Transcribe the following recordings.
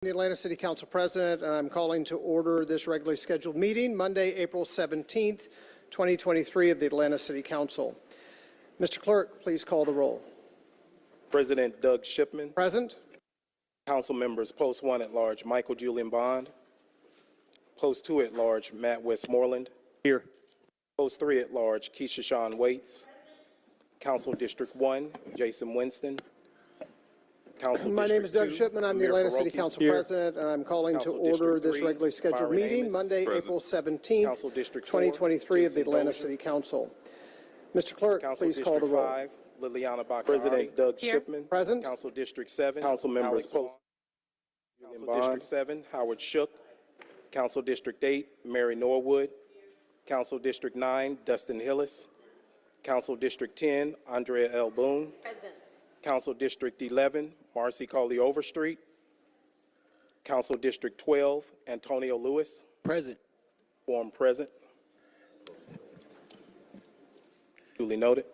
The Atlanta City Council President, and I'm calling to order this regularly scheduled meeting, Monday, April 17th, 2023 of the Atlanta City Council. Mr. Clerk, please call the roll. President Doug Shipman. Present. Council members, Post 1 at large, Michael Julian Bond. Post 2 at large, Matt Westmoreland. Here. Post 3 at large, Keisha Shawn Waits. Council District 1, Jason Winston. Council My name is Doug Shipman. I'm the Amir Atlanta City Faroqui. Council Here. President, and I'm calling to Council order District this 3, regularly scheduled Byron meeting, Amos. Monday, Present. April 17th, Council District 4, 2023 of the Jason Atlanta Dozier. City Council. Mr. Clerk, Council please call the District roll. 5, Liliana Bakari. President Doug Shipman. Present. Council District 7, Council members, Post Council District 7, Howard Shook. Council District 8, Mary Norwood. Council District 9, Dustin Hillis. Council District 10, Andrea L. Boone. Present. Council District 11, Marcy Colley Overstreet. Council District 12, Antonio Lewis. Present. Quorum present. Duly noted.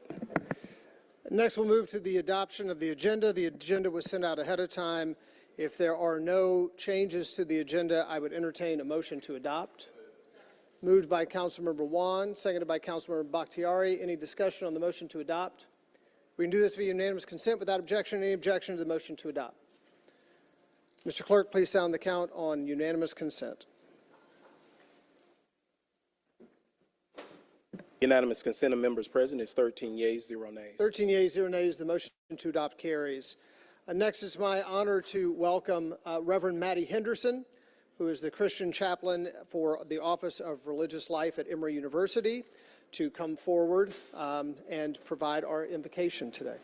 Next, we'll move to the adoption of the agenda. The agenda was sent out ahead of time. If there are no changes to the agenda, I would entertain a motion to adopt. Moved by Councilmember Wan, seconded by Councilmember Bakhtiari. Any discussion on the motion to adopt? We can do this via unanimous consent without objection. Any objection to the motion to adopt? Mr. Clerk, please sound the count on unanimous consent. Unanimous consent of members present is 13 yeas, 0 nays. 13 yeas, 0 nays. The motion to adopt carries. Next, it's my honor to welcome Reverend Maddie Henderson, who is the Christian chaplain for the Office of Religious Life at Emory University, to come forward and provide our invocation today.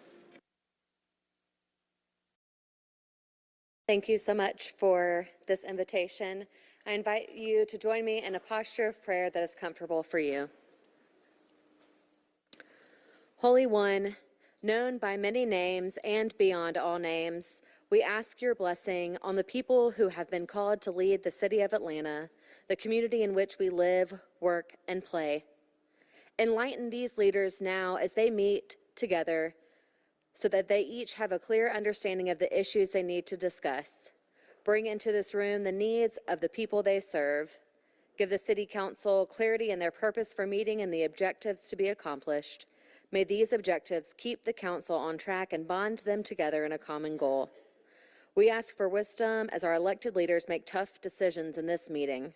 Thank you so much for this invitation. I invite you to join me in a posture of prayer that is comfortable for you. Holy One, known by many names and beyond all names, we ask your blessing on the people who have been called to lead the city of Atlanta, the community in which we live, work, and play. Enlighten these leaders now as they meet together so that they each have a clear understanding of the issues they need to discuss. Bring into this room the needs of the people they serve. Give the City Council clarity in their purpose for meeting and the objectives to be accomplished. May these objectives keep the Council on track and bond them together in a common goal. We ask for wisdom as our elected leaders make tough decisions in this meeting.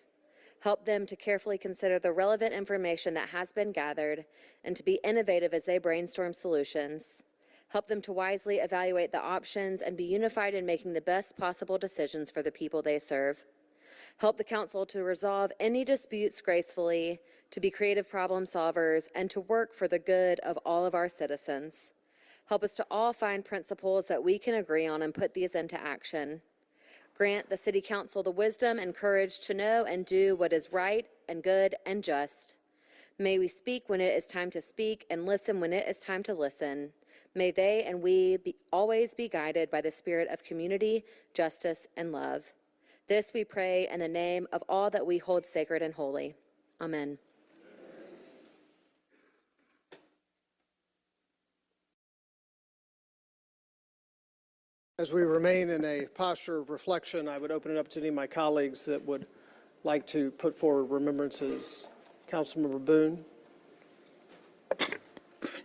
Help them to carefully consider the relevant information that has been gathered and to be innovative as they brainstorm solutions. Help them to wisely evaluate the options and be unified in making the best possible decisions for the people they serve. Help the Council to resolve any disputes gracefully, to be creative problem solvers, and to work for the good of all of our citizens. Help us to all find principles that we can agree on and put these into action. Grant the City Council the wisdom and courage to know and do what is right and good and just. May we speak when it is time to speak and listen when it is time to listen. May they and we always be guided by the spirit of community, justice, and love. This we pray in the name of all that we hold sacred and holy. Amen. As we remain in a posture of reflection, I would open it up to any of my colleagues that would like to put forward remembrances. Councilmember Boone.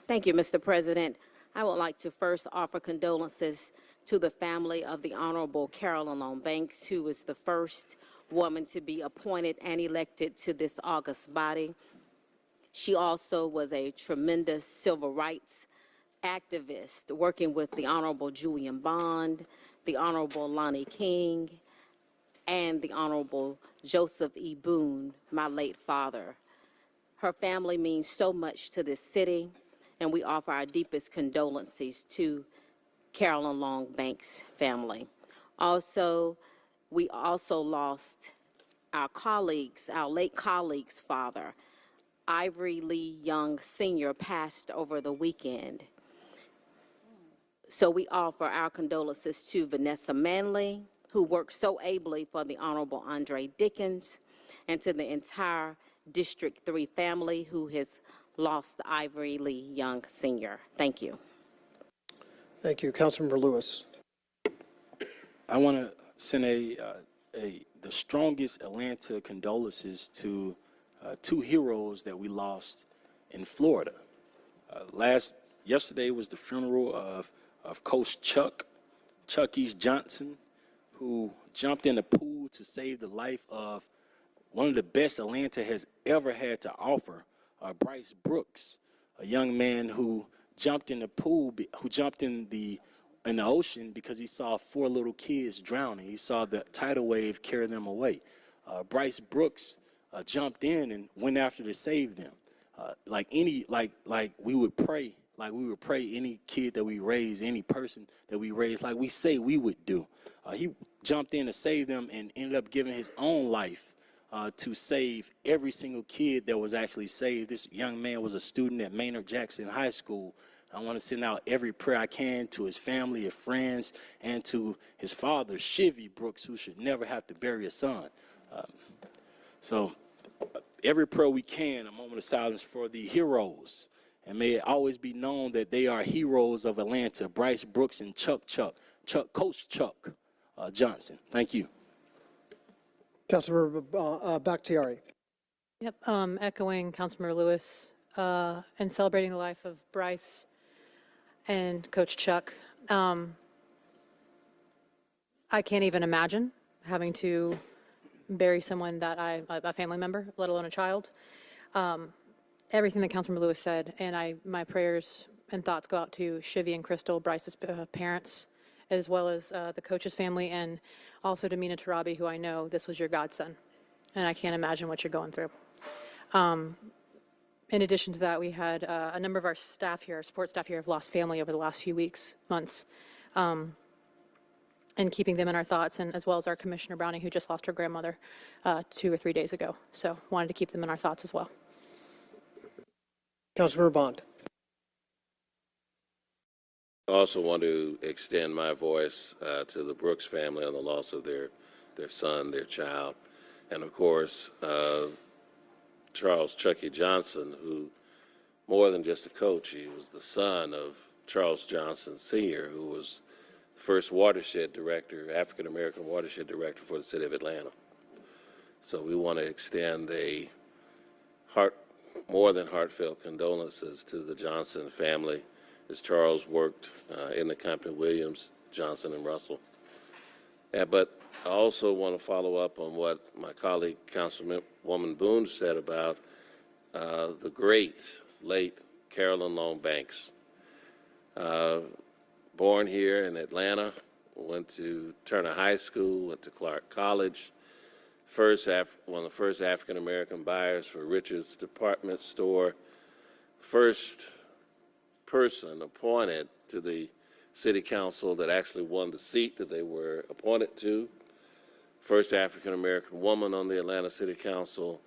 Thank you, Mr. President. I would like to first offer condolences to the family of the Honorable Carolyn Long Banks, who was the first woman to be appointed and elected to this august body. She also was a tremendous civil rights activist, working with the Honorable Julian Bond, the Honorable Lonnie King, and the Honorable Joseph E. Boone, my late father. Her family means so much to this city, and we offer our deepest condolences to Carolyn Long Banks' family. Also, we also lost our colleagues, our late colleague's father. Ivory Lee Young Sr. passed over the weekend. So we offer our condolences to Vanessa Manley, who worked so ably for the Honorable Andre Dickens, and to the entire District 3 family who has lost Ivory Lee Young Sr. Thank you. Thank you. Councilmember Lewis. I want to send the strongest Atlanta condolences to two heroes that we lost in Florida. Yesterday was the funeral of Coach Chuck E. Johnson, who jumped in the pool to save the life of one of the best Atlanta has ever had to offer, Bryce Brooks, a young man who jumped in the pool, who jumped in the ocean because he saw 4 little kids drowning. He saw the tidal wave carry them away. Bryce Brooks jumped in and went after to save them. Like we would pray any kid that we raise, any person that we raise, like we say we would do. He jumped in to save them and ended up giving his own life to save every single kid that was actually saved. This young man was a student at Maynard Jackson High School. I want to send out every prayer I can to his family, his friends, and to his father, Chivy Brooks, who should never have to bury a son. So every prayer we can, a moment of silence for the heroes. And may it always be known that they are heroes of Atlanta, Bryce Brooks and Coach Chuck Johnson. Thank you. Councilmember Bakhtiari. Yep, echoing Councilmember Lewis and celebrating the life of Bryce and Coach Chuck. I can't even imagine having to bury someone that a family member, let alone a child. Everything that Councilmember Lewis said, and my prayers and thoughts go out to Chivy and Crystal, Bryce's parents, as well as the coach's family, and also to Mina Tarabi, who I know this was your godson, and I can't imagine what you're going through. In addition to that, we had a number of our staff here, our support staff here, have lost family over the last few weeks, months, and keeping them in our thoughts, and as well as our Commissioner Browning, who just lost her grandmother 2 or 3 days ago. So wanted to keep them in our thoughts as well. Councilmember Bond. I also want to extend my voice to the Brooks family on the loss of their son, their child, and of course, Charles Chucky Johnson, who more than just a coach, he was the son of Charles Johnson Sr., who was the first watershed director, African-American watershed director for the city of Atlanta. So we want to extend a more than heartfelt condolences to the Johnson family, as Charles worked in the company Williams, Johnson, and Russell. But I also want to follow up on what my colleague, Councilwoman Boone, said about the great, late Carolyn Long Banks. Born here in Atlanta, went to Turner High School, went to Clark College, one of the first African-American buyers for Richard's Department Store, first person appointed to the city council that actually won the seat that they were appointed to, first African-American woman on the Atlanta City Council,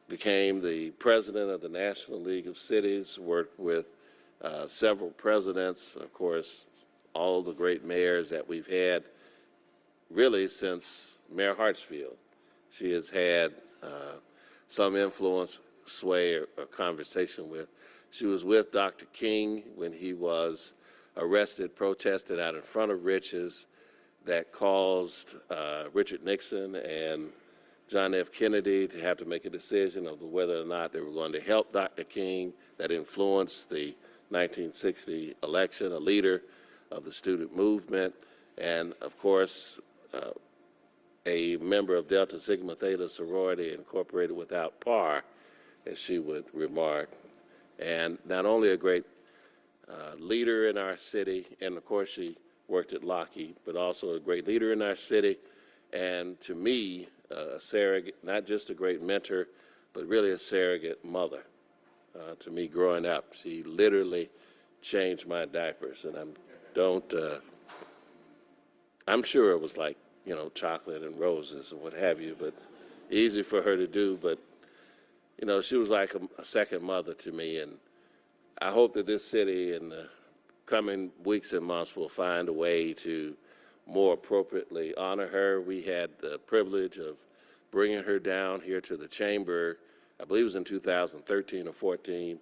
became the president of the National League of Cities, worked with several presidents, of course, all the great mayors that we've had, really since Mayor Hartsfield. She has had some influence, sway, or conversation with. She was with Dr. King when he was arrested, protested out in front of Rich's, that caused Richard Nixon and John F. Kennedy to have to make a decision of whether or not they were going to help Dr. King. That influenced the 1960 election, a leader of the student movement, and of course, a member of Delta Sigma Theta sorority incorporated without par, as she would remark. And not only a great leader in our city, and of course she worked at Lockheed, but also a great leader in our city, and to me, a surrogate, not just a great mentor, but really a surrogate mother. To me growing up, she literally changed my diapers, and I'm sure it was like, chocolate and roses and what have you, but easy for her to do, but she was like a second mother to me, and I hope that this city in the coming weeks and months will find a way to more appropriately honor her. We had the privilege of bringing her down here to the chamber, I believe it was in 2013 or 14,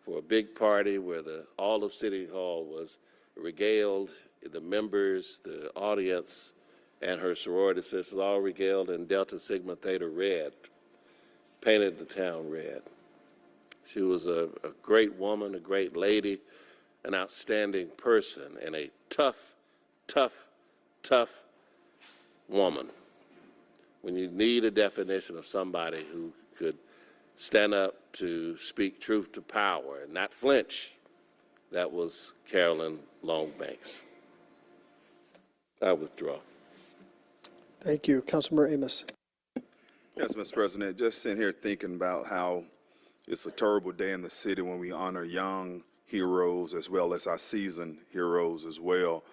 for a big party where all of City Hall was regaled, the members, the audience, and her sorority sisters, all regaled in Delta Sigma Theta red, painted the town red. She was a great woman, a great lady, an outstanding person, and a tough, tough, tough woman. When you need a definition of somebody who could stand up to speak truth to power and not flinch, that was Carolyn Long Banks. I withdraw. Thank you. Councilmember Amos. Yes, Mr. President, just sitting here thinking about how it's a terrible day in the city when we honor young heroes as well as our seasoned heroes as well.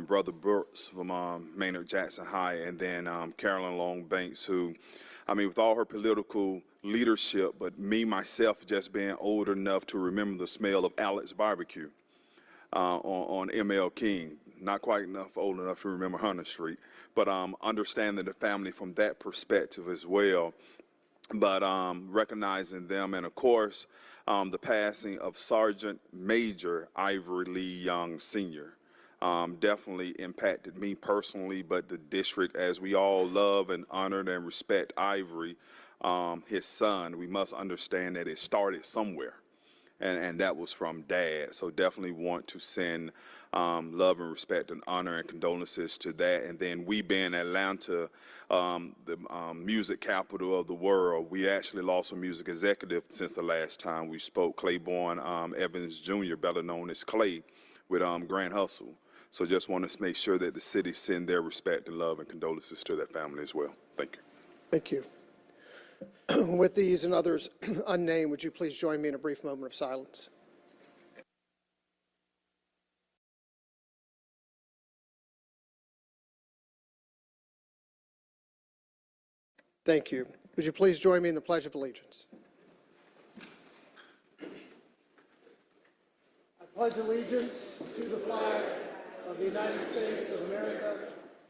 Brother Brooks from Maynard Jackson High, and then Carolyn Long Banks, who, I mean, with all her political leadership, but me, myself, just being old enough to remember the smell of Alex Barbecue on M.L. King. Not quite old enough to remember Hunter Street, but understanding the family from that perspective as well. But recognizing them, and of course, the passing of Sergeant Major Ivory Lee Young Sr. Definitely impacted me personally, but the district, as we all love and honor and respect Ivory, his son, we must understand that it started somewhere. And that was from Dad. So definitely want to send love and respect and honor and condolences to that. And then we being Atlanta, the music capital of the world, we actually lost a music executive since the last time we spoke, Claiborne Evans Jr., better known as Clay, with Grand Hustle. So just want to make sure that the city send their respect and love and condolences to that family as well. Thank you. Thank you. With these and others unnamed, would you please join me in a brief moment of silence? Thank you. Would you please join me in the Pledge of Allegiance? I pledge allegiance to the flag of the United States of America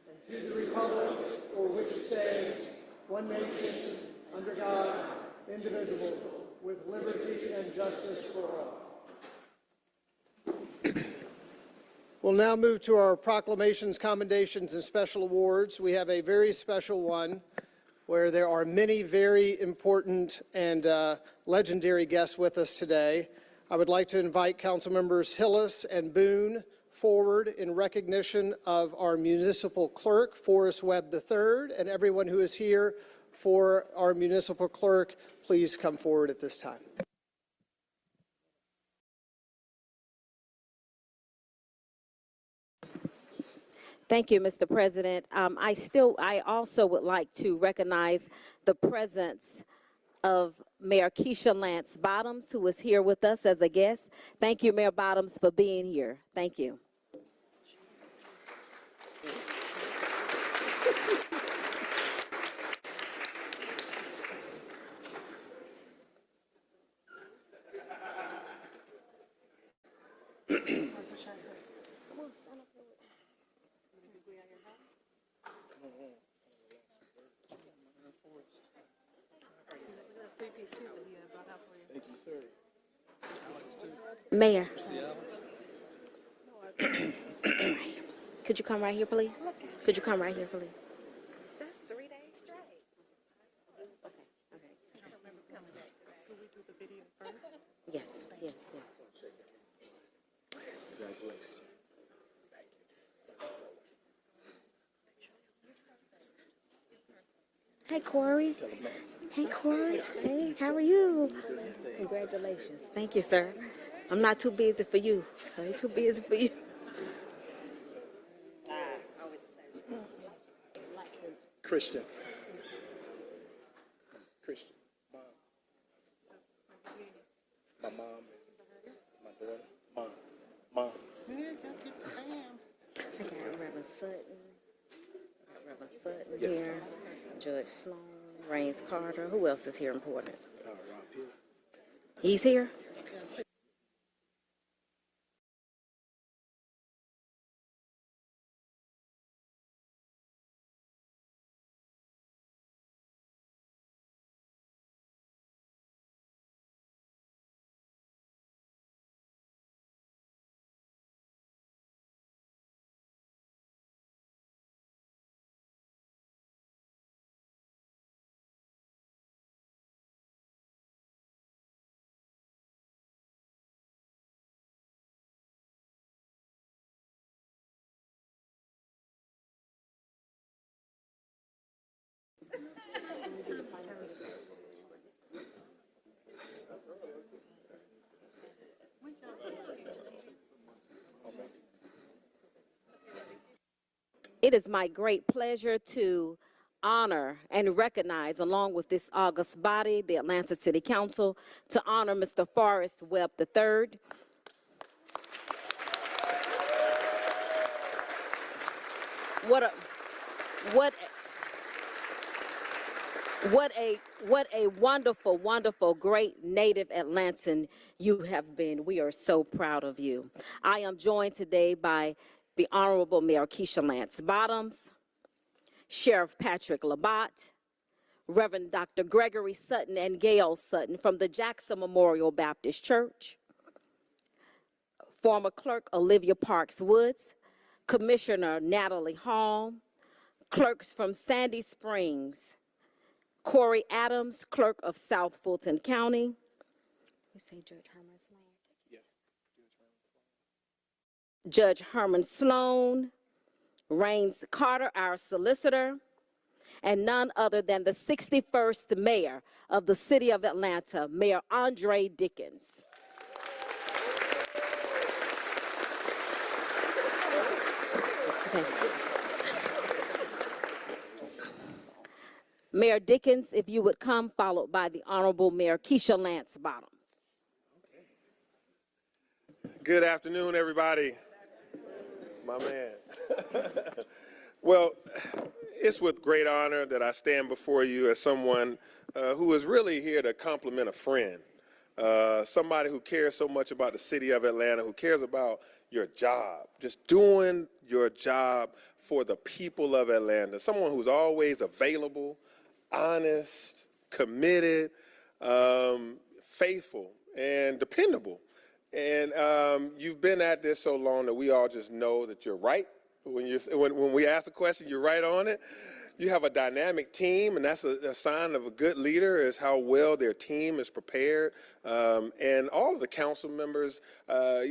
and to the republic for which it stands, one nation, under God, indivisible, with liberty and justice for all. We'll now move to our proclamations, commendations, and special awards. We have a very special one where there are many very important and legendary guests with us today. I would like to invite Council Members Hillis and Boone forward in recognition of our municipal clerk, Forrest Webb III, and everyone who is here for our municipal clerk, please come forward at this time. Thank you, Mr. President. I also would like to recognize the presence of Mayor Keisha Lance Bottoms, who is here with us as a guest. Thank you, Mayor Bottoms, for being here. Thank you. Mayor. Could you come right here, please? Could you come right here, please? That's 3 days straight. Yes, yes, yes. Hey, Corey. Hey, Corey. Hey, how are you? Congratulations. Thank you, sir. I'm not too busy for you. I ain't too busy for you. Christian. My mom, my daughter, mom. I got Reverend Sutton. Yes. Here. Judge Sloan, Raines Carter. Who else is here important? Rob Pierce. He's here? It is my great pleasure to honor and recognize, along with this august body, the Atlanta City Council, to honor Mr. Forrest Webb III. What a wonderful, wonderful, great native Atlantan you have been. We are so proud of you. I am joined today by the Honorable Mayor Keisha Lance Bottoms, Sheriff Patrick Labatt, Reverend Dr. Gregory Sutton and Gail Sutton from the Jackson Memorial Baptist Church, former Clerk Olivia Parks Woods, Commissioner Natalie Hall, clerks from Sandy Springs, Corey Adams, Clerk of South Fulton County. You say Judge Herman Sloan? Yes. Judge Herman Sloan, Rains Carter, our solicitor, and none other than the 61st mayor of the city of Atlanta, Mayor Andre Dickens. Okay. Mayor Dickens, if you would come, followed by the Honorable Mayor Keisha Lance Bottoms. Good afternoon, everybody. My man. Well, it's with great honor that I stand before you as someone who is really here to compliment a friend, somebody who cares so much about the city of Atlanta, who cares about your job, just doing your job for the people of Atlanta, someone who's always available, honest, committed, faithful, and dependable. And you've been at this so long that we all just know that you're right. When we ask a question, you're right on it. You have a dynamic team, and that's a sign of a good leader is how well their team is prepared. And all of the council members, I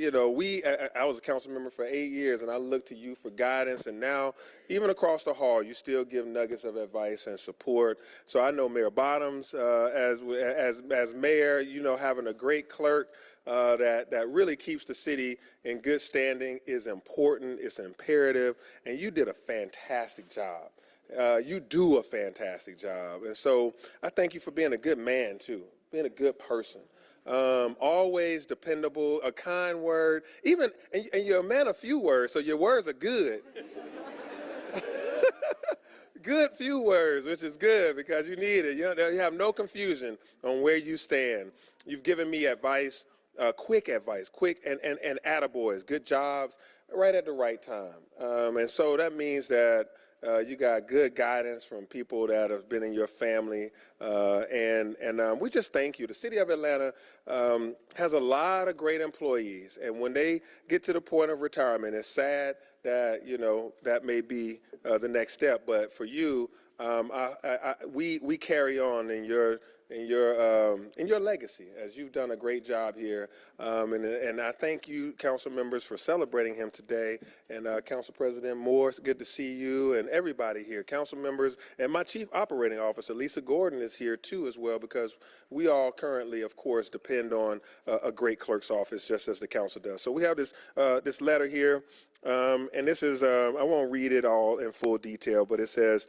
was a council member for 8 years, and I look to you for guidance. And now, even across the hall, you still give nuggets of advice and support. So I know Mayor Bottoms, as mayor, having a great clerk that really keeps the city in good standing is important. It's imperative, and you did a fantastic job. You do a fantastic job. And so I thank you for being a good man, too, being a good person. Always dependable, a kind word, and you're a man of few words, so your words are good. Good few words, which is good because you need it. You have no confusion on where you stand. You've given me advice, quick advice, and attaboys, good jobs, right at the right time. And so that means that you got good guidance from people that have been in your family, and we just thank you. The city of Atlanta has a lot of great employees, and when they get to the point of retirement, it's sad that that may be the next step. But for you, we carry on in your legacy, as you've done a great job here. And I thank you, council members, for celebrating him today. And Council President Moore, it's good to see you and everybody here. Council members and my Chief Operating Officer, Lisa Gordon, is here too as well, because we all currently, of course, depend on a great clerk's office, just as the council does. So we have this letter here. And this is, I won't read it all in full detail, but it says,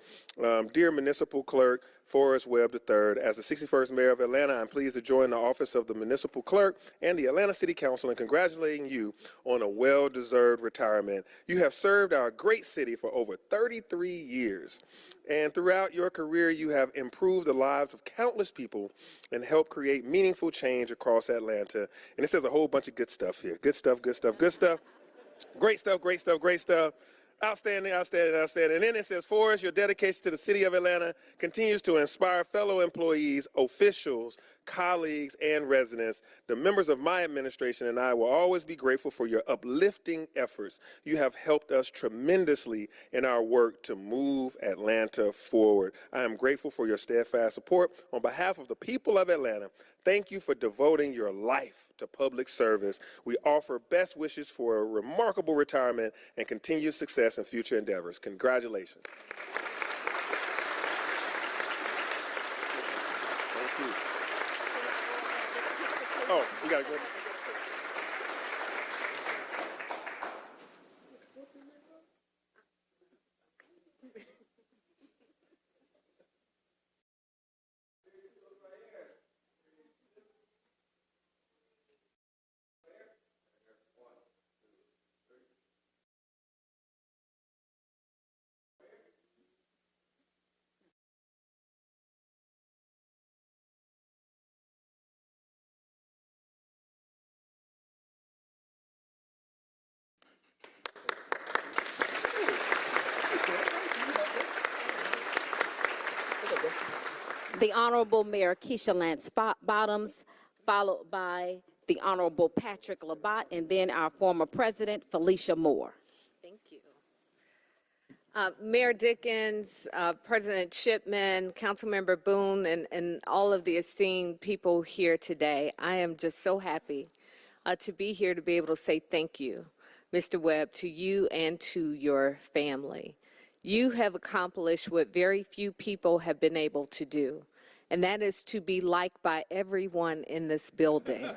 Dear Municipal Clerk Forrest Webb III, as the 61st Mayor of Atlanta, I'm pleased to join the office of the Municipal Clerk and the Atlanta City Council in congratulating you on a well-deserved retirement. You have served our great city for over 33 years. And throughout your career, you have improved the lives of countless people and helped create meaningful change across Atlanta. And it says a whole bunch of good stuff here. Good stuff, good stuff, good stuff. Great stuff, great stuff, great stuff. Outstanding, outstanding, outstanding. And then it says, Forrest, your dedication to the city of Atlanta continues to inspire fellow employees, officials, colleagues, and residents. The members of my administration and I will always be grateful for your uplifting efforts. You have helped us tremendously in our work to move Atlanta forward. I am grateful for your steadfast support. On behalf of the people of Atlanta, thank you for devoting your life to public service. We offer best wishes for a remarkable retirement and continued success in future endeavors. Congratulations. Thank you. Oh, we got to go. The Honorable Mayor Keisha Lance Bottoms, followed by the Honorable Patrick Labatt, and then our former president, Felicia Moore. Thank you. Mayor Dickens, President Shipman, Councilmember Boone, and all of the esteemed people here today, I am just so happy to be here to be able to say thank you, Mr. Webb, to you and to your family. You have accomplished what very few people have been able to do, and that is to be liked by everyone in this building.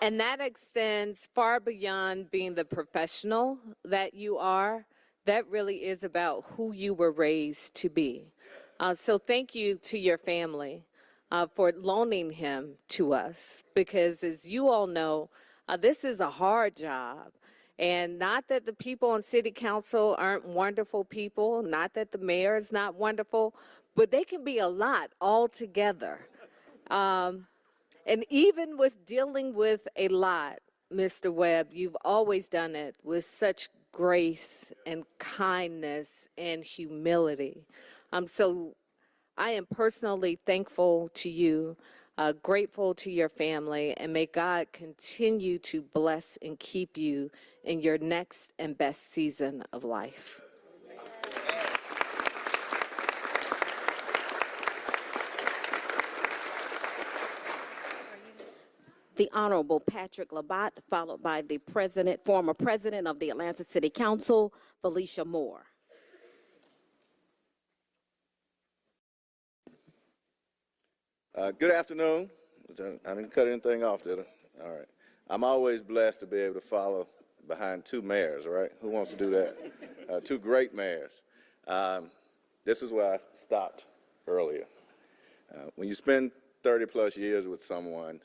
And that extends far beyond being the professional that you are. That really is about who you were raised to be. So thank you to your family for loaning him to us, because as you all know, this is a hard job. And not that the people on city council aren't wonderful people, not that the mayor is not wonderful, but they can be a lot altogether. And even with dealing with a lot, Mr. Webb, you've always done it with such grace and kindness and humility. So I am personally thankful to you, grateful to your family, and may God continue to bless and keep you in your next and best season of life. The Honorable Patrick Labatt, followed by the former president of the Atlanta City Council, Felicia Moore. Good afternoon. I didn't cut anything off, did I? All right. I'm always blessed to be able to follow behind two mayors, right? Who wants to do that? Two great mayors. This is where I stopped earlier. When you spend 30-plus years with someone,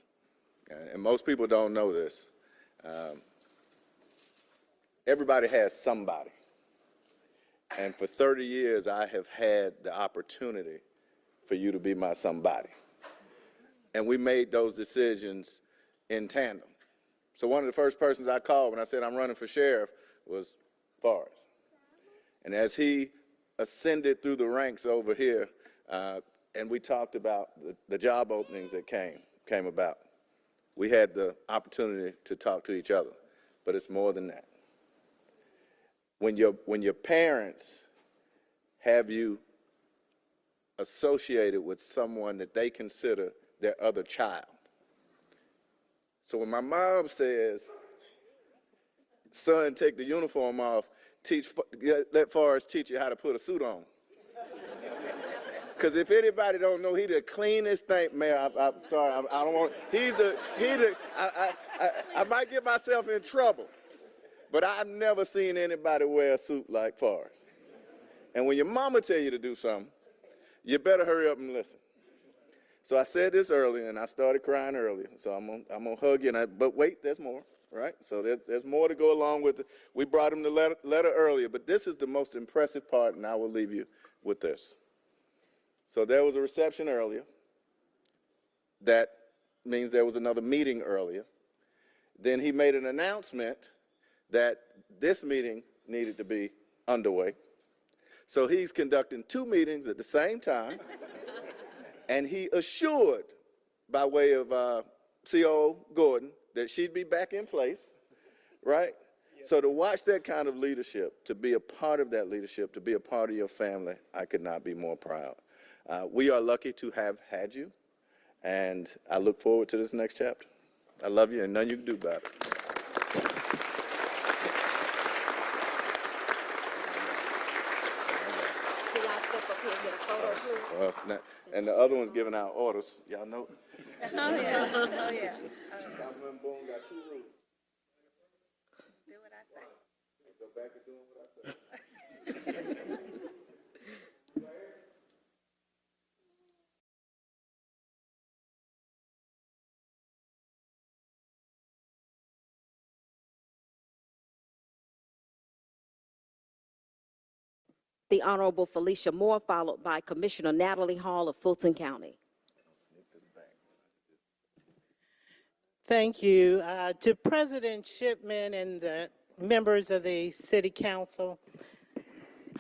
and most people don't know this, everybody has somebody. And for 30 years, I have had the opportunity for you to be my somebody. And we made those decisions in tandem. So one of the first persons I called when I said I'm running for sheriff was Forrest. And as he ascended through the ranks over here, and we talked about the job openings that came about, we had the opportunity to talk to each other. But it's more than that. When your parents have you associated with someone that they consider their other child. So when my mom says, son, take the uniform off, let Forrest teach you how to put a suit on. Because if anybody don't know, he the cleanest thing, Mayor, I'm sorry, I don't want, I might get myself in trouble, but I've never seen anybody wear a suit like Forrest. And when your mama tell you to do something, you better hurry up and listen. So I said this earlier, and I started crying earlier, so I'm gonna hug you, but wait, there's more, right? So there's more to go along with it. We brought him the letter earlier, but this is the most impressive part, and I will leave you with this. So there was a reception earlier. That means there was another meeting earlier. Then he made an announcement that this meeting needed to be underway. So he's conducting two meetings at the same time. And he assured, by way of COO Gordon, that she'd be back in place, right? Yes. So to watch that kind of leadership, to be a part of that leadership, to be a part of your family, I could not be more proud. We are lucky to have had you, and I look forward to this next chapter. I love you, and nothing you can do about it. Can y'all step up here and get a photo, please? And the other one's giving out orders. Y'all know? Oh, yeah. Oh, yeah. Councilman Boone got two rules. Do what I say. Go back to doing what I say. The Honorable Felicia Moore, followed by Commissioner Natalie Hall of Fulton County. Thank you. To President Shipman and the members of the City Council,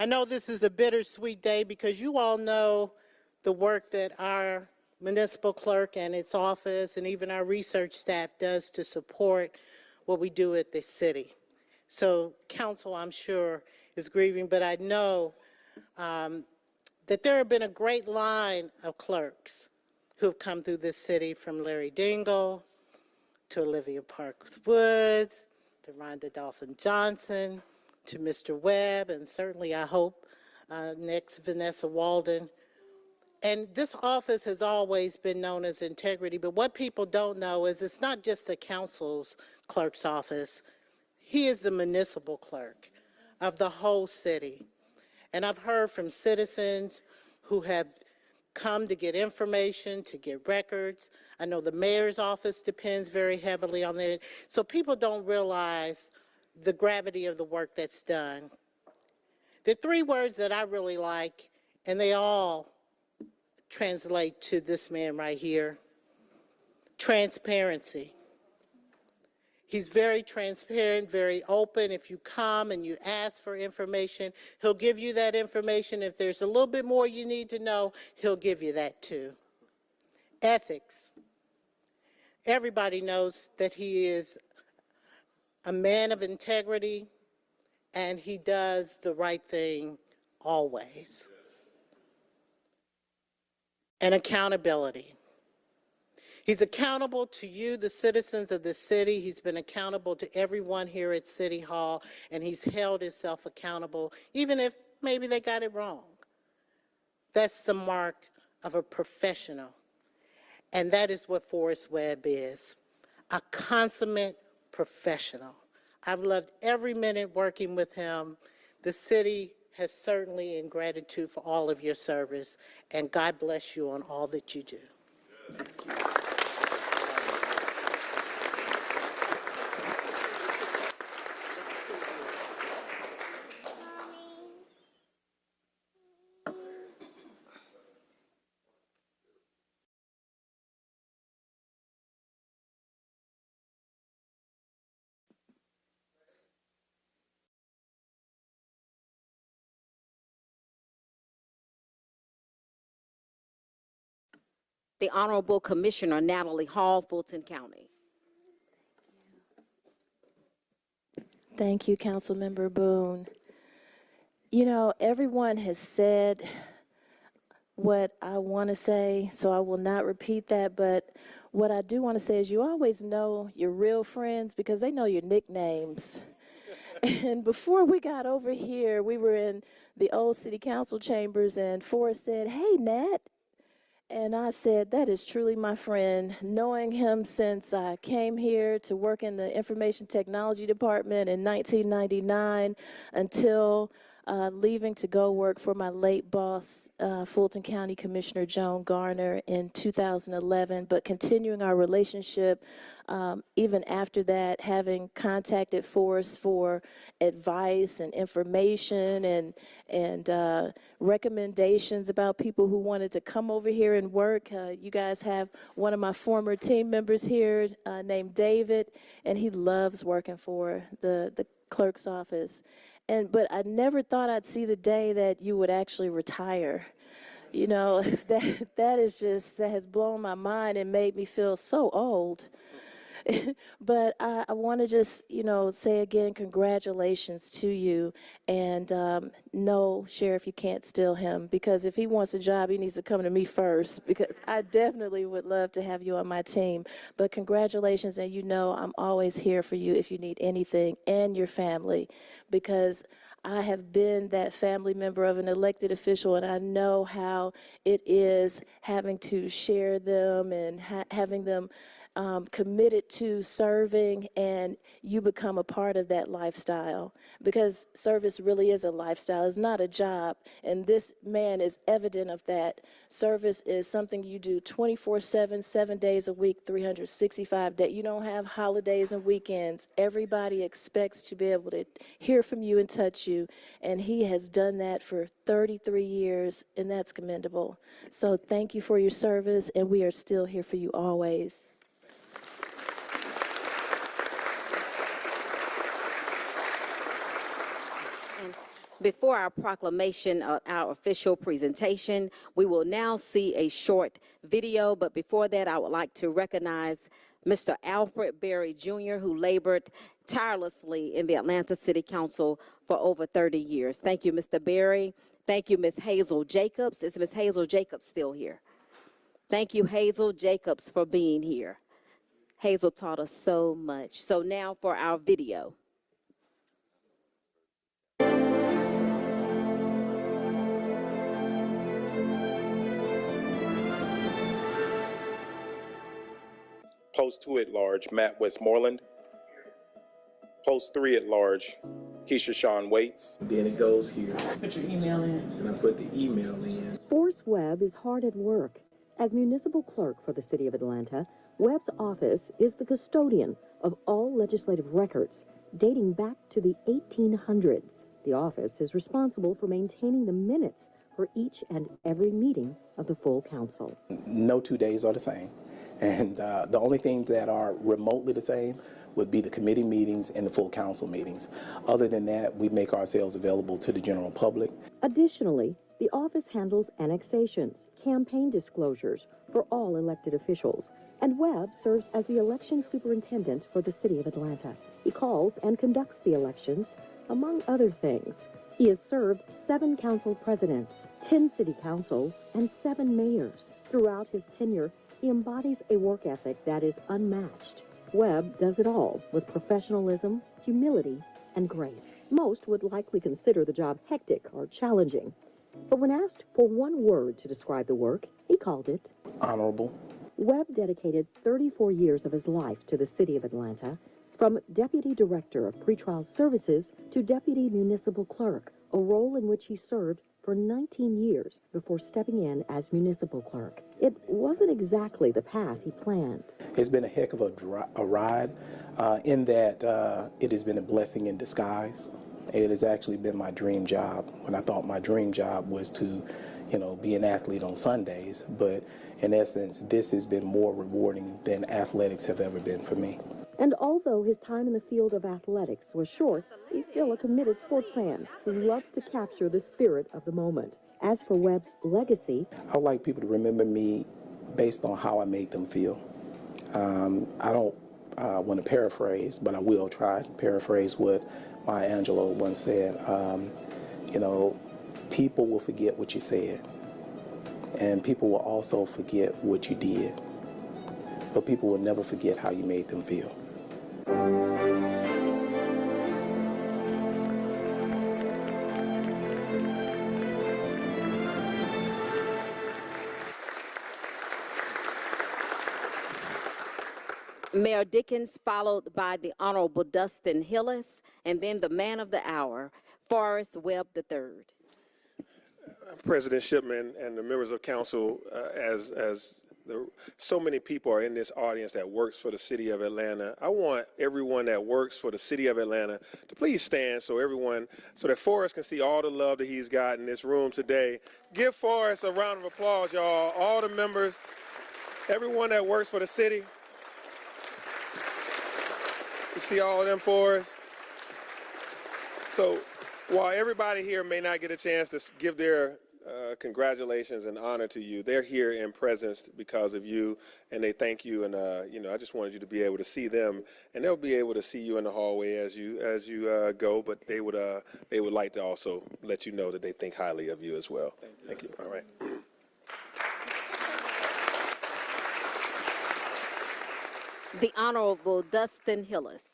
I know this is a bittersweet day because you all know the work that our municipal clerk and its office and even our research staff does to support what we do at the city. So council, I'm sure, is grieving, but I know that there have been a great line of clerks who have come through this city, from Larry Dingle to Olivia Parks Woods, to Rhonda Dolphin Johnson, to Mr. Webb, and certainly I hope next Vanessa Walden. And this office has always been known as integrity, but what people don't know is it's not just the council's clerk's office. He is the municipal clerk of the whole city. And I've heard from citizens who have come to get information, to get records. I know the mayor's office depends very heavily on it. So people don't realize the gravity of the work that's done. The three words that I really like, and they all translate to this man right here: transparency. He's very transparent, very open. If you come and you ask for information, he'll give you that information. If there's a little bit more you need to know, he'll give you that too. Ethics. Everybody knows that he is a man of integrity, and he does the right thing always. And accountability. He's accountable to you, the citizens of the city. He's been accountable to everyone here at City Hall, and he's held himself accountable, even if maybe they got it wrong. That's the mark of a professional. And that is what Forrest Webb is, a consummate professional. I've loved every minute working with him. The city has certainly in gratitude for all of your service, and God bless you on all that you do. The Honorable Commissioner Natalie Hall, Fulton County. Thank you, Councilmember Boone. You know, everyone has said what I want to say, so I will not repeat that, but what I do want to say is you always know your real friends because they know your nicknames. And before we got over here, we were in the old city council chambers, and Forrest said, "Hey, Nat." And I said, that is truly my friend. Knowing him since I came here to work in the information technology department in 1999 until leaving to go work for my late boss, Fulton County Commissioner Joan Garner, in 2011, but continuing our relationship even after that, having contacted Forrest for advice and information and recommendations about people who wanted to come over here and work. You guys have one of my former team members here named David, and he loves working for the clerk's office. But I never thought I'd see the day that you would actually retire. You know, that has blown my mind and made me feel so old. But I want to just, say again, congratulations to you. And no, Sheriff, you can't steal him, because if he wants a job, he needs to come to me first, because I definitely would love to have you on my team. But congratulations, and I'm always here for you if you need anything, and your family, because I have been that family member of an elected official, and I know how it is having to share them and having them committed to serving, and you become a part of that lifestyle, because service really is a lifestyle. It's not a job, and this man is evident of that. Service is something you do 24/7, 7 days a week, 365 days. You don't have holidays and weekends. Everybody expects to be able to hear from you and touch you, and he has done that for 33 years, and that's commendable. So thank you for your service, and we are still here for you always. Before our proclamation, our official presentation, we will now see a short video. But before that, I would like to recognize Mr. Alfred Berry Jr., who labored tirelessly in the Atlanta City Council for over 30 years. Thank you, Mr. Berry. Thank you, Ms. Hazel Jacobs. Is Ms. Hazel Jacobs still here? Thank you, Hazel Jacobs, for being here. Hazel taught us so much. So now for our video. Post 2 at large, Matt Westmoreland. Post 3 at large, Keisha Shawn Waits. Then it goes here. Put your email in. And I put the email in. Forrest Webb is hard at work. As municipal clerk for the city of Atlanta, Webb's office is the custodian of all legislative records dating back to the 1800s. The office is responsible for maintaining the minutes for each and every meeting of the full council. No 2 days are the same. And the only things that are remotely the same would be the committee meetings and the full council meetings. Other than that, we make ourselves available to the general public. Additionally, the office handles annexations, campaign disclosures for all elected officials, and Webb serves as the election superintendent for the city of Atlanta. He calls and conducts the elections, among other things. He has served 7 council presidents, 10 city councils, and 7 mayors. Throughout his tenure, he embodies a work ethic that is unmatched. Webb does it all with professionalism, humility, and grace. Most would likely consider the job hectic or challenging. But when asked for one word to describe the work, he called it Honorable. Webb dedicated 34 years of his life to the city of Atlanta, from Deputy Director of Pretrial Services to Deputy Municipal Clerk, a role in which he served for 19 years before stepping in as municipal clerk. It wasn't exactly the path he planned. It's been a heck of a ride in that it has been a blessing in disguise. It has actually been my dream job when I thought my dream job was to, be an athlete on Sundays. But in essence, this has been more rewarding than athletics have ever been for me. And although his time in the field of athletics was short, he's still a committed sportsman who loves to capture the spirit of the moment. As for Webb's legacy, I would like people to remember me based on how I made them feel. I don't want to paraphrase, but I will try to paraphrase what Maya Angelou once said. People will forget what you said, and people will also forget what you did, but people will never forget how you made them feel. Mayor Dickens, followed by the Honorable Dustin Hillis, and then the man of the hour, Forrest Webb III. President Shipman and the members of council, so many people are in this audience that works for the city of Atlanta. I want everyone that works for the city of Atlanta to please stand so that Forrest can see all the love that he's got in this room today. Give Forrest a round of applause, y'all. All the members, everyone that works for the city. You see all of them, Forrest? So while everybody here may not get a chance to give their congratulations and honor to you, they're here in presence because of you, and they thank you. And I just wanted you to be able to see them, and they'll be able to see you in the hallway as you go. But they would like to also let you know that they think highly of you as well. Thank you. All right. The Honorable Dustin Hillis.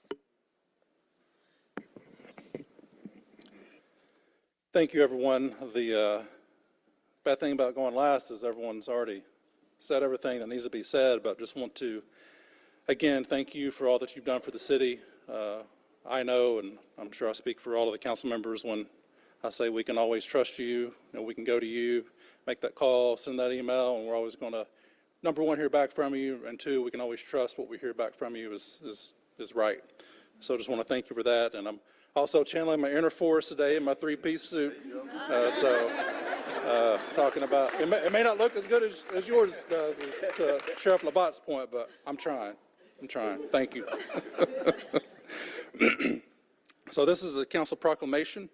Thank you, everyone. The bad thing about going last is everyone's already said everything that needs to be said, but just want to, again, thank you for all that you've done for the city. I know, and I'm sure I speak for all of the council members when I say we can always trust you, we can go to you, make that call, send that email, and we're always going to, number one, hear back from you, and two, we can always trust what we hear back from you is right. So I just want to thank you for that, and I'm also channeling my inner Forrest today in my three-piece suit. Talking about, it may not look as good as yours does, to Sheriff Labatt's point, but I'm trying. Thank you. So this is a council proclamation,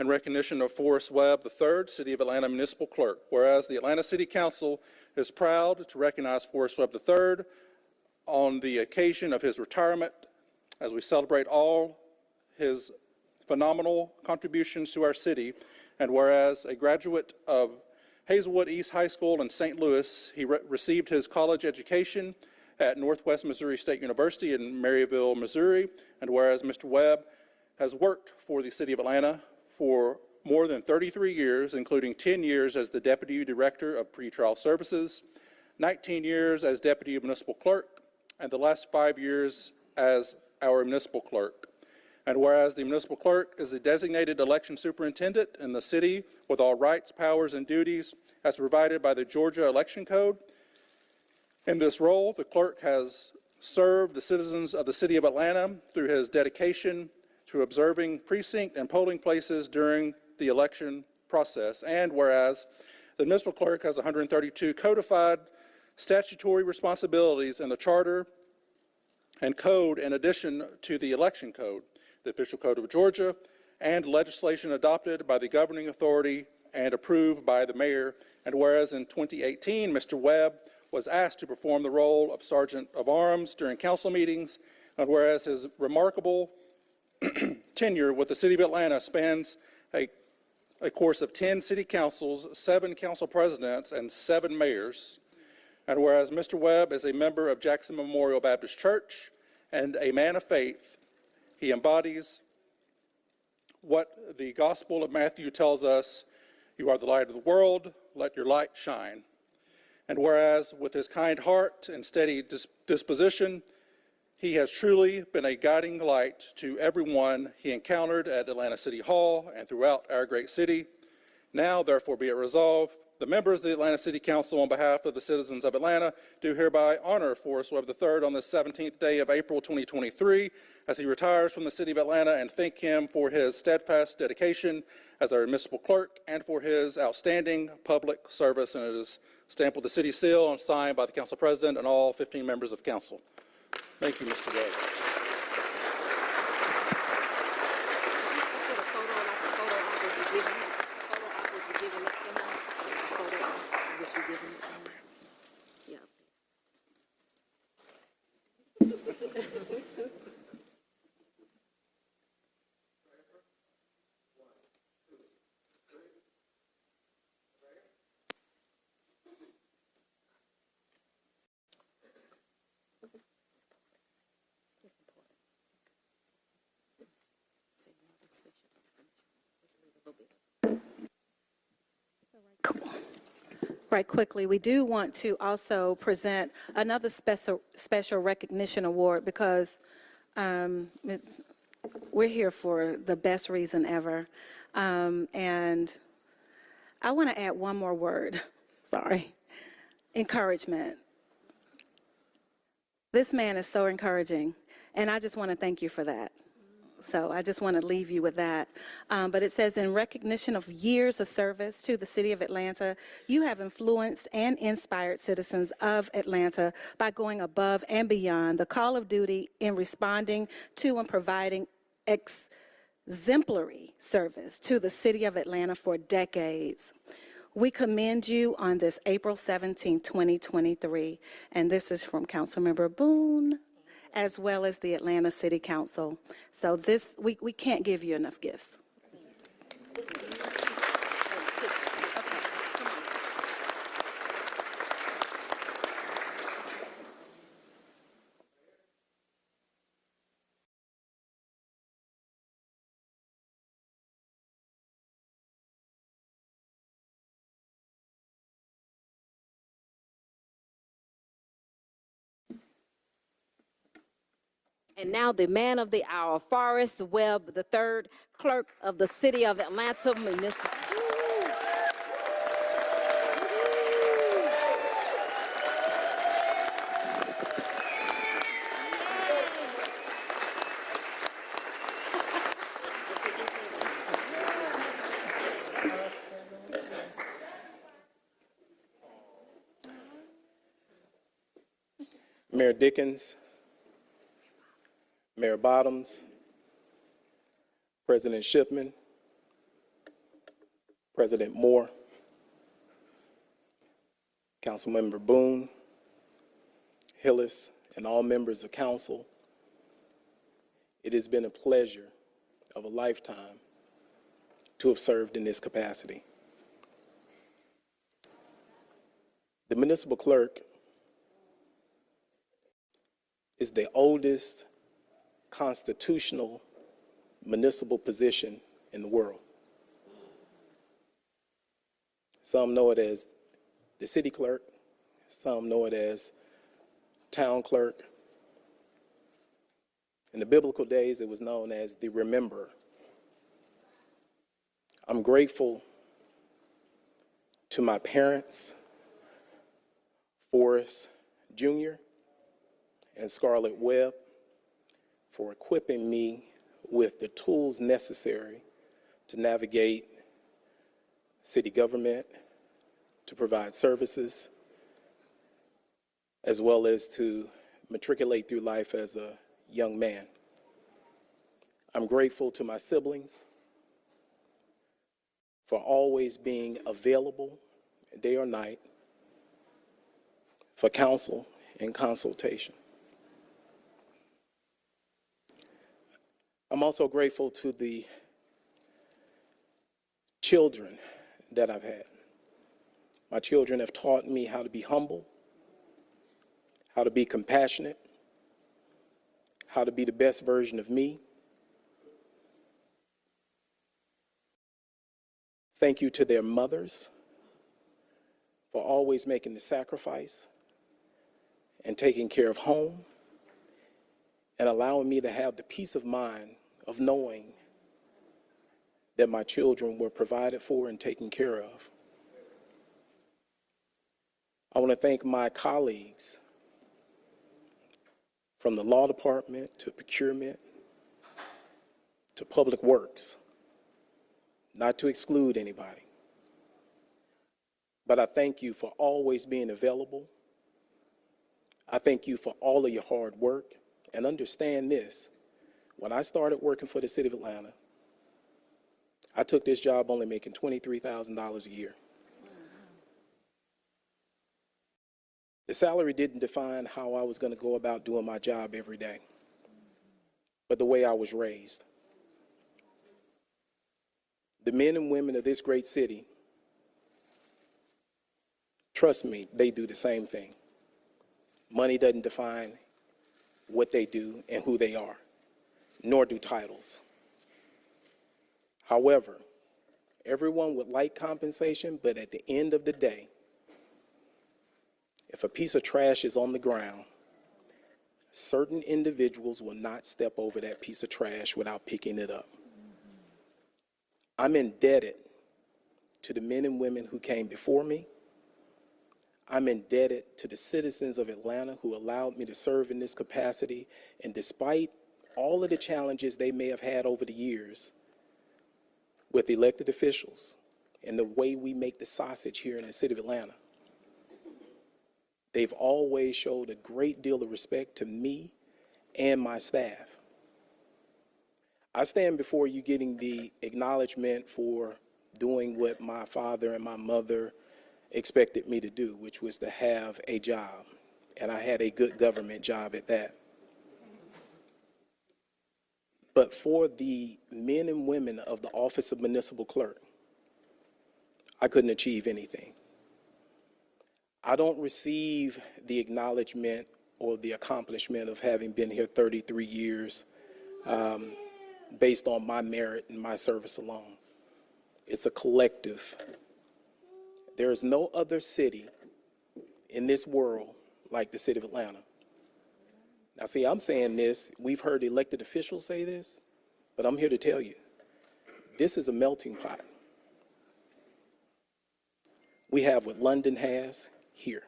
in recognition of Forrest Webb III, City of Atlanta Municipal Clerk. Whereas the Atlanta City Council is proud to recognize Forrest Webb III on the occasion of his retirement as we celebrate all his phenomenal contributions to our city. And whereas a graduate of Hazelwood East High School in St. Louis, he received his college education at Northwest Missouri State University in Maryville, Missouri. And whereas Mr. Webb has worked for the City of Atlanta for more than 33 years, including 10 years as the Deputy Director of Pretrial Services, 19 years as Deputy Municipal Clerk, and the last 5 years as our Municipal Clerk. And whereas the Municipal Clerk is the designated election superintendent in the city with all rights, powers, and duties as provided by the Georgia Election Code, in this role, the clerk has served the citizens of the City of Atlanta through his dedication to observing precinct and polling places during the election process. And whereas the municipal clerk has 132 codified statutory responsibilities in the charter and code in addition to the election code, the official code of Georgia, and legislation adopted by the governing authority and approved by the mayor. And whereas in 2018, Mr. Webb was asked to perform the role of Sergeant of Arms during council meetings, and whereas his remarkable tenure with the City of Atlanta spans a course of 10 city councils, 7 council presidents, and 7 mayors, and whereas Mr. Webb is a member of Jackson Memorial Baptist Church and a man of faith, he embodies what the Gospel of Matthew tells us: you are the light of the world, let your light shine. And whereas with his kind heart and steady disposition, he has truly been a guiding light to everyone he encountered at Atlanta City Hall and throughout our great city. Now, therefore, be it resolved, the members of the Atlanta City Council, on behalf of the citizens of Atlanta, do hereby honor Forrest Webb III on this 17th day of April 2023 as he retires from the City of Atlanta, and thank him for his steadfast dedication as our municipal clerk and for his outstanding public service. And it is stamped with the city seal and signed by the council president and all 15 members of council. Thank you, Mr. Webb. Right quickly, we do want to also present another special recognition award because we're here for the best reason ever. And I want to add one more word, sorry, encouragement. This man is so encouraging, and I just want to thank you for that. So I just want to leave you with that. But it says, in recognition of years of service to the City of Atlanta, you have influenced and inspired citizens of Atlanta by going above and beyond the call of duty in responding to and providing exemplary service to the City of Atlanta for decades. We commend you on this April 17, 2023, and this is from Councilmember Boone, as well as the Atlanta City Council. So this, we can't give you enough gifts. And now the man of the hour, Forrest Webb III, Clerk of the City of Atlanta Municipal. Mayor Dickens, Mayor Bottoms, President Shipman, President Moore, Councilmember Boone, Hillis, and all members of council, it has been a pleasure of a lifetime to have served in this capacity. The municipal clerk is the oldest constitutional municipal position in the world. Some know it as the city clerk, some know it as town clerk. In the biblical days, it was known as the rememberer. I'm grateful to my parents, Forrest Jr. and Scarlett Webb, for equipping me with the tools necessary to navigate city government, to provide services, as well as to matriculate through life as a young man. I'm grateful to my siblings for always being available day or night for counsel and consultation. I'm also grateful to the children that I've had. My children have taught me how to be humble, how to be compassionate, how to be the best version of me. Thank you to their mothers for always making the sacrifice and taking care of home and allowing me to have the peace of mind of knowing that my children were provided for and taken care of. I want to thank my colleagues from the law department to procurement to public works, not to exclude anybody. But I thank you for always being available. I thank you for all of your hard work. And understand this, when I started working for the city of Atlanta, I took this job only making $23,000 a year. The salary didn't define how I was going to go about doing my job every day, but the way I was raised. The men and women of this great city, trust me, they do the same thing. Money doesn't define what they do and who they are, nor do titles. However, everyone would like compensation, but at the end of the day, if a piece of trash is on the ground, certain individuals will not step over that piece of trash without picking it up. I'm indebted to the men and women who came before me. I'm indebted to the citizens of Atlanta who allowed me to serve in this capacity. And despite all of the challenges they may have had over the years with elected officials and the way we make the sausage here in the city of Atlanta, they've always showed a great deal of respect to me and my staff. I stand before you getting the acknowledgement for doing what my father and my mother expected me to do, which was to have a job. And I had a good government job at that. But for the men and women of the Office of Municipal Clerk, I couldn't achieve anything. I don't receive the acknowledgement or the accomplishment of having been here 33 years based on my merit and my service alone. It's a collective. There is no other city in this world like the city of Atlanta. Now, see, I'm saying this, we've heard elected officials say this, but I'm here to tell you, this is a melting pot. We have what London has here.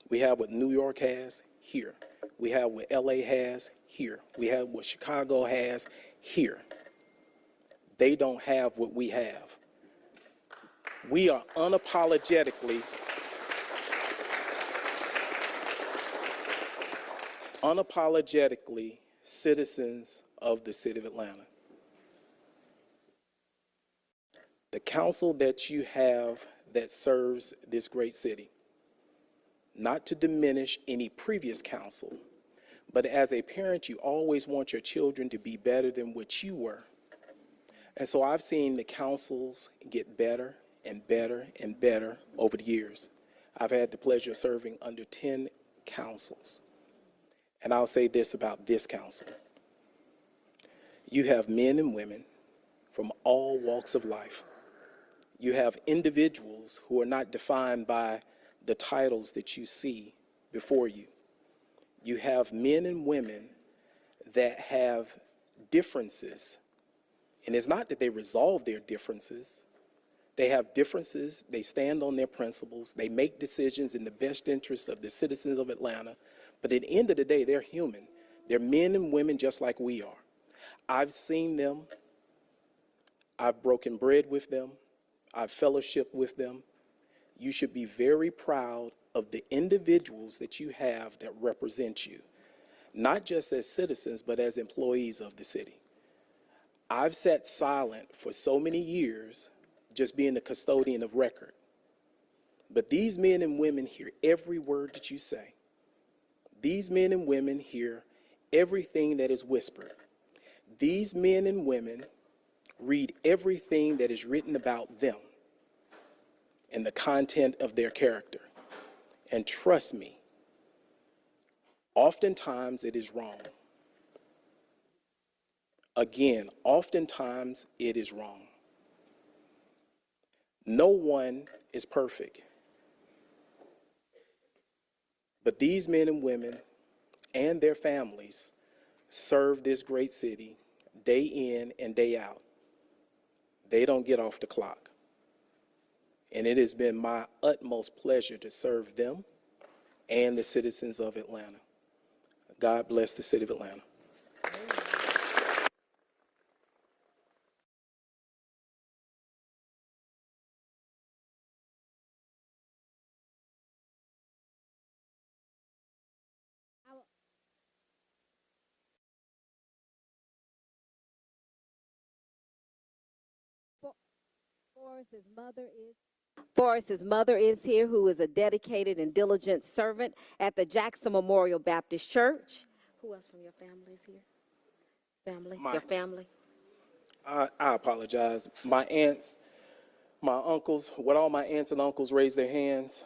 We have what New York has here. We have what LA has here. We have what Chicago has here. They don't have what we have. We are unapologetically citizens of the city of Atlanta. the council that you have that serves this great city, not to diminish any previous council, but as a parent, you always want your children to be better than what you were. And so I've seen the councils get better and better and better over the years. I've had the pleasure of serving under 10 councils. And I'll say this about this council. You have men and women from all walks of life. You have individuals who are not defined by the titles that you see before you. You have men and women that have differences. And it's not that they resolve their differences. They have differences, they stand on their principles, they make decisions in the best interests of the citizens of Atlanta. But at the end of the day, they're human. They're men and women just like we are. I've seen them. I've broken bread with them. I've fellowshiped with them. You should be very proud of the individuals that you have that represent you, not just as citizens, but as employees of the city. I've sat silent for so many years, just being the custodian of record. But these men and women hear every word that you say. These men and women hear everything that is whispered. These men and women read everything that is written about them and the content of their character. And trust me, oftentimes it is wrong. Again, oftentimes it is wrong. No one is perfect. But these men and women and their families serve this great city day in and day out. They don't get off the clock. And it has been my utmost pleasure to serve them and the citizens of Atlanta. God bless the city of Atlanta. Forrest's mother is here, who is a dedicated and diligent servant at the Jackson Memorial Baptist Church. Who else from your family is here? Your family? I apologize. My aunts, my uncles, would all my aunts and uncles raise their hands?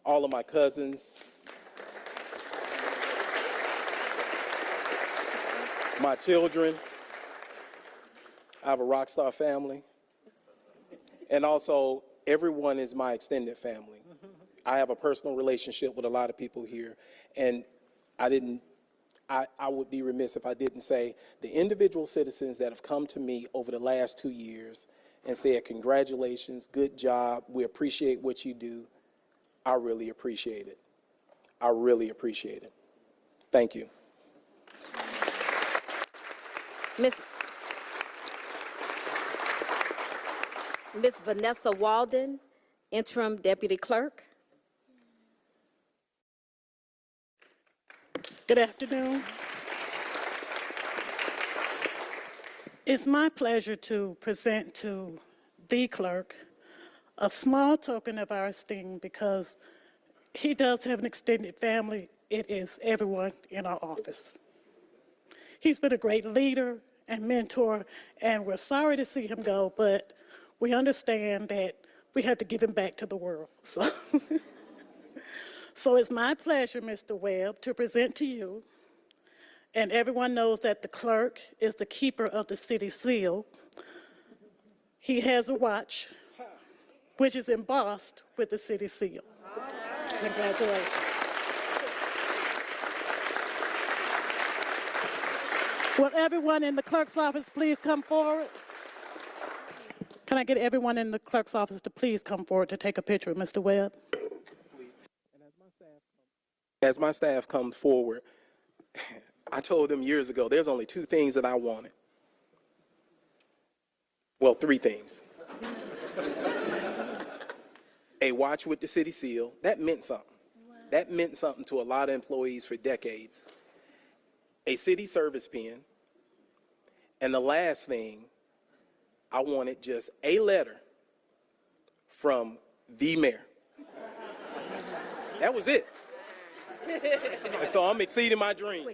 All of my cousins. My children. I have a rock star family. And also, everyone is my extended family. I have a personal relationship with a lot of people here. And I would be remiss if I didn't say the individual citizens that have come to me over the last 2 years and said, congratulations, good job, we appreciate what you do. I really appreciate it. I really appreciate it. Thank you. Miss Vanessa Walden, Interim Deputy Clerk. Good afternoon. It's my pleasure to present to the clerk a small token of our esteem because he does have an extended family. It is everyone in our office. He's been a great leader and mentor, and we're sorry to see him go, but we understand that we have to give him back to the world. So it's my pleasure, Mr. Webb, to present to you, and everyone knows that the clerk is the keeper of the city seal. He has a watch, which is embossed with the city seal. Congratulations. Will everyone in the clerk's office please come forward? Can I get everyone in the clerk's office to please come forward to take a picture with Mr. Webb? As my staff comes forward, I told them years ago, there's only 2 things that I wanted. Well, 3 things. A watch with the city seal, that meant something. That meant something to a lot of employees for decades. A city service pen, and the last thing I wanted just a letter from the mayor. That was it. And so I'm exceeding my dream.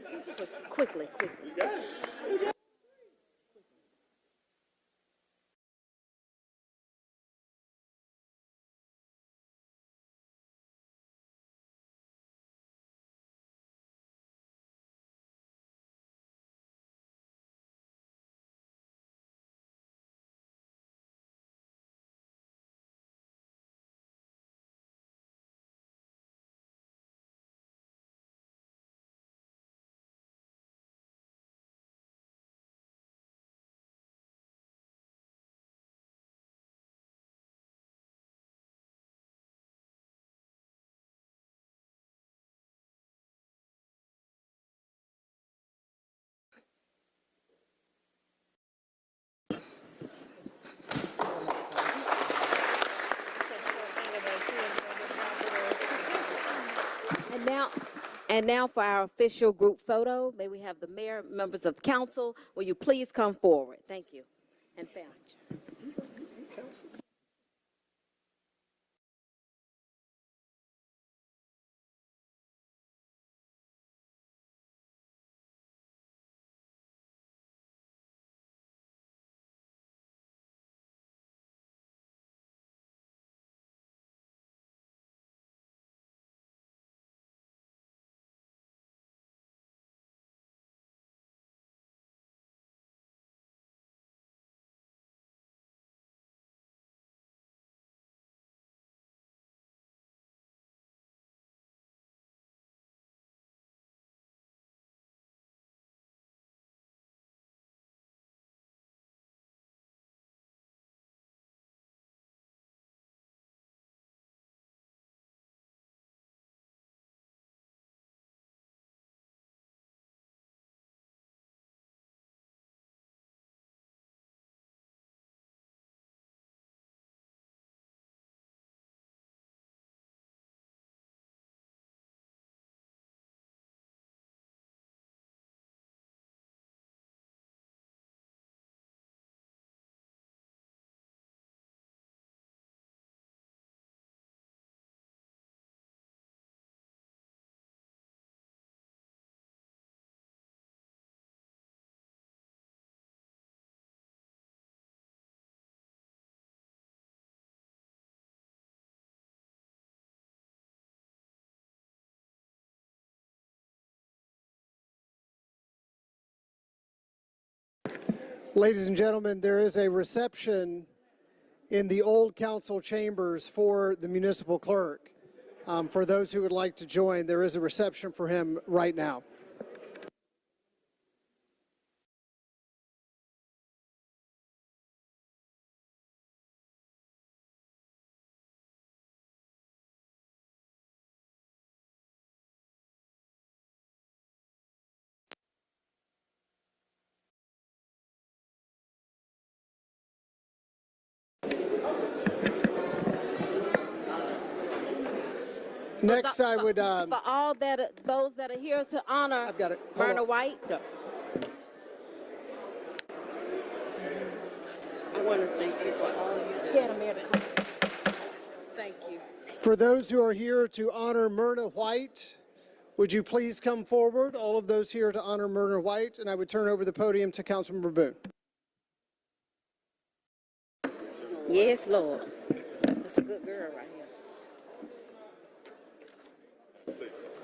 Quickly. And now for our official group photo, may we have the mayor, members of council, will you please come forward? Thank you. And family. Ladies and gentlemen, there is a reception in the old council chambers for the municipal clerk. For those who would like to join, there is a reception for him right now. Next, I would. For all those that are here to honor I've got it. Hold Myrna on. White. Yeah. I want to thank you for all you tell the mayor to come. Thank you. For those who are here to honor Myrna White, would you please come forward? All of those here to honor Myrna White, and I would turn over the podium to Councilmember Boone. Yes, Lord. That's a good girl right here.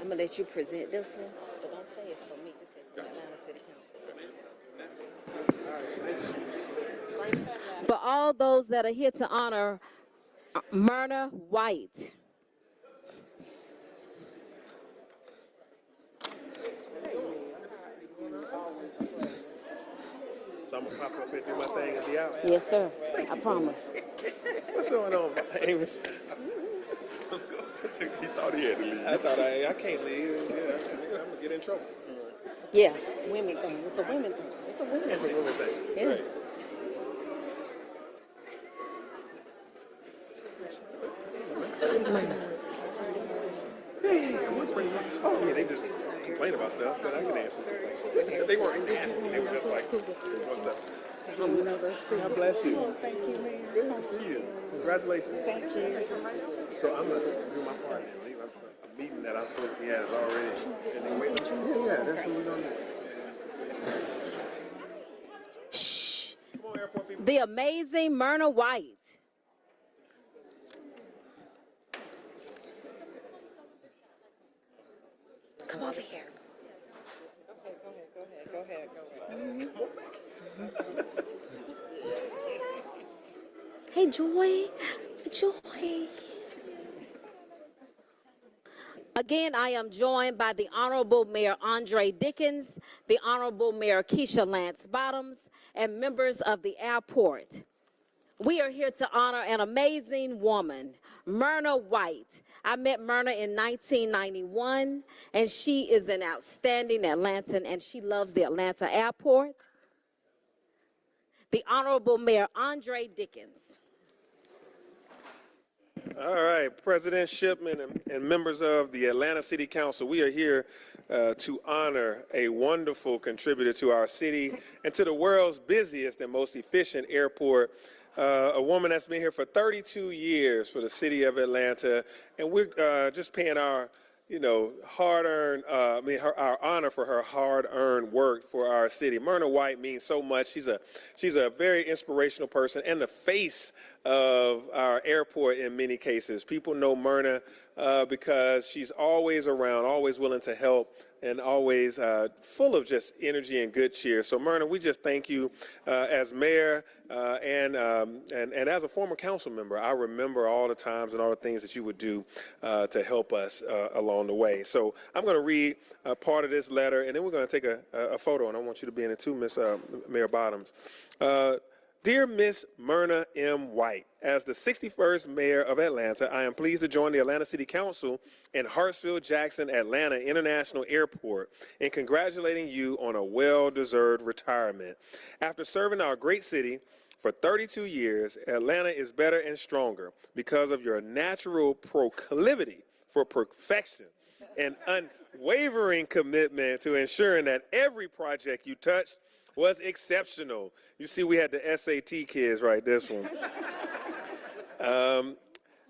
I'm going to let you present this one, but don't say it's for me. Just say for Atlanta City Council. For all those that are here to honor Myrna White. So I'm going to pop up and do my thing and be out. Yes, sir. I promise. What's going on, Amos? He thought he had to leave. I thought I can't leave. Yeah, I'm going to get in trouble. Yeah, women thing. It's a women thing. It's a women It's a thing. woman thing. Yeah. Right. Oh, yeah, they just complain about stuff, but I can answer. They weren't asking. They were just like, God bless you. Thank you, man. Good to see you. Congratulations. Thank you. So I'm going to do my part. A meeting that I'm supposed to be at is already. Yeah, that's what we're going to do. Come on, airport people. The amazing Myrna White. Come over here. Go ahead. Hey, Joy. Joy. Again, I am joined by the Honorable Mayor Andre Dickens, the Honorable Mayor Keisha Lance Bottoms, and members of the airport. We are here to honor an amazing woman, Myrna White. I met Myrna in 1991, and she is an outstanding Atlantan, and she loves the Atlanta airport. The Honorable Mayor Andre Dickens. All right, President Shipman and members of the Atlanta City Council, we are here to honor a wonderful contributor to our city and to the world's busiest and most efficient airport. A woman that's been here for 32 years for the city of Atlanta, and we're just paying our, hard-earned, our honor for her hard-earned work for our city. Myrna White means so much. She's a very inspirational person and the face of our airport in many cases. People know Myrna because she's always around, always willing to help, and always full of just energy and good cheer. So Myrna, we just thank you as mayor and as a former council member. I remember all the times and all the things that you would do to help us along the way. So I'm going to read part of this letter, and then we're going to take a photo, and I want you to be in it too, Miss Mayor Bottoms. Dear Miss Myrna M. White, as the 61st mayor of Atlanta, I am pleased to join the Atlanta City Council in Hartsfield-Jackson Atlanta International Airport in congratulating you on a well-deserved retirement. After serving our great city for 32 years, Atlanta is better and stronger because of your natural proclivity for perfection and unwavering commitment to ensuring that every project you touched was exceptional. You see, we had the SAT kids write this one.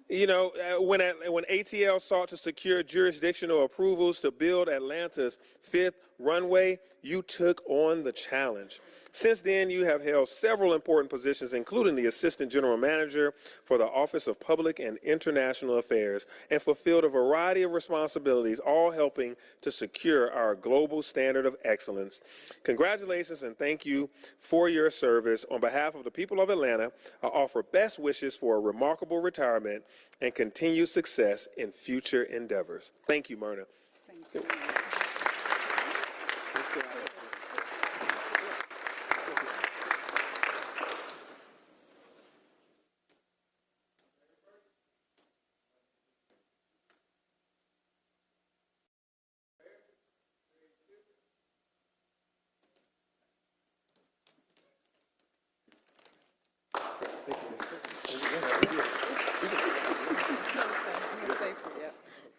When ATL sought to secure jurisdictional approvals to build Atlanta's 5th runway, you took on the challenge. Since then, you have held several important positions, including the Assistant General Manager for the Office of Public and International Affairs, and fulfilled a variety of responsibilities, all helping to secure our global standard of excellence. Congratulations and thank you for your service. On behalf of the people of Atlanta, I offer best wishes for a remarkable retirement and continued success in future endeavors. Thank you, Myrna. Thank you.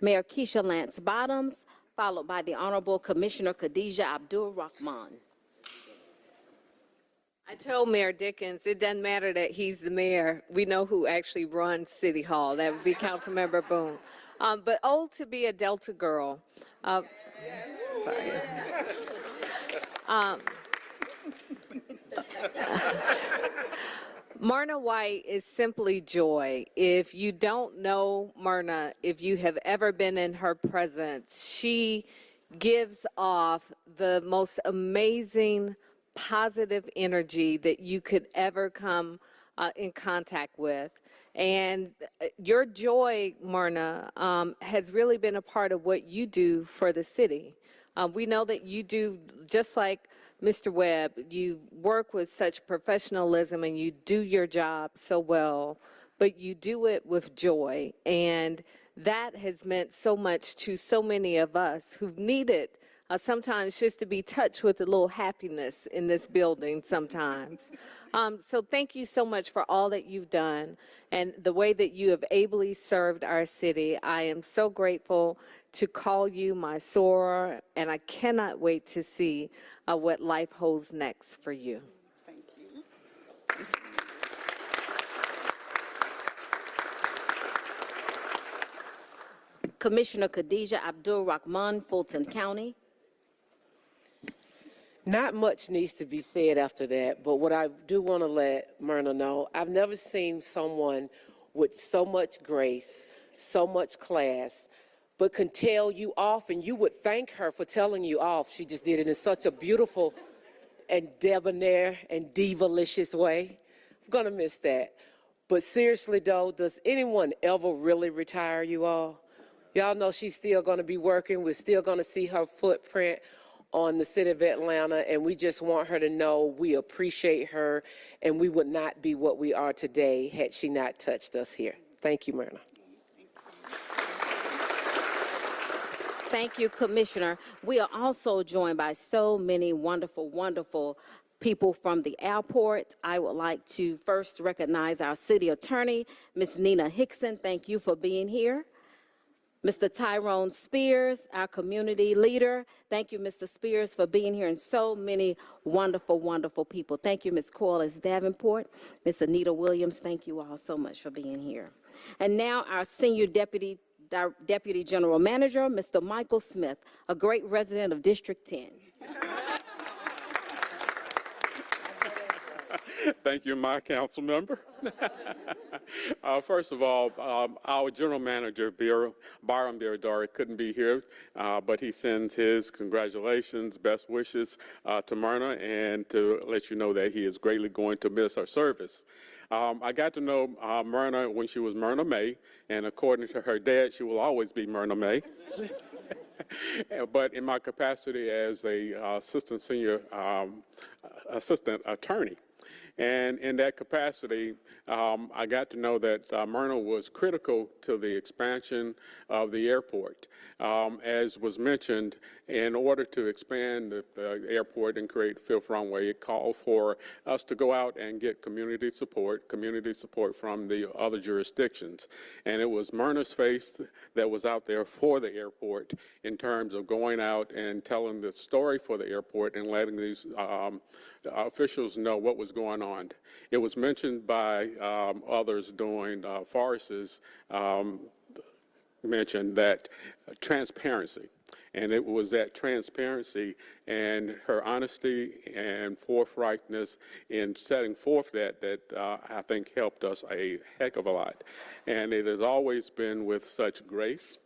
Mayor Keisha Lance Bottoms, followed by the Honorable Commissioner Khadijah Abdul Rahman. I told Mayor Dickens, it doesn't matter that he's the mayor. We know who actually runs City Hall. That would be Councilmember Boone. But old to be a Delta girl. Sorry. Myrna White is simply joy. If you don't know Myrna, if you have ever been in her presence, she gives off the most amazing positive energy that you could ever come in contact with. And your joy, Myrna, has really been a part of what you do for the city. We know that you do, just like Mr. Webb, you work with such professionalism and you do your job so well, but you do it with joy. And that has meant so much to so many of us who've needed sometimes just to be touched with a little happiness in this building sometimes. So thank you so much for all that you've done and the way that you have ably served our city. I am so grateful to call you my soror, and I cannot wait to see what life holds next for you. Thank you. Commissioner Khadija Abdul Rahman, Fulton County. Not much needs to be said after that, but what I do want to let Myrna know, I've never seen someone with so much grace, so much class, but can tell you off, and you would thank her for telling you off. She just did it in such a beautiful and debonair and diva-licious way. I'm going to miss that. But seriously, though, does anyone ever really retire, you all? Y'all know she's still going to be working. We're still going to see her footprint on the city of Atlanta, and we just want her to know we appreciate her, and we would not be what we are today had she not touched us here. Thank you, Myrna. Thank you, Commissioner. We are also joined by so many wonderful, wonderful people from the airport. I would like to first recognize our city attorney, Ms. Nina Hickson. Thank you for being here. Mr. Tyrone Spears, our community leader. Thank you, Mr. Spears, for being here, and so many wonderful, wonderful people. Thank you, Ms. Corliss Davenport, Ms. Anita Williams. Thank you all so much for being here. And now our Senior Deputy General Manager, Mr. Michael Smith, a great resident of District 10. Thank you, my council member. First of all, our general manager, Byron Biradari, couldn't be here, but he sends his congratulations, best wishes to Myrna, and to let you know that he is greatly going to miss her service. I got to know Myrna when she was Myrna May, and according to her dad, she will always be Myrna May. But in my capacity as a assistant attorney, and in that capacity, I got to know that Myrna was critical to the expansion of the airport. As was mentioned, in order to expand the airport and create fifth runway, it called for us to go out and get community support from the other jurisdictions. And it was Myrna's face that was out there for the airport in terms of going out and telling the story for the airport and letting these officials know what was going on. It was mentioned by others during Forrest's mentioned that transparency. And it was that transparency and her honesty and forthrightness in setting forth that I think helped us a heck of a lot. And it has always been with such grace,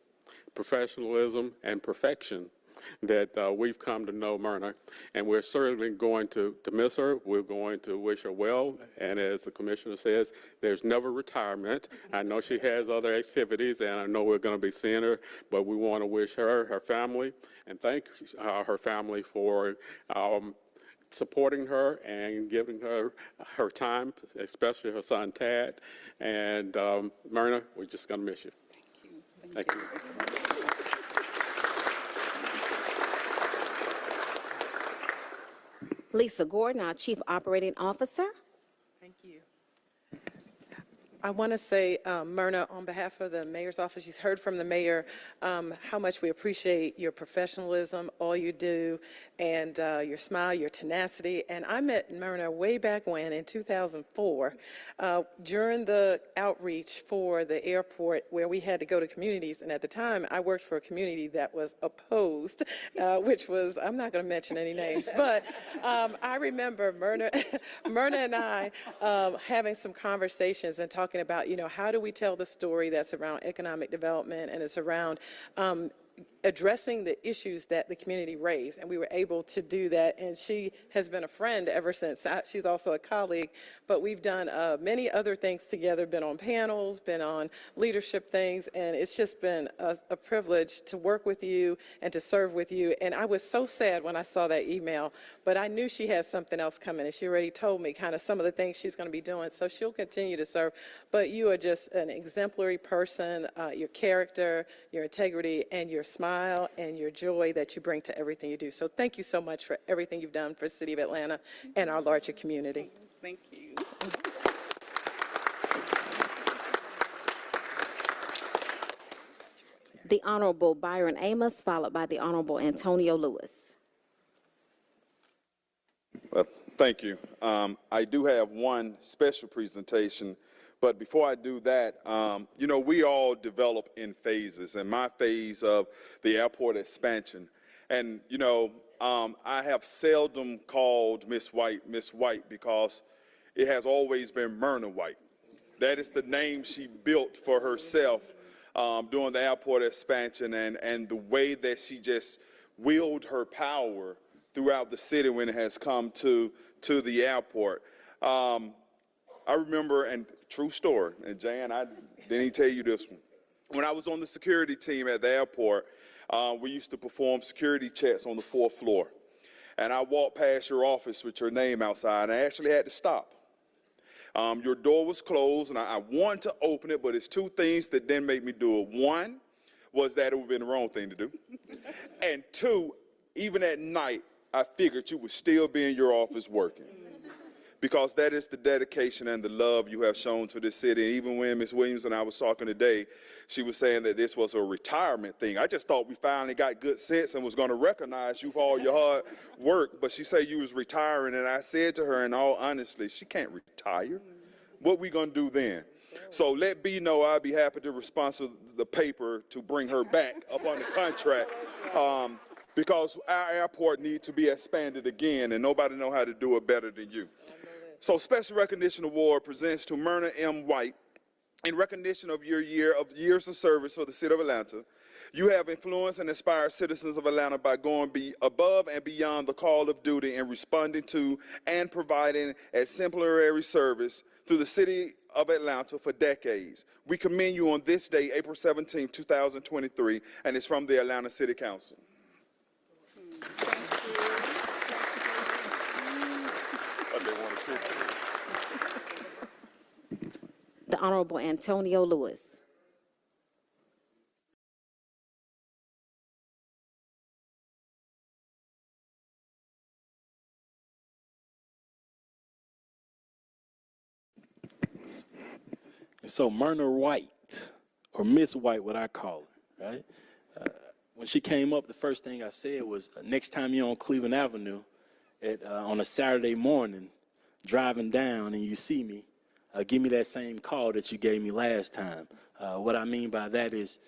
professionalism, and perfection that we've come to know Myrna, and we're certainly going to miss her. We're going to wish her well, and as the commissioner says, there's never retirement. I know she has other activities, and I know we're going to be seeing her, but we want to wish her, her family, and thank her family for supporting her and giving her her time, especially her son Tad. And Myrna, we're just going to miss you. Thank you. Thank you. Lisa Gordon, our Chief Operating Officer. Thank you. I want to say, Myrna, on behalf of the mayor's office, you've heard from the mayor how much we appreciate your professionalism, all you do, and your smile, your tenacity. And I met Myrna way back when, in 2004, during the outreach for the airport where we had to go to communities. And at the time, I worked for a community that was opposed, which was, I'm not going to mention any names, but I remember Myrna and I having some conversations and talking about, you know, how do we tell the story that's around economic development and it's around addressing the issues that the community raised, and we were able to do that, and she has been a friend ever since. She's also a colleague, but we've done many other things together, been on panels, been on leadership things, and it's just been a privilege to work with you and to serve with you. And I was so sad when I saw that email, but I knew she had something else coming, and she already told me kind of some of the things she's going to be doing, so she'll continue to serve. But you are just an exemplary person, your character, your integrity, and your smile and your joy that you bring to everything you do. So thank you so much for everything you've done for the City of Atlanta and our larger community. Thank you. The Honorable Byron Amos, followed by the Honorable Antonio Lewis. Well, thank you. I do have one special presentation, but before I do that, you know, we all develop in phases, and my phase of the airport expansion. And, you know, I have seldom called Miss White because it has always been Myrna White. That is the name she built for herself during the airport expansion, and the way that she just wielded her power throughout the city when it has come to the airport. I remember, and true story, and Jan, I didn't even tell you this one. When I was on the security team at the airport, we used to perform security checks on the 4th floor. And I walked past your office with your name outside, and I actually had to stop. Your door was closed, and I wanted to open it, but it's two things that didn't make me do it. One was that it would have been the wrong thing to do. And two, even at night, I figured you would still be in your office working, because that is the dedication and the love you have shown to this city. And even when Ms. Williams and I was talking today, she was saying that this was a retirement thing. I just thought we finally got good sense and was going to recognize you for all your hard work, but she said you was retiring, and I said to her, in all honesty, she can't retire. What we going to do then? So let B know I'll be happy to sponsor the paper to bring her back up on the contract. Because our airport needs to be expanded again, and nobody know how to do it better than you. So Special Recognition Award presents to Myrna M. White in recognition of your years of service for the city of Atlanta. You have influenced and inspired citizens of Atlanta by going above and beyond the call of duty and responding to and providing exemplary service to the city of Atlanta for decades. We commend you on this day, April 17, 2023, and it's from the Atlanta City Council. The Honorable Antonio Lewis. So Myrna White, or Miss White, what I call her, right? When she came up, the first thing I said was, next time you're on Cleveland Avenue on a Saturday morning, driving down and you see me, give me that same call that you gave me last time. What I mean by that is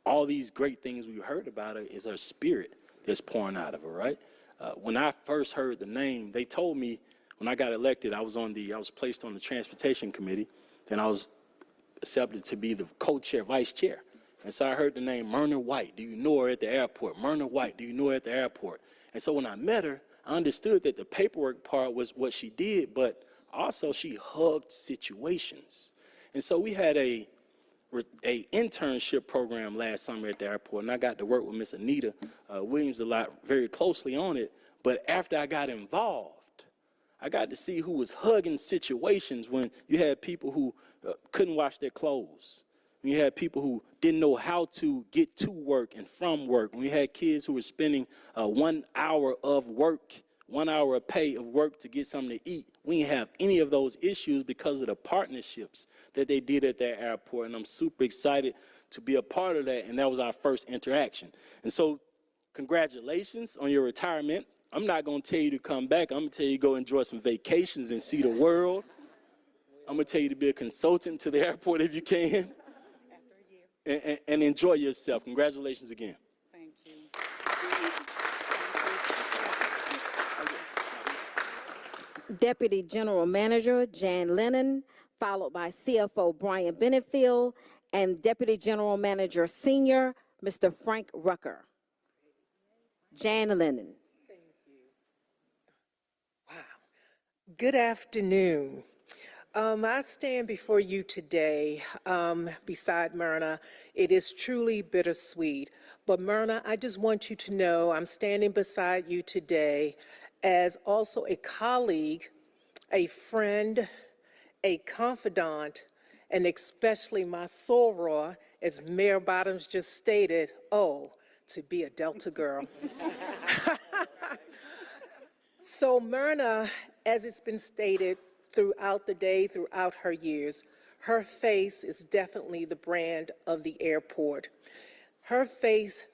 all these great things we heard about her is her spirit that's pouring out of her, right? When I first heard the name, they told me when I got elected, I was placed on the Transportation Committee, and I was accepted to be the co-chair, vice chair. And so I heard the name Myrna White. Do you know her at the airport? Myrna White, do you know her at the airport? And so when I met her, I understood that the paperwork part was what she did, but also she hugged situations. And so we had a internship program last summer at the airport, and I got to work with Miss Anita Williams very closely on it. But after I got involved, I got to see who was hugging situations when you had people who couldn't wash their clothes. When you had people who didn't know how to get to work and from work. When you had kids who were spending 1 hour of work, 1 hour of pay of work to get something to eat. We didn't have any of those issues because of the partnerships that they did at that airport. And I'm super excited to be a part of that. And that was our first interaction. And so congratulations on your retirement. I'm not going to tell you to come back. I'm going to tell you to go enjoy some vacations and see the world. I'm going to tell you to be a consultant to the airport if you can. And enjoy yourself. Congratulations again. Thank you. Deputy General Manager Jan Lennon, followed by CFO Brian Benefield, and Deputy General Manager Senior, Mr. Frank Rucker. Jan Lennon. Thank you. Wow. Good afternoon. I stand before you today beside Myrna. It is truly bittersweet. But Myrna, I just want you to know I'm standing beside you today as also a colleague, a friend, a confidant, and especially my soror, as Mayor Bottoms just stated, oh, to be a Delta girl. So Myrna, as it's been stated, throughout the day, throughout her years, her face is definitely the brand of the airport. Her face,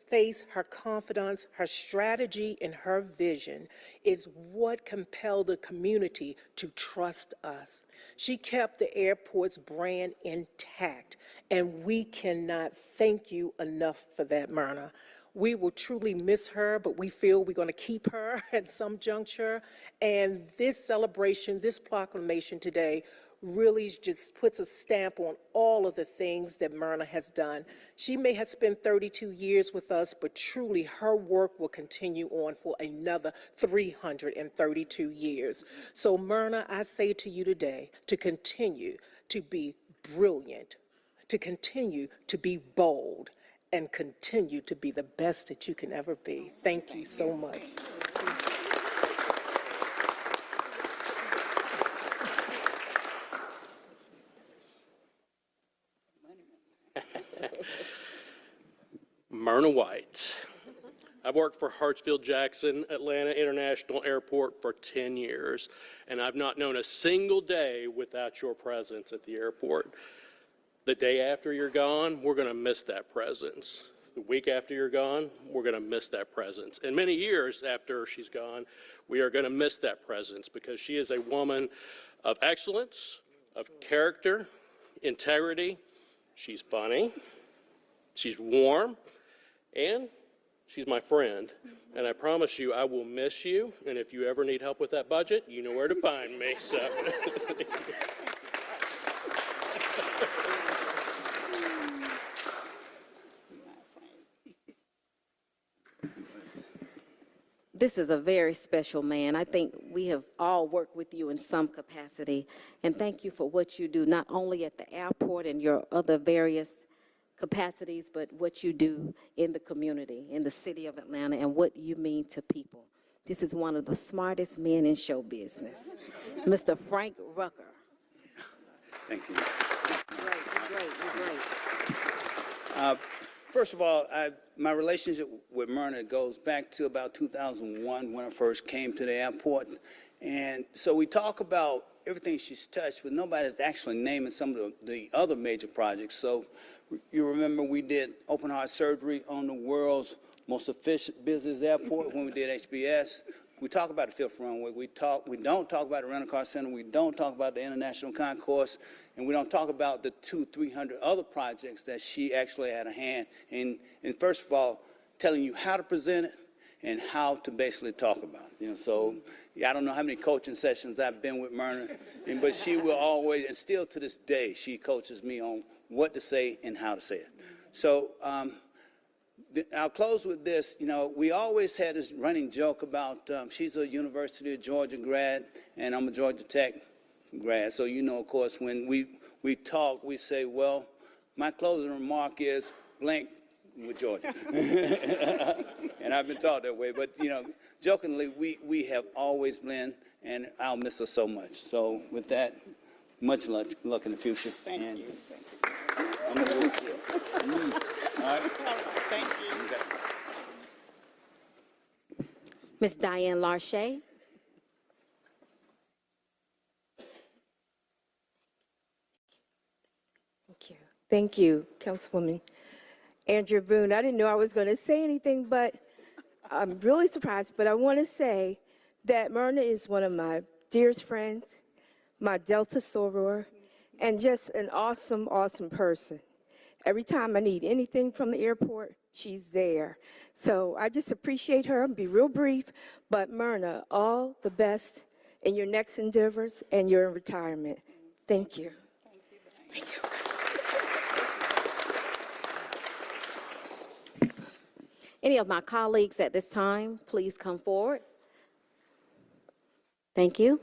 her confidence, her strategy, and her vision is what compelled the community to trust us. She kept the airport's brand intact, and we cannot thank you enough for that, Myrna. We will truly miss her, but we feel we're going to keep her at some juncture. And this celebration, this proclamation today, really just puts a stamp on all of the things that Myrna has done. She may have spent 32 years with us, but truly her work will continue on for another 332 years. So Myrna, I say to you today to continue to be brilliant, to continue to be bold, and continue to be the best that you can ever be. Thank you so much. Myrna White. I've worked for Hartsfield-Jackson Atlanta International Airport for 10 years, and I've not known a single day without your presence at the airport. The day after you're gone, we're going to miss that presence. The week after you're gone, we're going to miss that presence. And many years after she's gone, we are going to miss that presence because she is a woman of excellence, of character, integrity. She's funny, she's warm, and she's my friend. And I promise you, I will miss you. And if you ever need help with that budget, you know where to find me. So. This is a very special man. I think we have all worked with you in some capacity. And thank you for what you do, not only at the airport and your other various capacities, but what you do in the community, in the city of Atlanta, and what you mean to people. This is one of the smartest men in show business, Mr. Frank Rucker. Thank you. Great. First of all, my relationship with Myrna goes back to about 2001 when I first came to the airport. And so we talk about everything she's touched, but nobody's actually naming some of the other major projects. So you remember we did open heart surgery on the world's most efficient business airport when we did HBS. We talk about the fifth runway. We don't talk about the rental car center. We don't talk about the international concourse, and we don't talk about the 200-300 other projects that she actually had a hand in. And first of all, telling you how to present it and how to basically talk about it. You know, so I don't know how many coaching sessions I've been with Myrna, but she will always, and still to this day, she coaches me on what to say and how to say it. So I'll close with this. You know, we always had this running joke about she's a University of Georgia grad, and I'm a Georgia Tech grad. So, you know, of course, when we talk, we say, well, my closing remark is blank with Georgia. And I've been taught that way. But, you know, jokingly, we have always been, and I'll miss her so much. So with that, much luck in the future. Thank you. I'm going to work here. All right. Thank you. Ms. Diane Larche. Thank you, Councilwoman Andrea Boone. I didn't know I was going to say anything, but I'm really surprised. But I want to say that Myrna is one of my dearest friends, my Delta soror, and just an awesome, awesome person. Every time I need anything from the airport, she's there. So I just appreciate her. I'll be real brief. But Myrna, all the best in your next endeavors and your retirement. Thank you. Thank you. Any of my colleagues at this time, please come forward. Thank you.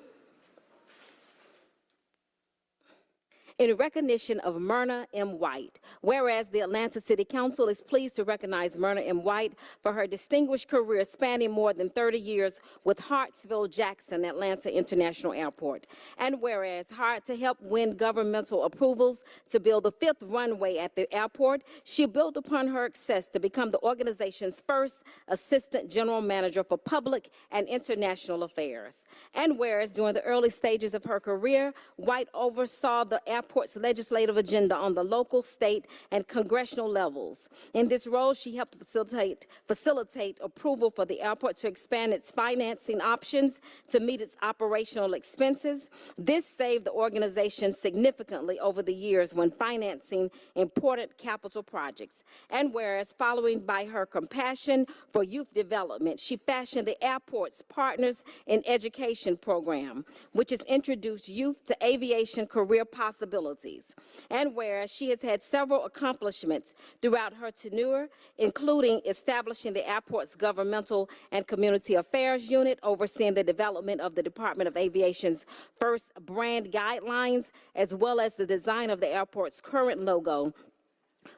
In recognition of Myrna M. White, whereas the Atlanta City Council is pleased to recognize Myrna M. White for her distinguished career spanning more than 30 years with Hartsfield-Jackson Atlanta International Airport, and whereas hired to help win governmental approvals to build the fifth runway at the airport, she built upon her success to become the organization's first Assistant General Manager for Public and International Affairs. And whereas during the early stages of her career, White oversaw the airport airport's legislative agenda on the local, state, and congressional levels. In this role, she helped facilitate approval for the airport to expand its financing options to meet its operational expenses. This saved the organization significantly over the years when financing important capital projects. And whereas, following by her compassion for youth development, she fashioned the airport's Partners in Education program, which has introduced youth to aviation career possibilities. And whereas she has had several accomplishments throughout her tenure, including establishing the airport's governmental and community affairs unit, overseeing the development of the Department of Aviation's first brand guidelines, as well as the design of the airport's current logo,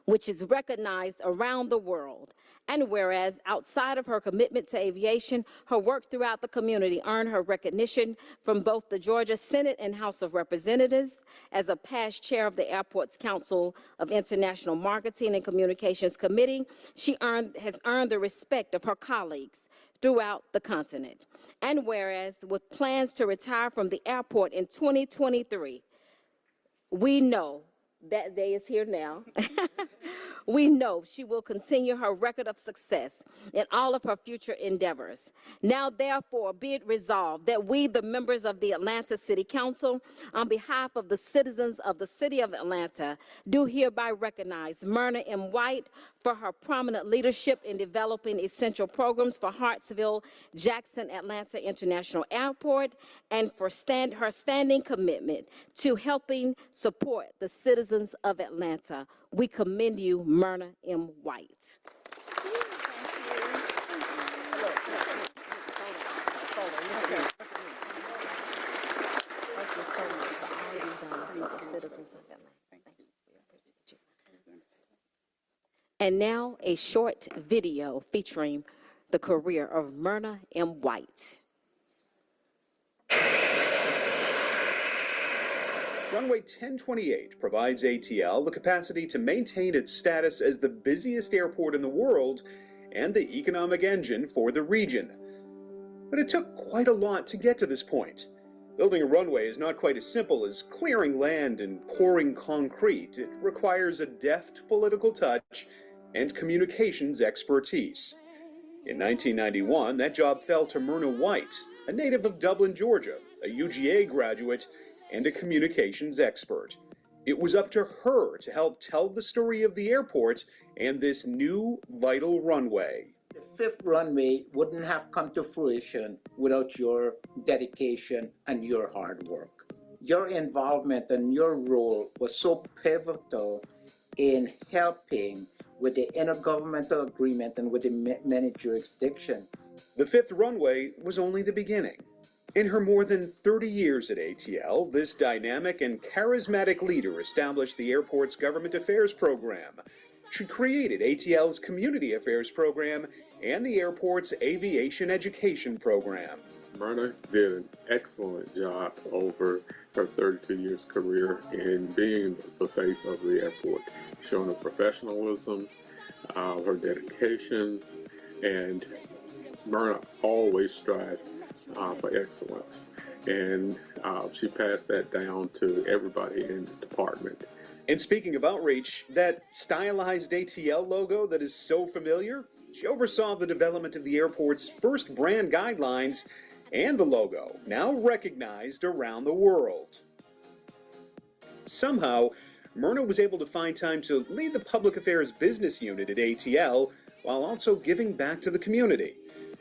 which is recognized around the world. And whereas, outside of her commitment to aviation, her work throughout the community earned her recognition from both the Georgia Senate and House of Representatives. As a past chair of the airport's Council of International Marketing and Communications Committee, she has earned the respect of her colleagues throughout the continent. And whereas, with plans to retire from the airport in 2023, we know that day is here now. We know she will continue her record of success in all of her future endeavors. Now, therefore, be it resolved that we, the members of the Atlanta City Council, on behalf of the citizens of the City of Atlanta, do hereby recognize Myrna M. White for her prominent leadership in developing essential programs for Hartsville-Jackson Atlanta International Airport, and for her standing commitment to helping support the citizens of Atlanta. We commend you, Myrna M. White. And now a short video featuring the career of Myrna M. White. Runway 1028 provides ATL the capacity to maintain its status as the busiest airport in the world and the economic engine for the region. But it took quite a lot to get to this point. Building a runway is not quite as simple as clearing land and pouring concrete. It requires a deft political touch and communications expertise. In 1991, that job fell to Myrna White, a native of Dublin, Georgia, a UGA graduate, and a communications expert. It was up to her to help tell the story of the airport and this new vital runway. The fifth runway wouldn't have come to fruition without your dedication and your hard work. Your involvement and your role was so pivotal in helping with the intergovernmental agreement and with the many jurisdictions. The fifth runway was only the beginning. In her more than 30 years at ATL, this dynamic and charismatic leader established the airport's government affairs program. She created ATL's community affairs program and the airport's aviation education program. Myrna did an excellent job over her 32 years career in being the face of the airport, showing her professionalism, her dedication, and Myrna always strived for excellence, and she passed that down to everybody in the department. And speaking of outreach, that stylized ATL logo that is so familiar, she oversaw the development of the airport's first brand guidelines and the logo, now recognized around the world. Somehow, Myrna was able to find time to lead the public affairs business unit at ATL while also giving back to the community.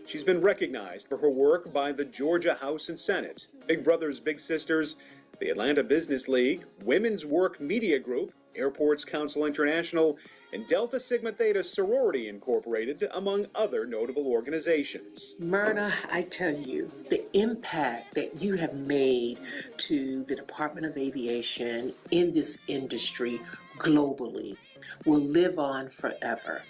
She's been recognized for her work by the Georgia House and Senate, Big Brothers Big Sisters, the Atlanta Business League, Women's Work Media Group, Airports Council International, and Delta Sigma Theta Sorority Incorporated, among other notable organizations. Myrna, I tell you, the impact that you have made to the Department of Aviation in this industry globally will live on forever.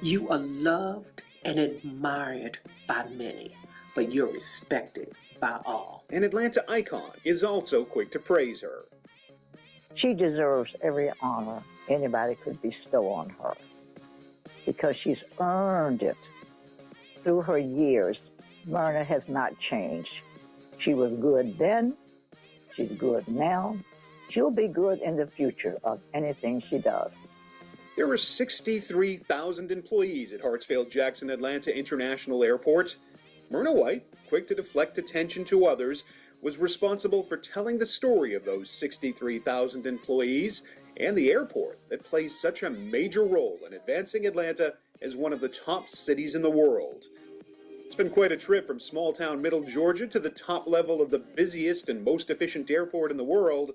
You are loved and admired by many, but you're respected by all. An Atlanta icon is also quick to praise her. She deserves every honor anybody could bestow on her because she's earned it. Through her years, Myrna has not changed. She was good then, she's good now, She'll be good in the future of anything she does. There are 63,000 employees at Hartsfield-Jackson Atlanta International Airport. Myrna White, quick to deflect attention to others, was responsible for telling the story of those 63,000 employees and the airport that plays such a major role in advancing Atlanta as one of the top cities in the world. It's been quite a trip from small-town Middle Georgia to the top level of the busiest and most efficient airport in the world.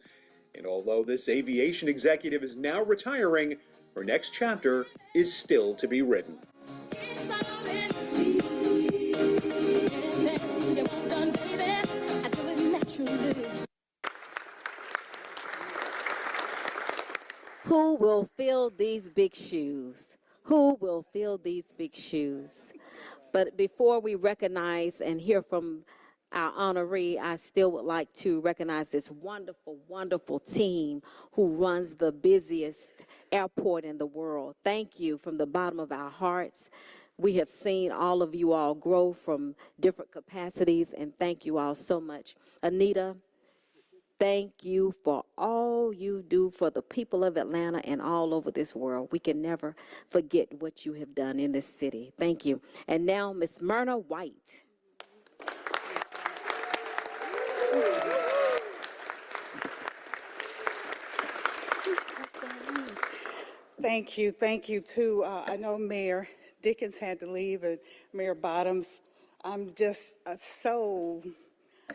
And although this aviation executive is now retiring, her next chapter is still to be written. Who will fill these big shoes? Who will fill these big shoes? But before we recognize and hear from our honoree, I still would like to recognize this wonderful, wonderful team who runs the busiest airport in the world. Thank you from the bottom of our hearts. We have seen all of you all grow from different capacities, and thank you all so much. Anita, thank you for all you do for the people of Atlanta and all over this world. We can never forget what you have done in this city. Thank you. And now, Ms. Myrna White. Thank you. Thank you, too. I know Mayor Dickens had to leave, and Mayor Bottoms. I'm just so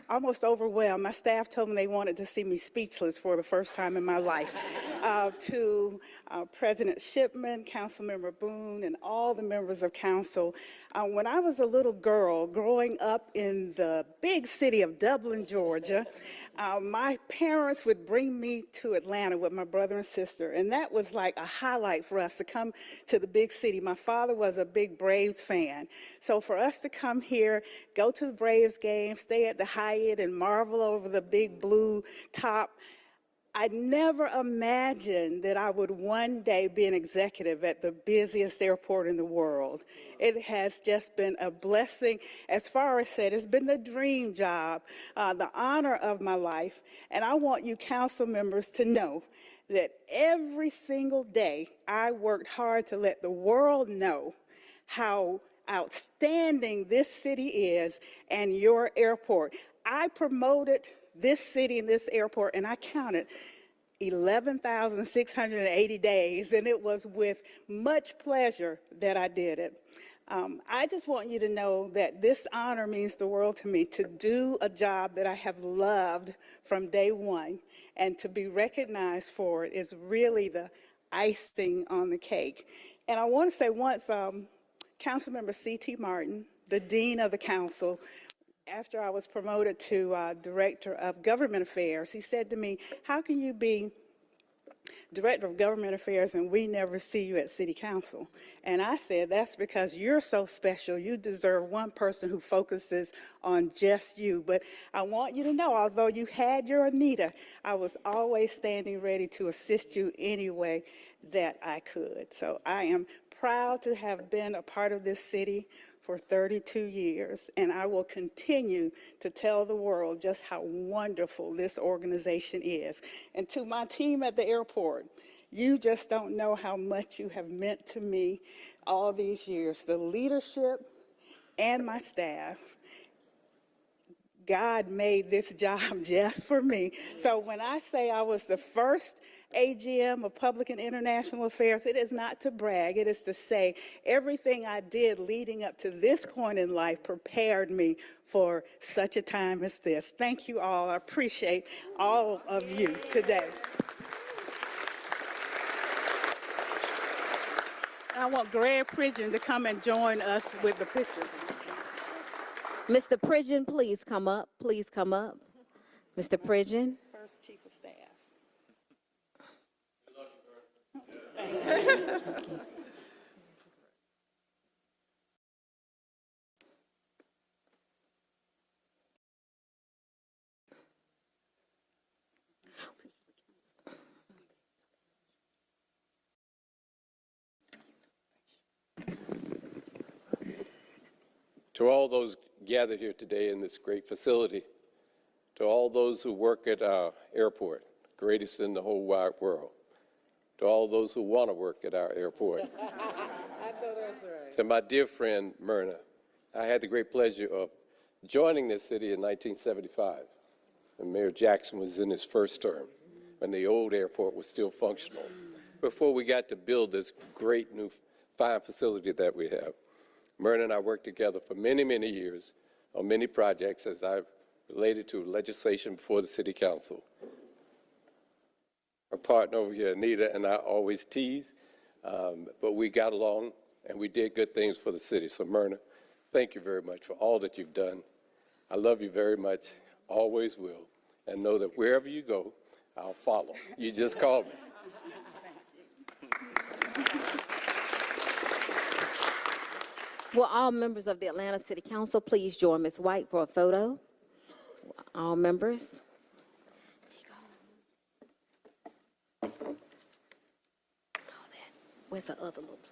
almost overwhelmed. My staff told me they wanted to see me speechless for the first time in my life. To President Shipman, Councilmember Boone, and all the members of council. When I was a little girl growing up in the big city of Dublin, Georgia, my parents would bring me to Atlanta with my brother and sister, and that was like a highlight for us to come to the big city. My father was a big Braves fan, so for us to come here, go to the Braves game, stay at the Hyatt and marvel over the big blue top, I never imagined that I would one day be an executive at the busiest airport in the world. It has just been a blessing. As Farah said, it's been the dream job, the honor of my life. And I want you council members to know that every single day I worked hard to let the world know how outstanding this city is and your airport. I promoted this city and this airport, and I counted 11,680 days, and it was with much pleasure that I did it. I just want you to know that this honor means the world to me, to do a job that I have loved from day one, and to be recognized for it is really the icing on the cake. And I want to say once, Councilmember C.T. Martin, the Dean of the Council, after I was promoted to Director of Government Affairs, he said to me, how can you be Director of Government Affairs and we never see you at City Council? And I said, that's because you're so special. You deserve one person who focuses on just you. But I want you to know, although you had your Anita, I was always standing ready to assist you any way that I could. So I am proud to have been a part of this city for 32 years, and I will continue to tell the world just how wonderful this organization is. And to my team at the airport, you just don't know how much you have meant to me all these years. The leadership and my staff. God made this job just for me. So when I say I was the first AGM of Public and International Affairs, it is not to brag. It is to say everything I did leading up to this point in life prepared me for such a time as this. Thank you all. I appreciate all of you today. I want Greg Pridgeon to come and join us with the picture. Mr. Pridgeon, please come up. Please come up. Mr. Pridgeon. First Chief of Staff. To all those gathered here today in this great facility, to all those who work at our airport, greatest in the whole wide world. To all those who want to work at our airport. I know that's right. To my dear friend, Myrna, I had the great pleasure of joining this city in 1975, when Mayor Jackson was in his first term, when the old airport was still functional, before we got to build this great new fine facility that we have. Myrna and I worked together for many, many years on many projects as I've related to legislation before the City Council. Our partner over here, Anita, and I always tease, but we got along and we did good things for the city. So Myrna, thank you very much for all that you've done. I love you very much, always will, and know that wherever you go, I'll follow. You just call me. Will all members of the Atlanta City Council please join Ms. White for a photo? All members. Where's the other little place?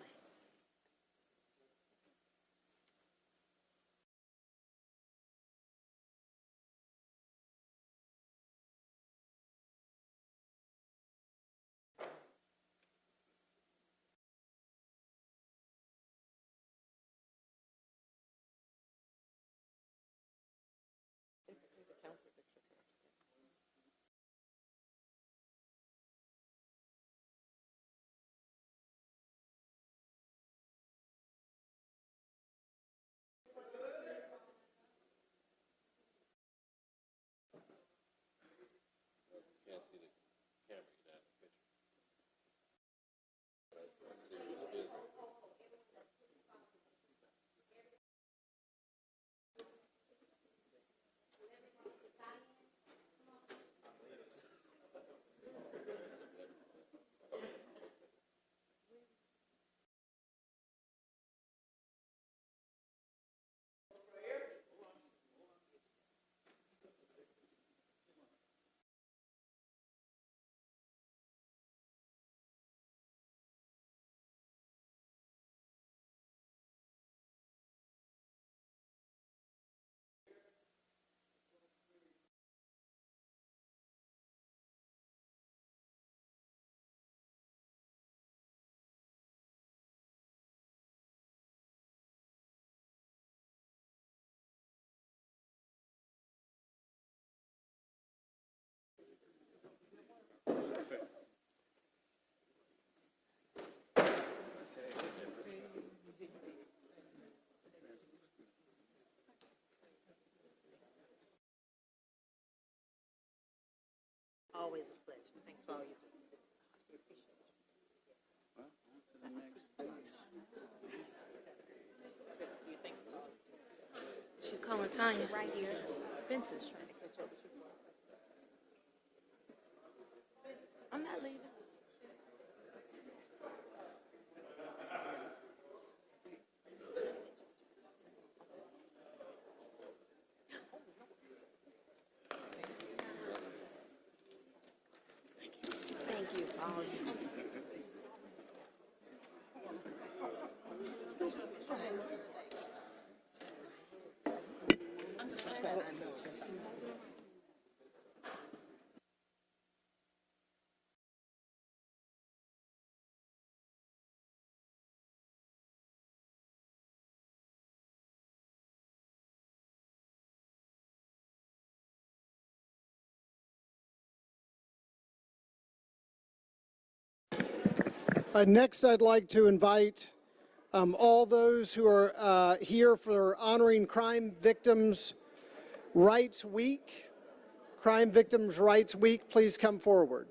Always a pleasure. Thanks for all you do. She's calling Tanya. Right here. Vincent's trying to catch up with you. I'm not leaving. Thank you for all you do. Next, I'd like to invite all those who are here for Honoring Crime Victims' Rights Week. Crime Victims' Rights Week, please come forward.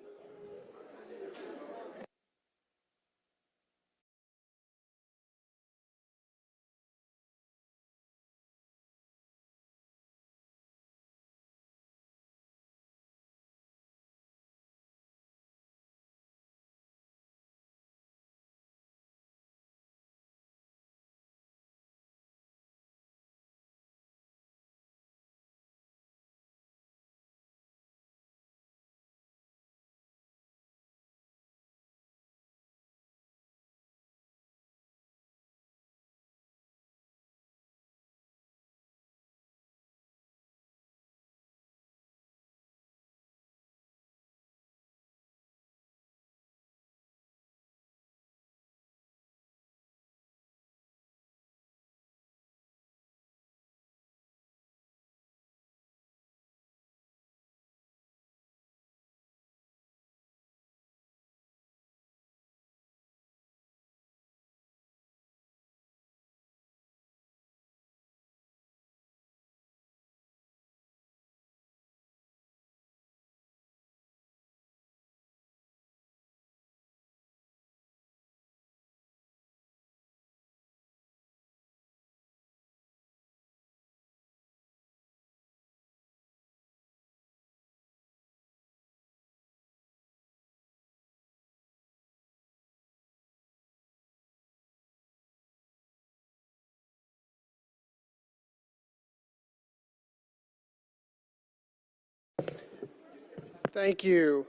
Thank you.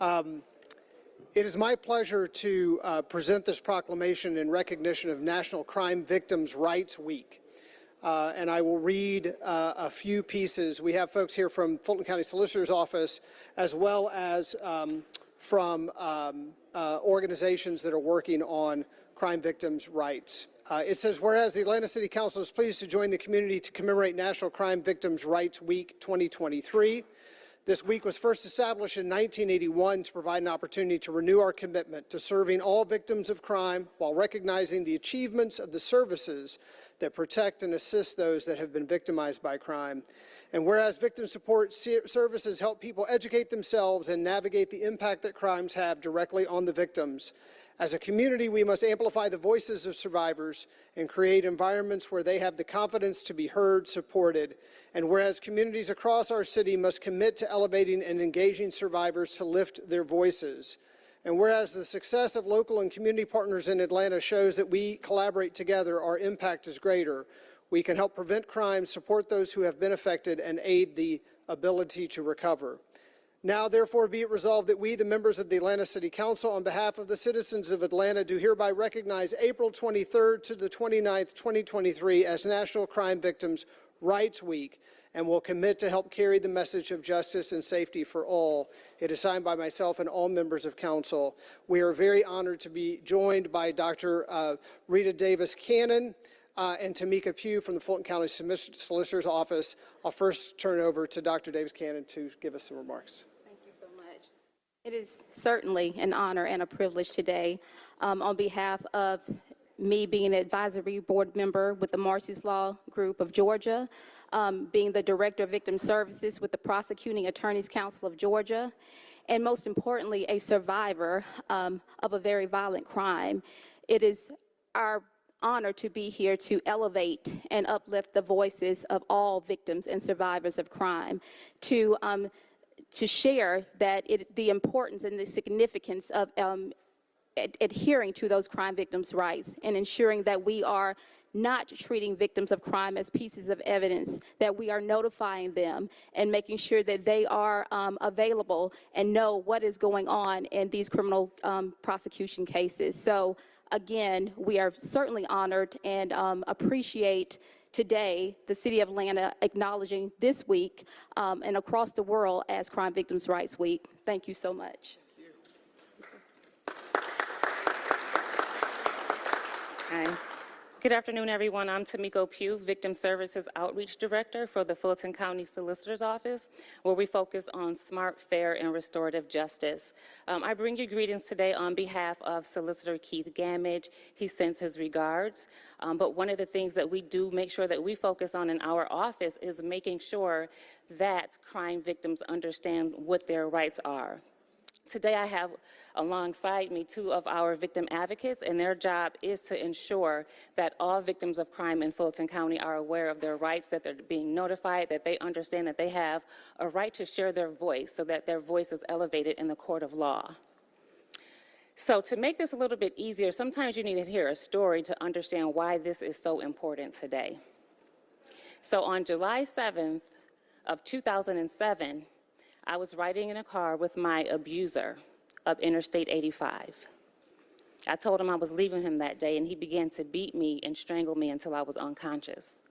It is my pleasure to present this proclamation in recognition of National Crime Victims' Rights Week. And I will read a few pieces. We have folks here from Fulton County Solicitor's Office, as well as from organizations that are working on crime victims' rights. It says, whereas the Atlanta City Council is pleased to join the community to commemorate National Crime Victims' Rights Week 2023. This week was first established in 1981 to provide an opportunity to renew our commitment to serving all victims of crime while recognizing the achievements of the services that protect and assist those that have been victimized by crime. And whereas victim support services help people educate themselves and navigate the impact that crimes have directly on the victims, as a community, we must amplify the voices of survivors and create environments where they have the confidence to be heard, supported. And whereas communities across our city must commit to elevating and engaging survivors to lift their voices. And whereas the success of local and community partners in Atlanta shows that we collaborate together, our impact is greater. We can help prevent crime, support those who have been affected, and aid the ability to recover. Now, therefore, be it resolved that we, the members of the Atlanta City Council, on behalf of the citizens of Atlanta, do hereby recognize April 23rd to the 29th, 2023 as National Crime Victims' Rights Week, and will commit to help carry the message of justice and safety for all. It is signed by myself and all members of council. We are very honored to be joined by Dr. Rita Davis Cannon and Tamika Pugh from the Fulton County Solicitor's Office. I'll first turn it over to Dr. Davis Cannon to give us some remarks. It is certainly an honor and a privilege today on behalf of me being an advisory board member with the Marcy's Law Group of Georgia, being the Director of Victim Services with the Prosecuting Attorneys Council of Georgia, and most importantly, a survivor of a very violent crime. It is our honor to be here to elevate and uplift the voices of all victims and survivors of crime, to share that the importance and the significance of adhering to those crime victims' rights and ensuring that we are not treating victims of crime as pieces of evidence, that we are notifying them and making sure that they are available and know what is going on in these criminal prosecution cases. So again, we are certainly honored and appreciate today the City of Atlanta acknowledging this week and across the world as Crime Victims' Rights Week. Thank you so much. Hi. Good afternoon, everyone. I'm Tamika Pugh, Victim Services Outreach Director for the Fulton County Solicitor's Office, where we focus on smart, fair, and restorative justice. I bring you greetings today on behalf of Solicitor Keith Gamage. He sends his regards. But one of the things that we do make sure that we focus on in our office is making sure that crime victims understand what their rights are. Today I have alongside me two of our victim advocates, and their job is to ensure that all victims of crime in Fulton County are aware of their rights, that they're being notified, that they understand that they have a right to share their voice so that their voice is elevated in the court of law. So to make this a little bit easier, sometimes you need to hear a story to understand why this is so important today. So on July 7th of 2007, I was riding in a car with my abuser up Interstate 85. I told him I was leaving him that day, and he began to beat me and strangle me until I was unconscious.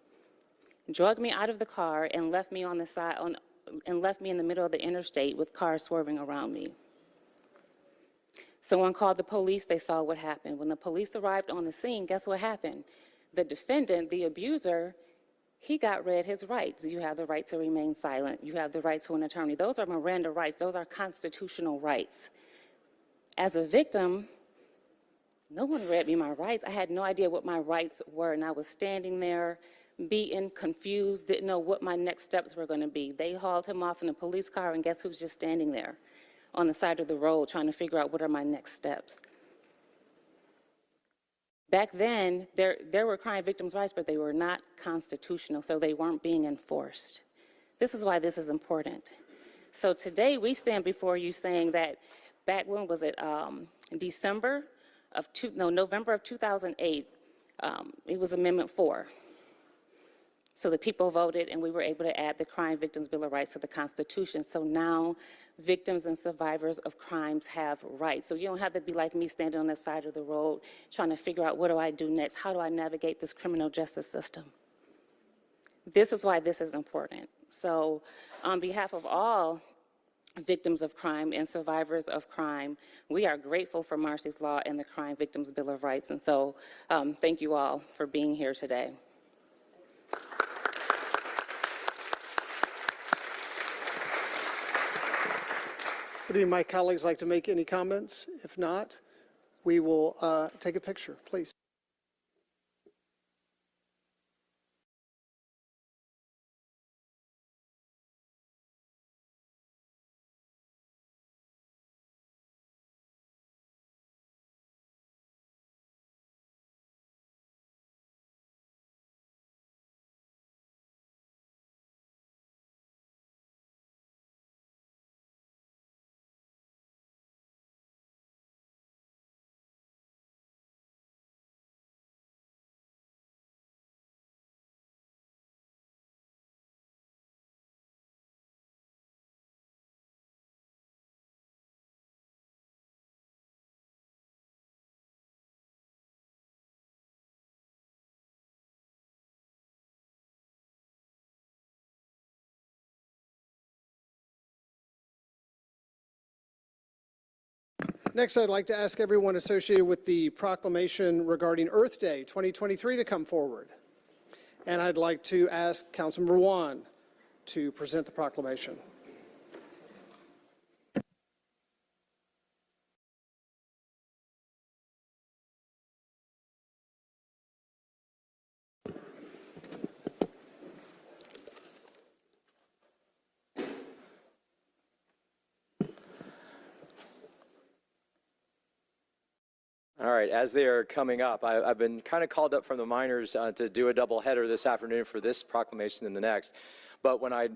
Drug me out of the car and left me on the side, and left me in the middle of the interstate with cars swerving around me. Someone called the police. They saw what happened. When the police arrived on the scene, guess what happened? The defendant, the abuser, he got read his rights. You have the right to remain silent. You have the right to an attorney. Those are Miranda rights. Those are constitutional rights. As a victim, no one read me my rights. I had no idea what my rights were, and I was standing there beaten, confused, didn't know what my next steps were going to be. They hauled him off in a police car, and guess who's just standing there on the side of the road trying to figure out what are my next steps. Back then, there were crime victims' rights, but they were not constitutional, so they weren't being enforced. This is why this is important. So today, we stand before you saying that back when was it, November of 2008, it was Amendment 4. So the people voted, and we were able to add the Crime Victims Bill of Rights to the Constitution. So now victims and survivors of crimes have rights. So you don't have to be like me standing on the side of the road trying to figure out, what do I do next? How do I navigate this criminal justice system? This is why this is important. So on behalf of all victims of crime and survivors of crime, we are grateful for Marsy's Law and the Crime Victims Bill of Rights. And so thank you all for being here today. Would any of my colleagues like to make any comments? If not, we will take a picture, please. Next, I'd like to ask everyone associated with the proclamation regarding Earth Day 2023 to come forward. And I'd like to ask Councilmember Wan to present the proclamation. All right, as they are coming up, I've been kind of called up from the miners to do a double header this afternoon for this proclamation and the next. But when I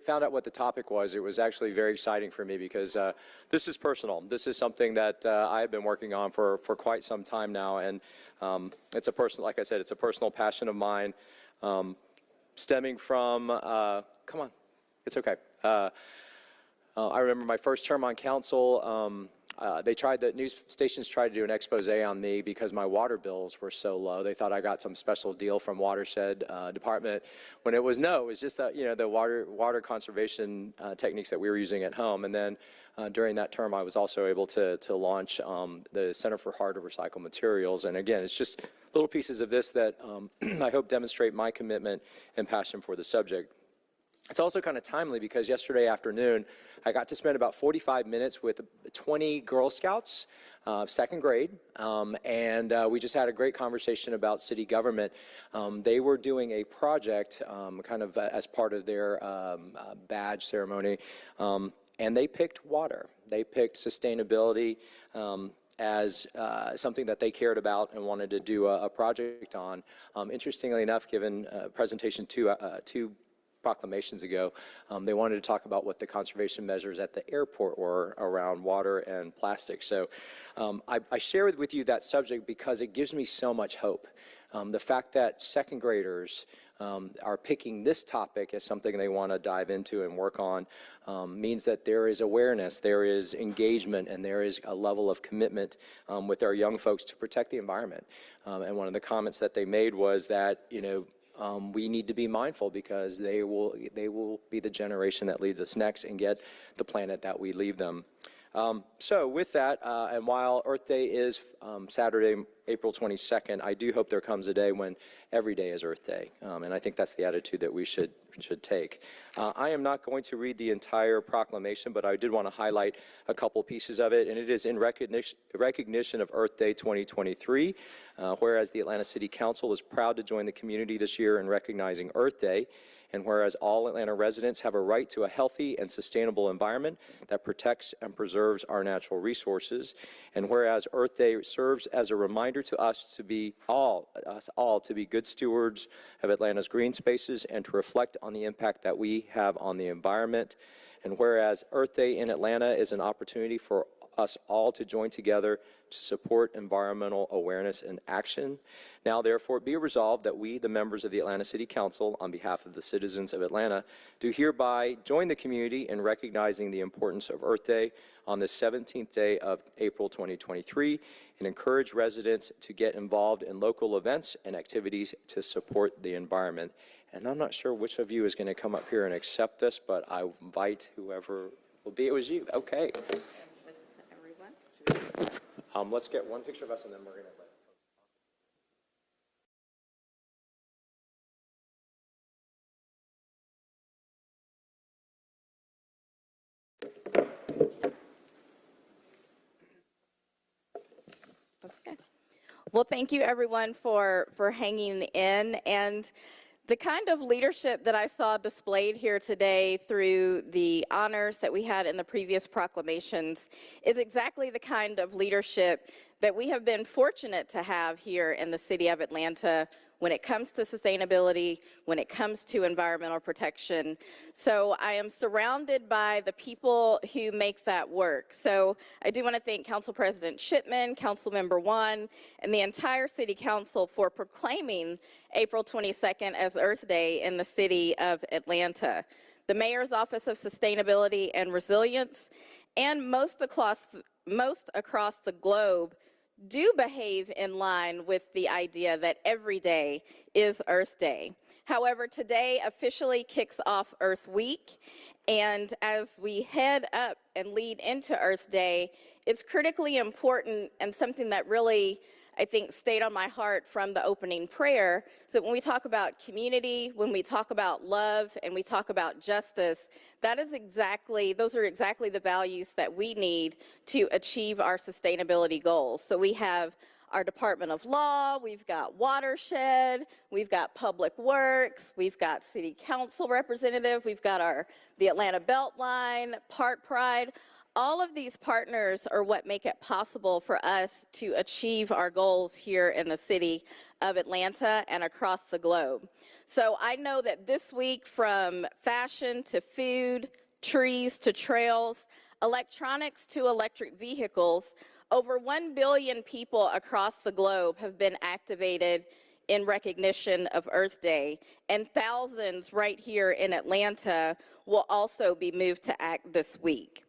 found out what the topic was, it was actually very exciting for me because this is personal. This is something that I've been working on for quite some time now, and it's a personal, like I said, it's a personal passion of mine, stemming from. Come on, it's okay. I remember my first term on council. The news stations tried to do an expose on me because my water bills were so low. They thought I got some special deal from Watershed Department, when it was just that, the water conservation techniques that we were using at home. And then during that term, I was also able to launch the Center for Hard to Recycle Materials. And again, it's just little pieces of this that I hope demonstrate my commitment and passion for the subject. It's also kind of timely because yesterday afternoon, I got to spend about 45 minutes with 20 Girl Scouts, second grade, and we just had a great conversation about city government. They were doing a project kind of as part of their badge ceremony, and they picked water. They picked sustainability as something that they cared about and wanted to do a project on. Interestingly enough, given a presentation two proclamations ago, they wanted to talk about what the conservation measures at the airport were around water and plastic. So I share with you that subject because it gives me so much hope. The fact that second graders are picking this topic as something they want to dive into and work on means that there is awareness, there is engagement, and there is a level of commitment with our young folks to protect the environment. And one of the comments that they made was that, we need to be mindful because they will be the generation that leads us next and get the planet that we leave them. So with that, and while Earth Day is Saturday, April 22nd, I do hope there comes a day when every day is Earth Day, and I think that's the attitude that we should take. I am not going to read the entire proclamation, but I did want to highlight a couple pieces of it, and it is in recognition of Earth Day 2023, whereas the Atlanta City Council is proud to join the community this year in recognizing Earth Day. And whereas all Atlanta residents have a right to a healthy and sustainable environment that protects and preserves our natural resources, and whereas Earth Day serves as a reminder to us all to be good stewards of Atlanta's green spaces and to reflect on the impact that we have on the environment, and whereas Earth Day in Atlanta is an opportunity for us all to join together to support environmental awareness and action. Now, therefore, be resolved that we, the members of the Atlanta City Council, on behalf of the citizens of Atlanta, do hereby join the community in recognizing the importance of Earth Day on the 17th day of April 2023 and encourage residents to get involved in local events and activities to support the environment. And I'm not sure which of you is going to come up here and accept this, but I invite whoever will be. It was you. Okay. Let's get one picture of us and then we're going to let That's okay. Well, thank you everyone for hanging in, and the kind of leadership that I saw displayed here today through the honors that we had in the previous proclamations is exactly the kind of leadership that we have been fortunate to have here in the city of Atlanta when it comes to sustainability, when it comes to environmental protection. So I am surrounded by the people who make that work. So I do want to thank Council President Shipman, Councilmember Wan, and the entire City Council for proclaiming April 22nd as Earth Day in the city of Atlanta. The Mayor's Office of Sustainability and Resilience, and most across the globe, do behave in line with the idea that every day is Earth Day. However, today officially kicks off Earth Week, and as we head up and lead into Earth Day, it's critically important and something that really, I think, stayed on my heart from the opening prayer. So when we talk about community, when we talk about love, and we talk about justice, those are exactly the values that we need to achieve our sustainability goals. So we have our Department of Law, we've got Watershed, we've got Public Works, we've got City Council representative, we've got the Atlanta Beltline, Park Pride. All of these partners are what make it possible for us to achieve our goals here in the city of Atlanta and across the globe. So I know that this week, from fashion to food, trees to trails, electronics to electric vehicles, over 1 billion people across the globe have been activated in recognition of Earth Day, and thousands right here in Atlanta will also be moved to act this week.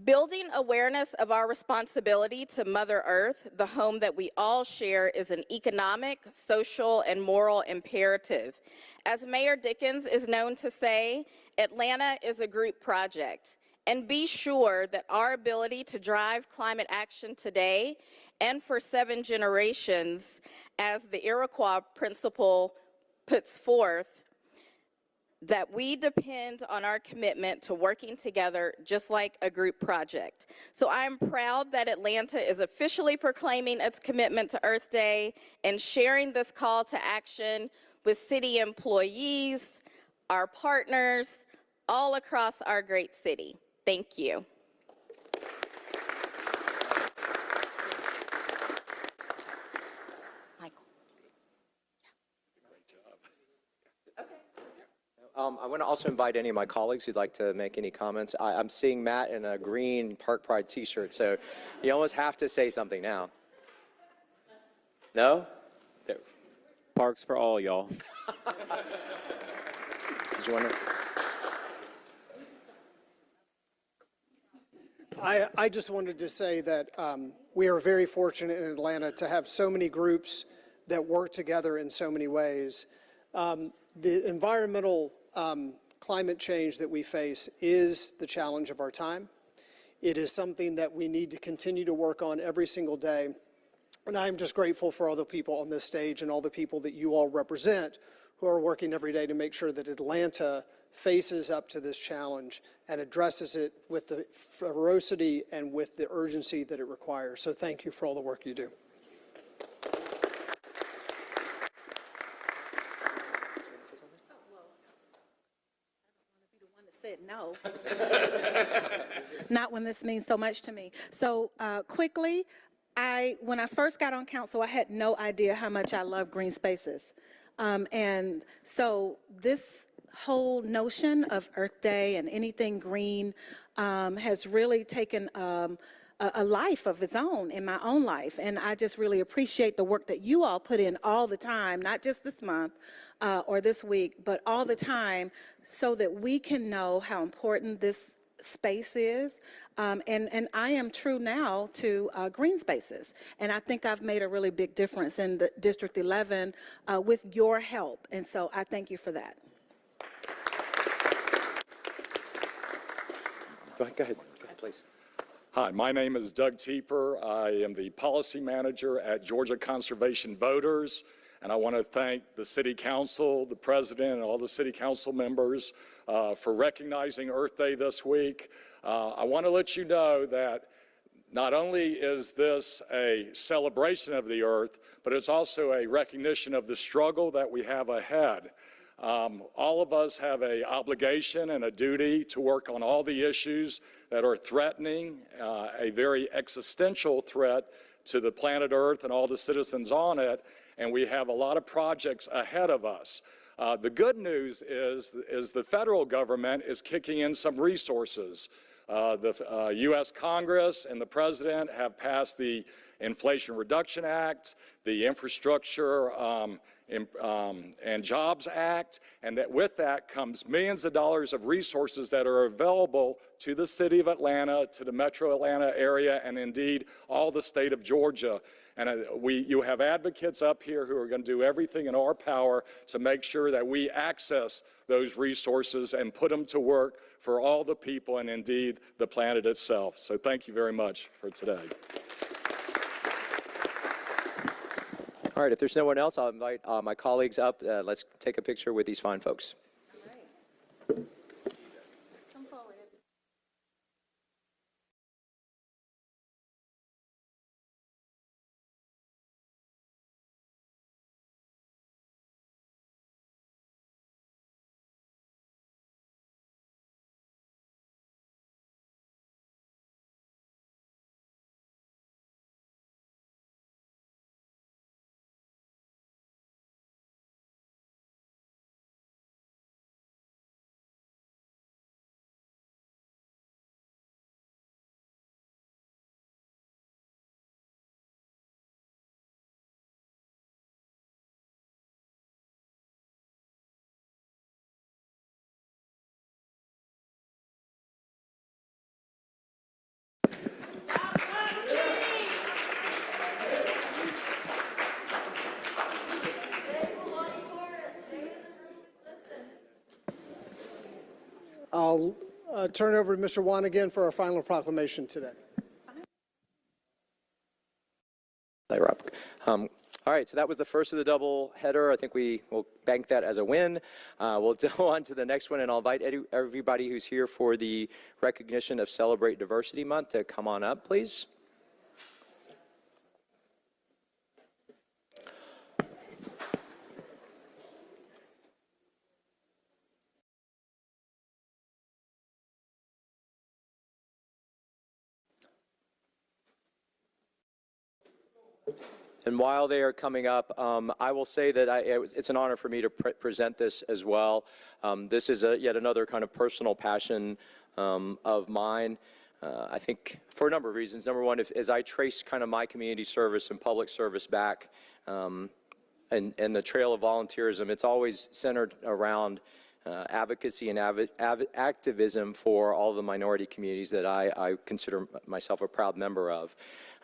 Building awareness of our responsibility to Mother Earth, the home that we all share, is an economic, social, and moral imperative. As Mayor Dickens is known to say, Atlanta is a group project. And be sure that our ability to drive climate action today and for 7 generations, as the Iroquois principle puts forth, that we depend on our commitment to working together just like a group project. So I'm proud that Atlanta is officially proclaiming its commitment to Earth Day and sharing this call to action with city employees, our partners, all across our great city. Thank you. I want to also invite any of my colleagues who'd like to make any comments. I'm seeing Matt in a green Park Pride t-shirt, so you almost have to say something now. No? There. Parks for all, y'all. Did you want to? I just wanted to say that we are very fortunate in Atlanta to have so many groups that work together in so many ways. The environmental climate change that we face is the challenge of our time. It is something that we need to continue to work on every single day. And I'm just grateful for all the people on this stage and all the people that you all represent who are working every day to make sure that Atlanta faces up to this challenge and addresses it with the ferocity and with the urgency that it requires. So thank you for all the work you do. Said no. Not when this means so much to me. So quickly, when I first got on council, I had no idea how much I love green spaces. And so this whole notion of Earth Day and anything green has really taken a life of its own in my own life. And I just really appreciate the work that you all put in all the time, not just this month or this week, but all the time, so that we can know how important this space is. And I am true now to green spaces. And I think I've made a really big difference in the District 11 with your help. And so I thank you for that. Go ahead, please. Hi, my name is Doug Teeper. I am the policy manager at Georgia Conservation Voters, and I want to thank the City Council, the President, and all the City Council members for recognizing Earth Day this week. I want to let you know that not only is this a celebration of the Earth, but it's also a recognition of the struggle that we have ahead. All of us have an obligation and a duty to work on all the issues that are threatening, a very existential threat to the planet Earth and all the citizens on it, and we have a lot of projects ahead of us. The good news is the federal government is kicking in some resources. The U.S. Congress and the President have passed the Inflation Reduction Act, the Infrastructure and Jobs Act, and that with that comes millions of dollars of resources that are available to the city of Atlanta, to the metro Atlanta area, and indeed all the state of Georgia. And you have advocates up here who are going to do everything in our power to make sure that we access those resources and put them to work for all the people and indeed the planet itself. So thank you very much for today. All right, if there's no one else, I'll invite my colleagues up. Let's take a picture with these fine folks. I'll turn over to Mr. Juan again for our final proclamation today. Hi, Rob. All right, so that was the first of the double header. I think we will bank that as a win. We'll go on to the next one, and I'll invite everybody who's here for the recognition of Celebrate Diversity Month to come on up, please. And while they are coming up, I will say that it's an honor for me to present this as well. This is yet another kind of personal passion of mine. I think for a number of reasons. Number one, as I trace kind of my community service and public service back and the trail of volunteerism, it's always centered around advocacy and activism for all the minority communities that I consider myself a proud member of.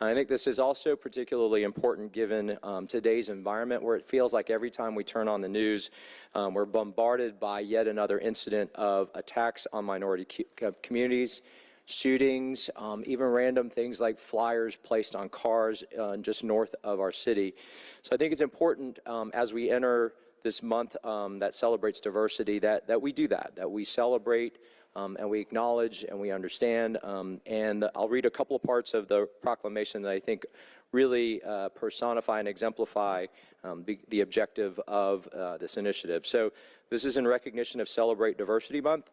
I think this is also particularly important given today's environment, where it feels like every time we turn on the news, we're bombarded by yet another incident of attacks on minority communities, shootings, even random things like flyers placed on cars just north of our city. So I think it's important as we enter this month that celebrates diversity that we do that we celebrate and we acknowledge and we understand. And I'll read a couple of parts of the proclamation that I think really personify and exemplify the objective of this initiative. So this is in recognition of Celebrate Diversity Month.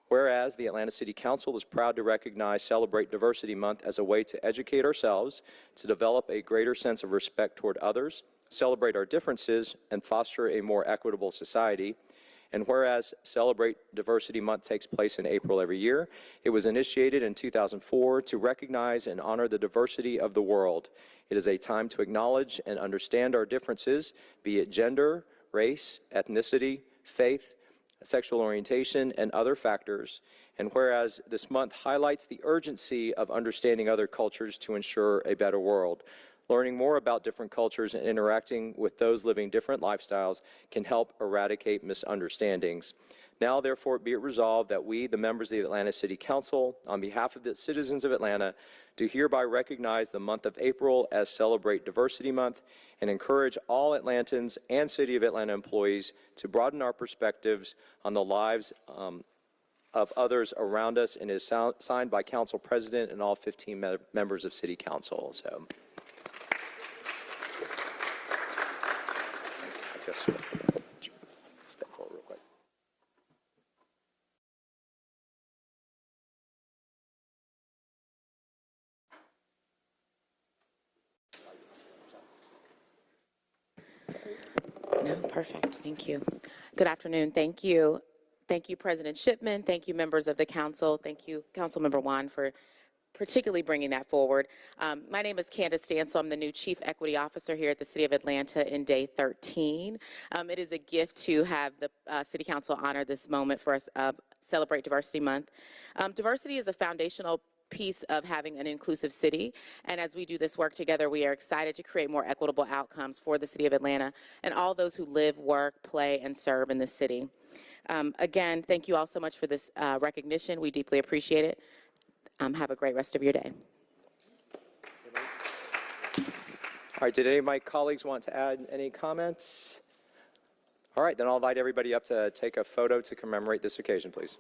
Whereas the Atlanta City Council is proud to recognize Celebrate Diversity Month as a way to educate ourselves, to develop a greater sense of respect toward others, celebrate our differences, and foster a more equitable society. And whereas Celebrate Diversity Month takes place in April every year, it was initiated in 2004 to recognize and honor the diversity of the world. It is a time to acknowledge and understand our differences, be it gender, race, ethnicity, faith, sexual orientation, and other factors. And whereas this month highlights the urgency of understanding other cultures to ensure a better world. Learning more about different cultures and interacting with those living different lifestyles can help eradicate misunderstandings. Now, therefore, be it resolved that we, the members of the Atlanta City Council, on behalf of the citizens of Atlanta, do hereby recognize the month of April as Celebrate Diversity Month and encourage all Atlantans and City of Atlanta employees to broaden our perspectives on the lives of others around us, and is signed by Council President and all 15 members of City Council. So, I guess step forward real quick. No, perfect. Thank you. Good afternoon. Thank you. Thank you, President Shipman. Thank you, members of the council. Thank you, Councilmember Juan, for particularly bringing that forward. My name is Candace Stansel. I'm the new Chief Equity Officer here at the City of Atlanta in Day 13. It is a gift to have the City Council honor this moment for us, Celebrate Diversity Month. Diversity is a foundational piece of having an inclusive city, and as we do this work together, we are excited to create more equitable outcomes for the City of Atlanta and all those who live, work, play, and serve in this city. Again, thank you all so much for this recognition. We deeply appreciate it. Have a great rest of your day. All right, did any of my colleagues want to add any comments? All right, then I'll invite everybody up to take a photo to commemorate this occasion, please.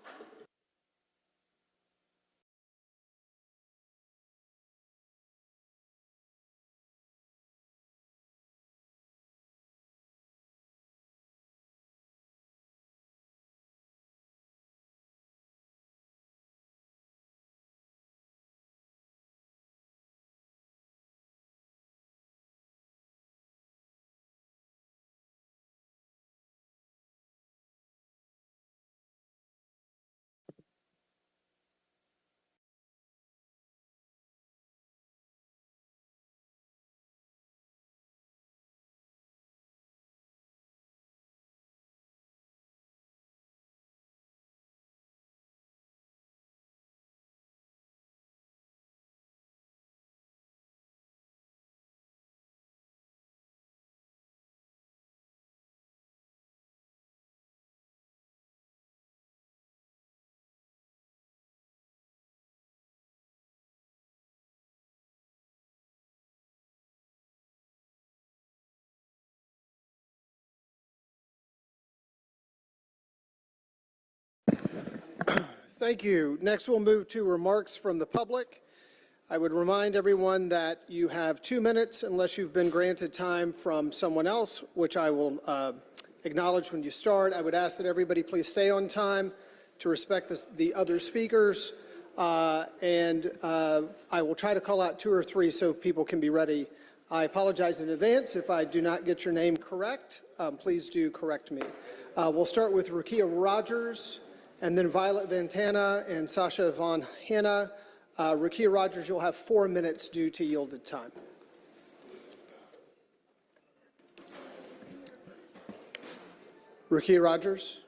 Thank you. Next, we'll move to remarks from the public. I would remind everyone that you have 2 minutes unless you've been granted time from someone else, which I will acknowledge when you start. I would ask that everybody please stay on time to respect the other speakers, and I will try to call out 2 or 3 so people can be ready. I apologize in advance if I do not get your name correct. Please do correct me. We'll start with Rukia Rogers, and then Violet Ventana and Sasha Von Hanna. Rukia Rogers, you'll have 4 minutes due to yielded time. Rukia Rogers.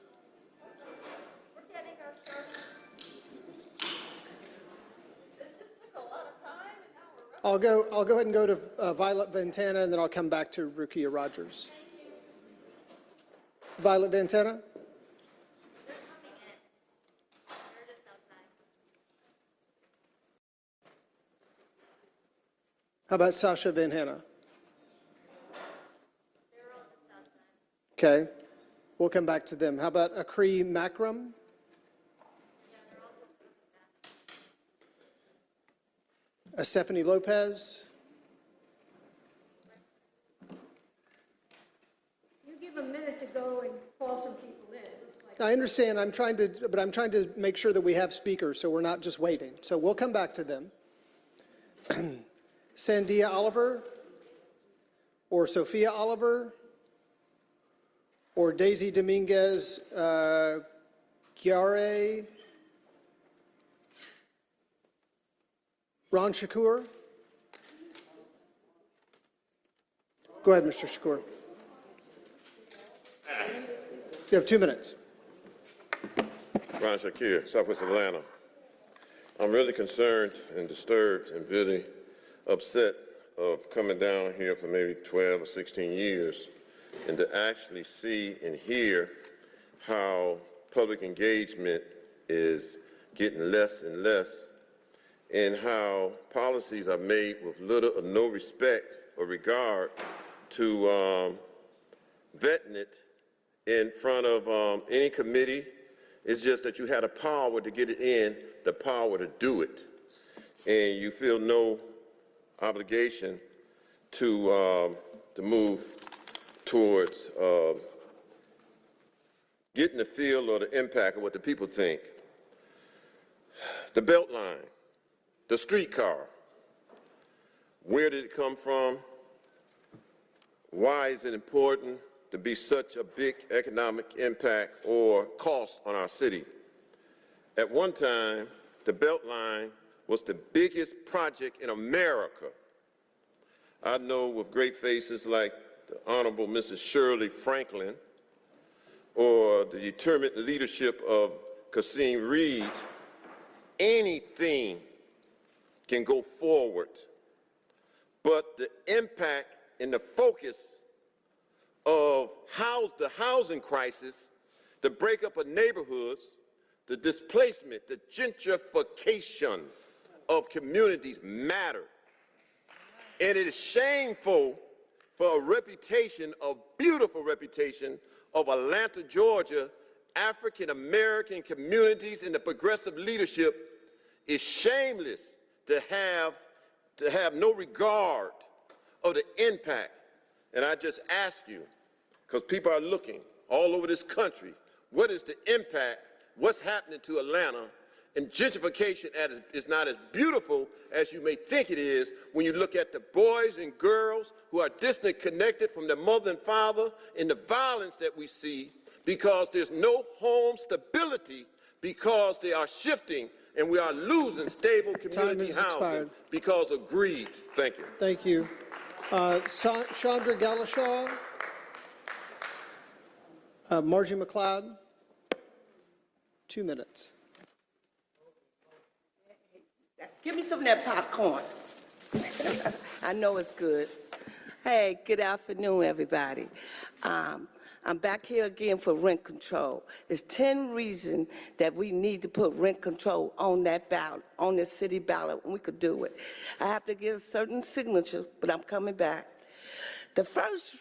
I'll go ahead and go to Violet Ventana, and then I'll come back to Rukia Rogers. Violet Ventana. How about Sasha Van Hanna? Okay, we'll come back to them. How about Akri Makram? Stephanie Lopez? You give a minute to go and call some people in. I understand. I'm trying to make sure that we have speakers, so we're not just waiting. So we'll come back to them. Sandia Oliver or Sophia Oliver? or Daisy Dominguez Giare. Ron Shakur. Go ahead, Mr. Shakur. You have 2 minutes. Ron Shakir, Southwest Atlanta. I'm really concerned and disturbed and really upset of coming down here for maybe 12 or 16 years and to actually see and hear how public engagement is getting less and less and how policies are made with little or no respect or regard to vetting it in front of any committee. It's just that you had a power to get it in, the power to do it. And you feel no obligation to move towards getting the feel or the impact of what the people think. The Beltline, the streetcar, where did it come from? Why is it important to be such a big economic impact or cost on our city? At one time, the Beltline was the biggest project in America. I know with great faces like the Honorable Mrs. Shirley Franklin or the determined leadership of Kasim Reed, anything can go forward. But the impact and the focus of the housing crisis, the breakup of neighborhoods, the displacement, the gentrification of communities matter. And it is shameful for a reputation, a beautiful reputation of Atlanta, Georgia, African-American communities and the progressive leadership is shameless to have no regard of the impact. And I just ask you, because people are looking all over this country, what is the impact, what's happening to Atlanta? And gentrification is not as beautiful as you may think it is when you look at the boys and girls who are disconnected from their mother and father and the violence that we see because there's no home stability because they are shifting and we are losing stable community housing because of greed. Thank you. Thank you. Chandra Galashaw. Margie McLeod. 2 minutes. Give me some of that popcorn. I know it's good. Hey, good afternoon, everybody. I'm back here again for rent control. There's 10 reasons that we need to put rent control on that ballot, on the city ballot, and we could do it. I have to give certain signatures, but I'm coming back. The first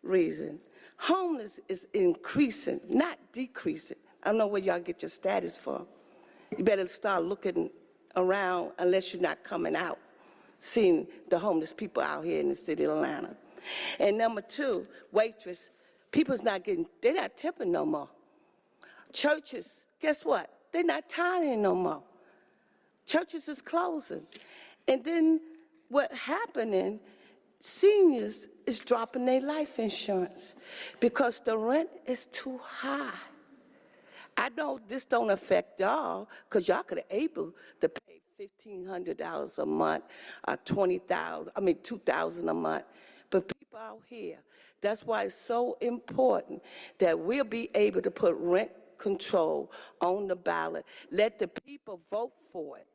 reason, homeless is increasing, not decreasing. I don't know where y'all get your status from. You better start looking around unless you're not coming out, seeing the homeless people out here in the city of Atlanta. And number two, waitress. People's not getting, they're not tipping no more. Churches, guess what? They're not tithing no more. Churches is closing. And then what happening, seniors is dropping their life insurance because the rent is too high. I know this don't affect y'all because y'all could have able to pay $1,500 a month or $2,000 a month. But people out here, that's why it's so important that we'll be able to put rent control on the ballot. Let the people vote for it.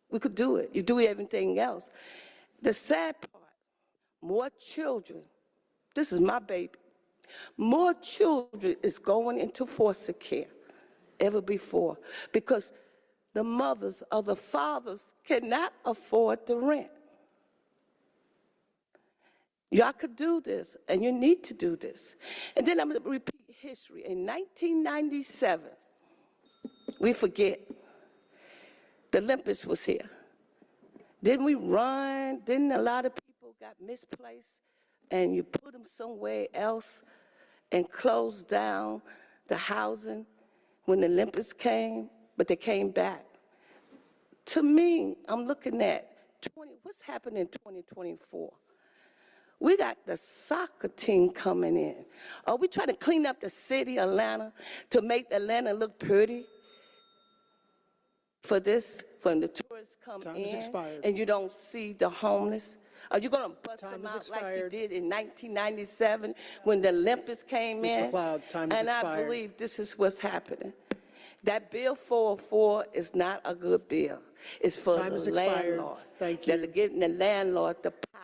We could do it. You do everything else. The sad part, more children, this is my baby, more children is going into foster care ever before because the mothers or the fathers cannot afford the rent. Y'all could do this, and you need to do this. And then I'm going to repeat history. In 1997, we forget, the Olympics was here. Didn't we run? Didn't a lot of people got misplaced? And you put them somewhere else and closed down the housing when the Olympics came, but they came back. To me, I'm looking at what's happening in 2024. We got the soccer team coming in. Are we trying to clean up the city of Atlanta to make Atlanta look pretty? For this, when the tourists come Time in has expired. and you don't see the homeless? Are you going to bust Time them has out like you expired. did in 1997 when the Olympics came Ms. in? McLeod, time has And I expired. believe this is what's happening. That Bill 404 is not a good bill. It's for Time the has expired. landlord. Thank That you. are giving the landlord the power.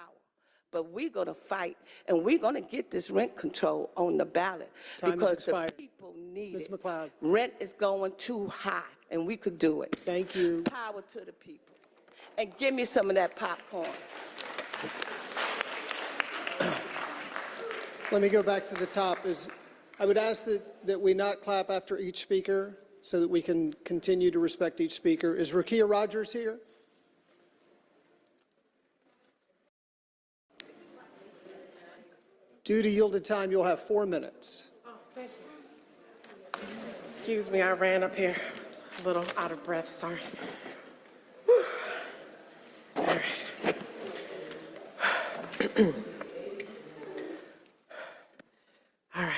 But we're going to fight, and we're going to get this rent control on the ballot. Time has because expired. the people need Ms. it. McLeod. Rent is going too high, and we could do it. Thank you. Power to the people. And give me some of that popcorn. Let me go back to the top. I would ask that we not clap after each speaker so that we can continue to respect each speaker. Is Rakia Rogers here? Due to yielded time, you'll have 4 minutes. Oh, thank you. Excuse me, I ran up here a little out of breath, sorry. Whew. All right. All right.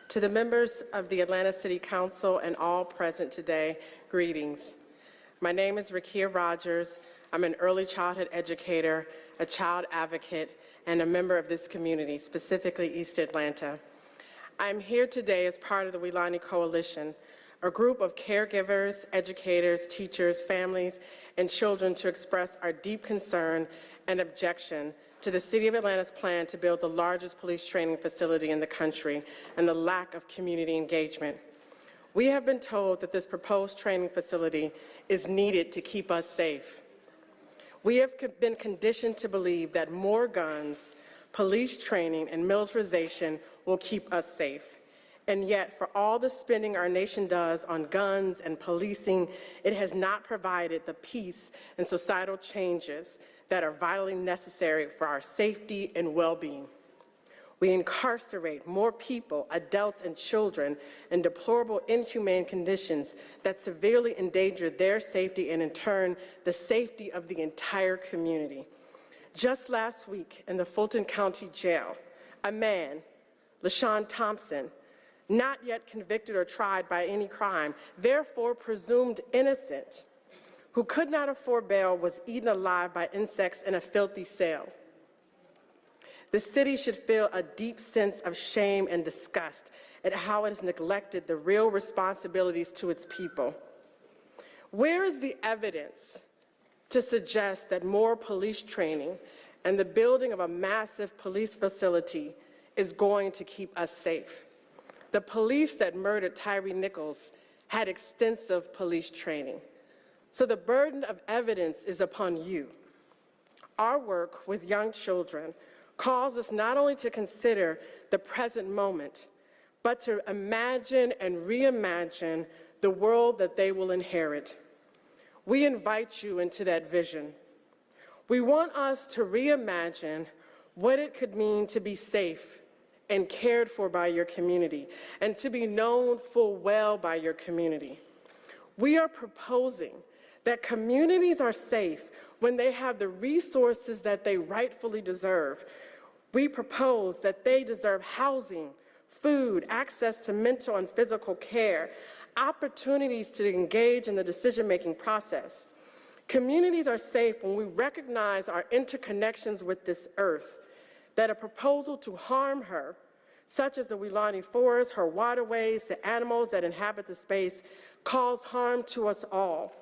To the members of the Atlanta City Council and all present today, greetings. My name is Rakia Rogers. I'm an early childhood educator, a child advocate, and a member of this community, specifically East Atlanta. I'm here today as part of the Weelaunee Coalition, a group of caregivers, educators, teachers, families, and children to express our deep concern and objection to the City of Atlanta's plan to build the largest police training facility in the country and the lack of community engagement. We have been told that this proposed training facility is needed to keep us safe. We have been conditioned to believe that more guns, police training, and militarization will keep us safe. And yet, for all the spending our nation does on guns and policing, it has not provided the peace and societal changes that are vitally necessary for our safety and well-being. We incarcerate more people, adults and children, in deplorable, inhumane conditions that severely endanger their safety and, in turn, the safety of the entire community. Just last week in the Fulton County Jail, a man, LaShawn Thompson, not yet convicted or tried by any crime, therefore presumed innocent, who could not afford bail, was eaten alive by insects in a filthy cell. The city should feel a deep sense of shame and disgust at how it has neglected the real responsibilities to its people. Where is the evidence to suggest that more police training and the building of a massive police facility is going to keep us safe? The police that murdered Tyree Nichols had extensive police training. So the burden of evidence is upon you. Our work with young children calls us not only to consider the present moment, but to imagine and reimagine the world that they will inherit. We invite you into that vision. We want us to reimagine what it could mean to be safe and cared for by your community, and to be known full well by your community. We are proposing that communities are safe when they have the resources that they rightfully deserve. We propose that they deserve housing, food, access to mental and physical care, opportunities to engage in the decision-making process. Communities are safe when we recognize our interconnections with this earth, that a proposal to harm her, such as the Weelaunee Forest, her waterways, the animals that inhabit the space, cause harm to us all.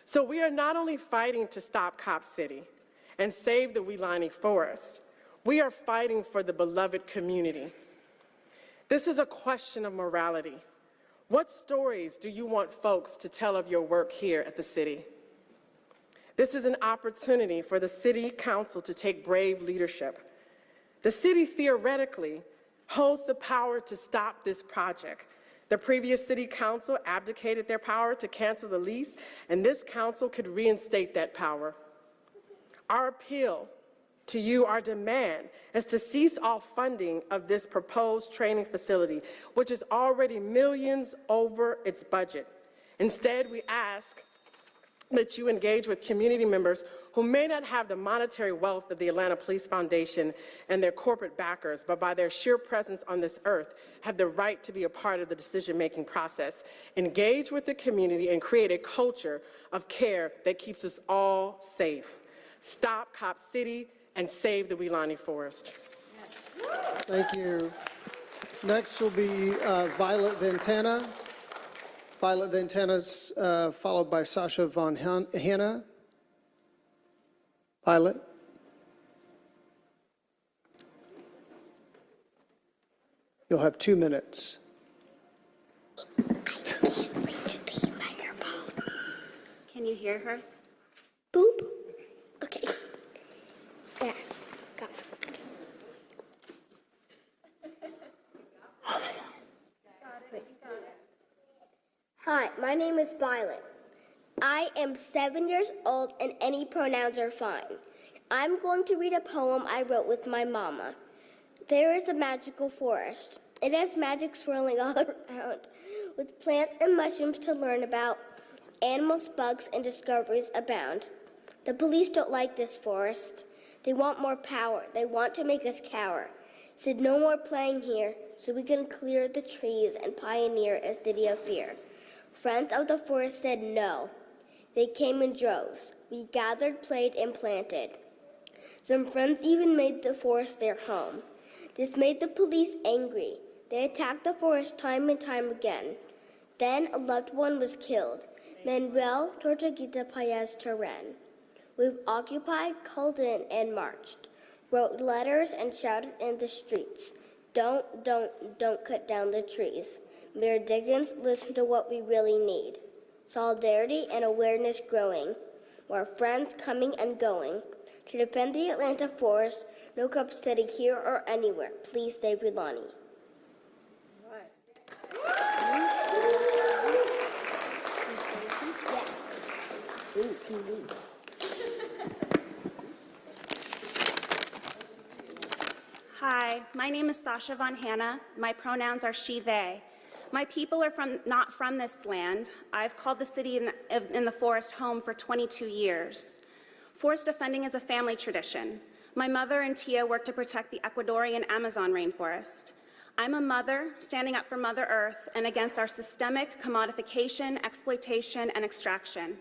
So we are not only fighting to stop Cop City and save the Weelaunee Forest, we are fighting for the beloved community. This is a question of morality. What stories do you want folks to tell of your work here at the city? This is an opportunity for the City Council to take brave leadership. The city theoretically holds the power to stop this project. The previous City Council abdicated their power to cancel the lease, and this council could reinstate that power. Our appeal to you, our demand, is to cease all funding of this proposed training facility, which is already millions over its budget. Instead, we ask that you engage with community members who may not have the monetary wealth of the Atlanta Police Foundation and their corporate backers, but by their sheer presence on this earth have the right to be a part of the decision-making process. Engage with the community and create a culture of care that keeps us all safe. Stop Cop City and save the Weelaunee Forest. Thank you. Next will be Violet Ventana. Violet Ventana's followed by Sasha Von Hanna. Violet. You'll have 2 minutes. Can you hear her? Boop. Okay. Yeah, got it. Hi, my name is Violet. I am 7 years old and any pronouns are fine. I'm going to read a poem I wrote with my mama. There is a magical forest. It has magic swirling all around, with plants and mushrooms to learn about. Animals, bugs, and discoveries abound. The police don't like this forest. They want more power. They want to make us cower. Said no more playing here, so we can clear the trees and pioneer a city of fear. Friends of the forest said no. They came in droves. We gathered, played, and planted. Some friends even made the forest their home. This made the police angry. They attacked the forest time and time again. Then a loved one was killed. Manuel Tortuguita Paez Terren. We've occupied, called in, and marched. Wrote letters and shouted in the streets. Don't cut down the trees. Mayor Diggins, listen to what we really need. Solidarity and awareness growing. More friends coming and going. To defend the Atlanta forest, no Cop City here or anywhere. Please save Weelaunee. Hi, my name is Sasha Von Hanna. My pronouns are she, they. My people are not from this land. I've called the city in the forest home for 22 years. Forest defending is a family tradition. My mother and Tia work to protect the Ecuadorian Amazon rainforest. I'm a mother standing up for Mother Earth and against our systemic commodification, exploitation, and extraction.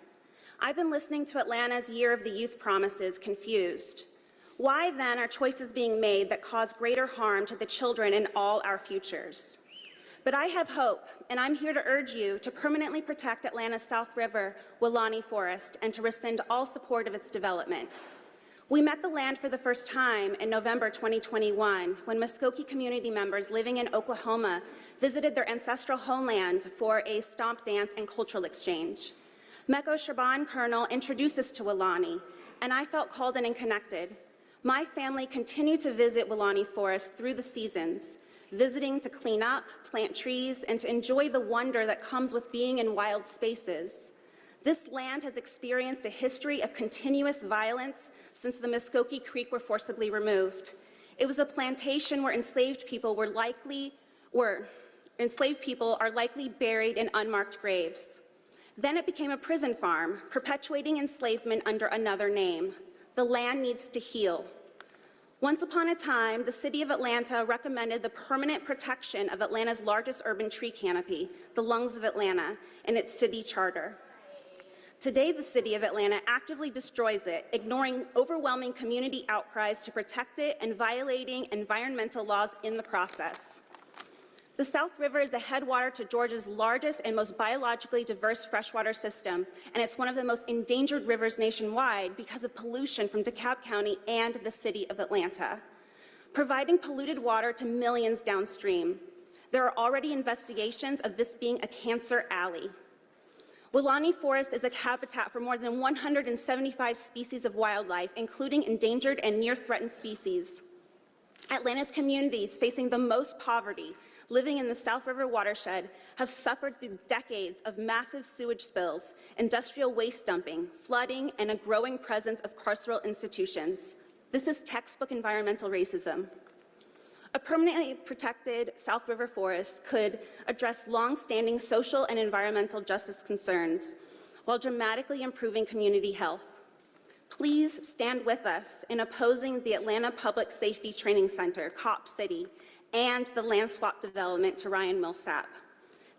I've been listening to Atlanta's Year of the Youth promises confused. Why then are choices being made that cause greater harm to the children in all our futures? But I have hope, and I'm here to urge you to permanently protect Atlanta's South River Weelaunee Forest and to rescind all support of its development. We met the land for the first time in November 2021 when Muskogee community members living in Oklahoma visited their ancestral homeland for a stomp dance and cultural exchange. Meko Shaban Colonel introduced us to Weelaunee, and I felt called in and connected. My family continued to visit Weelaunee Forest through the seasons, visiting to clean up, plant trees, and to enjoy the wonder that comes with being in wild spaces. This land has experienced a history of continuous violence since the Muskogee Creek were forcibly removed. It was a plantation where enslaved people are likely buried in unmarked graves. Then it became a prison farm, perpetuating enslavement under another name. The land needs to heal. Once upon a time, the City of Atlanta recommended the permanent protection of Atlanta's largest urban tree canopy, the Lungs of Atlanta, in its city charter. Today, the City of Atlanta actively destroys it, ignoring overwhelming community outcries to protect it and violating environmental laws in the process. The South River is a headwater to Georgia's largest and most biologically diverse freshwater system, and it's one of the most endangered rivers nationwide because of pollution from DeKalb County and the City of Atlanta, providing polluted water to millions downstream. There are already investigations of this being a cancer alley. Weelaunee Forest is a habitat for more than 175 species of wildlife, including endangered and near-threatened species. Atlanta's communities facing the most poverty, living in the South River watershed, have suffered through decades of massive sewage spills, industrial waste dumping, flooding, and a growing presence of carceral institutions. This is textbook environmental racism. A permanently protected South River forest could address long-standing social and environmental justice concerns while dramatically improving community health. Please stand with us in opposing the Atlanta Public Safety Training Center, Cop City, and the land swap development to Ryan Millsap.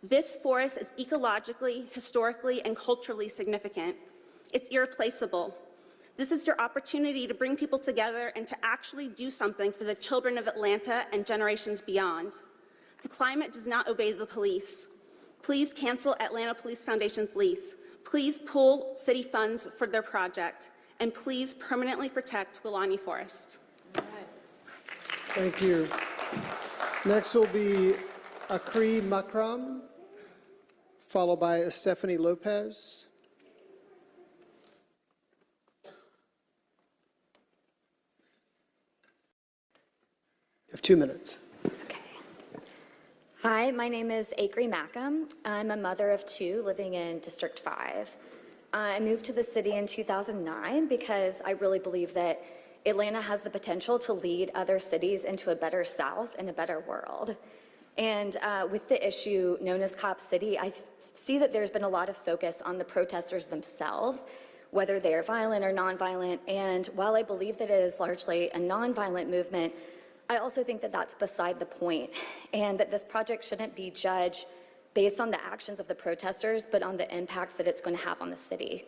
This forest is ecologically, historically, and culturally significant. It's irreplaceable. This is your opportunity to bring people together and to actually do something for the children of Atlanta and generations beyond. The climate does not obey the police. Please cancel Atlanta Police Foundation's lease. Please pull city funds for their project. And please permanently protect Wilani Forest. Thank you. Next will be Akri Makram, followed by Stephanie Lopez. You have 2 minutes. Hi, my name is Akri Makram. I'm a mother of 2 living in District 5. I moved to the city in 2009 because I really believe that Atlanta has the potential to lead other cities into a better South and a better world. And with the issue known as Cop City, I see that there's been a lot of focus on the protesters themselves, whether they're violent or nonviolent. And while I believe that it is largely a nonviolent movement, I also think that that's beside the point, and that this project shouldn't be judged based on the actions of the protesters, but on the impact that it's going to have on the city.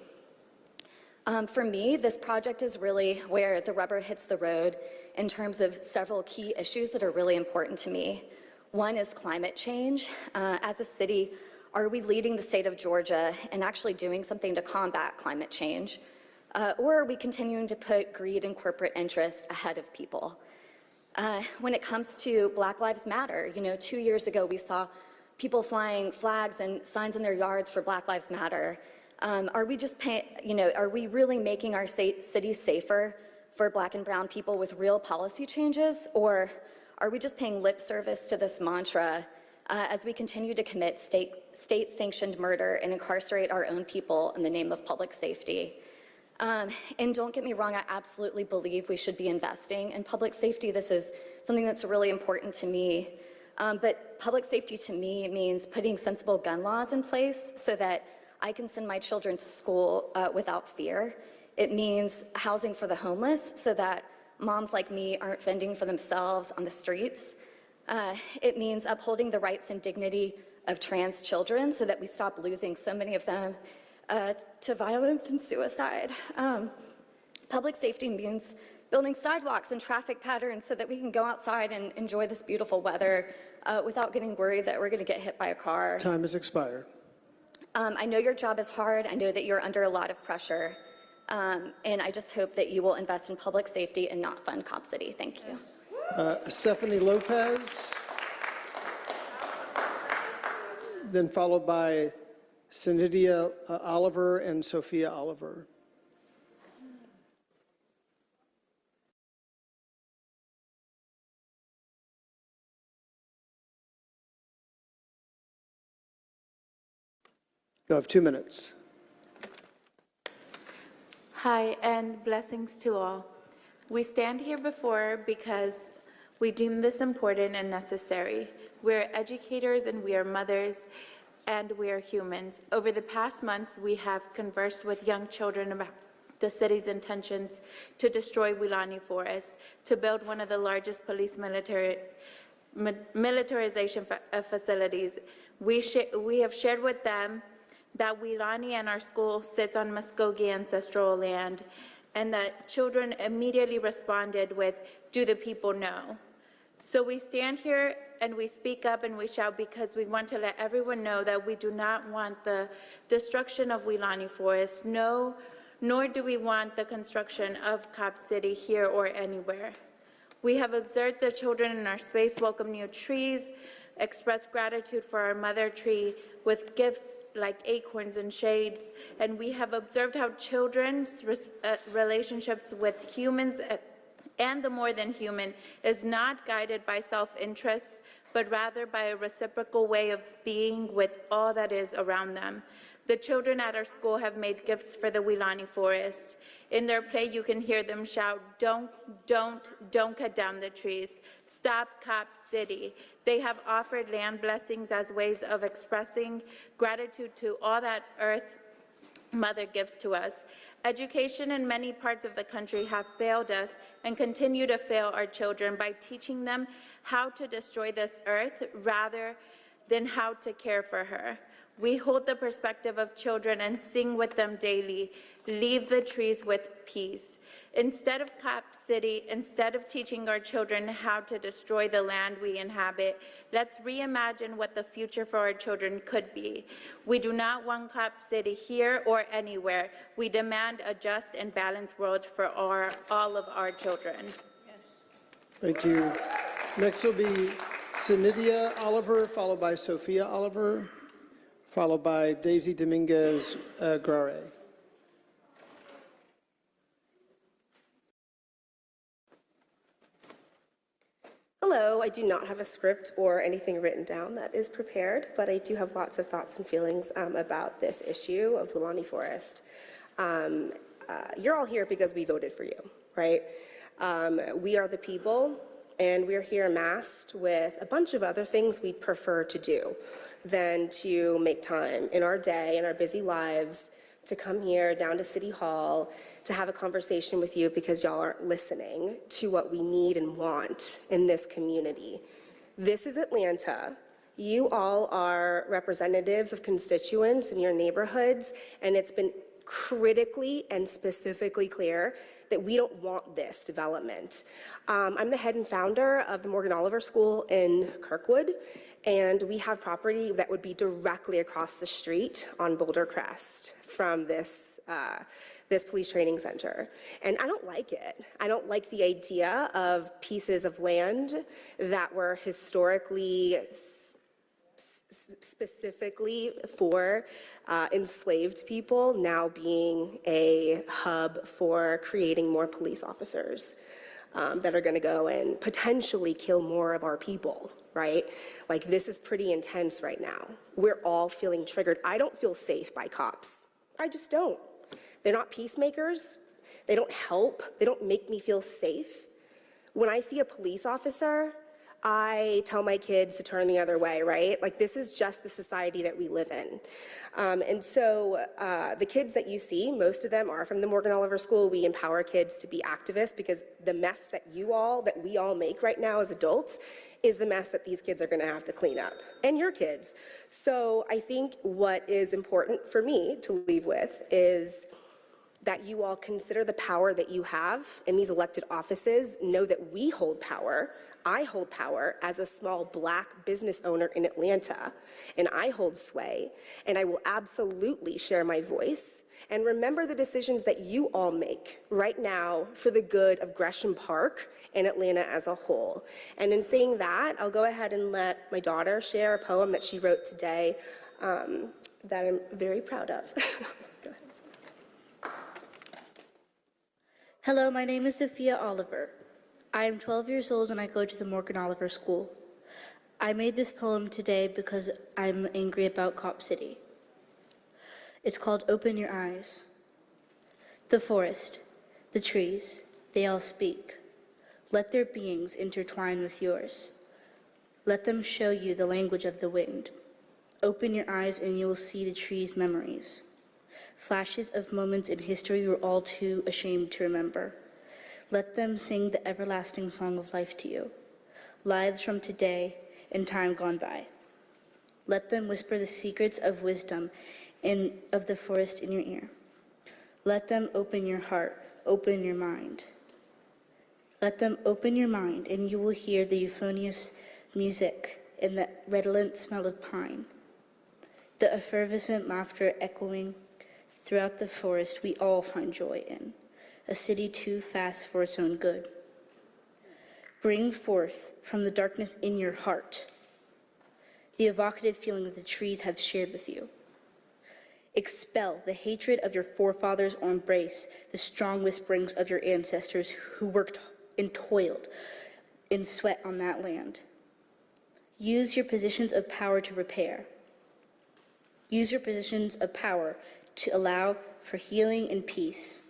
For me, this project is really where the rubber hits the road in terms of several key issues that are really important to me. One is climate change. As a city, are we leading the state of Georgia and actually doing something to combat climate change? Or are we continuing to put greed and corporate interest ahead of people? When it comes to Black Lives Matter, 2 years ago we saw people flying flags and signs in their yards for Black Lives Matter. Are we really making our city safer for Black and brown people with real policy changes? Or are we just paying lip service to this mantra as we continue to commit state-sanctioned murder and incarcerate our own people in the name of public safety? And don't get me wrong, I absolutely believe we should be investing in public safety. This is something that's really important to me. But public safety to me means putting sensible gun laws in place so that I can send my children to school without fear. It means housing for the homeless so that moms like me aren't fending for themselves on the streets. It means upholding the rights and dignity of trans children so that we stop losing so many of them to violence and suicide. Public safety means building sidewalks and traffic patterns so that we can go outside and enjoy this beautiful weather without getting worried that we're going to get hit by a car. Time has expired. I know your job is hard. I know that you're under a lot of pressure. And I just hope that you will invest in public safety and not fund Cop City. Thank you. Stephanie Lopez, then followed by Cenidia Oliver and Sophia Oliver. You have 2 minutes. Hi, and blessings to all. We stand here before because we deem this important and necessary. We're educators and we are mothers and we are humans. Over the past months, we have conversed with young children about the city's intentions to destroy Wilani Forest, to build one of the largest police militarization facilities. We have shared with them that Wilani and our school sits on Muskogee ancestral land, and that children immediately responded with, "Do the people know?" So we stand here and we speak up and we shout because we want to let everyone know that we do not want the destruction of Wilani Forest, nor do we want the construction of Cop City here or anywhere. We have observed the children in our space welcome new trees, express gratitude for our mother tree with gifts like acorns and shades, and we have observed how children's relationships with humans and the more than human is not guided by self-interest, but rather by a reciprocal way of being with all that is around them. The children at our school have made gifts for the Wilani Forest. In their play, you can hear them shout, don't cut down the trees. Stop Cop City. They have offered land blessings as ways of expressing gratitude to all that earth Mother gives to us. Education in many parts of the country have failed us and continue to fail our children by teaching them how to destroy this earth rather than how to care for her. We hold the perspective of children and sing with them daily, leave the trees with peace. Instead of Cap City, instead of teaching our children how to destroy the land we inhabit, let's reimagine what the future for our children could be. We do not want Cap City here or anywhere. We demand a just and balanced world for all of our children. Thank you. Next will be Sinidia Oliver, followed by Sophia Oliver, followed by Daisy Dominguez Grare. Hello, I do not have a script or anything written down that is prepared, but I do have lots of thoughts and feelings about this issue of Weelaunee Forest. You're all here because we voted for you, right? We are the people, and we're here amassed with a bunch of other things we'd prefer to do than to make time in our day, in our busy lives, to come here down to City Hall to have a conversation with you because y'all aren't listening to what we need and want in this community. This is Atlanta. You all are representatives of constituents in your neighborhoods, and it's been critically and specifically clear that we don't want this development. I'm the head and founder of the Morgan Oliver School in Kirkwood, and we have property that would be directly across the street on Boulder Crest from this police training center. And I don't like it. I don't like the idea of pieces of land that were historically specifically for enslaved people now being a hub for creating more police officers that are going to go and potentially kill more of our people, right? Like, this is pretty intense right now. We're all feeling triggered. I don't feel safe by cops. I just don't. They're not peacemakers. They don't help. They don't make me feel safe. When I see a police officer, I tell my kids to turn the other way, right? Like, this is just the society that we live in. And so the kids that you see, most of them are from the Morgan Oliver School. We empower kids to be activists because the mess that we all make right now as adults is the mess that these kids are gonna have to clean up, and your kids. So I think what is important for me to leave with is that you all consider the power that you have in these elected offices. Know that we hold power. I hold power as a small Black business owner in Atlanta, and I hold sway, and I will absolutely share my voice. And remember the decisions that you all make right now for the good of Gresham Park and Atlanta as a whole. And in saying that, I'll go ahead and let my daughter share a poem that she wrote today that I'm very proud of. Go ahead. Hello, my name is Sophia Oliver. I am 12 years old and I go to the Morgan Oliver School. I made this poem today because I'm angry about Cop City. It's called Open Your Eyes. The forest, the trees, they all speak. Let their beings intertwine with yours. Let them show you the language of the wind. Open your eyes and you'll see the trees' memories. Flashes of moments in history we're all too ashamed to remember. Let them sing the everlasting song of life to you, lives from today and time gone by. Let them whisper the secrets of wisdom and of the forest in your ear. Let them open your heart, open your mind. Let them open your mind and you will hear the euphonious music and the redolent smell of pine. The effervescent laughter echoing throughout the forest we all find joy in. A city too fast for its own good. Bring forth from the darkness in your heart the evocative feeling that the trees have shared with you. Expel the hatred of your forefathers or embrace the strong whisperings of your ancestors who worked and toiled in sweat on that land. Use your positions of power to repair. Use your positions of power to allow for healing and peace.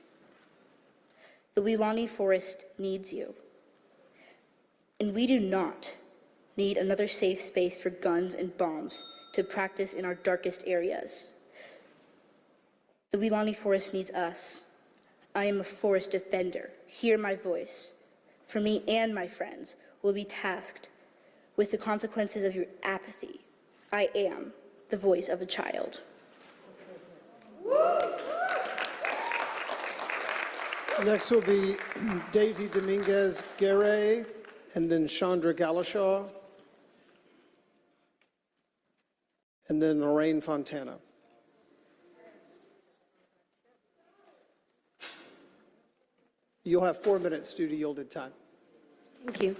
The Weelaunee Forest needs you. And we do not need another safe space for guns and bombs to practice in our darkest areas. The Weelaunee Forest needs us. I am a forest defender. Hear my voice. For me and my friends will be tasked with the consequences of your apathy. I am the voice of a child. Next will be Daisy Dominguez-Guerre, and then Chandra Galashaw, and then Lorraine Fontana. You'll have 4 minutes due to yielded time. Thank you.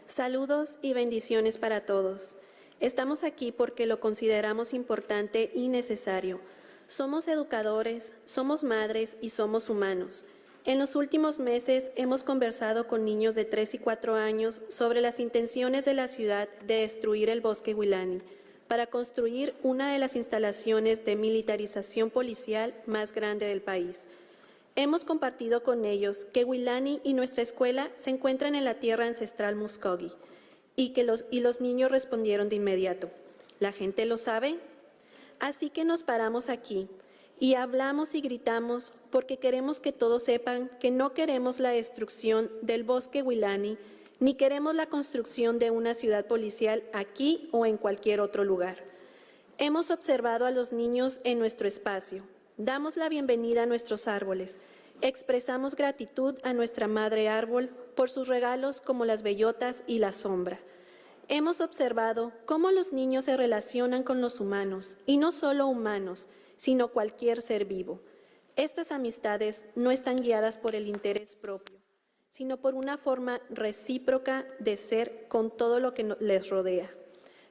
Saludos y bendiciones para todos. Estamos aquí porque lo consideramos importante y necesario. Somos educadores, somos madres y somos humanos. En los últimos meses hemos conversado con niños de 3 y 4 años sobre las intenciones de la ciudad de destruir el bosque Weelaunee para construir una de las instalaciones de militarización policial más grande del país. Hemos compartido con ellos que Weelaunee y nuestra escuela se encuentran en la tierra ancestral Muskogee y los niños respondieron de inmediato: ¿la gente lo sabe? Así que nos paramos aquí y hablamos y gritamos porque queremos que todos sepan que no queremos la destrucción del bosque Weelaunee ni queremos la construcción de una ciudad policial aquí o en cualquier otro lugar. Hemos observado a los niños en nuestro espacio. Damos la bienvenida a nuestros árboles. Expresamos gratitud a nuestra madre árbol por sus regalos como las bellotas y la sombra. Hemos observado cómo los niños se relacionan con los humanos, y no solo humanos, sino cualquier ser vivo. Estas amistades no están guiadas por el interés propio, sino por una forma recíproca de ser con todo lo que les rodea.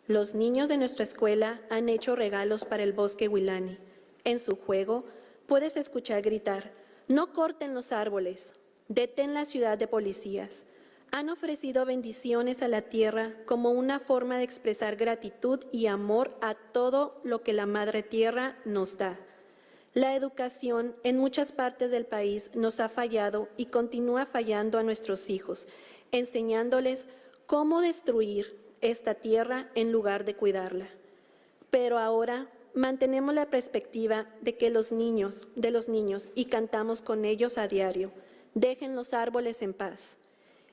Los niños de nuestra escuela han hecho regalos para el bosque Weelaunee. En su juego puedes escuchar gritar: no corten los árboles, detén la ciudad de policías. Han ofrecido bendiciones a la tierra como una forma de expresar gratitud y amor a todo lo que la Madre Tierra nos da. La educación en muchas partes del país nos ha fallado y continúa fallando a nuestros hijos, enseñándoles cómo destruir esta tierra en lugar de cuidarla. Pero ahora mantenemos la perspectiva de los niños y cantamos con ellos a diario: dejen los árboles en paz.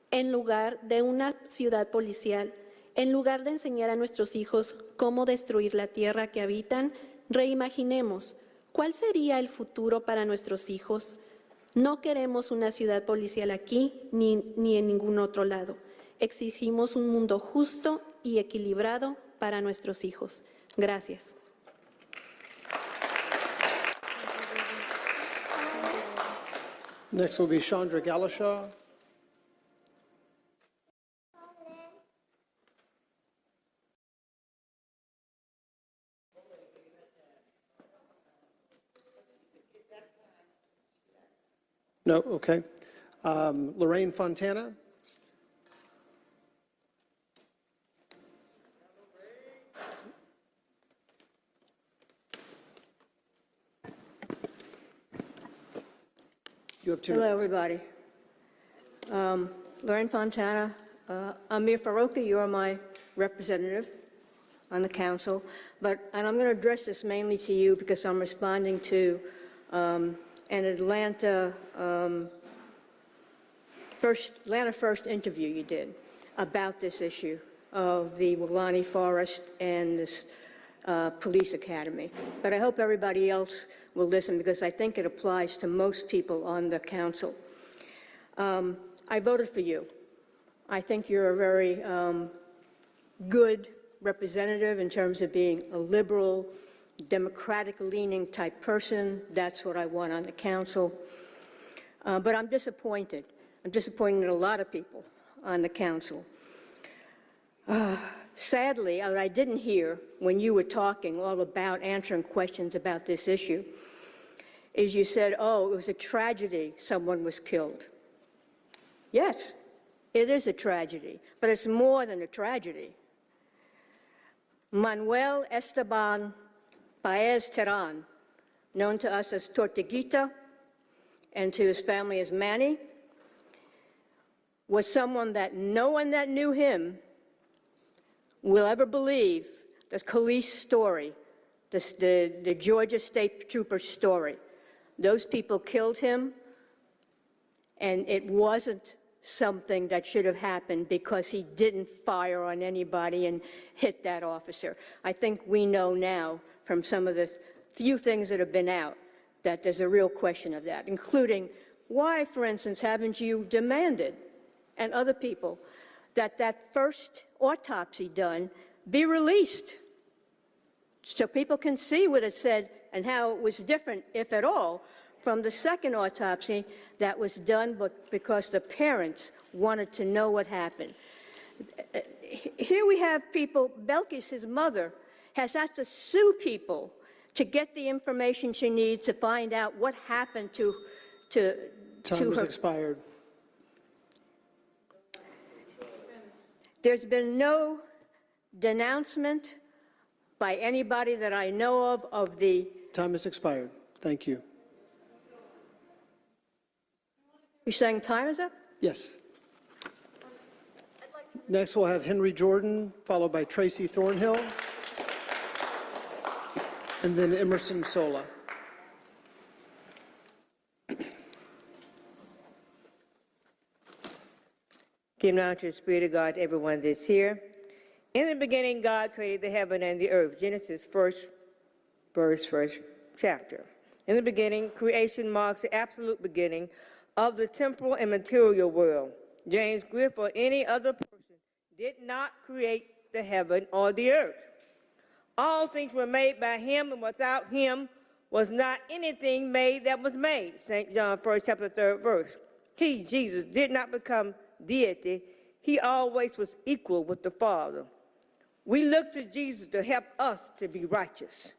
En lugar de una ciudad policial, en lugar de enseñar a nuestros hijos cómo destruir la tierra que habitan, reimaginemos cuál sería el futuro para nuestros hijos. No queremos una ciudad policial aquí ni en ningún otro lado. Exigimos un mundo justo y equilibrado para nuestros hijos. Gracias. Next will be Chandra Galashaw. No, okay. Lorraine Fontana. You have 2 Hello, minutes. everybody. Lorraine Fontana, Amir Farouki, you're my representative on the council, and I'm going to address this mainly to you because I'm responding to an Atlanta First interview you did about this issue of the Weelaunee Forest and this police academy. But I hope everybody else will listen because I think it applies to most people on the council. I voted for you. I think you're a very good representative in terms of being a liberal, democratic-leaning type person. That's what I want on the council. But I'm disappointed. I'm disappointed in a lot of people on the council. Sadly, what I didn't hear when you were talking all about answering questions about this issue is you said, oh, it was a tragedy someone was killed. Yes, it is a tragedy, but it's more than a tragedy. Manuel Esteban Baez Terán, known to us as Tortuguita and to his family as Manny, was someone that no one that knew him will ever believe the police story, the Georgia State Trooper story. Those people killed him, and it wasn't something that should have happened because he didn't fire on anybody and hit that officer. I think we know now from some of the few things that have been out that there's a real question of that, including why, for instance, haven't you demanded, and other people, that that first autopsy done be released so people can see what it said and how it was different, if at all, from the second autopsy that was done but because the parents wanted to know what happened. Here we have people, Belkis, his mother, has had to sue people to get the information she needs to find out what happened to Time has her. expired. There's been no denouncement by anybody that I know of the... Time has expired. Thank you. You're saying time is up? Yes. Next, we'll have Henry Jordan, followed by Tracy Thornhill, and then Emerson Sola. Give now to the Spirit of God, everyone that's here. In the beginning, God created the heaven and the earth. Genesis 1st verse, 1st chapter. In the beginning, creation marks the absolute beginning of the temporal and material world. James Griff or any other person did not create the heaven or the earth. All things were made by him, and without him was not anything made that was made. St. John 1st chapter 3rd verse. He, Jesus, did not become deity. He always was equal with the Father. We look to Jesus to help us to be righteous.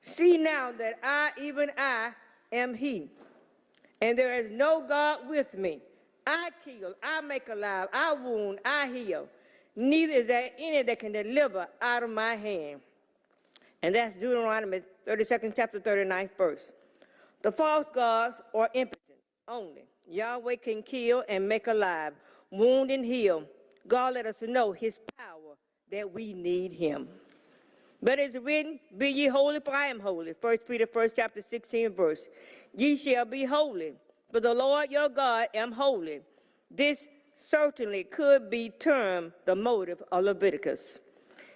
See now that I, even I, am he, and there is no God with me. I kill, I make alive, I wound, I heal. Neither is there any that can deliver out of my hand. And that's Deuteronomy 32nd chapter 39th verse. The false gods are impotent only. Yahweh can kill and make alive, wound and heal. God let us know his power that we need him. But it's written, be ye holy, for I am holy. 1 Peter 1st chapter 16 verse. Ye shall be holy, for the Lord your God am holy. This certainly could be termed the motive of Leviticus.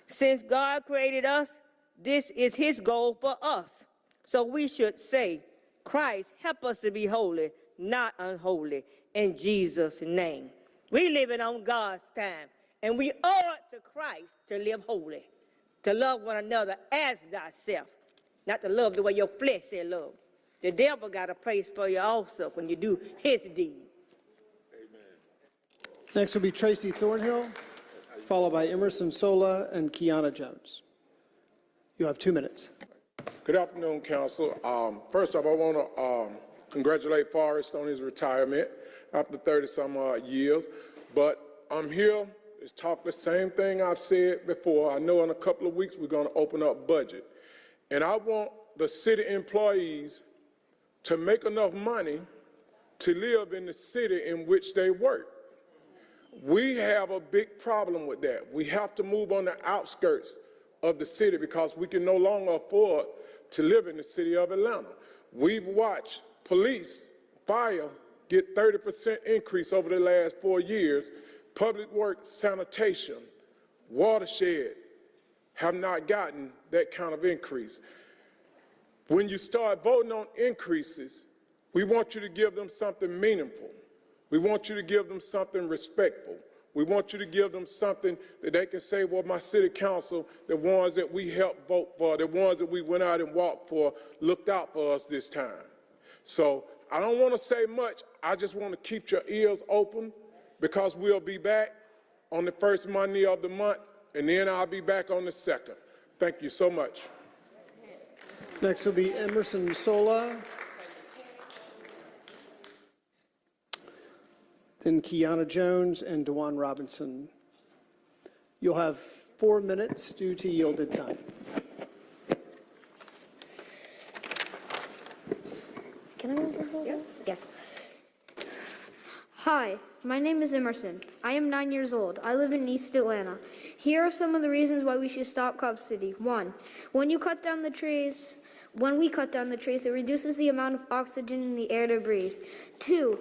Since God created us, this is his goal for us. So we should say, Christ, help us to be holy, not unholy, in Jesus' name. We living on God's time, and we owe it to Christ to live holy, to love one another as thyself, not to love the way your flesh said love. The devil got a place for you also when you do his deed. Next will be Tracy Thornhill, followed by Emerson Sola and Kiana Jones. You have 2 minutes. Good afternoon, Council. First off, I want to congratulate Forrest on his retirement after 30-some odd years. But I'm here to talk the same thing I've said before. I know in a couple of weeks we're going to open up budget. And I want the city employees to make enough money to live in the city in which they work. We have a big problem with that. We have to move on the outskirts of the city because we can no longer afford to live in the city of Atlanta. We've watched police, fire get 30% increase over the last 4 years. Public works, sanitation, watershed have not gotten that kind of increase. When you start voting on increases, we want you to give them something meaningful. We want you to give them something respectful. We want you to give them something that they can say, well, my city council, the ones that we helped vote for, the ones that we went out and walked for, looked out for us this time. So I don't want to say much. I just want to keep your ears open because we'll be back on the first Monday of the month, and then I'll be back on the second. Thank you so much. Next will be Emerson Sola, then Kiana Jones and DeJuan Robinson. You'll have 4 minutes due to yielded time. Can I move this over? Yeah. Hi, my name is Emerson. I am 9 years old. I live in East Atlanta. Here are some of the reasons why we should stop Cop City. 1, when you cut down the trees, When we cut down the trees, it reduces the amount of oxygen in the air to breathe. 2,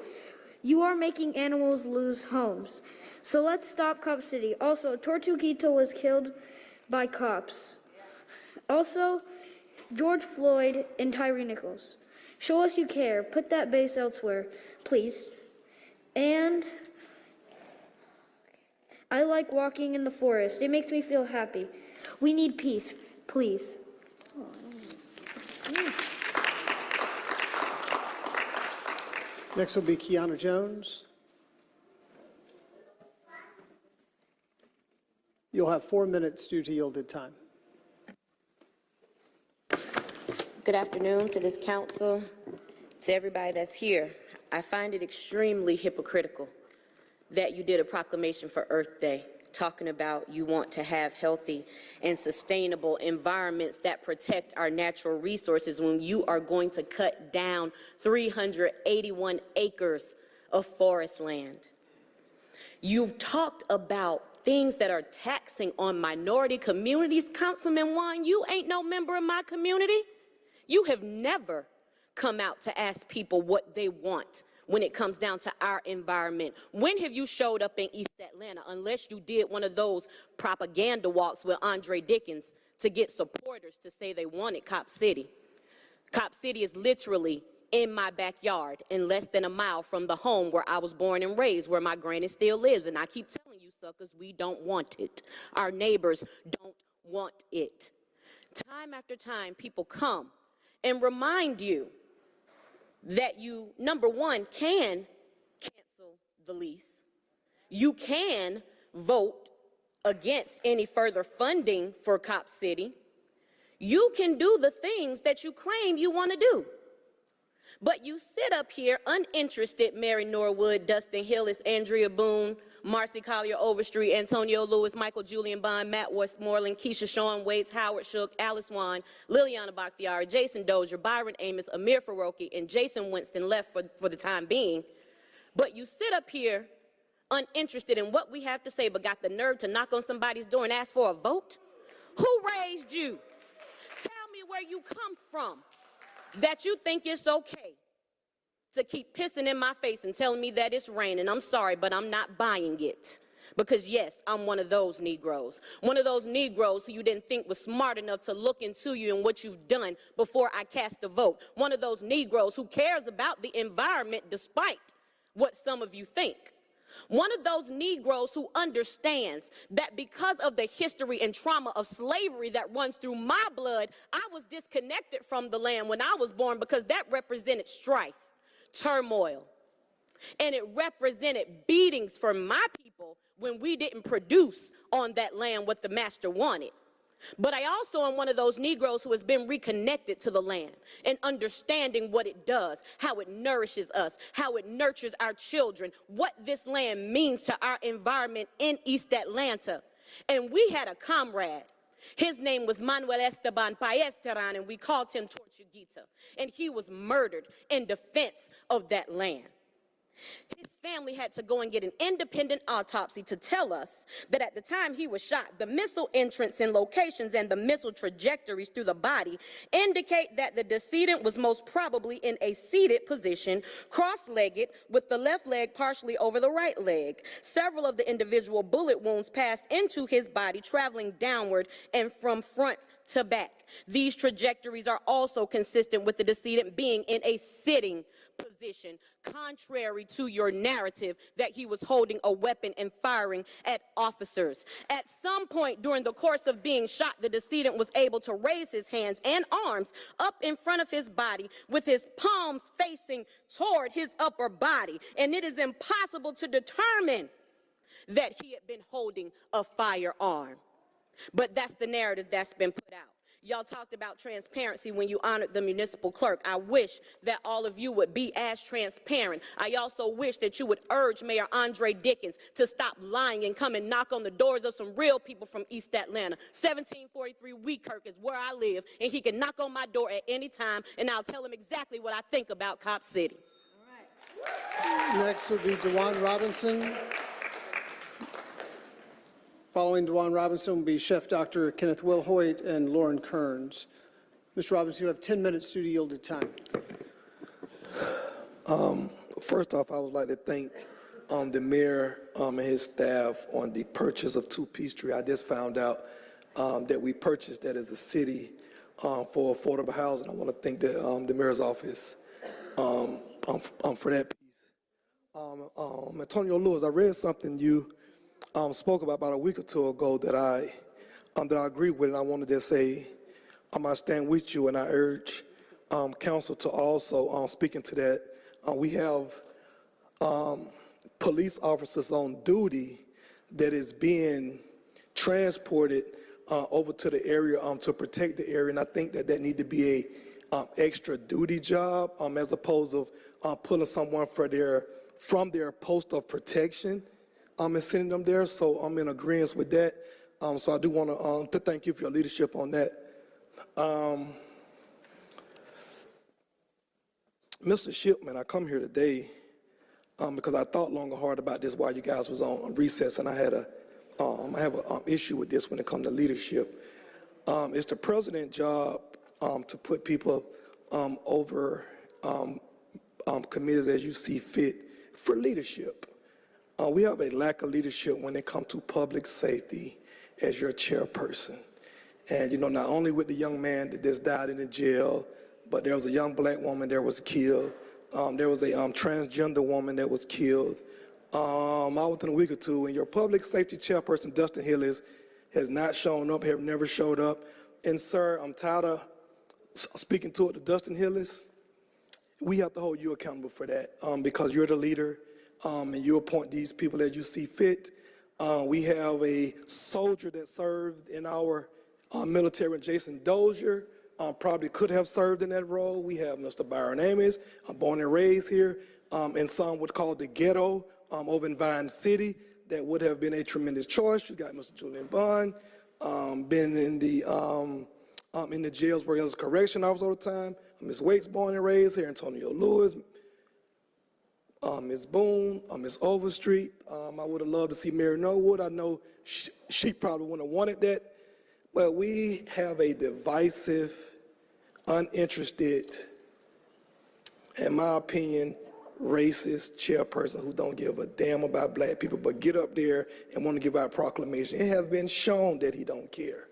you are making animals lose homes. So let's stop Cop City. Also, Tortuguito was killed by cops. Also, George Floyd and Tyree Nichols. Show us you care. Put that base elsewhere, please. And I like walking in the forest. It makes me feel happy. We need peace, please. Next will be Kiana Jones. You'll have 4 minutes due to yielded time. Good afternoon to this council, to everybody that's here. I find it extremely hypocritical that you did a proclamation for Earth Day, talking about you want to have healthy and sustainable environments that protect our natural resources when you are going to cut down 381 acres of forest land. You talked about things that are taxing on minority communities. Councilman Juan, you ain't no member of my community. You have never come out to ask people what they want when it comes down to our environment. When have you showed up in East Atlanta, unless you did one of those propaganda walks with Andre Dickens to get supporters to say they wanted Cop City? Cop City is literally in my backyard, in less than a mile from the home where I was born and raised, where my granny still lives. And I keep telling you suckers, we don't want it. Our neighbors don't want it. Time after time, people come and remind you that you, number one, can cancel the lease. You can vote against any further funding for Cop City. You can do the things that you claim you want to do. But you sit up here uninterested, Mary Norwood, Dustin Hillis, Andrea Boone, Marcy Collier Overstreet, Antonio Lewis, Michael Julian Bond, Matt Westmoreland, Keisha Sean Waits, Howard Shook, Alice Wan, Liliana Bakhtiari, Jason Dozier, Byron Amos, Amir Faroki, and Jason Winston left for the time being. But you sit up here uninterested in what we have to say, but got the nerve to knock on somebody's door and ask for a vote? Who raised you? Tell me where you come from that you think it's okay to keep pissing in my face and telling me that it's raining. I'm sorry, but I'm not buying it. Because yes, I'm one of those Negroes. One of those Negroes who you didn't think was smart enough to look into you and what you've done before I cast a vote. One of those Negroes who cares about the environment despite what some of you think. One of those Negroes who understands that because of the history and trauma of slavery that runs through my blood, I was disconnected from the land when I was born because that represented strife, turmoil, and it represented beatings for my people when we didn't produce on that land what the master wanted. But I also am one of those Negroes who has been reconnected to the land and understanding what it does, how it nourishes us, how it nurtures our children, what this land means to our environment in East Atlanta. And we had a comrade. His name was Manuel Esteban Paez Terán, and we called him Tortuguito. And he was murdered in defense of that land. His family had to go and get an independent autopsy to tell us that at the time he was shot, the missile entrance and locations and the missile trajectories through the body indicate that the decedent was most probably in a seated position, cross-legged, with the left leg partially over the right leg. Several of the individual bullet wounds passed into his body, traveling downward and from front to back. These trajectories are also consistent with the decedent being in a sitting position, contrary to your narrative that he was holding a weapon and firing at officers. At some point during the course of being shot, the decedent was able to raise his hands and arms up in front of his body with his palms facing toward his upper body, and it is impossible to determine that he had been holding a firearm. But that's the narrative that's been put out. Y'all talked about transparency when you honored the municipal clerk. I wish that all of you would be as transparent. I also wish that you would urge Mayor Andre Dickens to stop lying and come and knock on the doors of some real people from East Atlanta. 1743 Weekirk is where I live, and he can knock on my door at any time, and I'll tell him exactly what I think about Cop City. Next will be DeJuan Robinson. Following DeJuan Robinson will be Chef Dr. Kenneth Wilhoit and Lauren Kearns. Mr. Robbins, you have 10 minutes due to yielded time. First off, I would like to thank the mayor and his staff on the purchase of 2 Peachtree. I just found out that we purchased that as a city for affordable housing. I want to thank the mayor's office for that piece. Antonio Lewis, I read something you spoke about a week or two ago that I agree with, and I wanted to say I stand with you, and I urge council to also speak into that. We have police officers on duty that is being transported over to the area to protect the area, and I think that need to be a extra duty job as opposed to pulling someone from their post of protection and sending them there. So I'm in agreement with that. So I do want to thank you for your leadership on that. Mr. Shipman, I come here today because I thought long and hard about this while you guys was on recess, and I have an issue with this when it comes to leadership. It's the president's job to put people over committees as you see fit for leadership. We have a lack of leadership when it comes to public safety as your chairperson. And, you know, not only with the young man that just died in the jail, but there was a young black woman that was killed. There was a transgender woman that was killed all within a week or two. And your public safety chairperson, Dustin Hillis, has not shown up, have never showed up. And, sir, I'm tired of speaking to it to Dustin Hillis. We have to hold you accountable for that because you're the leader and you appoint these people as you see fit. We have a soldier that served in our military, Jason Dozier, probably could have served in that role. We have Mr. Byron Amos, born and raised here, and some would call it the ghetto over in Vine City. That would have been a tremendous choice. You got Mr. Julian Bond, been in the jails working as a correction officer all the time. Ms. Waits, born and raised here, Antonio Lewis, Ms. Boone, Ms. Overstreet. I would have loved to see Mary Norwood. I know she probably wouldn't have wanted that. But we have a divisive, uninterested, in my opinion, racist chairperson who don't give a damn about black people, but get up there and want to give out proclamation. It has been shown that he don't care.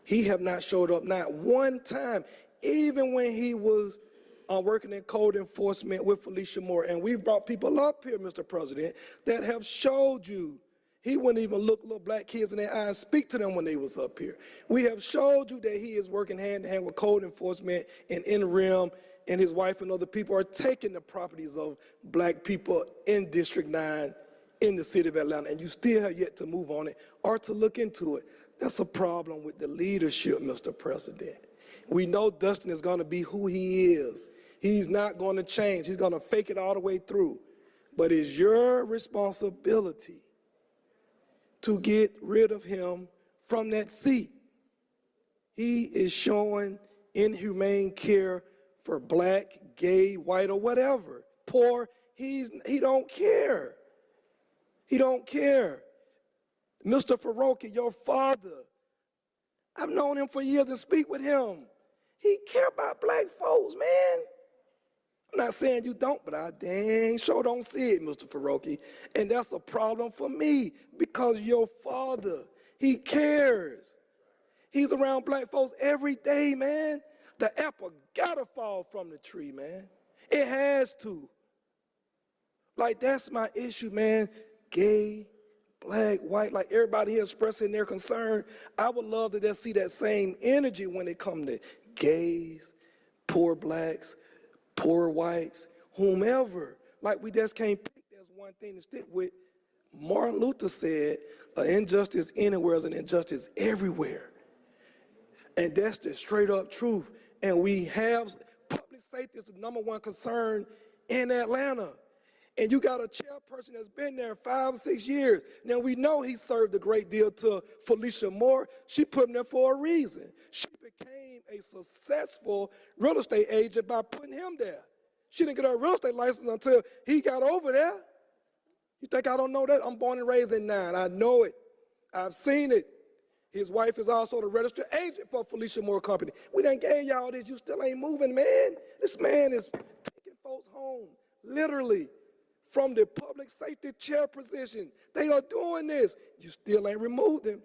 He have not showed up not one time, even when he was working in code enforcement with Felicia Moore. And we've brought people up here, Mr. President, that have showed you he wouldn't even look little black kids in their eyes and speak to them when they was up here. We have showed you that he is working hand in hand with code enforcement and NREM, and his wife and other people are taking the properties of black people in District 9 in the city of Atlanta, and you still have yet to move on it or to look into it. That's a problem with the leadership, Mr. President. We know Dustin is going to be who he is. He's not going to change. He's going to fake it all the way through. But it's your responsibility to get rid of him from that seat. He is showing inhumane care for black, gay, white, or whatever, poor. He don't care. He don't care. Mr. Faroki, your father, I've known him for years and speak with him. He care about black folks, man. I'm not saying you don't, but I dang sure don't see it, Mr. Faroki. And that's a problem for me because your father, he cares. He's around black folks every day, man. The apple gotta fall from the tree, man. It has to. Like, that's my issue, man. Gay, black, white, like everybody here expressing their concern. I would love to just see that same energy when it comes to gays, poor blacks, poor whites, whomever. Like, we just can't pick that's one thing to stick with. Martin Luther said, an injustice anywhere is an injustice everywhere. And that's the straight up truth. And we have, public safety is the #1 concern in Atlanta. And you got a chairperson that's been there 5 or 6 years. Now, we know he served a great deal to Felicia Moore. She put him there for a reason. She became a successful real estate agent by putting him there. She didn't get her real estate license until he got over there. You think I don't know that? I'm born and raised in 9. I know it. I've seen it. His wife is also the registered agent for Felicia Moore Company. We done gave y'all this. You still ain't moving, man. This man is taking folks home, literally, from the public safety chair position. They are doing this. You still ain't removed them.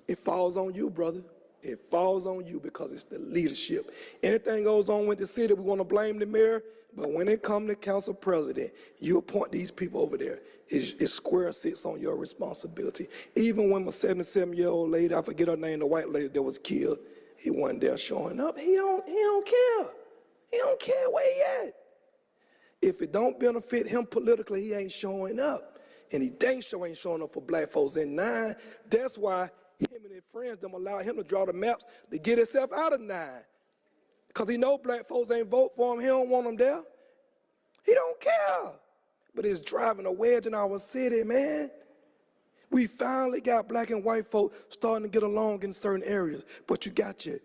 It falls on you, brother. It falls on you because it's the leadership. Anything goes on with the city, we want to blame the mayor. But when it comes to council president, you appoint these people over there. It square sits on your responsibility. Even when my 77-year-old lady, I forget her name, the white lady that was killed, he wasn't there showing up. He don't care. He don't care where he at. If it don't benefit him politically, he ain't showing up. And he dang sure ain't showing up for black folks in 9. That's why him and his friends don't allow him to draw the maps to get himself out of 9. Because he know black folks ain't vote for him. He don't want them there. He don't care. But it's driving a wedge in our city, man. We finally got black and white folk starting to get along in certain areas. But you got your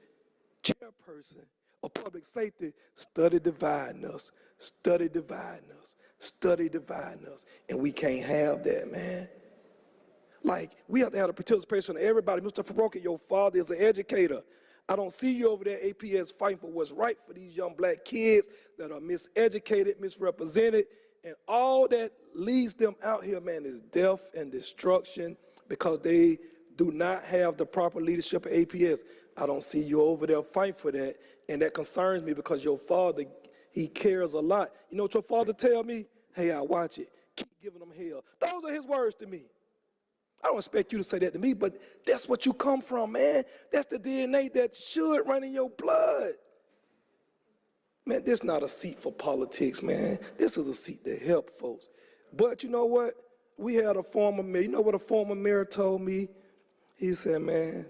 chairperson of public safety study dividing us, study dividing us, study dividing us. And we can't have that, man. Like, we have to have the participation of everybody. Mr. Faroki, your father is an educator. I don't see you over there, APS, fighting for what's right for these young black kids that are miseducated, misrepresented, and all that leads them out here, man, is death and destruction because they do not have the proper leadership of APS. I don't see you over there fighting for that, and that concerns me because your father, he cares a lot. You know what your father tell me? Hey, I watch it. Keep giving them hell. Those are his words to me. I don't expect you to say that to me, but that's what you come from, man. That's the DNA that should run in your blood. Man, this is not a seat for politics, man. This is a seat to help folks. But you know what? We had a former mayor. You know what a former mayor told me? He said, man,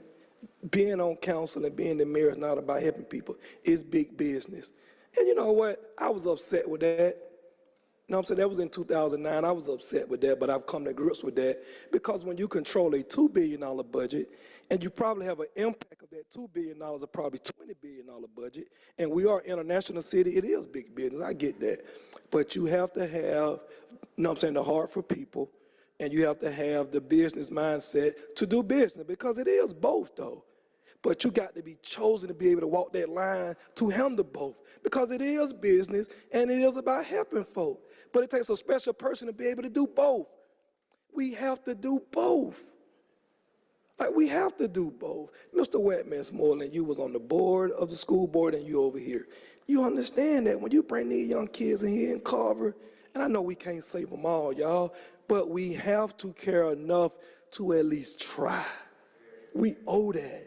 being on council and being the mayor is not about helping people. It's big business. And you know what? I was upset with that. You know what I'm saying? That was in 2009. I was upset with that, but I've come to grips with that because when you control a $2 billion budget and you probably have an impact of that $2 billion of probably $20 billion budget, and we are an international city, it is big business. I get that. But you have to have, you know what I'm saying, the heart for people, and you have to have the business mindset to do business because it is both, though. But you got to be chosen to be able to walk that line to handle both because it is business and it is about helping folk. But it takes a special person to be able to do both. We have to do both. Like, we have to do both. Mr. Wetmans Moreland, you was on the board of the school board and you over here. You understand that when you bring these young kids in here in Carver, and I know we can't save them all, y'all, but we have to care enough to at least try. We owe that.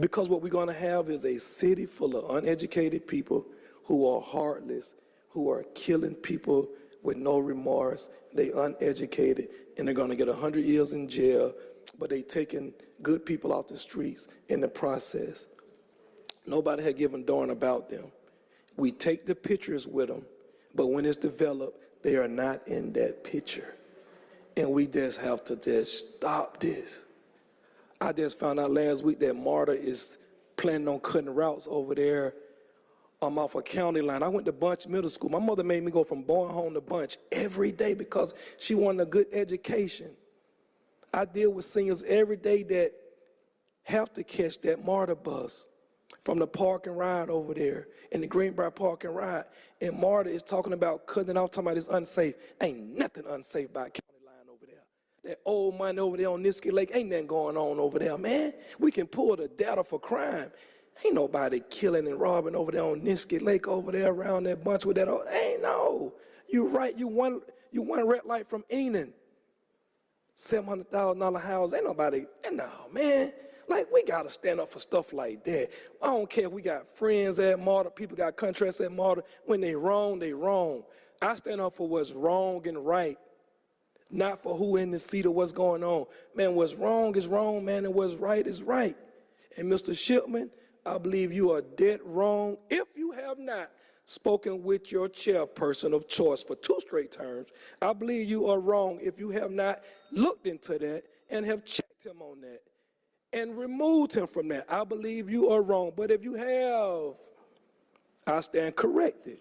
Because what we're going to have is a city full of uneducated people who are heartless, who are killing people with no remorse. They uneducated, and they're going to get 100 years in jail, but they taking good people off the streets in the process. Nobody had given a darn about them. We take the pictures with them, but when it's developed, they are not in that picture. And we just have to just stop this. I just found out last week that MARTA is planning on cutting routes over there off a county line. I went to Bunch Middle School. My mother made me go from Bowen Home to Bunch every day because she wanted a good education. I deal with seniors every day that have to catch that MARTA bus from the park and ride over there in the Greenbrier Park and Ride. And MARTA is talking about cutting it off, talking about it's unsafe. Ain't nothing unsafe about county line over there. That old money over there on Niskey Lake, ain't nothing going on over there, man. We can pull the data for crime. Ain't nobody killing and robbing over there on Niskey Lake over there around that bunch with that. Ain't no. You right. You one red light from Enon. $700,000 house. Ain't nobody. No, man. Like, we got to stand up for stuff like that. I don't care if we got friends at MARTA, people got contracts at MARTA. When they wrong, they wrong. I stand up for what's wrong and right, not for who in the seat or what's going on. Man, what's wrong is wrong, man, and what's right is right. And Mr. Shipman, I believe you are dead wrong if you have not spoken with your chairperson of choice for 2 straight terms. I believe you are wrong if you have not looked into that and have checked him on that and removed him from that. I believe you are wrong. But if you have, I stand corrected.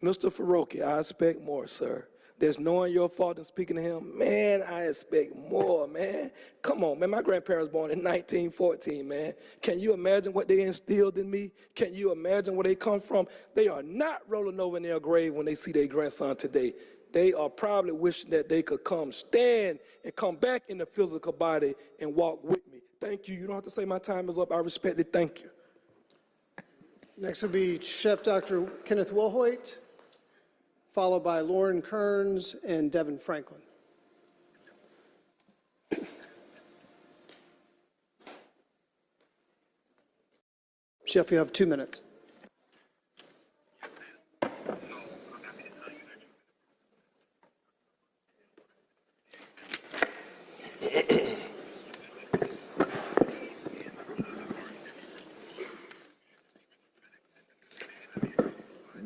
Mr. Faroki, I expect more, sir. that's knowing your father and speaking to him, man, I expect more, man. Come on, man. My grandparents born in 1914, man. Can you imagine what they instilled in me? Can you imagine where they come from? They are not rolling over in their grave when they see their grandson today. They are probably wishing that they could come stand and come back in the physical body and walk with me. Thank you. You don't have to say my time is up. I respect it. Thank you. Next will be Chef Dr. Kenneth Wilhoit, followed by Lauren Kearns and Devin Franklin. Chef, you have 2 minutes.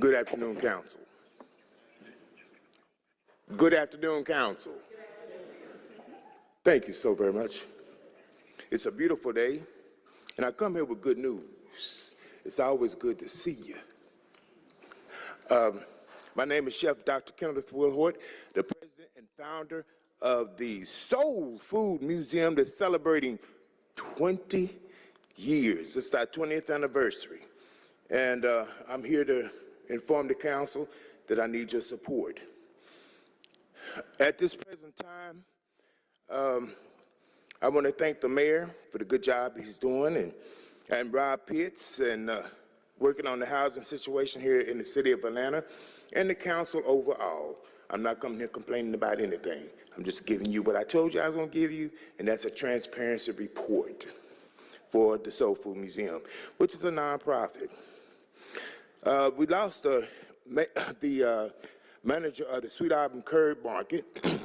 Good afternoon, Council. Good afternoon, Council. Thank you so very much. It's a beautiful day, and I come here with good news. It's always good to see you. My name is Chef Dr. Kenneth Wilhoit, the president and founder of the Soul Food Museum that's celebrating 20 years. It's our 20th anniversary. And I'm here to inform the council that I need your support. At this present time, I want to thank the mayor for the good job he's doing, and Rob Pitts, and working on the housing situation here in the city of Atlanta, and the council overall. I'm not coming here complaining about anything. I'm just giving you what I told you I was going to give you, and that's a transparency report for the Soul Food Museum, which is a nonprofit. We lost the manager of the Sweet Auburn Curb Market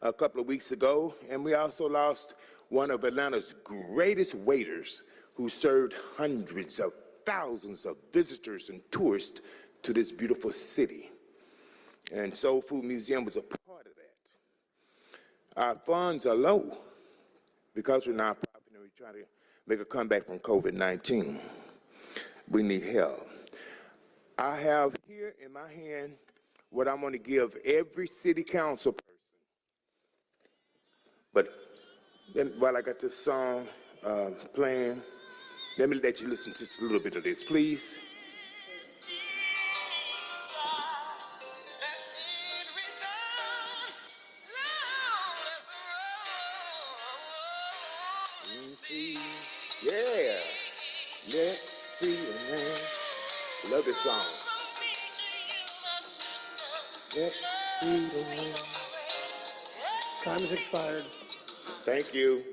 a couple of weeks ago, and we also lost one of Atlanta's greatest waiters who served hundreds of thousands of visitors and tourists to this beautiful city. And Soul Food Museum was a part of that. Our funds are low because we're nonprofit and we're trying to make a comeback from COVID-19. We need help. I have here in my hand what I'm going to give every city council person. But then, while I got this song playing, let me let you listen to just a little bit of this, please. Yeah. Let's see the man. Love this song. Let's see the man. Time has expired. Thank you.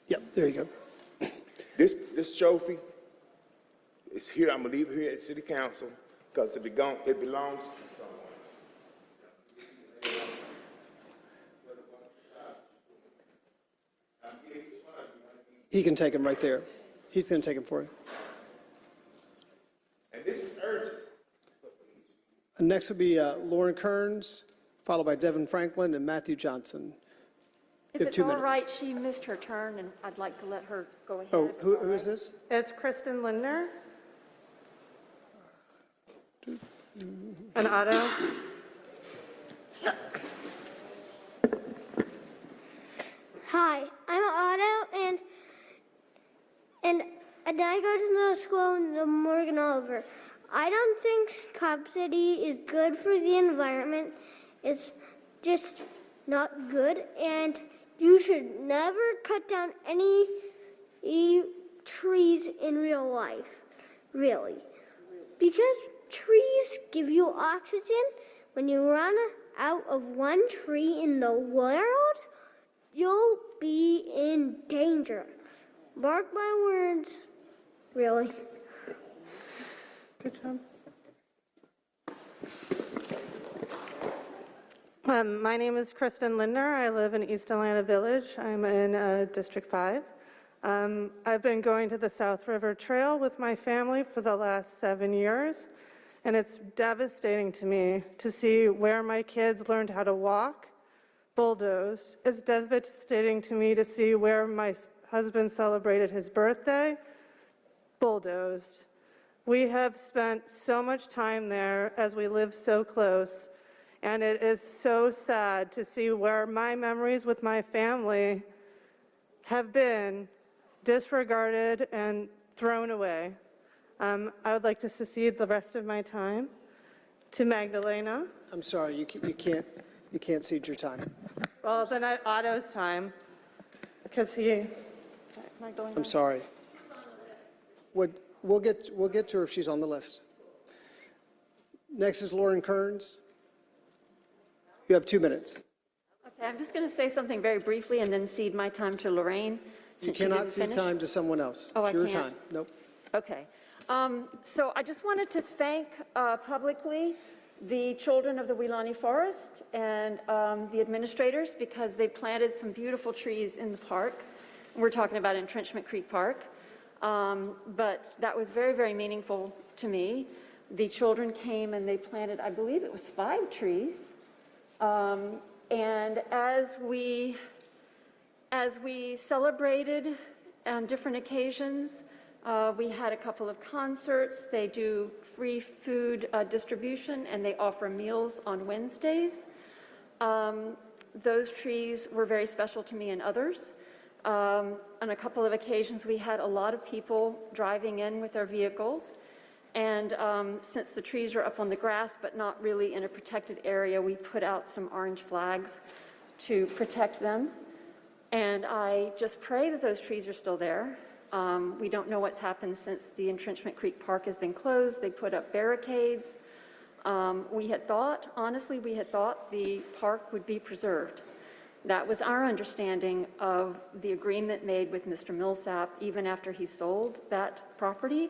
Yep, there you go. This trophy is here. I'm gonna leave it here at City Council because it belongs to someone. He can take him right there. He's going to take him for you. And this is urgent. And next will be Lauren Kearns, followed by Devin Franklin and Matthew Johnson. If You have it's 2 all minutes. right, she missed her turn, and I'd like to let her go ahead. Oh, who is this? It's Kristen Lindner. An Otto. Hi, I'm Otto, and I go to the school in the Morgan Oliver. I don't think Cop City is good for the environment. It's just not good, and you should never cut down any trees in real life, really. Because trees give you oxygen. When you run out of one tree in the world, you'll be in danger. Mark my words, really. Good job. My name is Kristen Lindner. I live in East Atlanta Village. I'm in District 5. I've been going to the South River Trail with my family for the last 7 years, and it's devastating to me to see where my kids learned how to walk bulldozed. It's devastating to me to see where my husband celebrated his birthday bulldozed, We have spent so much time there as we live so close, and it is so sad to see where my memories with my family have been disregarded and thrown away. I would like to cede the rest of my time to Magdalena. I'm sorry, you can't cede your time. Well, then Otto's time, because he, Magdalena. I'm sorry. We'll get to her if she's on the list. Next is Lauren Kearns. You have 2 minutes. Okay, I'm just going to say something very briefly and then cede my time to Lorraine. You cannot cede time to someone else. Oh, It's I your can't? time. Nope. Okay. So I just wanted to thank publicly the children of the Weelaunee Forest and the administrators, because they planted some beautiful trees in the park. We're talking about Entrenchment Creek Park. But that was very, very meaningful to me. The children came and they planted, I believe it was 5 trees. And as we celebrated on different occasions, we had a couple of concerts. They do free food distribution, and they offer meals on Wednesdays. Those trees were very special to me and others. On a couple of occasions, we had a lot of people driving in with their vehicles. And since the trees are up on the grass, but not really in a protected area, we put out some orange flags to protect them. And I just pray that those trees are still there. We don't know what's happened since the Entrenchment Creek Park has been closed. They put up barricades. Honestly, we had thought the park would be preserved. That was our understanding of the agreement made with Mr. Millsap. Even after he sold that property,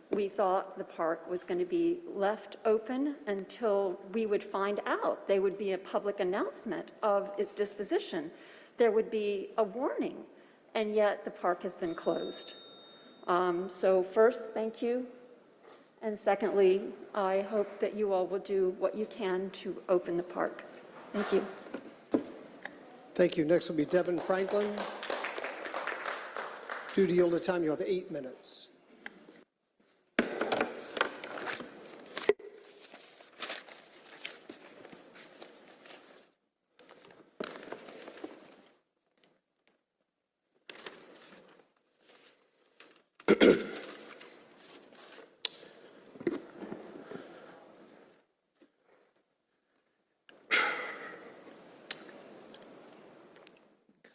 we thought the park was going to be left open until we would find out. There would be a public announcement of its disposition. There would be a warning, and yet the park has been closed. So first, thank you. And secondly, I hope that you all will do what you can to open the park. Thank you. Thank you. Next will be Devin Franklin. Due to yield of time, you have 8 minutes.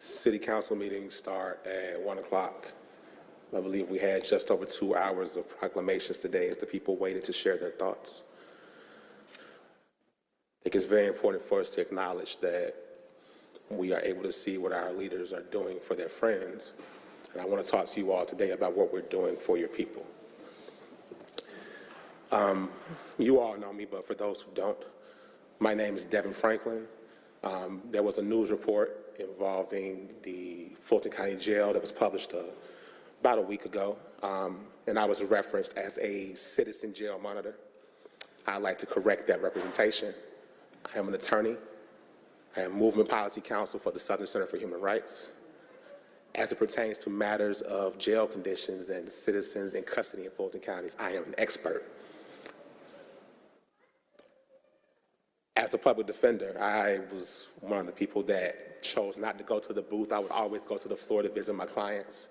City council meetings start at 1 o'clock. I believe we had just over 2 hours of proclamations today as the people waited to share their thoughts. I think it's very important for us to acknowledge that we are able to see what our leaders are doing for their friends. And I want to talk to you all today about what we're doing for your people. You all know me, but for those who don't, my name is Devin Franklin. There was a news report involving the Fulton County Jail that was published about a week ago, and I was referenced as a citizen jail monitor. I'd like to correct that representation. I am an attorney. I am Movement Policy Counsel for the Southern Center for Human Rights. As it pertains to matters of jail conditions and citizens in custody in Fulton counties, I am an expert. As a public defender, I was one of the people that chose not to go to the booth. I would always go to the floor to visit my clients.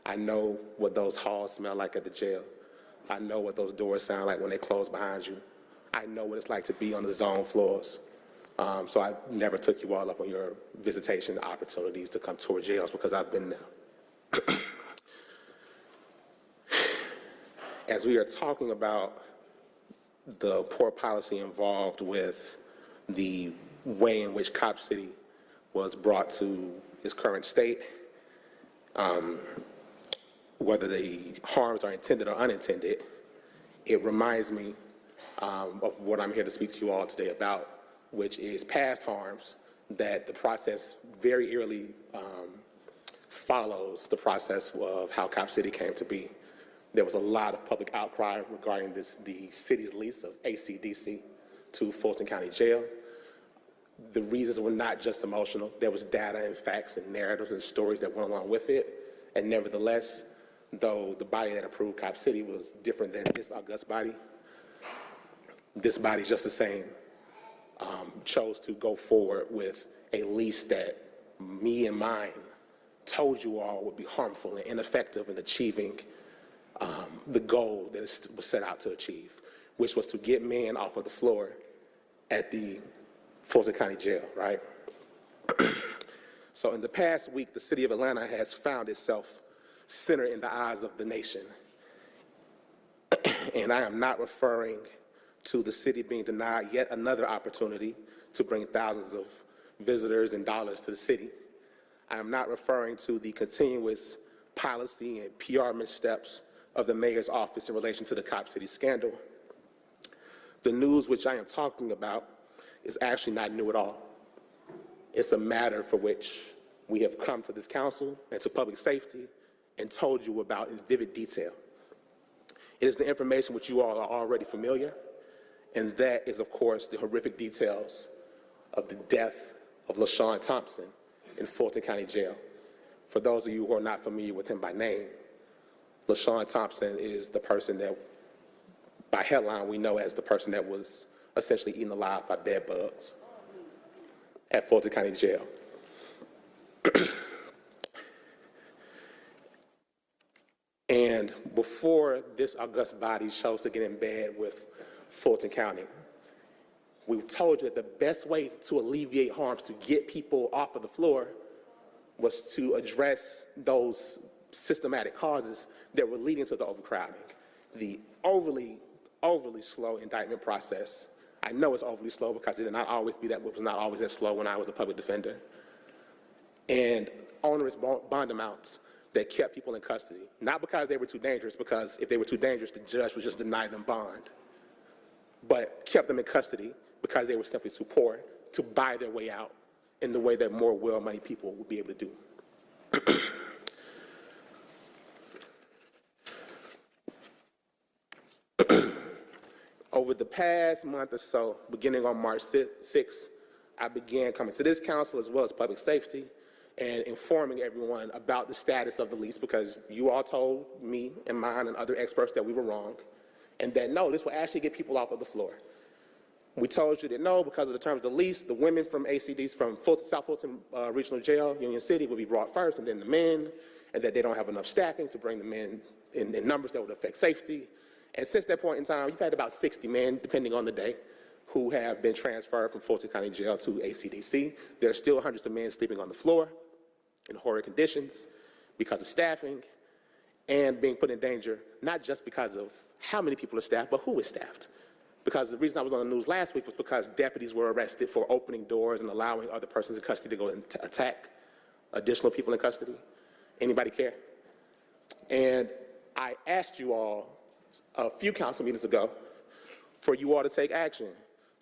I know what those halls smell like at the jail. I know what those doors sound like when they close behind you. I know what it's like to be on the zone floors. So I never took you all up on your visitation opportunities to come tour jails because I've been there. As we are talking about the poor policy involved with the way in which Cop City was brought to its current state, whether the harms are intended or unintended, it reminds me of what I'm here to speak to you all today about, which is past harms that the process very early follows the process of how Cop City came to be. There was a lot of public outcry regarding the city's lease of ACDC to Fulton County Jail. The reasons were not just emotional. There was data and facts and narratives and stories that went along with it. And nevertheless, though the body that approved Cop City was different than this august body, this body just the same chose to go forward with a lease that me and mine told you all would be harmful and ineffective in achieving the goal that it was set out to achieve, which was to get men off of the floor at the Fulton County Jail, right? So in the past week, the city of Atlanta has found itself centered in the eyes of the nation. And I am not referring to the city being denied yet another opportunity to bring thousands of visitors and dollars to the city. I am not referring to the continuous policy and PR missteps of the mayor's office in relation to the Cop City scandal. The news which I am talking about is actually not new at all. It's a matter for which we have come to this council and to public safety and told you about in vivid detail. It is the information which you all are already familiar, and that is, of course, the horrific details of the death of LaShawn Thompson in Fulton County Jail. For those of you who are not familiar with him by name, LaShawn Thompson is the person that, by headline, we know as the person that was essentially eaten alive by bed bugs at Fulton County Jail. And before this august body chose to get in bed with Fulton County, we told you that the best way to alleviate harms, to get people off of the floor, was to address those systematic causes that were leading to the overcrowding. The overly slow indictment process. I know it's overly slow because it did not always be that, it was not always that slow when I was a public defender. And onerous bond amounts that kept people in custody, not because they were too dangerous, because if they were too dangerous, the judge would just deny them bond, but kept them in custody because they were simply too poor to buy their way out in the way that more well-money people would be able to do. Over the past month or so, beginning on March 6th, I began coming to this council as well as public safety and informing everyone about the status of the lease, because you all told me and mine and other experts that we were wrong, and that no, this will actually get people off of the floor. We told you that no, because of the terms of the lease, the women from ACDs, from South Fulton Regional Jail, Union City, will be brought first, and then the men, and that they don't have enough staffing to bring the men in numbers that would affect safety. And since that point in time, you've had about 60 men, depending on the day, who have been transferred from Fulton County Jail to ACDC. There are still hundreds of men sleeping on the floor in horrid conditions because of staffing and being put in danger, not just because of how many people are staffed, but who is staffed. Because the reason I was on the news last week was because deputies were arrested for opening doors and allowing other persons in custody to go and attack additional people in custody. Anybody care? And I asked you all a few council meetings ago for you all to take action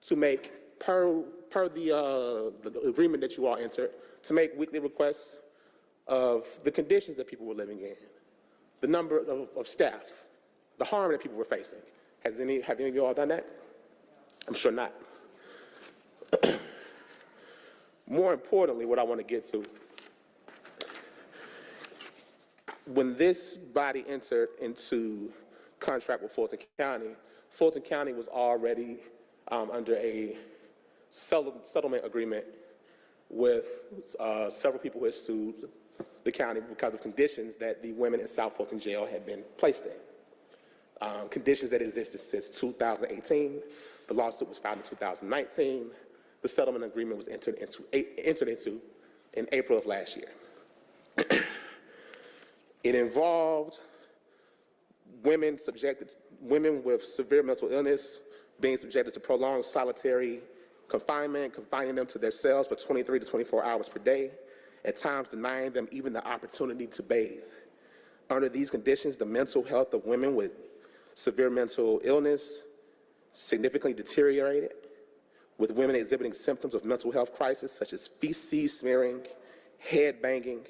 to make, per the agreement that you all entered, to make weekly requests of the conditions that people were living in, the number of staff, the harm that people were facing. Have any of you all done that? I'm sure not. More importantly, what I want to get to, when this body entered into contract with Fulton County was already under a settlement agreement with several people who had sued the county because of conditions that the women in South Fulton Jail had been placed in. Conditions that existed since 2018. The lawsuit was filed in 2019. The settlement agreement was entered into in April of last year. It involved women with severe mental illness being subjected to prolonged solitary confinement, confining them to their cells for 23 to 24 hours per day, at times denying them even the opportunity to bathe. Under these conditions, the mental health of women with severe mental illness significantly deteriorated, with women exhibiting symptoms of mental health crisis such as feces smearing, head banging,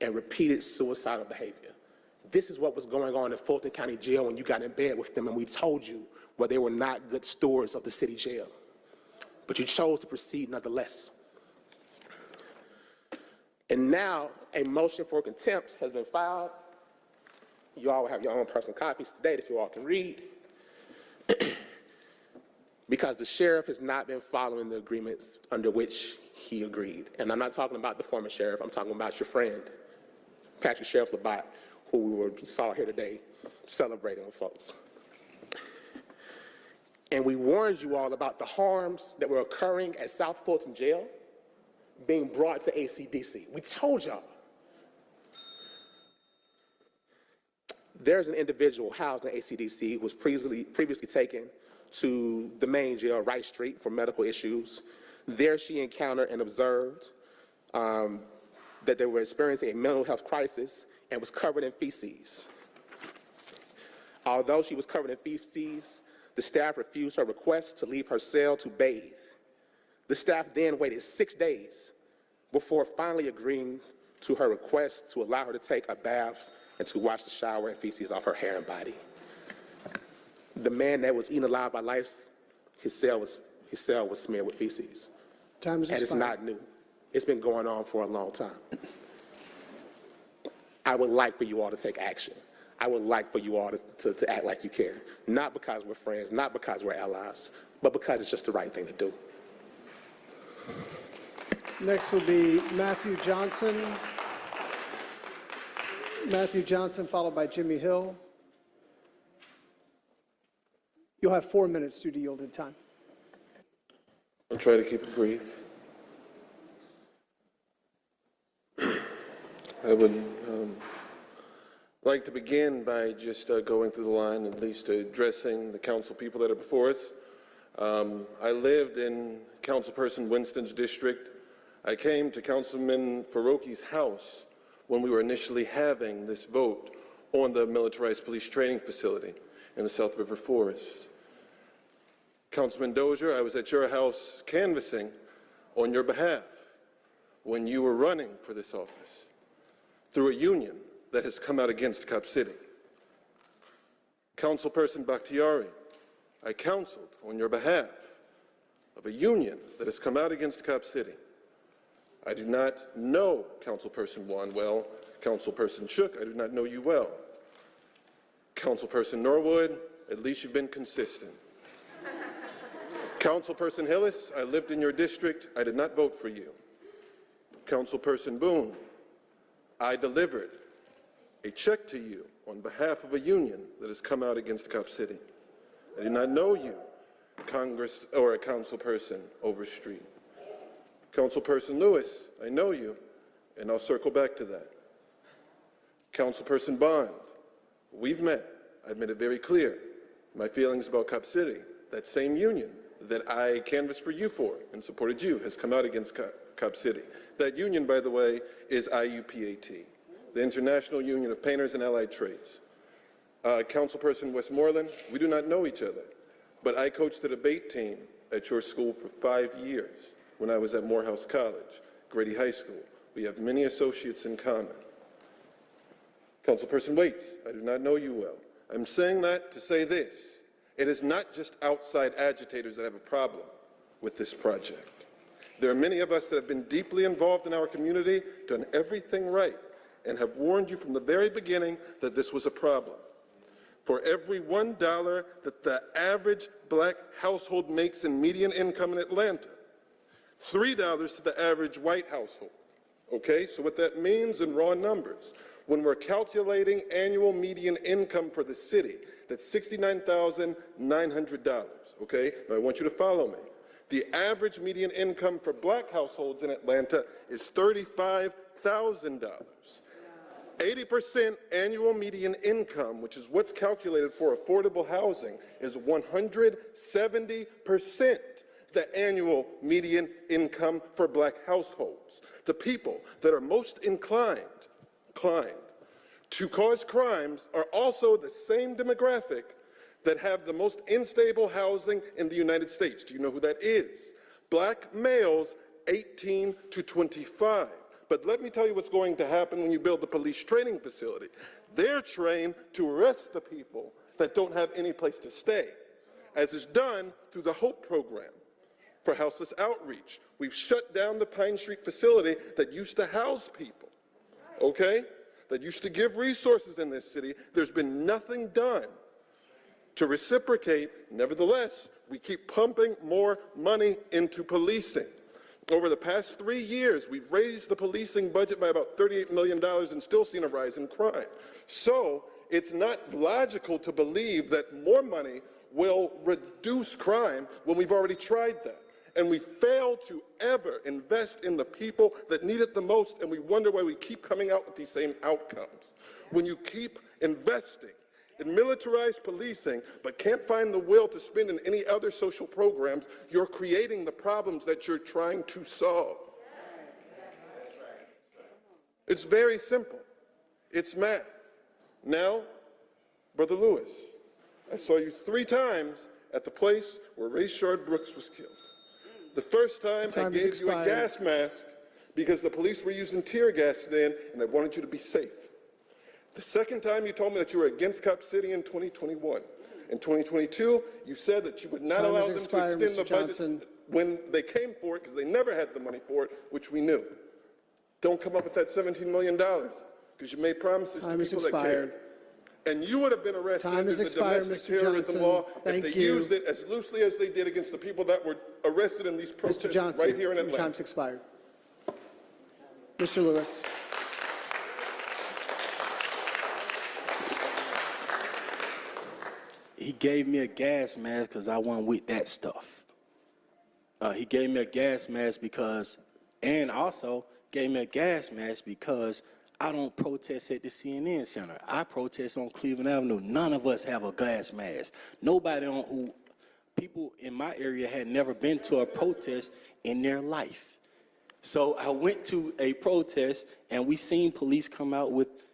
and repeated suicidal behavior. This is what was going on in Fulton County Jail when you got in bed with them, and we told you well, they were not good stewards of the city jail. But you chose to proceed nonetheless. And now a motion for contempt has been filed. You all will have your own personal copies today that you all can read. Because the sheriff has not been following the agreements under which he agreed. And I'm not talking about the former sheriff, I'm talking about your friend, Patrick Sheriff Labatt, who we saw here today celebrating with folks. And we warned you all about the harms that were occurring at South Fulton Jail being brought to ACDC. We told y'all. There's an individual housed in ACDC who was previously taken to the main jail, Rice Street, for medical issues. There she encountered and observed that they were experiencing a mental health crisis and was covered in feces. Although she was covered in feces, the staff refused her request to leave her cell to bathe. The staff then waited 6 days before finally agreeing to her request to allow her to take a bath and to wash the shower and feces off her hair and body. The man that was eaten alive by lice, his cell was smeared with feces. Time is and it's not new. It's been going on for a long time. I would like for you all to take action. I would like for you all to act like you care. Not because we're friends, not because we're allies, but because it's just the right thing to do. Next will be Matthew Johnson. Matthew Johnson, followed by Jimmy Hill. You'll have 4 minutes due to yielded time. I'll try to keep it brief. I would like to begin by just going through the line, at least addressing the council people that are before us. I lived in Councilperson Winston's district. I came to Councilman Faroki's house when we were initially having this vote on the militarized police training facility in the South River Forest. Councilman Dozier, I was at your house canvassing on your behalf when you were running for this office through a union that has come out against Cop City. Councilperson Bakhtiari, I counseled on your behalf of a union that has come out against Cop City. I do not know Councilperson Juan well. Councilperson Shook, I do not know you well. Councilperson Norwood, at least you've been consistent. Councilperson Hillis, I lived in your district. I did not vote for you. Councilperson Boone, I delivered a check to you on behalf of a union that has come out against Cop City. I do not know you, Congress or a councilperson Overstreet. Councilperson Lewis, I know you, and I'll circle back to that. Councilperson Bond, we've met. I've made it very clear my feelings about Cop City. That same union that I canvassed for you for and supported you has come out against Cop City. That union, by the way, is IUPAT, the International Union of Painters and Allied Trades. Councilperson Westmoreland, we do not know each other, but I coached the debate team at your school for 5 years when I was at Morehouse College, Grady High School. We have many associates in common. Councilperson Waits, I do not know you well. I'm saying that to say this. It is not just outside agitators that have a problem with this project. There are many of us that have been deeply involved in our community, done everything right, and have warned you from the very beginning that this was a problem. For every $1 that the average black household makes in median income in Atlanta, $3 to the average white household. Okay, so what that means in raw numbers, when we're calculating annual median income for the city, that's $69,900, okay? Now I want you to follow me. The average median income for black households in Atlanta is $35,000. 80% annual median income, which is what's calculated for affordable housing, is 170% the annual median income for black households. The people that are most inclined to cause crimes are also the same demographic that have the most unstable housing in the United States. Do you know who that is? Black males 18 to 25. But let me tell you what's going to happen when you build the police training facility. They're trained to arrest the people that don't have any place to stay, as is done through the HOPE program for houseless outreach. We've shut down the Pine Street facility that used to house people, okay? that used to give resources in this city, there's been nothing done to reciprocate. Nevertheless, we keep pumping more money into policing. Over the past 3 years, we've raised the policing budget by about $38 million and still seen a rise in crime. So it's not logical to believe that more money will reduce crime when we've already tried that. And we fail to ever invest in the people that need it the most, and we wonder why we keep coming out with these same outcomes. When you keep investing in militarized policing but can't find the will to spend in any other social programs, you're creating the problems that you're trying to solve. It's very simple. It's math. Now, Brother Lewis, I saw you 3 times at the place where Rayshard Brooks was killed. The first time I gave you a gas mask because the police were using tear gas then, and I wanted you to be safe. The second time you told me that you were against Cop City in 2021. In 2022, you said that you would not allow them to extend the budgets when they came for it because they never had the money for it, which we knew. Don't come up with that $17 million because you made promises to people that cared. And you would have been arrested under the domestic terrorism law if they used it as loosely as they did against the people that were arrested in these protests right here in Atlanta. Your time's expired. Mr. Lewis. He gave me a gas mask because I wasn't with that stuff. He gave me a gas mask because, and also gave me a gas mask because I don't protest at the CNN Center. I protest on Cleveland Avenue. None of us have a gas mask. Nobody people in my area had never been to a protest in their life. So I went to a protest and we seen police come out with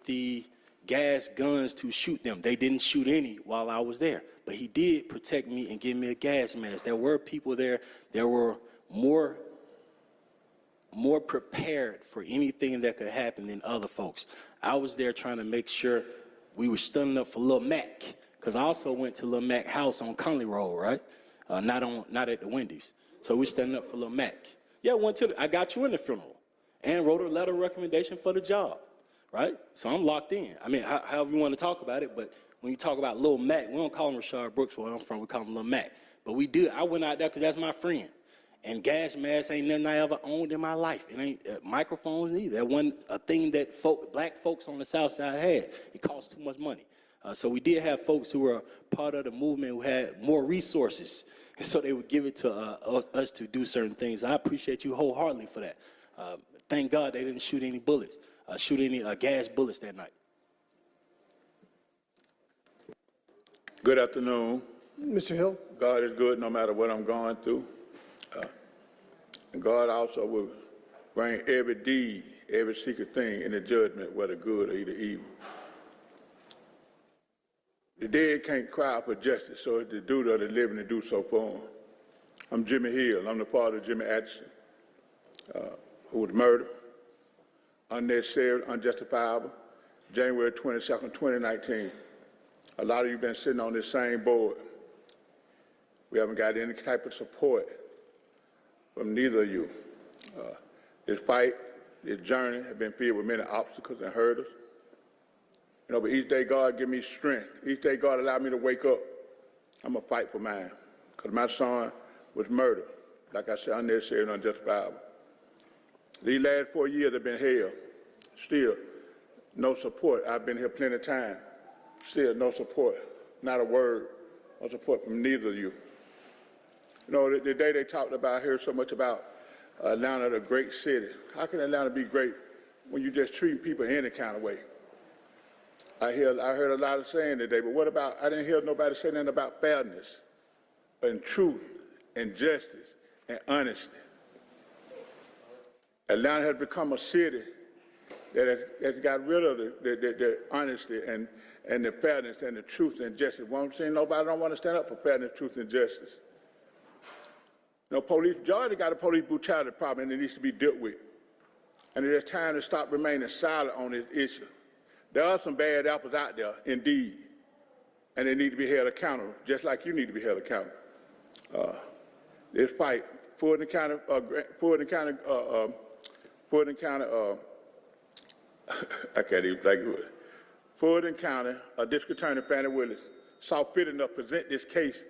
the gas guns to shoot them. They didn't shoot any while I was there, but he did protect me and give me a gas mask. There were people there that were more prepared for anything that could happen than other folks. I was there trying to make sure we were standing up for Lil Mac, because I also went to Lil Mac house on Conley Road, right? Not at the Wendy's. So we're standing up for Lil Mac. Yeah, I got you in the funeral and wrote a letter of recommendation for the job, right? So I'm locked in. I mean, however you want to talk about it, but when you talk about Lil Mac, we don't call him Rayshard Brooks where I'm from, we call him Lil Mac. But we do. I went out there because that's my friend. And gas masks ain't nothing I ever owned in my life. It ain't microphones either. That wasn't a thing that black folks on the South Side had. It cost too much money. So we did have folks who were part of the movement who had more resources, and so they would give it to us to do certain things. I appreciate you wholeheartedly for that. Thank God they didn't shoot any bullets, gas bullets that night. Good afternoon. Mr. Hill. God is good no matter what I'm going through. And God also will bring every deed, every secret thing in the judgment, whether good or either evil. The dead can't cry for justice, so it's the duty of the living to do so for them. I'm Jimmy Hill. I'm the father of Jimmy Atchison, who was murdered, unnecessary, unjustifiable, January 22nd, 2019. A lot of you have been sitting on this same board. We haven't got any type of support from neither of you. This fight, this journey has been filled with many obstacles and hurdles. You know, but each day God give me strength. Each day God allow me to wake up. I'm gonna fight for mine. Because my son was murdered. Like I said, unnecessary and unjustifiable. These last 4 years have been hell. Still, no support. I've been here plenty of time. Still, no support. Not a word. No support from neither of you. You know, the day they talked about, I heard so much about Atlanta, the great city. How can Atlanta be great when you just treat people any kind of way? I heard a lot of saying today, but what about, I didn't hear nobody say anything about fairness and truth and justice and honesty. Atlanta has become a city that has got rid of the honesty and the fairness and the truth and justice. Well, I'm saying nobody don't want to stand up for fairness, truth, and justice. You know, Georgia got a police brutality problem and it needs to be dealt with. And it is time to stop remaining silent on this issue. There are some bad apples out there, indeed, and they need to be held accountable, just like you need to be held accountable. This fight, Fulton County I can't even think of it. Fulton County, District Attorney Fannie Willis saw fit enough to present this case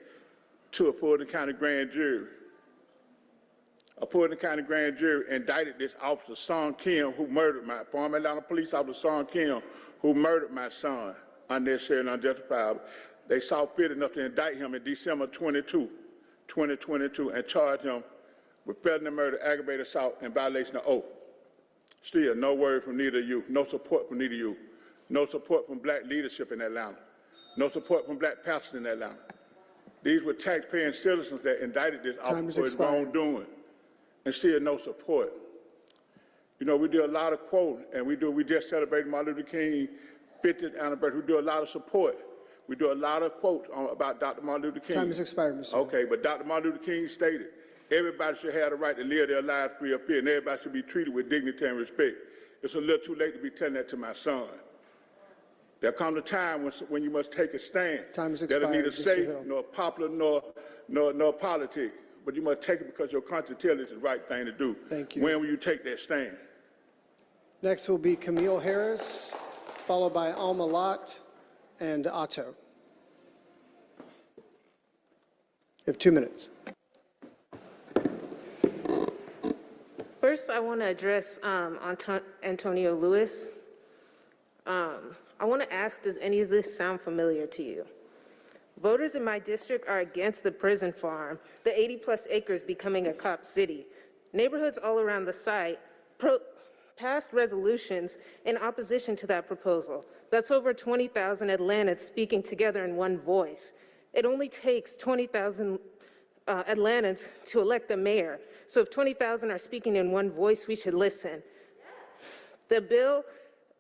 to a Fulton County grand jury. A Fulton County grand jury indicted this officer, Son Kim, who murdered my former Atlanta police officer, Son Kim, who murdered my son, unnecessary and unjustifiable. They saw fit enough to indict him in December 2022, and charge him with felony murder, aggravated assault, and violation of oath. Still, no word from neither of you, no support from neither of you, no support from black leadership in Atlanta, no support from black pastors in Atlanta. These were taxpaying citizens that indicted this officer for his wrongdoing, and still no support. You know, we do a lot of quotes, and we just celebrated Martin Luther King 50th anniversary. We do a lot of support. We do a lot of quotes about Dr. Martin Luther King. Time has expired, Mr. Hill. Okay, but Dr. Martin Luther King stated, everybody should have the right to live their lives free of fear, and everybody should be treated with dignity and respect. It's a little too late to be telling that to my son. There'll come a time when you must take a stand. Time has That'll expired, neither Mr. safe, Hill. nor popular, nor politics. But you must take it because your conscience tells you it's the right thing to do. Thank you. When will you take that stand? Next will be Camille Harris, followed by Alma Lott and Otto. You have 2 minutes. First, I want to address Antonio Lewis. I want to ask, does any of this sound familiar to you? Voters in my district are against the prison farm, the 80-plus acres becoming a cop city. Neighborhoods all around the site passed resolutions in opposition to that proposal. That's over 20,000 Atlantans speaking together in one voice. It only takes 20,000 Atlantans to elect a mayor. So if 20,000 are speaking in one voice, we should listen. The bill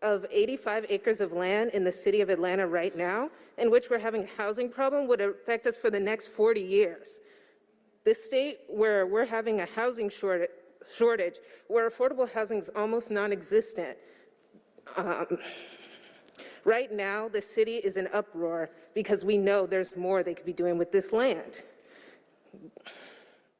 of 85 acres of land in the city of Atlanta right now, in which we're having a housing problem, would affect us for the next 40 years. The state where we're having a housing shortage, where affordable housing is almost non-existent. Right now, the city is in uproar because we know there's more they could be doing with this land.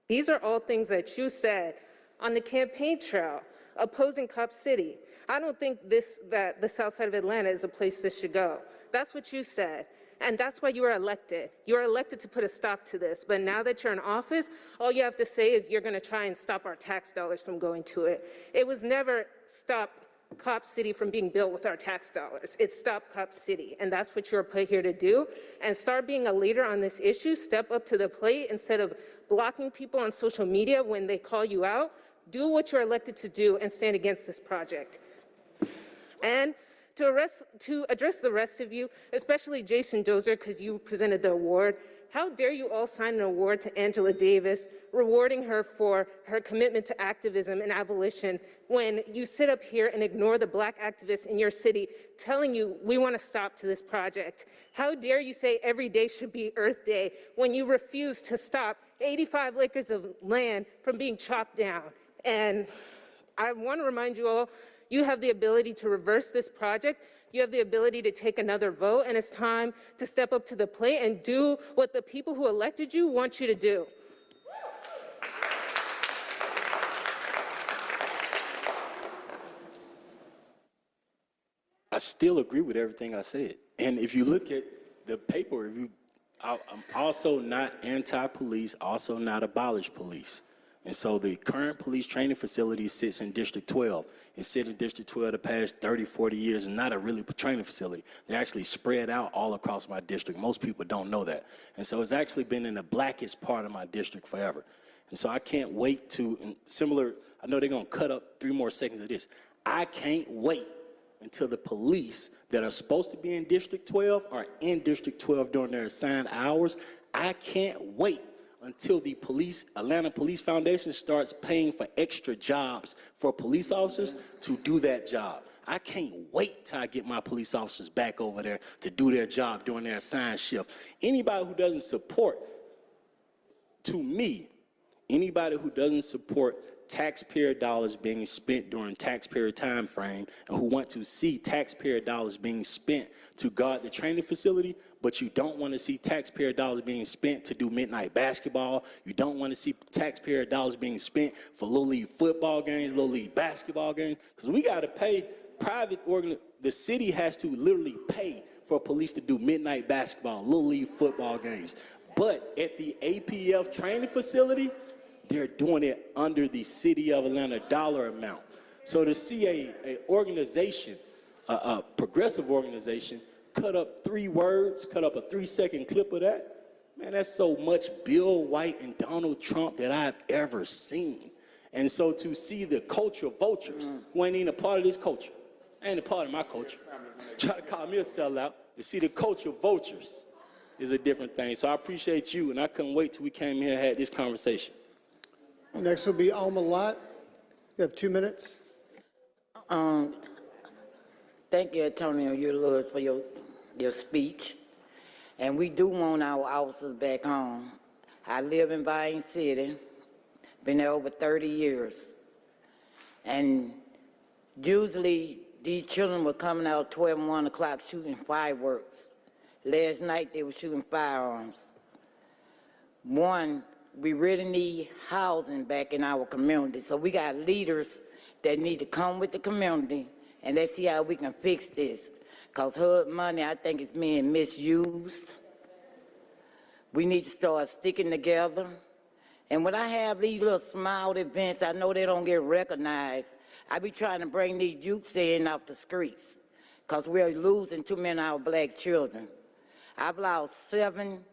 These are all things that you said on the campaign trail opposing Cop City. I don't think that the south side of Atlanta is a place this should go. That's what you said. And that's why you were elected. You were elected to put a stop to this. But now that you're in office, all you have to say is you're going to try and stop our tax dollars from going to it. It was never stop Cop City from being built with our tax dollars. It's stop Cop City. And that's what you're put here to do. And start being a leader on this issue. Step up to the plate instead of blocking people on social media when they call you out. Do what you're elected to do and stand against this project. And to address the rest of you, especially Jason Dozier, because you presented the award, how dare you all sign an award to Angela Davis, rewarding her for her commitment to activism and abolition, when you sit up here and ignore the black activists in your city telling you we want to stop to this project? How dare you say every day should be Earth Day when you refuse to stop 85 acres of land from being chopped down? And I want to remind you all, you have the ability to reverse this project. You have the ability to take another vote, and it's time to step up to the plate and do what the people who elected you want you to do. I still agree with everything I said. And if you look at the paper review, I'm also not anti-police, also not abolish police. And so the current police training facility sits in District 12. It's sitting in District 12 the past 30, 40 years and not a really training facility. They're actually spread out all across my district. Most people don't know that. And so it's actually been in the blackest part of my district forever. And so I can't wait to, and similar, I know they're gonna cut up 3 more seconds of this. I can't wait until the police that are supposed to be in District 12 are in District 12 during their assigned hours. I can't wait until the Atlanta Police Foundation starts paying for extra jobs for police officers to do that job. I can't wait till I get my police officers back over there to do their job during their assigned shift. Anybody who doesn't support, to me, anybody who doesn't support taxpayer dollars being spent during taxpayer time frame and who want to see taxpayer dollars being spent to guard the training facility, but you don't want to see taxpayer dollars being spent to do midnight basketball. You don't want to see taxpayer dollars being spent for Little League football games, Little League basketball games, because we got to pay the city has to literally pay for police to do midnight basketball, little league football games. But at the APF training facility, they're doing it under the City of Atlanta dollar amount. So to see a organization, a progressive organization, cut up 3 words, cut up a 3-second clip of that, man, that's so much Bill White and Donald Trump that I've ever seen. And so to see the culture vultures, who ain't even a part of this culture, ain't a part of my culture, try to call me a sellout, to see the culture vultures is a different thing. So I appreciate you, and I couldn't wait till we came here and had this conversation. Next will be Alma Lott. You have 2 minutes. Thank you, Antonio Lewis, for your speech. And we do want our officers back home. I live in Vine City, been there over 30 years. And usually these children were coming out 12 and 1 o'clock shooting fireworks. Last night they were shooting firearms. One, we really need housing back in our community. So we got leaders that need to come with the community, and let's see how we can fix this. Because HUD money, I think, is being misused. We need to start sticking together. And when I have these little small events, I know they don't get recognized. I be trying to bring these youths in off the streets, because we're losing too many of our black children. I've lost 7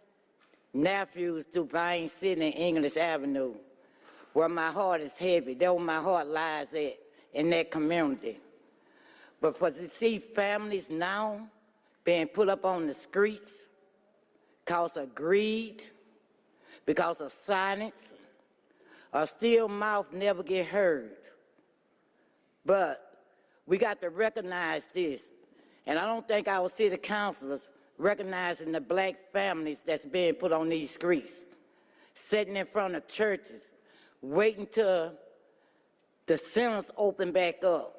nephews to Vine City and English Avenue, where my heart is heavy. That's where my heart lies at, in that community. But for to see families now being put up on the streets because of greed, because of silence, a still mouth never get heard. But we got to recognize this. And I don't think our city councilors recognizing the black families that's being put on these streets, sitting in front of churches, waiting till the centers open back up.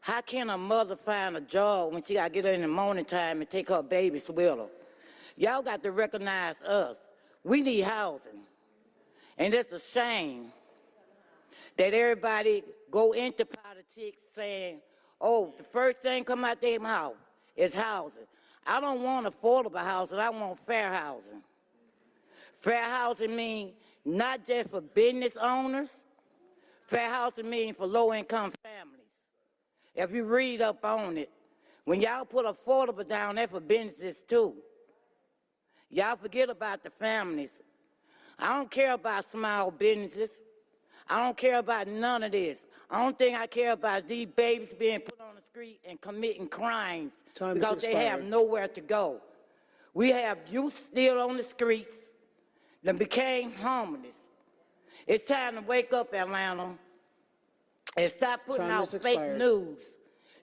How can a mother find a job when she got to get up in the morning time and take her babies with her? Y'all got to recognize us. We need housing. And it's a shame that everybody go into politics saying, oh, the first thing come out their mouth is housing. I don't want affordable housing, I want fair housing. Fair housing means not just for business owners, fair housing means for low-income families. If you read up on it, when y'all put affordable down, that's for businesses too. Y'all forget about the families. I don't care about small businesses. I don't care about none of this. The only thing I care about is these babies being put on the street and committing crimes because they have nowhere to go. We have youth still on the streets that became homeless. It's time to wake up, Atlanta, and stop putting out fake news.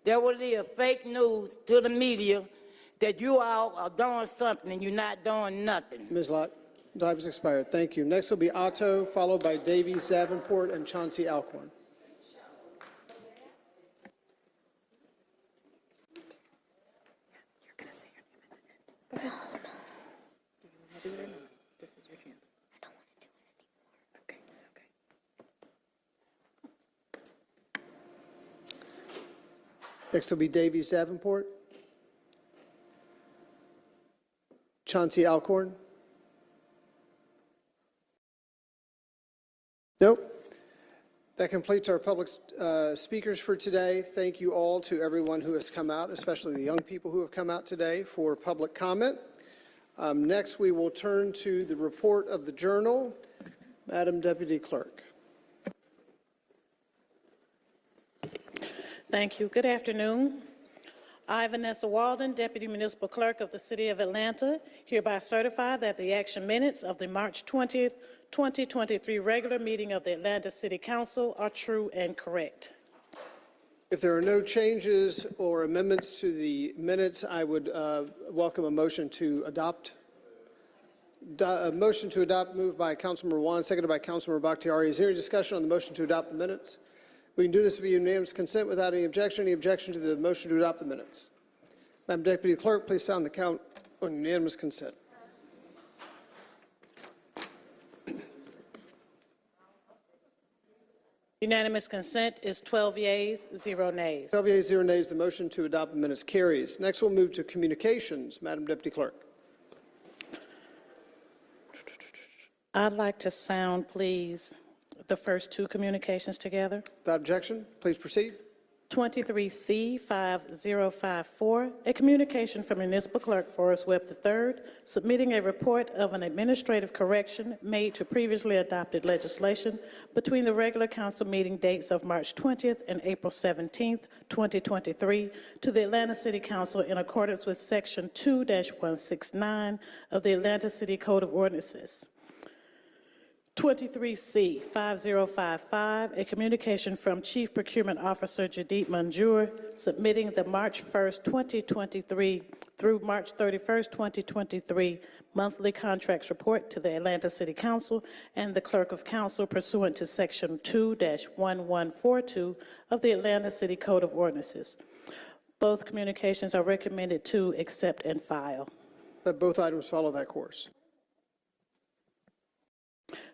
There will be a fake news to the media that you all are doing something and you're not doing nothing. Ms. Lott, time has expired. Thank you. Next will be Otto, followed by Davies Davenport and Chauncey Alcorn. Next will be Davies Davenport. Chauncey Alcorn. Nope. That completes our public speakers for today. Thank you all to everyone who has come out, especially the young people who have come out today for public comment. Next, we will turn to the report of the Journal. Madam Deputy Clerk. Thank you. Good afternoon. I, Vanessa Walden, Deputy Municipal Clerk of the City of Atlanta, hereby certify that the action minutes of the March 20th, 2023 regular meeting of the Atlanta City Council are true and correct. If there are no changes or amendments to the minutes, I would welcome a motion to adopt. A motion to adopt moved by Councilmember Juan, seconded by Councilmember Bakhtiari. Is there any discussion on the motion to adopt the minutes? We can do this via unanimous consent without any objection. Any objection to the motion to adopt the minutes? Madam Deputy Clerk, please sound the count on unanimous consent. Unanimous consent is 12 yeas, 0 nays. 12 yeas, 0 nays. The motion to adopt the minutes carries. Next, we'll move to communications. Madam Deputy Clerk. I'd like to sound, please, the first two communications together. Without objection, please proceed. 23C5054, a communication from Municipal Clerk Forrest Webb III, submitting a report of an administrative correction made to previously adopted legislation between the regular council meeting dates of March 20th and April 17th, 2023, to the Atlanta City Council in accordance with Section 2-169 of the Atlanta City Code of Ordinances. 23C5055, a communication from Chief Procurement Officer Jadid Manjur, submitting the March 1st, 2023 through March 31st, 2023 monthly contracts report to the Atlanta City Council and the Clerk of Council pursuant to Section 2-1142 of the Atlanta City Code of Ordinances. Both communications are recommended to accept and file. Let both items follow that course.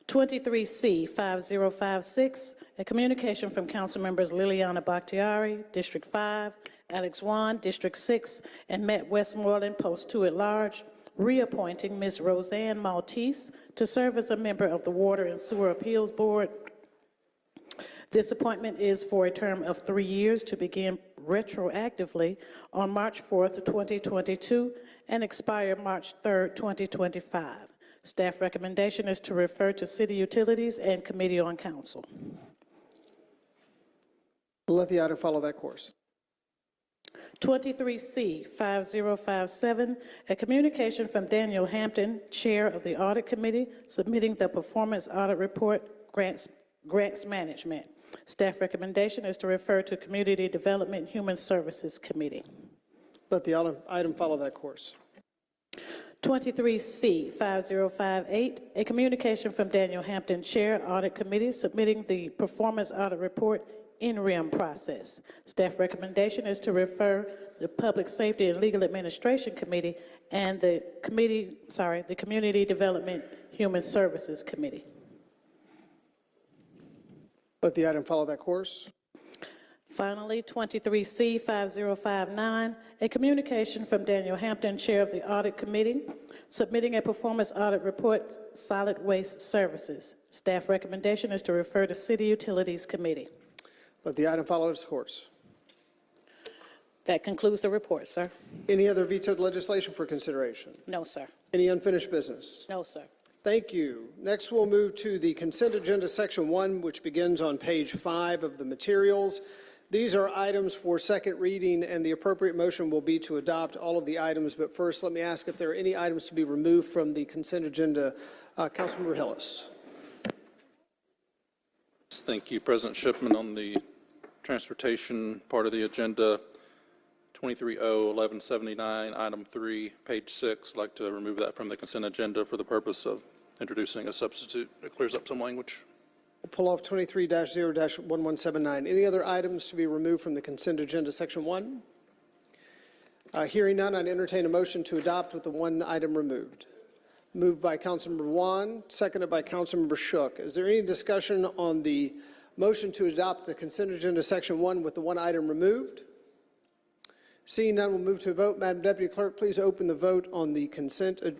23C5056, a communication from council members Liliana Bakhtiari, District 5, Alex Wan, District 6, and Matt Westmoreland, Post 2 at large, reappointing Ms. Roseanne Maltese to serve as a member of the Water and Sewer Appeals Board. This appointment is for a term of 3 years to begin retroactively on March 4th, 2022 and expire March 3rd, 2025. Staff recommendation is to refer to City Utilities and Committee on Council. Let the item follow that course. 23C5057, a communication from Daniel Hampton, Chair of the Audit Committee, submitting the Performance Audit Report, Grants Management. Staff recommendation is to refer to Community Development and Human Services Committee. Let the item follow that course. 23C5058, a communication from Daniel Hampton, Chair, Audit Committee, submitting the Performance Audit Report in REM process. Staff recommendation is to refer the Public Safety and Legal Administration Committee and the Community Development Human Services Committee. Let the item follow that course. Finally, 23C5059, a communication from Daniel Hampton, Chair of the Audit Committee, submitting a performance audit report, Solid Waste Services. Staff recommendation is to refer to City Utilities Committee. Let the item follow its course. That concludes the report, sir. Any other vetoed legislation for consideration? No, sir. Any unfinished business? No, sir. Thank you. Next, we'll move to the consent agenda, Section 1, which begins on page 5 of the materials. These are items for second reading, and the appropriate motion will be to adopt all of the items. But first, let me ask if there are any items to be removed from the consent agenda. Councilmember Hillis. Thank you, President Shipman. On the transportation part of the agenda, 23O1179, item 3, page 6, I'd like to remove that from the consent agenda for the purpose of introducing a substitute that clears up some language. Pull off 23-0-1179. Any other items to be removed from the consent agenda, Section 1? Hearing none, I'd entertain a motion to adopt with the one item removed. Moved by Councilmember Wan, seconded by Councilmember Shook. Is there any discussion on the motion to adopt the consent agenda, Section 1, with the one item removed? Seeing none, we'll move to a vote. Madam Deputy Clerk, please open the vote on the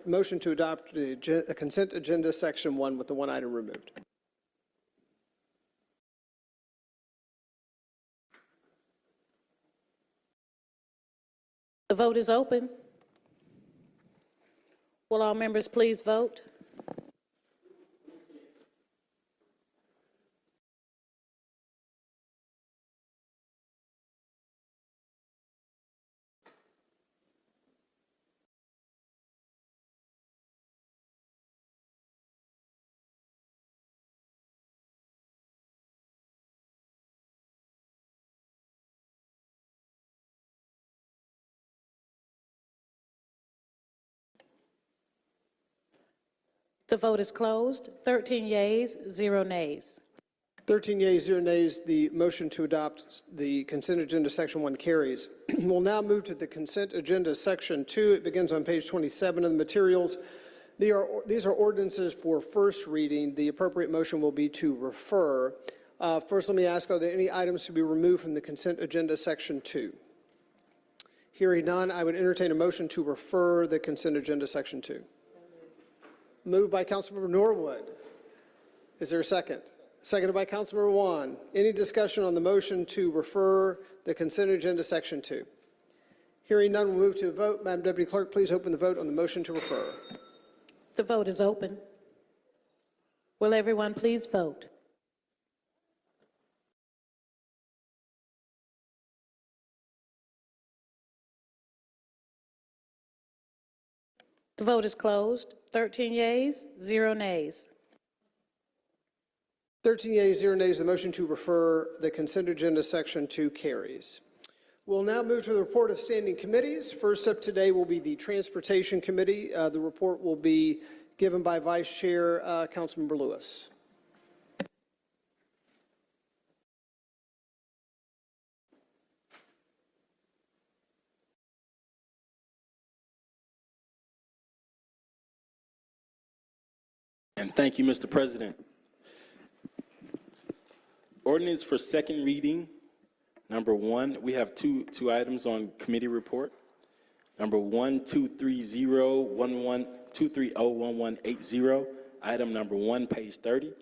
motion to adopt the consent agenda, Section 1, with the one item removed. The vote is open. Will all members please vote? The vote is closed. 13 yeas, 0 nays. 13 yeas, 0 nays. The motion to adopt the consent agenda, Section 1, carries. We'll now move to the consent agenda, Section 2. It begins on page 27 of the materials. These are ordinances for first reading. The appropriate motion will be to refer. First, let me ask, are there any items to be removed from the consent agenda, section 2? Hearing none, I would entertain a motion to refer the consent agenda, section 2. Moved by Councilmember Norwood. Is there a second? Seconded by Councilmember Wan. Any discussion on the motion to refer the consent agenda, section 2? Hearing none, we'll move to a vote. Madam Deputy Clerk, please open the vote on the motion to refer. The vote is open. Will everyone please vote? The vote is closed. 13 yeas, 0 nays. 13 yeas, 0 nays. The motion to refer the consent agenda, section 2 carries. We'll now move to the report of standing committees. First up today will be the Transportation Committee. The report will be given by Vice Chair Councilmember Lewis. And thank you, Mr. President. Ordinance for second reading. Number 1, we have two items on committee report. Number 2301180, item number 1, page 30.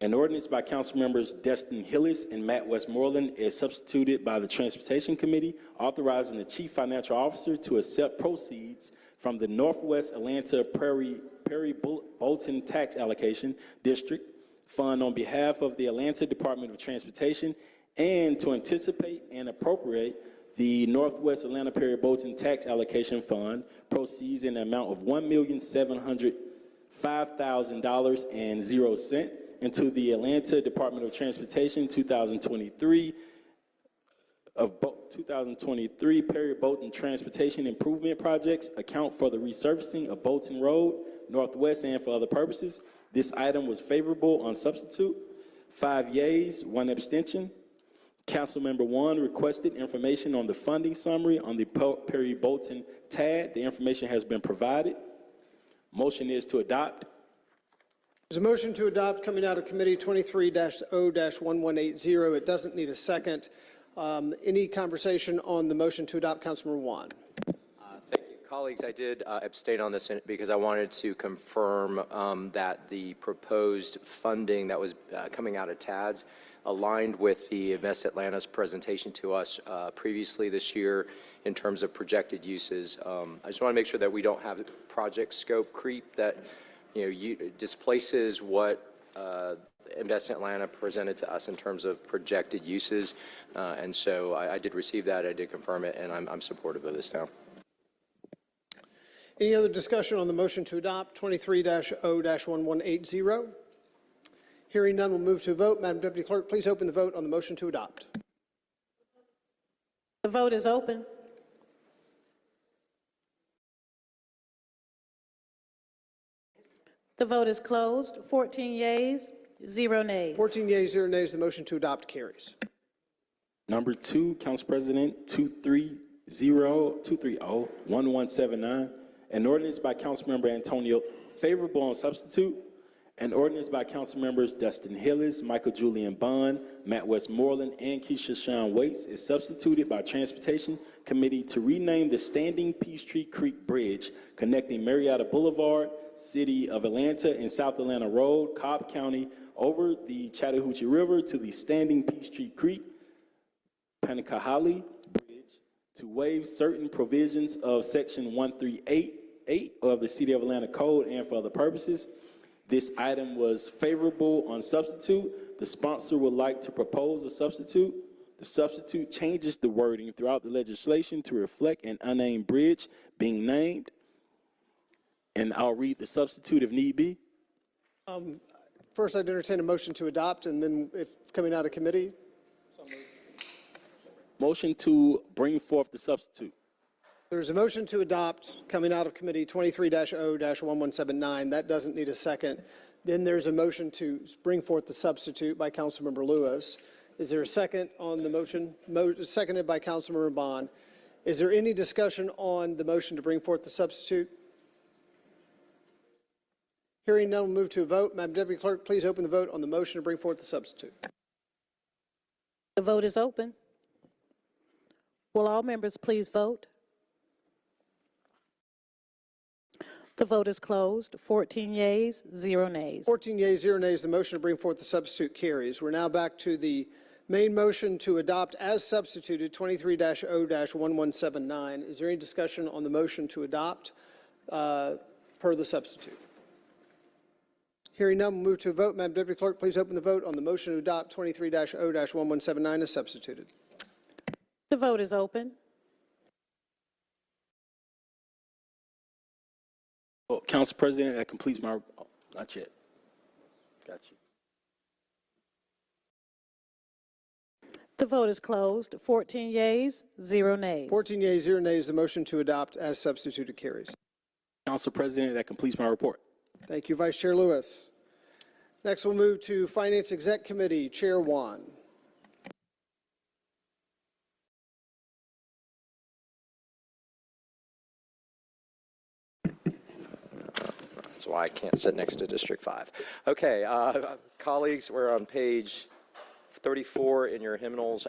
An ordinance by council members Destin Hillis and Matt Westmoreland is substituted by the Transportation Committee, authorizing the Chief Financial Officer to accept proceeds from the Northwest Atlanta Perry Bolton Tax Allocation District Fund on behalf of the Atlanta Department of Transportation, and to anticipate and appropriate the Northwest Atlanta Perry Bolton Tax Allocation Fund proceeds in the amount of $1,705,000.00 into the Atlanta Department of Transportation 2023 Perry Bolton Transportation Improvement Projects account for the resurfacing of Bolton Road Northwest and for other purposes. This item was favorable on substitute. 5 yeas, 1 abstention. Councilmember 1 requested information on the funding summary on the Perry Bolton TAD. The information has been provided. Motion is to adopt. There's a motion to adopt coming out of committee 23-0-1180. It doesn't need a second. Any conversation on the motion to adopt, Councilmember 1? Thank you. Colleagues, I did abstain on this because I wanted to confirm that the proposed funding that was coming out of TADS aligned with the Invest Atlanta's presentation to us previously this year in terms of projected uses. I just want to make sure that we don't have project scope creep that displaces what Invest Atlanta presented to us in terms of projected uses. And so I did receive that, I did confirm it, and I'm supportive of this now. Any other discussion on the motion to adopt 23-0-1180? Hearing none, we'll move to a vote. Madam Deputy Clerk, please open the vote on the motion to adopt. The vote is open. The vote is closed. 14 yeas, 0 nays. 14 yeas, 0 nays. The motion to adopt carries. Number 2, Council President, 230-1179. An ordinance by Councilmember Antonio, favorable on substitute. An ordinance by Council members Destin Hillis, Michael Julian Bond, Matt Westmoreland, and Keisha Sean Waits is substituted by Transportation Committee to rename the Standing Peachtree Creek Bridge connecting Marietta Boulevard, City of Atlanta, and South Atlanta Road, Cobb County, over the Chattahoochee River to the Standing Peachtree Creek Panacahali Bridge to waive certain provisions of Section 1388 of the City of Atlanta Code and for other purposes. This item was favorable on substitute. The sponsor would like to propose a substitute. The substitute changes the wording throughout the legislation to reflect an unnamed bridge being named. And I'll read the substitute if need be. First, I'd entertain a motion to adopt, and then if coming out of committee. Motion to bring forth the substitute. There's a motion to adopt coming out of committee 23-0-1179. That doesn't need a second. Then there's a motion to bring forth the substitute by Councilmember Lewis. Is there a second on the motion? Seconded by Councilmember Bond. Is there any discussion on the motion to bring forth the substitute? Hearing none, we'll move to a vote. Madam Deputy Clerk, please open the vote on the motion to bring forth the substitute. The vote is open. Will all members please vote? The vote is closed. 14 yeas, 0 nays. 14 yeas, 0 nays. The motion to bring forth the substitute carries. We're now back to the main motion to adopt as substituted 23-0-1179. Is there any discussion on the motion to adopt per the substitute? Hearing none, we'll move to a vote. Madam Deputy Clerk, please open the vote on the motion to adopt 23-0-1179 as substituted. The vote is open. Well, Council President, that completes my, not yet. Got you. The vote is closed. 14 yeas, 0 nays. 14 yeas, 0 nays. The motion to adopt as substituted carries. Council President, that completes my report. Thank you, Vice Chair Lewis. Next, we'll move to Finance Exec Committee, Chair Wan. That's why I can't sit next to District 5. Okay, colleagues, we're on page 34 in your hymnals.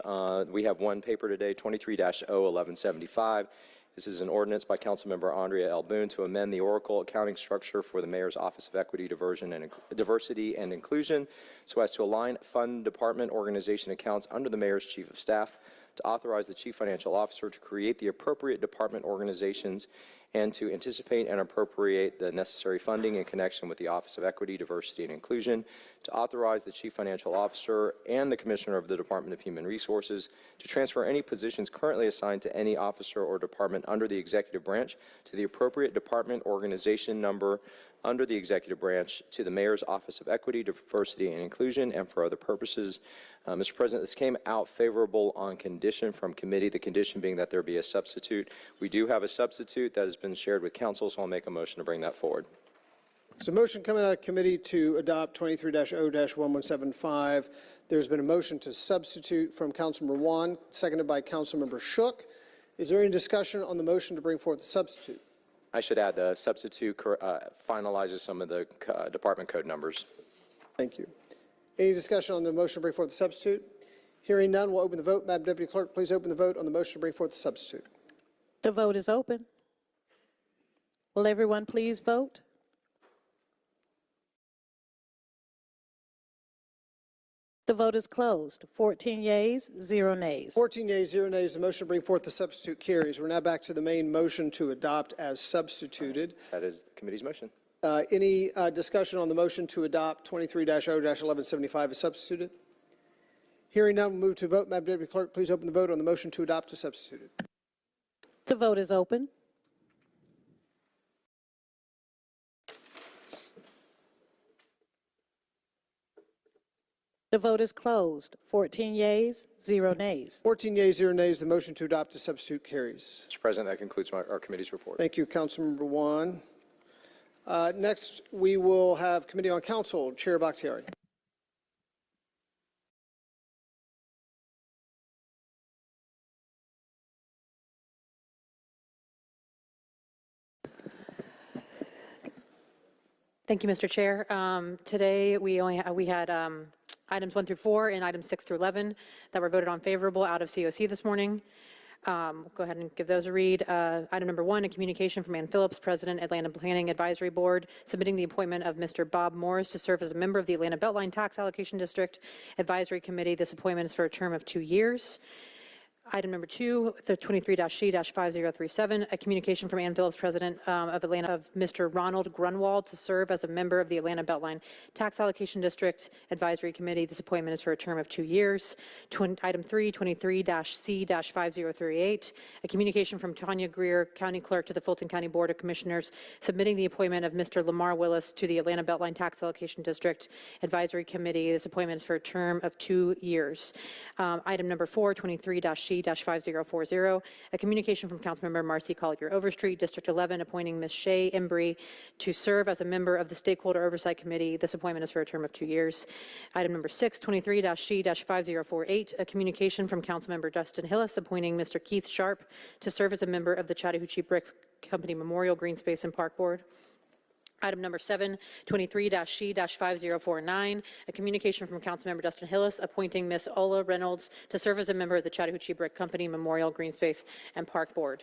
We have one paper today, 23-0-1175. This is an ordinance by Councilmember Andrea L. Boone to amend the Oracle accounting structure for the Mayor's Office of Equity, Diversity and Inclusion so as to align fund department organization accounts under the Mayor's Chief of Staff, to authorize the Chief Financial Officer to create the appropriate department organizations and to anticipate and appropriate the necessary funding in connection with the Office of Equity, Diversity, and Inclusion, to authorize the Chief Financial Officer and the Commissioner of the Department of Human Resources to transfer any positions currently assigned to any officer or department under the executive branch to the appropriate department organization number under the executive branch to the Mayor's Office of Equity, Diversity, and Inclusion, and for other purposes. Mr. President, this came out favorable on condition from committee, the condition being that there be a substitute. We do have a substitute that has been shared with council, so I'll make a motion to bring that forward. There's a motion coming out of committee to adopt 23-0-1175. There's been a motion to substitute from Councilmember Wan, seconded by Councilmember Shook. Is there any discussion on the motion to bring forth the substitute? I should add the substitute finalizes some of the department code numbers. Thank you. Any discussion on the motion to bring forth the substitute? Hearing none, we'll open the vote. Madam Deputy Clerk, please open the vote on the motion to bring forth the substitute. The vote is open. Will everyone please vote? The vote is closed. 14 yeas, 0 nays. 14 yeas, 0 nays. The motion to bring forth the substitute carries. We're now back to the main motion to adopt as substituted. That is the committee's motion. Any discussion on the motion to adopt 23-0-1175 as substituted? Hearing none, we'll move to a vote. Madam Deputy Clerk, please open the vote on the motion to adopt as substituted. The vote is open. The vote is closed. 14 yeas, 0 nays. 14 yeas, 0 nays. The motion to adopt as substitute carries. Mr. President, that concludes our committee's report. Thank you, Councilmember Wan. Next, we will have Committee on Council, Chair Bakhtiari. Thank you, Mr. Chair. Today, we had items 1 through 4 and items 6 through 11 that were voted on favorable out of COC this morning. Go ahead and give those a read. Item number 1, a communication from Ann Phillips, President, Atlanta Planning Advisory Board, submitting the appointment of Mr. Bob Morris to serve as a member of the Atlanta Beltline Tax Allocation District Advisory Committee. This appointment is for a term of 2 years. Item number 2, the 23-C-5037, a communication from Ann Phillips, President of Atlanta, of Mr. Ronald Grunwald to serve as a member of the Atlanta Beltline Tax Allocation District Advisory Committee. This appointment is for a term of 2 years. Item 3, 23-C-5038, a communication from Tanya Greer, County Clerk, to the Fulton County Board of Commissioners, submitting the appointment of Mr. Lamar Willis to the Atlanta Beltline Tax Allocation District Advisory Committee. This appointment is for a term of 2 years. Item number 4, 23-C-5040, a communication from Councilmember Marcy Collier Overstreet, District 11, appointing Ms. Shay Embry to serve as a member of the Stakeholder Oversight Committee. This appointment is for a term of 2 years. Item number 6, 23-C-5048, a communication from Councilmember Justin Hillis, appointing Mr. Keith Sharp to serve as a member of the Chattahoochee Brick Company Memorial Green Space and Park Board. Item number 7, 23-C-5049, a communication from Councilmember Dustin Hillis appointing Ms. Ola Reynolds to serve as a member of the Chattahoochee Brick Company Memorial Green Space and Park Board.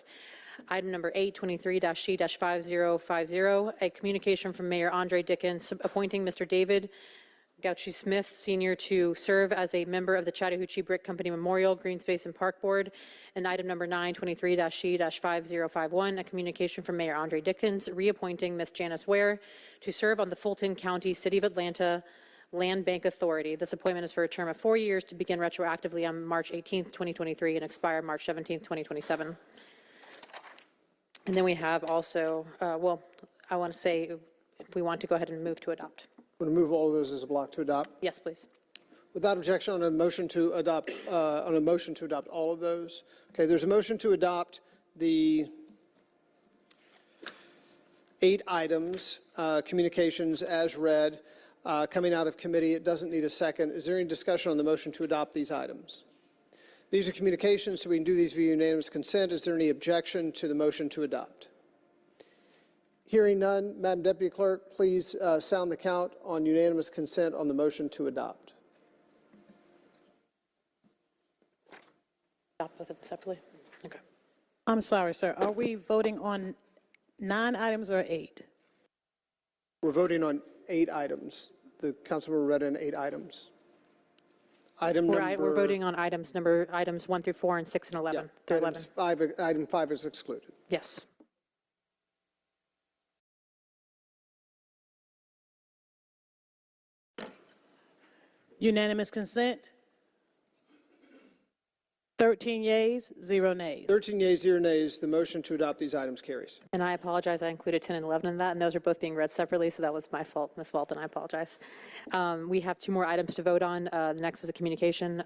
Item number 8, 23-C-5050, a communication from Mayor Andre Dickens appointing Mr. David Gauchi Smith, Sr. to serve as a member of the Chattahoochee Brick Company Memorial Green Space and Park Board. And item number 9, 23-C-5051, a communication from Mayor Andre Dickens reappointing Ms. Janice Ware to serve on the Fulton County City of Atlanta Land Bank Authority. This appointment is for a term of 4 years to begin retroactively on March 18th, 2023 and expire March 17th, 2027. And then we have also, well, I want to say if we want to go ahead and move to adopt. Want to move all of those as a block to adopt? Yes, please. Without objection, on a motion to adopt, all of those. Okay, there's a motion to adopt the 8 items, communications as read, coming out of committee. It doesn't need a second. Is there any discussion on the motion to adopt these items? These are communications, so we can do these via unanimous consent. Is there any objection to the motion to adopt? Hearing none, Madam Deputy Clerk, please sound the count on unanimous consent on the motion to adopt. Adopt both of them separately? Okay. I'm sorry, sir. Are we voting on 9 items or 8? We're voting on 8 items. The Councilmember read in 8 items. We're voting on items 1 through 4 and 6 and 11. Yeah, item 5 is excluded. Yes. Unanimous consent? 13 yeas, 0 nays. 13 yeas, 0 nays. The motion to adopt these items carries. And I apologize, I included 10 and 11 in that, and those are both being read separately, so that was my fault, Ms. Walton, I apologize. We have 2 more items to vote on. The next is a communication,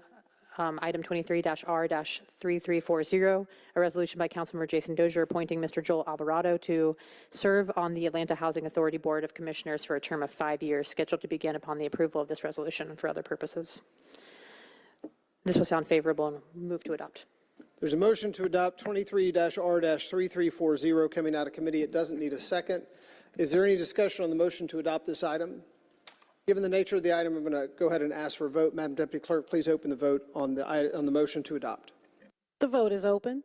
item 23-R-3340, a resolution by Councilmember Jason Dozier appointing Mr. Joel Alvarado to serve on the Atlanta Housing Authority Board of Commissioners for a term of 5 years, scheduled to begin upon the approval of this resolution and for other purposes. This was found favorable and move to adopt. There's a motion to adopt 23-R-3340 coming out of committee. It doesn't need a second. Is there any discussion on the motion to adopt this item? Given the nature of the item, I'm going to go ahead and ask for a vote. Madam Deputy Clerk, please open the vote on the motion to adopt. The vote is open.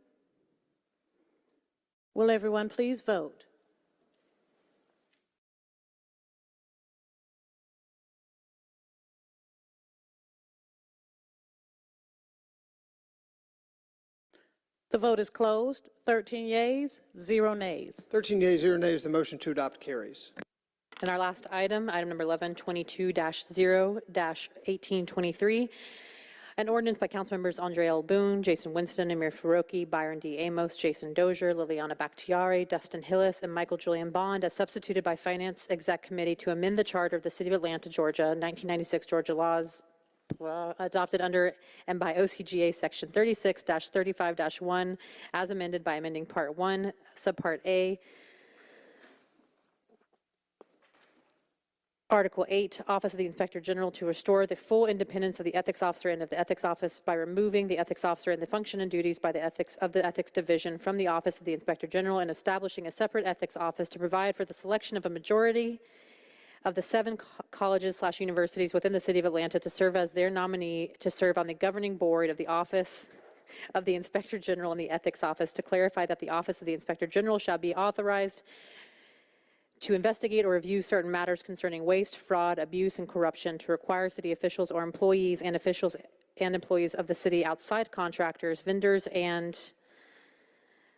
Will everyone please vote? The vote is closed. 13 yeas, 0 nays. 13 yeas, 0 nays. The motion to adopt carries. And our last item, item number 11, 22-0-1823, an ordinance by Councilmembers Andre L. Boone, Jason Winston, Amir Faroki, Byron D. Amos, Jason Dozier, Liliana Bakhtiari, Dustin Hillis, and Michael Julian Bond, as substituted by Finance Exec Committee to amend the charter of the City of Atlanta, Georgia, 1996 Georgia laws, adopted under and by OCGA Section 36-35-1, as amended by amending Part 1, Subpart A, Article 8, Office of the Inspector General, to restore the full independence of the Ethics Officer and of the Ethics Office by removing the Ethics Officer and the function and duties by the Ethics Division from the Office of the Inspector General and establishing a separate Ethics Office to provide for the selection of a majority of the 7 colleges/universities within the City of Atlanta to serve as their nominee to serve on the governing board of the Office of the Inspector General and the Ethics Office, to clarify that the Office of the Inspector General shall be authorized to investigate or review certain matters concerning waste, fraud, abuse, and corruption, to require city officials or employees and employees of the city, outside contractors, vendors, and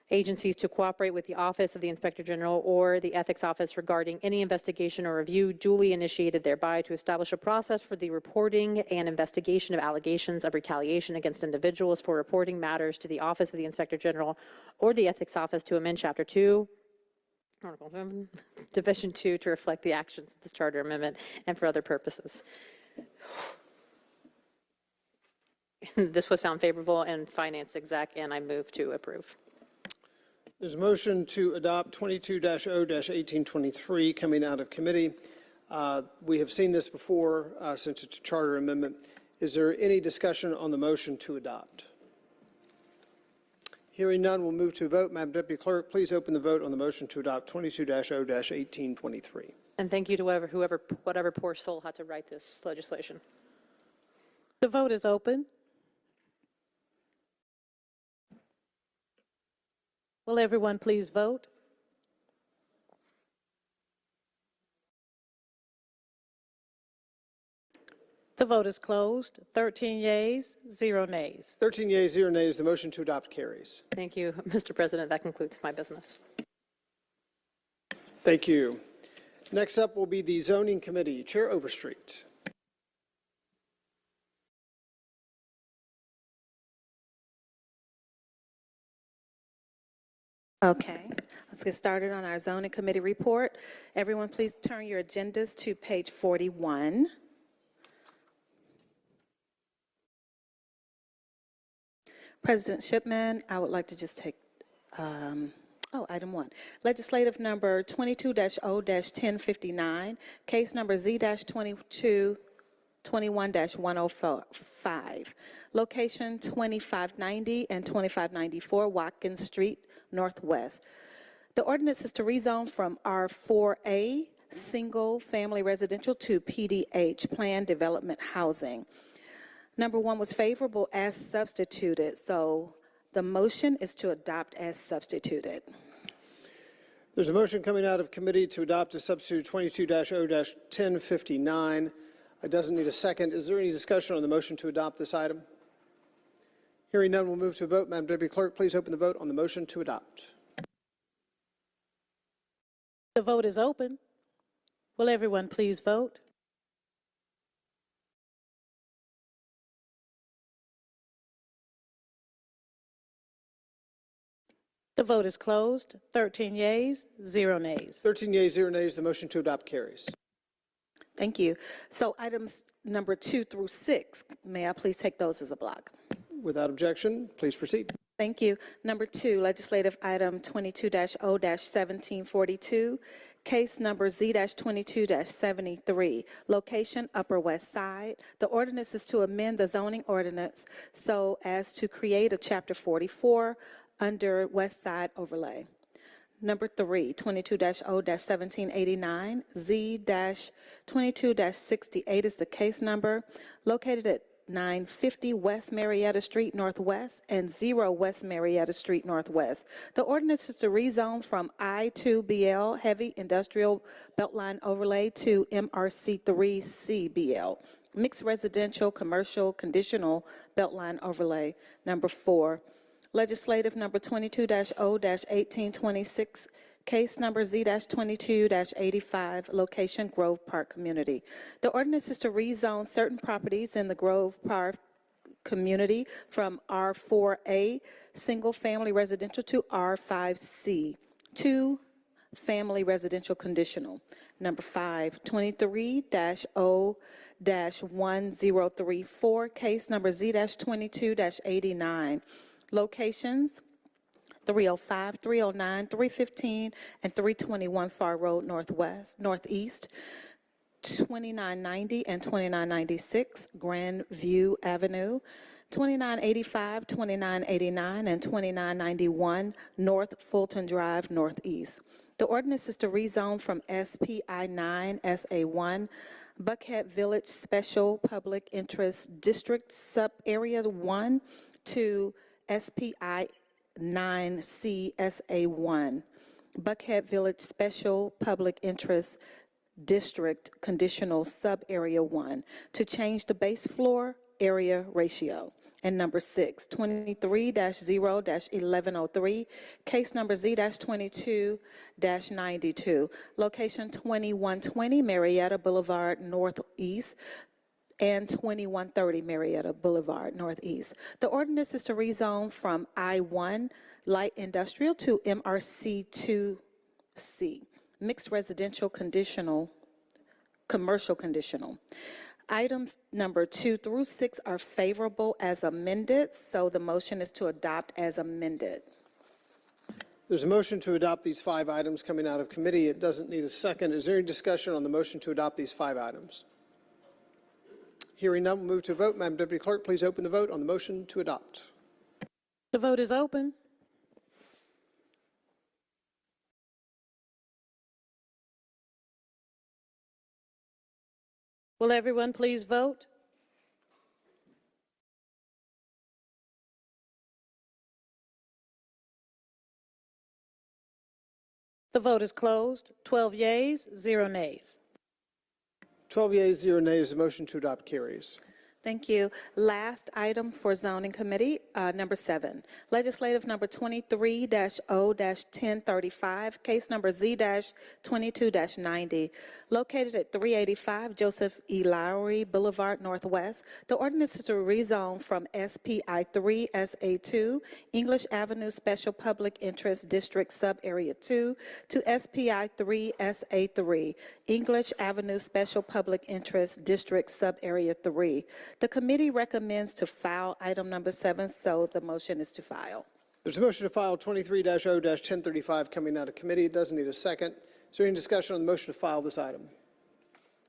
agencies to cooperate with the Office of the Inspector General or the Ethics Office regarding any investigation or review duly initiated thereby, to establish a process for the reporting and investigation of allegations of retaliation against individuals for reporting matters to the Office of the Inspector General or the Ethics Office, to amend Chapter 2, Article 7, Division 2, to reflect the actions of this charter amendment and for other purposes. This was found favorable in Finance Exec, and I move to approve. There's a motion to adopt 22-0-1823 coming out of committee. We have seen this before since it's a charter amendment. Is there any discussion on the motion to adopt? Hearing none, we'll move to a vote. Madam Deputy Clerk, please open the vote on the motion to adopt 22-0-1823. And thank you to whatever poor soul had to write this legislation. The vote is open. Will everyone please vote? The vote is closed. 13 yeas, 0 nays. 13 yeas, 0 nays. The motion to adopt carries. Thank you, Mr. President. That concludes my business. Thank you. Next up will be the Zoning Committee. Chair Overstreet. Okay, let's get started on our zoning committee report. Everyone, please turn your agendas to page 41. President Shipman, I would like to just take, item 1. Legislative number 22-0-1059, case number Z-2221-105. Location 2590 and 2594 Watkins Street, Northwest. The ordinance is to rezone from R4A, single family residential, to PDH, planned development housing. Number 1 was favorable as substituted, so the motion is to adopt as substituted. There's a motion coming out of committee to adopt a substitute 22-0-1059. It doesn't need a second. Is there any discussion on the motion to adopt this item? Hearing none, we'll move to a vote. Madam Deputy Clerk, please open the vote on the motion to adopt. The vote is open. Will everyone please vote? The vote is closed. 13 yeas, 0 nays. 13 yeas, 0 nays. The motion to adopt carries. Thank you. So items number 2 through 6, may I please take those as a block? Without objection, please proceed. Thank you. Number 2, legislative item 22-0-1742, case number Z-22-73, location Upper West Side. The ordinance is to amend the zoning ordinance so as to create a Chapter 44 under West Side overlay. Number 3, 22-0-1789, Z-22-68 is the case number, located at 950 West Marietta Street Northwest and 0 West Marietta Street Northwest. The ordinance is to rezone from I-2BL Heavy Industrial Beltline Overlay to MRC3 CBL Mixed Residential Commercial Conditional Beltline Overlay. Number 4, legislative number 22-0-1826, case number Z-22-85, location Grove Park Community. The ordinance is to rezone certain properties in the Grove Park community from R4A, single family residential, to R5C, 2 family residential conditional. Number 5, 23-0-1034, case number Z-22-89, locations 305, 309, 315, and 321 Far Road Northeast, 2990 and 2996 Grand View Avenue, 2985, 2989, and 2991 North Fulton Drive Northeast. The ordinance is to rezone from SPI 9 SA1 Buckhead Village Special Public Interest District Sub Area 1 to SPI 9C SA1 Buckhead Village Special Public Interest District Conditional Sub Area 1 to change the base floor area ratio. And number 6, 23-0-1103, case number Z-22-92, location 2120 Marietta Boulevard Northeast and 2130 Marietta Boulevard Northeast. The ordinance is to rezone from I-1 Light Industrial to MRC2C, Mixed Residential Conditional, Commercial Conditional. Items number 2 through 6 are favorable as amended, so the motion is to adopt as amended. There's a motion to adopt these 5 items coming out of committee. It doesn't need a second. Is there any discussion on the motion to adopt these 5 items? Hearing none, we'll move to a vote. Madam Deputy Clerk, please open the vote on the motion to adopt. The vote is open. Will everyone please vote? The vote is closed. 12 yeas, 0 nays. 12 yeas, 0 nays. The motion to adopt carries. Thank you. Last item for zoning committee, number 7, legislative number 23-0-1035, case number Z-22-90, located at 385 Joseph E. Lowry Boulevard Northwest. The ordinance is to rezone from SPI 3 SA2 English Avenue Special Public Interest District Sub-Area 2 to SPI 3 SA3 English Avenue Special Public Interest District Sub-Area 3. The committee recommends to file item number 7, so the motion is to file. There's a motion to file 23-0-1035 coming out of committee. It doesn't need a second. Is there any discussion on the motion to file this item?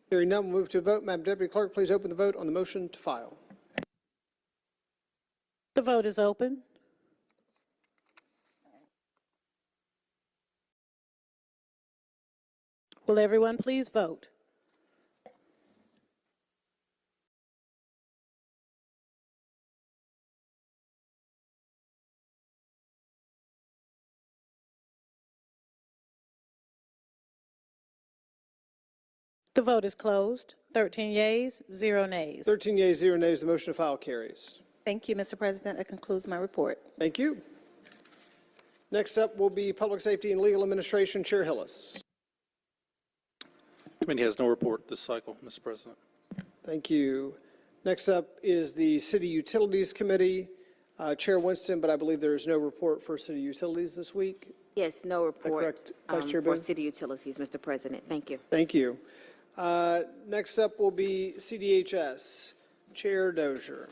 Hearing none, we'll move to a vote. Madam Deputy Clerk, please open the vote on the motion to file. The vote is open. Will everyone please vote? The vote is closed. 13 yeas, 0 nays. 13 yeas, 0 nays. The motion to file carries. Thank you, Mr. President. That concludes my report. Thank you. Next up will be Public Safety and Legal Administration. Chair Hillis. Committee has no report this cycle, Mr. President. Thank you. Next up is the City Utilities Committee. Chair Winston, but I believe there is no report for City Utilities this week. Yes, no report correct, Vice Chair for Boone? city utilities, Mr. President. Thank you. Thank you. Next up will be CDHS. Chair Dozier.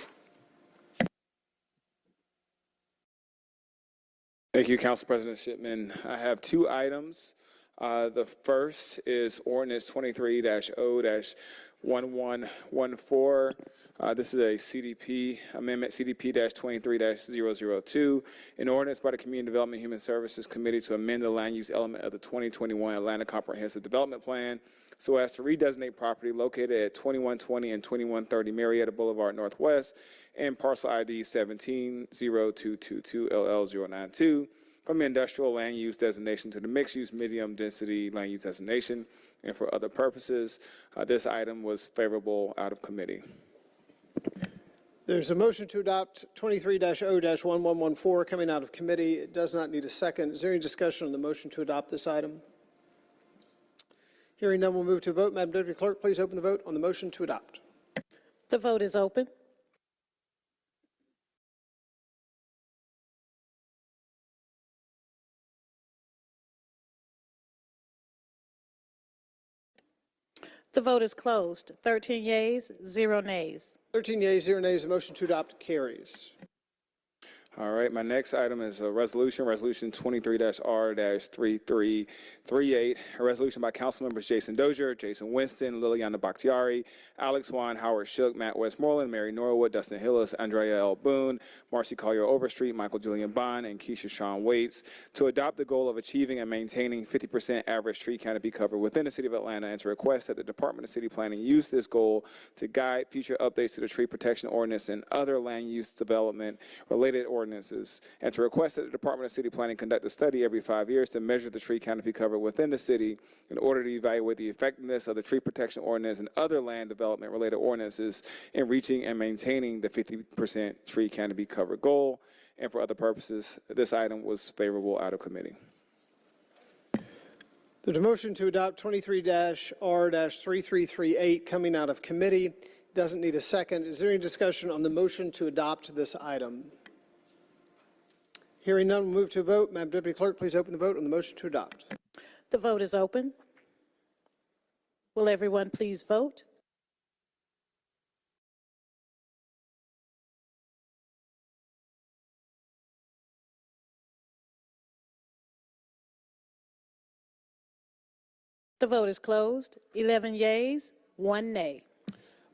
Thank you, Council President Shipman. I have 2 items. The first is ordinance 23-0-1114. This is a CDP amendment, CDP-23-002, an ordinance by the Community Development and Human Services Committee to amend the land use element of the 2021 Atlanta Comprehensive Development Plan so as to redesignate property located at 2120 and 2130 Marietta Boulevard Northwest and parcel ID 17-0222-LL092 from the industrial land use designation to the mixed-use medium-density land use designation and for other purposes. This item was favorable out of committee. There's a motion to adopt 23-0-1114 coming out of committee. It does not need a second. Is there any discussion on the motion to adopt this item? Hearing none, we'll move to a vote. Madam Deputy Clerk, please open the vote on the motion to adopt. The vote is open. The vote is closed. 13 yeas, 0 nays. 13 yeas, 0 nays. The motion to adopt carries. All right, my next item is a resolution 23-R-3338, a resolution by council members Jason Dozier, Jason Winston, Liliana Bakhtiari, Alex Wan, Howard Shook, Matt Westmoreland, Mary Norwood, Dustin Hillis, Andrea L. Boone, Marcy Collier Overstreet, Michael Julian Bond, and Keisha Shawn Waits to adopt the goal of achieving and maintaining 50% average tree canopy cover within the city of Atlanta and to request that the Department of City Planning use this goal to guide future updates to the tree protection ordinance and other land use development related ordinances, and to request that the Department of City Planning conduct a study every 5 years to measure the tree canopy cover within the city in order to evaluate the effectiveness of the tree protection ordinance and other land development related ordinances in reaching and maintaining the 50% tree canopy cover goal, and for other purposes. This item was favorable out of committee. There's a motion to adopt 23-R-3338 coming out of committee. Doesn't need a second. Is there any discussion on the motion to adopt this item? Hearing none, we'll move to a vote. Madam Deputy Clerk, please open the vote on the motion to adopt. The vote is open. Will everyone please vote? The vote is closed. 11 yeas, 1 nay.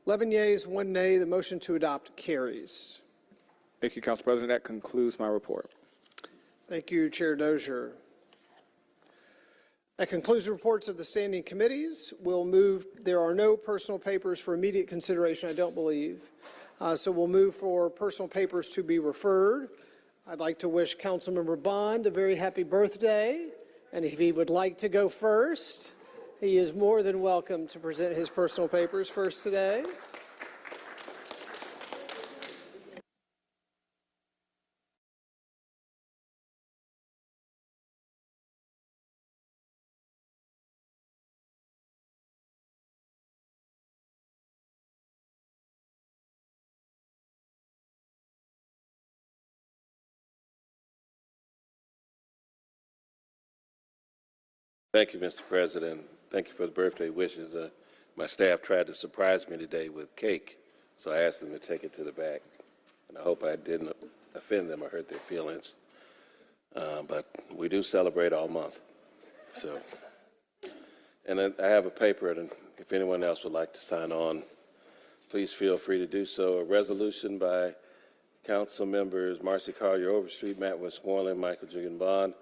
11 yeas, 1 nay. The motion to adopt carries. Thank you, Council President. That concludes my report. Thank you, Chair Dozier. That concludes the reports of the standing committees. We'll move, there are no personal papers for immediate consideration, I don't believe. So we'll move for personal papers to be referred. I'd like to wish Councilmember Bond a very happy birthday. And if he would like to go first, he is more than welcome to present his personal papers first today. Thank you, Mr. President. Thank you for the birthday wishes. My staff tried to surprise me today with cake, so I asked them to take it to the back. And I hope I didn't offend them or hurt their feelings. But we do celebrate all month. So, and I have a paper, and if anyone else would like to sign on, please feel free to do so. A resolution by Council members Marcy Collier Overstreet, Matt Westmoreland, Michael Jugan Bond,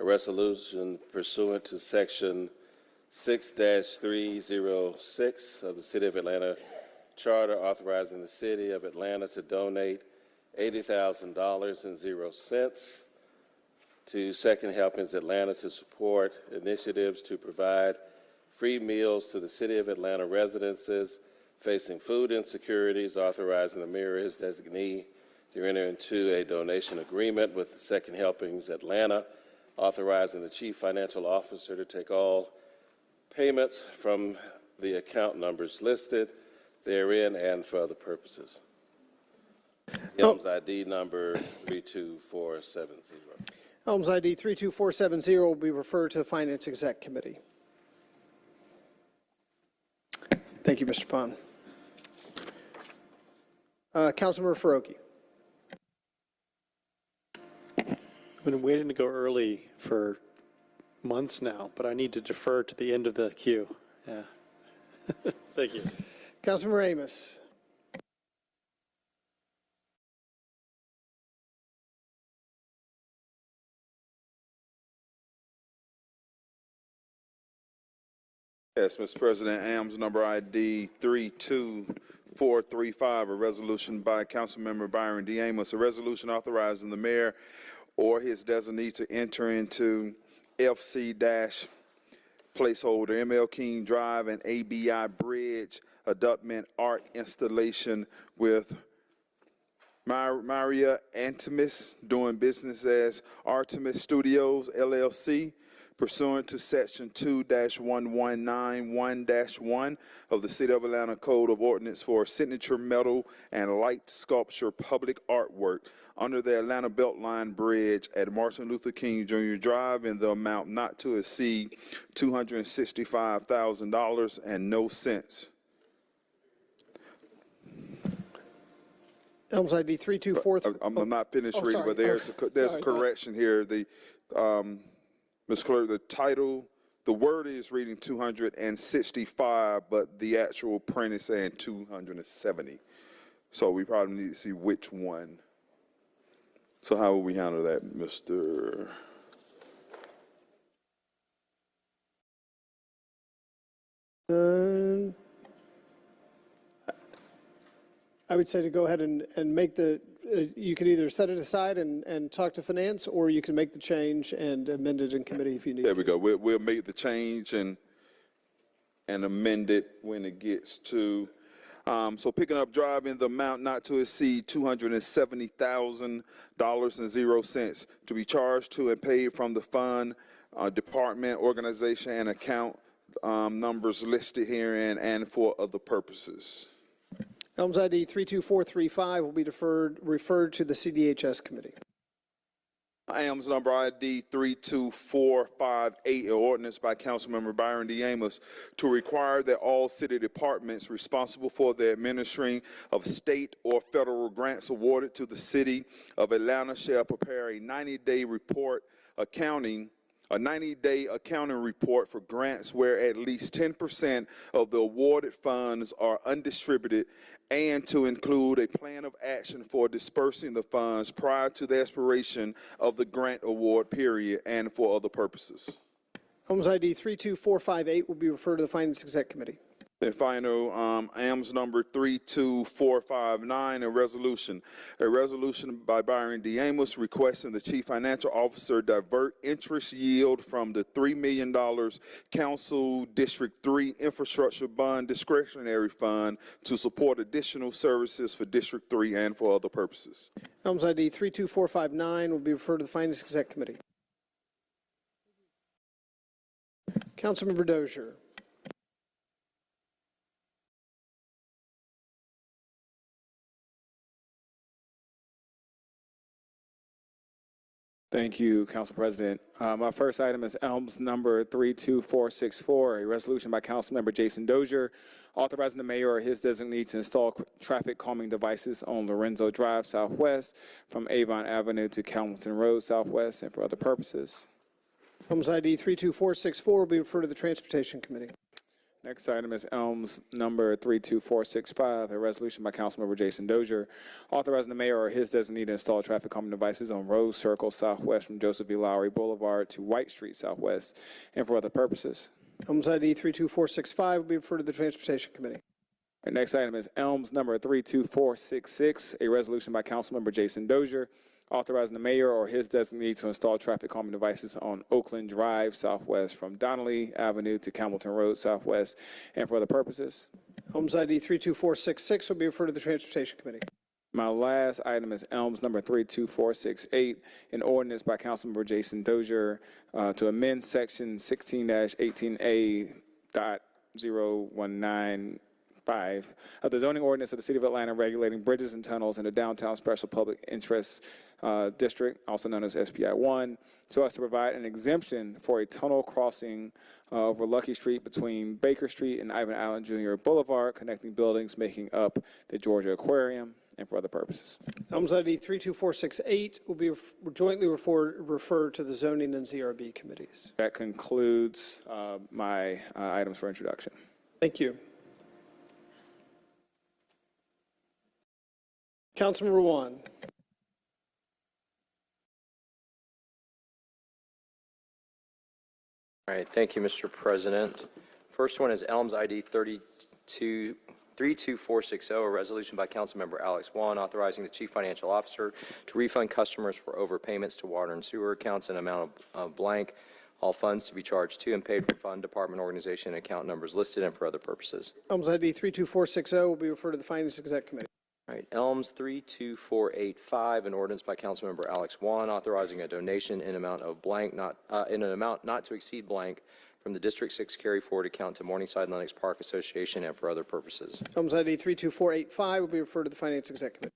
a resolution pursuant to Section 6-306 of the City of Atlanta Charter authorizing the City of Atlanta to donate $80,000 to Second Helpings Atlanta to support initiatives to provide free meals to the City of Atlanta residences facing food insecurities, authorizing the mayor, his designee, to enter into a donation agreement with Second Helpings Atlanta, authorizing the Chief Financial Officer to take all payments from the account numbers listed therein and for other purposes. Helms ID number 32470. Helms ID 32470 will be referred to the Finance Exec Committee. Thank you, Mr. Pond. Councilmember Farokhi. I've been waiting to go early for months now, but I need to defer to the end of the queue. Yeah. Thank you. Councilmember Amos. Yes, Mr. President, AMS number ID 32435, a resolution by Councilmember Byron D. Amos, a resolution authorizing the mayor or his designee to enter into FC- placeholder ML King Drive and ABI Bridge abutment art installation with Maria Antimus, doing business as Artemis Studios, LLC, pursuant to Section 2-1191-1 of the City of Atlanta Code of Ordinance for signature metal and light sculpture public artwork under the Atlanta Beltline Bridge at Martin Luther King Jr. Drive in the amount not to exceed $265,000 and no cents. Helms ID 3243. I'm not finished reading, but there's a correction here. The Ms. Clerk, the title, the word is reading 265, but the actual print is saying 270. So we probably need to see which one. So how will we handle that, Mr.? I would say to go ahead and make the, you could either set it aside and talk to finance, or you can make the change and amend it in committee if you need to. There we go. We'll make the change and amend it when it gets to, so picking up drive in the amount not to exceed $270,000.00 to be charged to and paid from the fund, department, organization, and account numbers listed herein and for other purposes. Helms ID 32435 will be referred to the CDHS committee. AMS number ID 32458, an ordinance by Councilmember Byron D. Amos to require that all city departments responsible for the administering of state or federal grants awarded to the City of Atlanta shall prepare a 90-day accounting report for grants where at least 10% of the awarded funds are undistributed, and to include a plan of action for dispersing the funds prior to the expiration of the grant award period and for other purposes. Elms ID 32458 will be referred to the Finance Exec Committee. And final, AMS number 32459, a resolution. A resolution by Byron D. Amos requesting the Chief Financial Officer divert interest yield from the $3 million Council District 3 Infrastructure Bond Discretionary Fund to support additional services for District 3 and for other purposes. Elms ID 32459 will be referred to the Finance Exec Committee. Councilmember Dozier. Thank you, Council President. My first item is ELMS number 32464, a resolution by Councilmember Jason Dozier authorizing the mayor or his designee to install traffic calming devices on Lorenzo Drive Southwest from Avon Avenue to Calhoun Road Southwest and for other purposes. ELMS ID 32464 will be referred to the Transportation Committee. Next item is ELMS number 32465, a resolution by Councilmember Jason Dozier authorizing the mayor or his designee to install traffic calming devices on Rose Circle Southwest from Joseph E. Lowry Boulevard to White Street Southwest and for other purposes. ELMS ID 32465 will be referred to the Transportation Committee. Our next item is ELMS number 32466, a resolution by Councilmember Jason Dozier authorizing the mayor or his designee to install traffic calming devices on Oakland Drive Southwest from Donnelly Avenue to Campbellton Road Southwest and for other purposes. ELMS ID 32466 will be referred to the Transportation Committee. My last item is ELMS number 32468, an ordinance by Councilmember Jason Dozier to amend section 16-18A.0195 of the zoning ordinance of the City of Atlanta regulating bridges and tunnels in the downtown special public interest district, also known as SPI 1, so as to provide an exemption for a tunnel crossing over Lucky Street between Baker Street and Ivan Allen Jr. Boulevard, connecting buildings making up the Georgia Aquarium and for other purposes. ELMS ID 32468 will be jointly referred to the Zoning and ZRB committees. That concludes my items for introduction. Thank you. Councilmember Juan. All right, thank you, Mr. President. First one is ELMS ID 32460, a resolution by Councilmember Alex Juan authorizing the Chief Financial Officer to refund customers for overpayments to water and sewer accounts in amount of blank, all funds to be charged to and paid from fund, department, organization, and account numbers listed and for other purposes. ELMS ID 32460 will be referred to the Finance Exec Committee. All right, ELMS 32485, an ordinance by Councilmember Alex Juan authorizing a donation in amount of blank, in an amount not to exceed blank from the District 6 carry forward account to Morningside Lennox Park Association and for other purposes. ELMS ID 32485 will be referred to the Finance Exec Committee.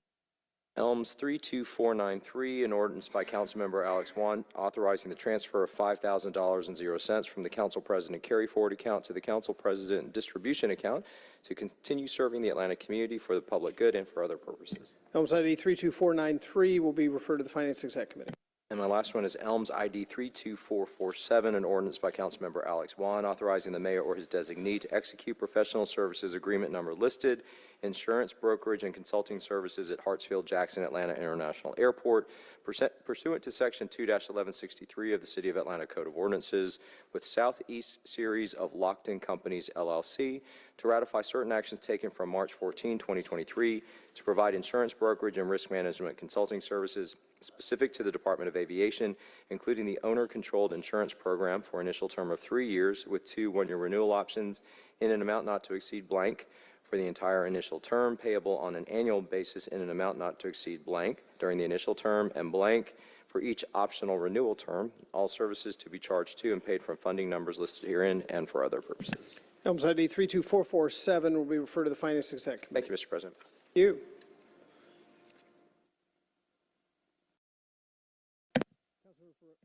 ELMS 32493, an ordinance by Councilmember Alex Juan authorizing the transfer of $5,000.00 from the Council President carry forward account to the Council President distribution account to continue serving the Atlanta community for the public good and for other purposes. ELMS ID 32493 will be referred to the Finance Exec Committee. And my last one is ELMS ID 32447, an ordinance by Councilmember Alex Juan authorizing the mayor or his designee to execute professional services agreement number listed, insurance, brokerage, and consulting services at Hartsfield-Jackson Atlanta International Airport, pursuant to Section 2-1163 of the City of Atlanta Code of Ordinances, with Southeast Series of Lockton Companies, LLC, to ratify certain actions taken from March 14, 2023, to provide insurance, brokerage, and risk management consulting services specific to the Department of Aviation, including the owner-controlled insurance program for initial term of 3 years with 2 one-year renewal options in an amount not to exceed blank for the entire initial term, payable on an annual basis in an amount not to exceed blank during the initial term, and blank for each optional renewal term, all services to be charged to and paid from funding numbers listed herein and for other purposes. ELMS ID 32447 will be referred to the Finance Exec Committee. Thank you, Mr. President. Thank you.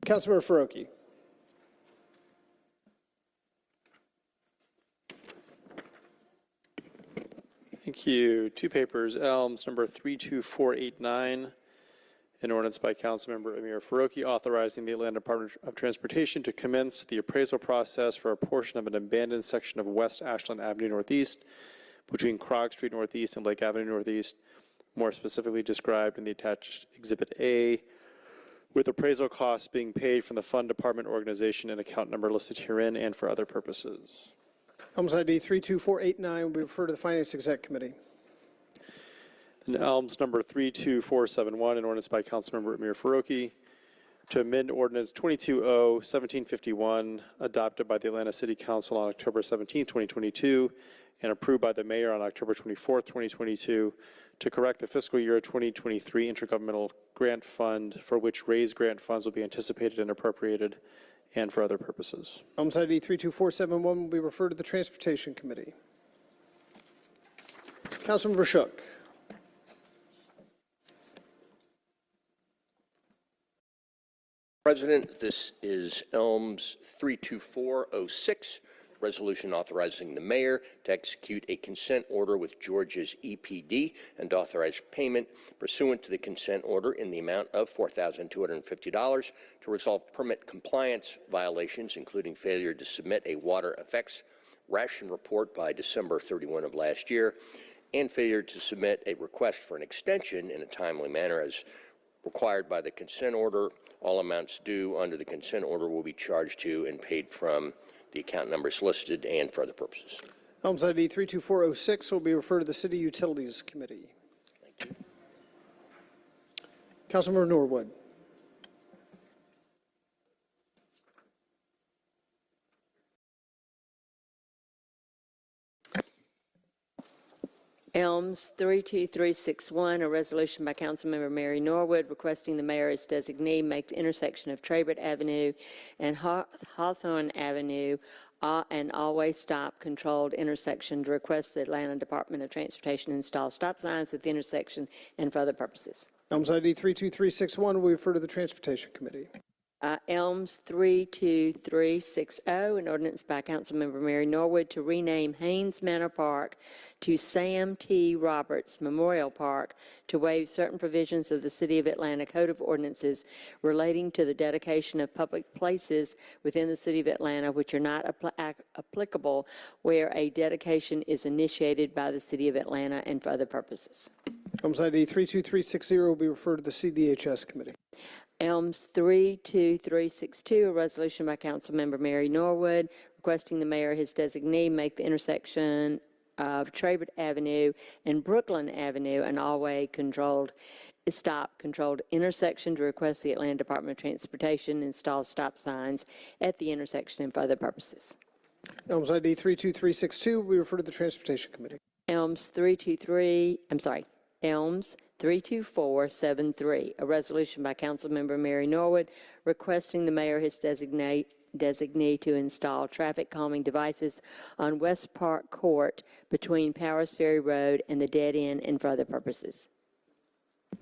Councilmember Farokhi. Thank you. Two papers, ELMS number 32489, an ordinance by Councilmember Amir Farokhi authorizing the Atlanta Department of Transportation to commence the appraisal process for a portion of an abandoned section of West Ashland Avenue Northeast between Krog Street Northeast and Lake Avenue Northeast, more specifically described in the attached Exhibit A with appraisal costs being paid from the fund department organization and account number listed herein and for other purposes. Elms ID 32489 will be referred to the Finance Exec Committee. And Elms number 32471, an ordinance by Councilmember Amir Faroki to amend ordinance 220-1751 adopted by the Atlanta City Council on October 17, 2022, and approved by the mayor on October 24, 2022, to correct the fiscal year 2023 intergovernmental grant fund for which raised grant funds will be anticipated and appropriated and for other purposes. Elms ID 32471 will be referred to the Transportation Committee. Councilmember Shook. President, this is Elms 32406, resolution authorizing the mayor to execute a consent order with Georgia's EPD and authorize payment pursuant to the consent order in the amount of $4,250 to resolve permit compliance violations, including failure to submit a water effects ration report by December 31 of last year, and failure to submit a request for an extension in a timely manner as required by the consent order. All amounts due under the consent order will be charged to and paid from the account numbers listed and for other purposes. Elms ID 32406 will be referred to the City Utilities Committee. Thank you. Councilmember Norwood. Elms 32361, a resolution by Councilmember Mary Norwood requesting the mayor as designee make the intersection of Trabert Avenue and Hawthorne Avenue an always stop controlled intersection to request the Atlanta Department of Transportation install stop signs at the intersection and for other purposes. Elms ID 32361 will be referred to the Transportation Committee. Elms 32360, an ordinance by Councilmember Mary Norwood to rename Haynes Manor Park to Sam T. Roberts Memorial Park to waive certain provisions of the City of Atlanta Code of Ordinances relating to the dedication of public places within the City of Atlanta which are not applicable where a dedication is initiated by the City of Atlanta and for other purposes. Elms ID 32360 will be referred to the CDHS Committee. Elms 32362, a resolution by Councilmember Mary Norwood requesting the mayor, his designee, make the intersection of Trabert Avenue and Brooklyn Avenue an all-way controlled intersection to request the Atlanta Department of Transportation install stop signs at the intersection and for other purposes. Elms ID 32362 will be referred to the Transportation Committee. Elms 32473, a resolution by Councilmember Mary Norwood requesting the mayor, his designee to install traffic calming devices on West Park Court between Powers Ferry Road and the dead end and for other purposes.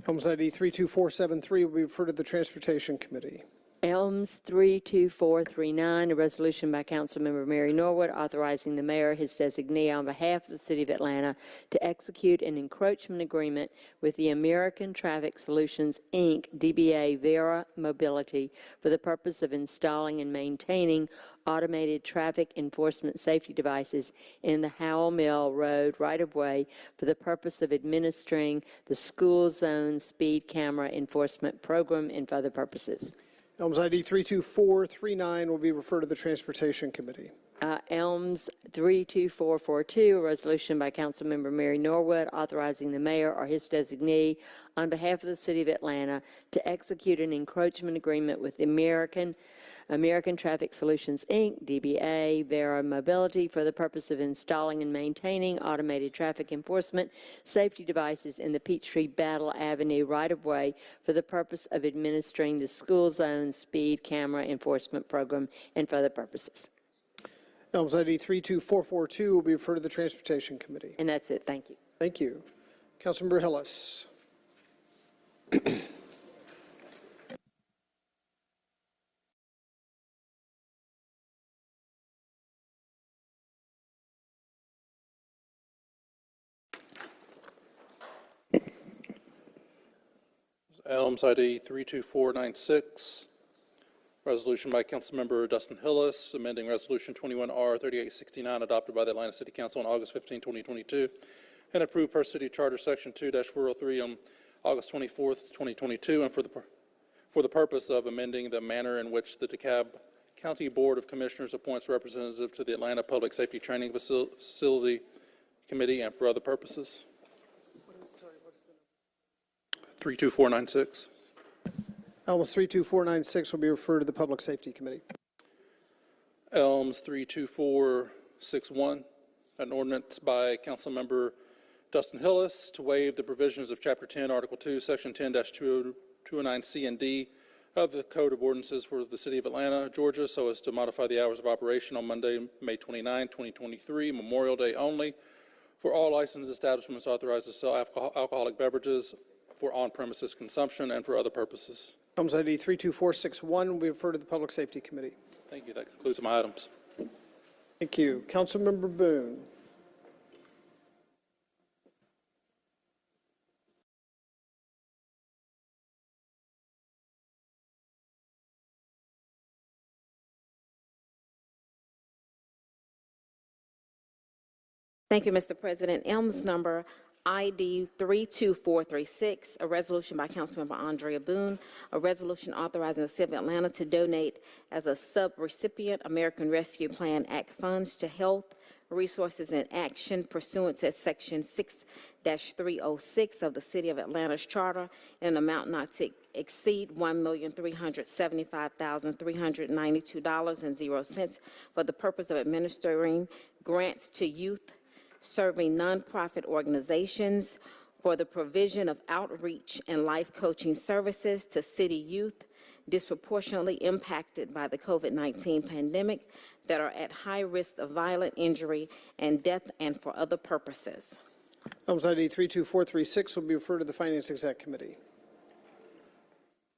Elms ID 32473 will be referred to the Transportation Committee. Elms 32439, a resolution by Councilmember Mary Norwood authorizing the mayor, his designee, on behalf of the City of Atlanta to execute an encroachment agreement with the American Traffic Solutions, Inc., DBA Vera Mobility, for the purpose of installing and maintaining automated traffic enforcement safety devices in the Howell Mill Road right-of-way for the purpose of administering the school zone speed camera enforcement program and for other purposes. Elms ID 32439 will be referred to the Transportation Committee. Elms 32442, a resolution by Councilmember Mary Norwood authorizing the mayor or his designee on behalf of the City of Atlanta to execute an encroachment agreement with American Traffic Solutions, Inc., DBA Vera Mobility, for the purpose of installing and maintaining automated traffic enforcement safety devices in the Peachtree Battle Avenue right-of-way for the purpose of administering the school zone speed camera enforcement program and for other purposes. Elms ID 32442 will be referred to the Transportation Committee. And that's it. Thank you. Thank you. Councilmember Hillis. Elms ID 32496, resolution by Councilmember Dustin Hillis, amending Resolution 21R 3869 adopted by the Atlanta City Council on August 15, 2022, and approved per City Charter Section 2-403 on August 24, 2022, and for for the purpose of amending the manner in which the DeKalb County Board of Commissioners appoints representative to the Atlanta Public Safety Training Facility Committee and for other purposes. 32496. Elms 32496 will be referred to the Public Safety Committee. Elms 32461, an ordinance by Councilmember Dustin Hillis to waive the provisions of Chapter 10, Article 2, Section 10-209C and D of the Code of Ordinances for the City of Atlanta, Georgia, so as to modify the hours of operation on Monday, May 29, 2023, Memorial Day only, for all licensed establishments authorized to sell alcoholic beverages for on-premises consumption and for other purposes. Elms ID 32461 will be referred to the Public Safety Committee. Thank you. That concludes my items. Thank you. Councilmember Boone. Thank you, Mr. President. Elms number ID 32436, a resolution by Councilmember Andrea Boone, a resolution authorizing the City of Atlanta to donate as a sub-recipient American Rescue Plan Act funds to Health Resources in Action pursuant to Section 6-306 of the City of Atlanta's Charter in an amount not to exceed $1,375,392.00 for the purpose of administering grants to youth serving nonprofit organizations for the provision of outreach and life coaching services to city youth disproportionately impacted by the COVID-19 pandemic that are at high risk of violent injury and death and for other purposes. Elms ID 32436 will be referred to the Finance Exec Committee.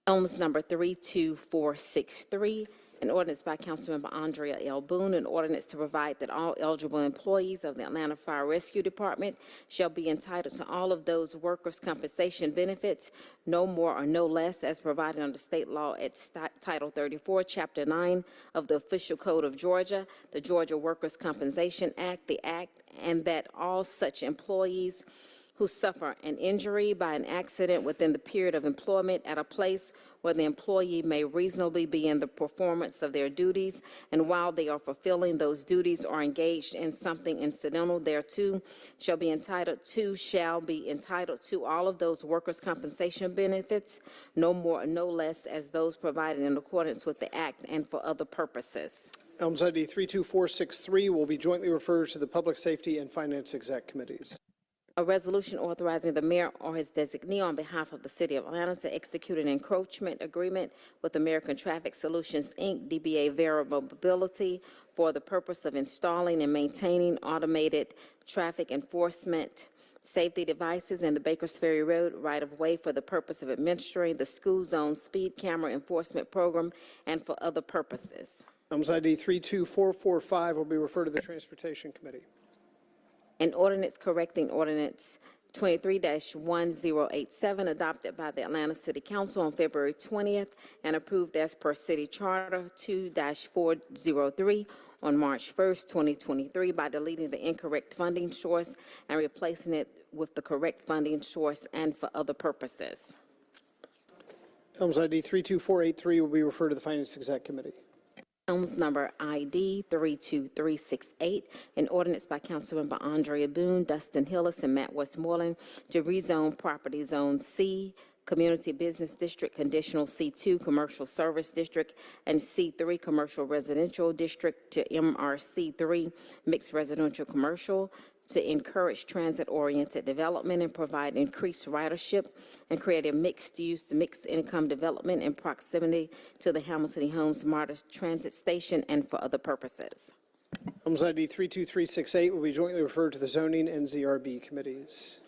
Elms number 32463, an ordinance by Councilmember Andrea L. Boone, an ordinance to provide that all eligible employees of the Atlanta Fire Rescue Department shall be entitled to all of those workers' compensation benefits, no more or no less, as provided under state law at Title 34, Chapter 9 of the Official Code of Georgia, the Georgia Workers' Compensation Act, the Act, and that all such employees who suffer an injury by an accident within the period of employment at a place where the employee may reasonably be in the performance of their duties, and while they are fulfilling those duties or engaged in something incidental thereto, shall be entitled to all of those workers' compensation benefits, no more or no less, as those provided in accordance with the Act and for other purposes. Elms ID 32463 will be jointly referred to the Public Safety and Finance Exec Committees. A resolution authorizing the mayor or his designee on behalf of the City of Atlanta to execute an encroachment agreement with American Traffic Solutions, Inc., DBA Variable Mobility, for the purpose of installing and maintaining automated traffic enforcement safety devices in the Bakers Ferry Road right-of-way for the purpose of administering the school zone speed camera enforcement program and for other purposes. Elms ID 32445 will be referred to the Transportation Committee. An ordinance correcting ordinance 23-1087 adopted by the Atlanta City Council on February 20th and approved as per City Charter 2-403 on March 1st, 2023 by deleting the incorrect funding source and replacing it with the correct funding source and for other purposes. Elms ID 32483 will be referred to the Finance Exec Committee. Elms number ID 32368, an ordinance by Councilmember Andrea Boone, Dustin Hillis, and Matt Westmoreland to rezone property Zone C, Community Business District, Conditional C2, Commercial Service District, and C3, Commercial Residential District to MRC3, Mixed Residential Commercial, to encourage transit-oriented development and provide increased ridership and create a mixed-use, mixed-income development in proximity to the Hamilton E. Holmes MARTA Transit Station and for other purposes. Elms ID 32368 will be jointly referred to the Zoning and ZRB Committees.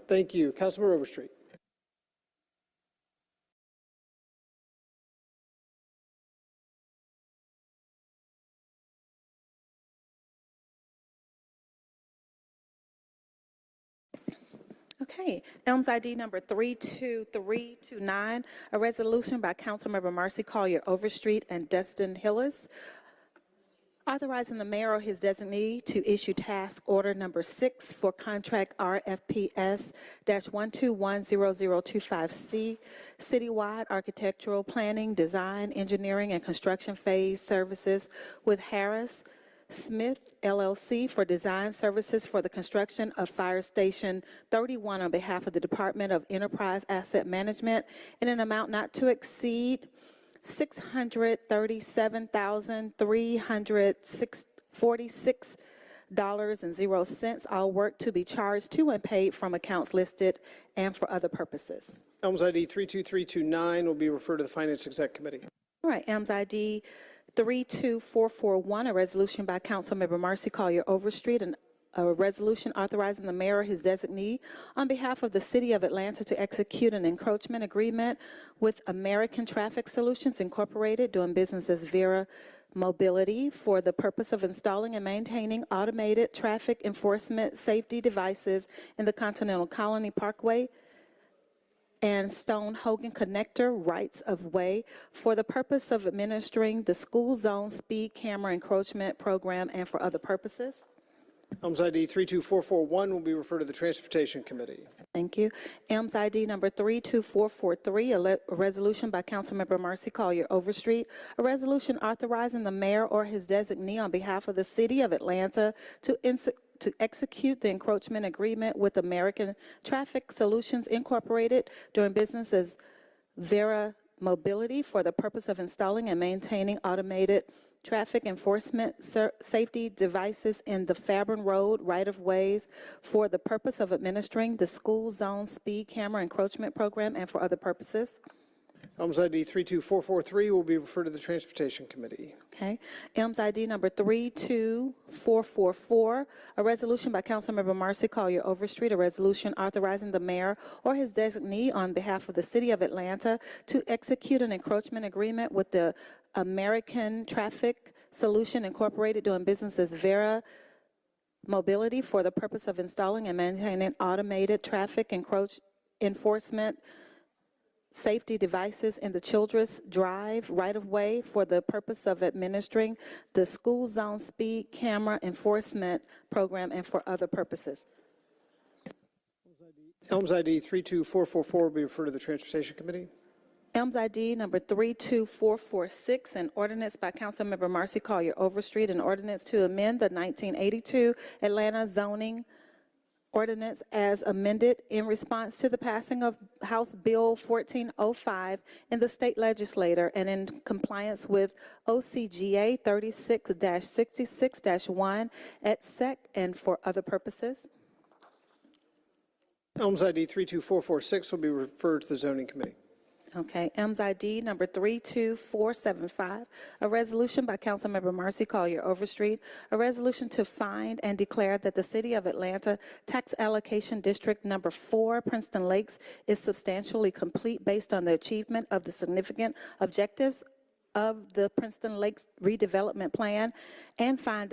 Thank you. Councilmember Overstreet. Okay, Elms ID number 32329, a resolution by Councilmember Marcy Collier Overstreet and Dustin Hillis, authorizing the mayor or his designee to issue task order number 6 for contract RFPS-1210025C, citywide architectural planning, design, engineering, and construction phase services with Harris Smith LLC for design services for the construction of Fire Station 31 on behalf of the Department of Enterprise Asset Management in an amount not to exceed $637,346.00, all work to be charged to and paid from accounts listed and for other purposes. Elms ID 32329 will be referred to the Finance Exec Committee. All right, Elms ID 32441, a resolution by Councilmember Marcy Collier Overstreet, and a resolution authorizing the mayor or his designee on behalf of the City of Atlanta to execute an encroachment agreement with American Traffic Solutions Incorporated, doing business as Vera Mobility, for the purpose of installing and maintaining automated traffic enforcement safety devices in the Continental Colony Parkway and Stone Hogan Connector rights of way for the purpose of administering the school zone speed camera encroachment program and for other purposes. Elms ID 32441 will be referred to the Transportation Committee. Thank you. Elms ID number 32443, a resolution by Councilmember Marcy Collier Overstreet, a resolution authorizing the mayor or his designee on behalf of the City of Atlanta to execute the encroachment agreement with American Traffic Solutions Incorporated, doing business as Vera Mobility, for the purpose of installing and maintaining automated traffic enforcement safety devices in the Fairburn Road right-of-ways for the purpose of administering the school zone speed camera encroachment program and for other purposes. Elms ID 32443 will be referred to the Transportation Committee. Okay. Elms ID number 32444, a resolution by Councilmember Marcy Collier Overstreet, a resolution authorizing the mayor or his designee on behalf of the City of Atlanta to execute an encroachment agreement with the American Traffic Solution Incorporated, doing business as Vera Mobility, for the purpose of installing and maintaining automated traffic enforcement safety devices in the Childress Drive right-of-way for the purpose of administering the school zone speed camera enforcement program and for other purposes. Elms ID 32444 will be referred to the Transportation Committee. Elms ID number 32446, an ordinance by Councilmember Marcy Collier Overstreet, an ordinance to amend the 1982 Atlanta zoning ordinance as amended in response to the passing of House Bill 1405 in the state legislature and in compliance with OCGA 36-66-1 et sec and for other purposes. Elms ID 32446 will be referred to the Zoning Committee. Okay, Elms ID number 32475, a resolution by Councilmember Marcy Collier Overstreet, a resolution to find and declare that the City of Atlanta Tax Allocation District number 4, Princeton Lakes, is substantially complete based on the achievement of the significant objectives of the Princeton Lakes redevelopment plan, and find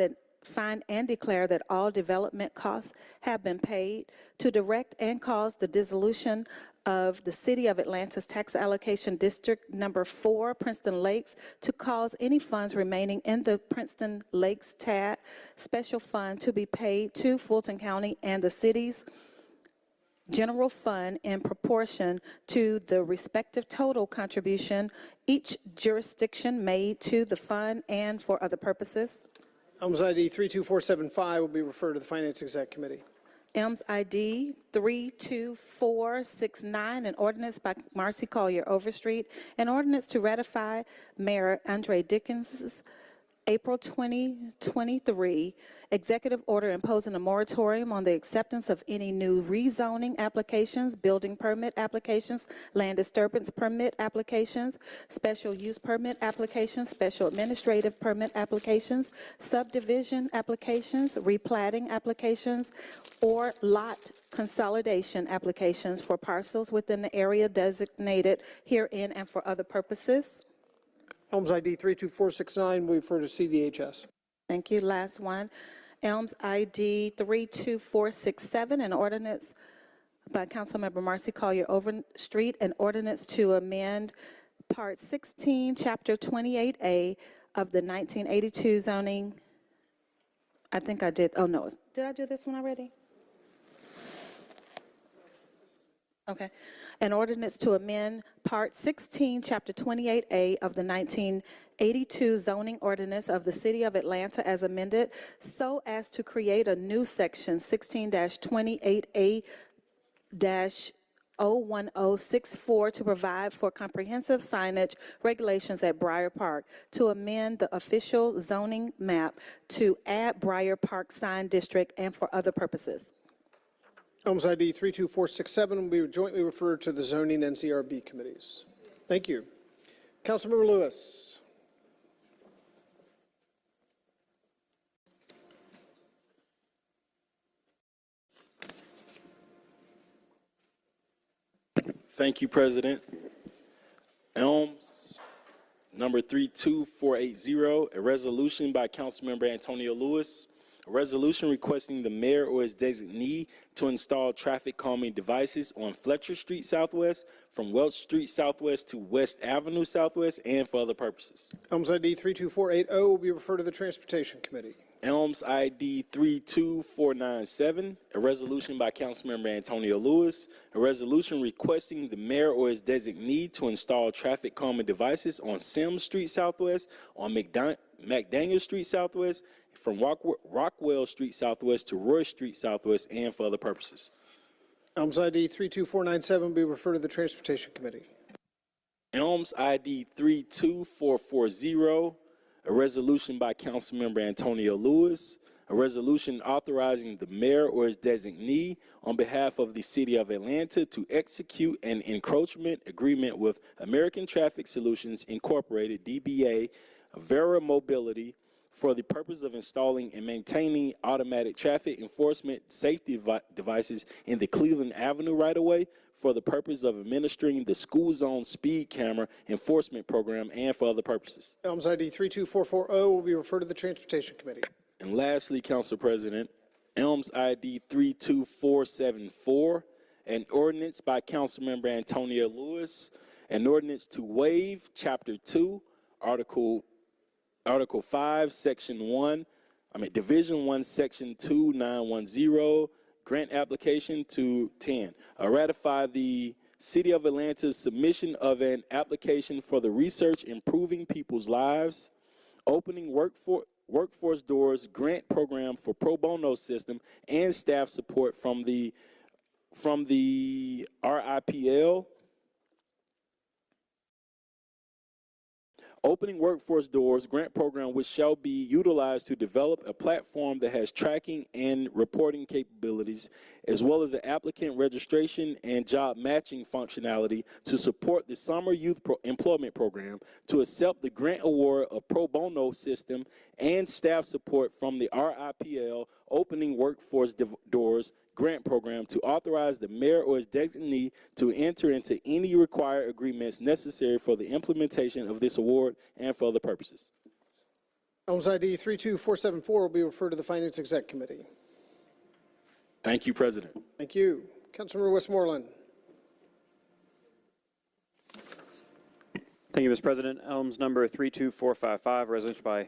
and declare that all development costs have been paid, to direct and cause the dissolution of the City of Atlanta's Tax Allocation District number 4, Princeton Lakes, to cause any funds remaining in the Princeton Lakes TAD special fund to be paid to Fulton County and the city's general fund in proportion to the respective total contribution each jurisdiction made to the fund and for other purposes. Elms ID 32475 will be referred to the Finance Exec Committee. Elms ID 32469, an ordinance by Marcy Collier Overstreet, an ordinance to ratify Mayor Andre Dickens' April 2023 executive order imposing a moratorium on the acceptance of any new rezoning applications, building permit applications, land disturbance permit applications, special use permit applications, special administrative permit applications, subdivision applications, replatting applications, or lot consolidation applications for parcels within the area designated herein and for other purposes. Elms ID 32469 will be referred to CDHS. Thank you. Last one. Elms ID 32467, an ordinance by Councilmember Marcy Collier Overstreet, an ordinance to amend Part 16, Chapter 28A of the 1982 zoning. I think I did, oh no, did I do this one already? Okay. An ordinance to amend Part 16, Chapter 28A of the 1982 zoning ordinance of the City of Atlanta as amended, so as to create a new section 16-28A-01064 to provide for comprehensive signage regulations at Briar Park, to amend the official zoning map to add Briar Park sign district, and for other purposes. Elms ID 32467 will be jointly referred to the Zoning and ZRB committees. Thank you. Councilmember Lewis. Thank you, President. Elms number 32480, a resolution by Councilmember Antonio Lewis. A resolution requesting the mayor or his designee to install traffic calming devices on Fletcher Street Southwest, from Welch Street Southwest to West Avenue Southwest, and for other purposes. Elms ID 32480 will be referred to the Transportation Committee. Elms ID 32497, a resolution by Councilmember Antonio Lewis, a resolution requesting the mayor or his designee to install traffic calming devices on Sims Street Southwest, on McDaniel Street Southwest, from Rockwell Street Southwest to Roy Street Southwest, and for other purposes. Elms ID 32497 will be referred to the Transportation Committee. Elms ID 32440, a resolution by Councilmember Antonio Lewis, a resolution authorizing the mayor or his designee on behalf of the City of Atlanta to execute an encroachment agreement with American Traffic Solutions Incorporated, DBA, Vera Mobility, for the purpose of installing and maintaining automatic traffic enforcement safety devices in the Cleveland Avenue right-of-way, for the purpose of administering the school zone speed camera enforcement program, and for other purposes. Elms ID 32440 will be referred to the Transportation Committee. And lastly, Council President, Elms ID 32474, an ordinance by Councilmember Antonio Lewis, an ordinance to waive Chapter 2, Article 5, Section 1, Division 1, Section 2910, grant application to 10. Ratify the City of Atlanta's submission of an application for the Research Improving People's Lives, Opening Workforce Doors grant program for pro bono system and staff support from the RIPL. Opening Workforce Doors grant program, which shall be utilized to develop a platform that has tracking and reporting capabilities, as well as the applicant registration and job matching functionality to support the Summer Youth Employment Program, to accept the grant award of pro bono system and staff support from the RIPL Opening Workforce Doors grant program, to authorize the mayor or his designee to enter into any required agreements necessary for the implementation of this award, and for other purposes. Elms ID 32474 will be referred to the Finance Exec Committee. Thank you, President. Thank you. Councilmember Westmoreland. Thank you, Mr. President. Elms number 32455, resolution by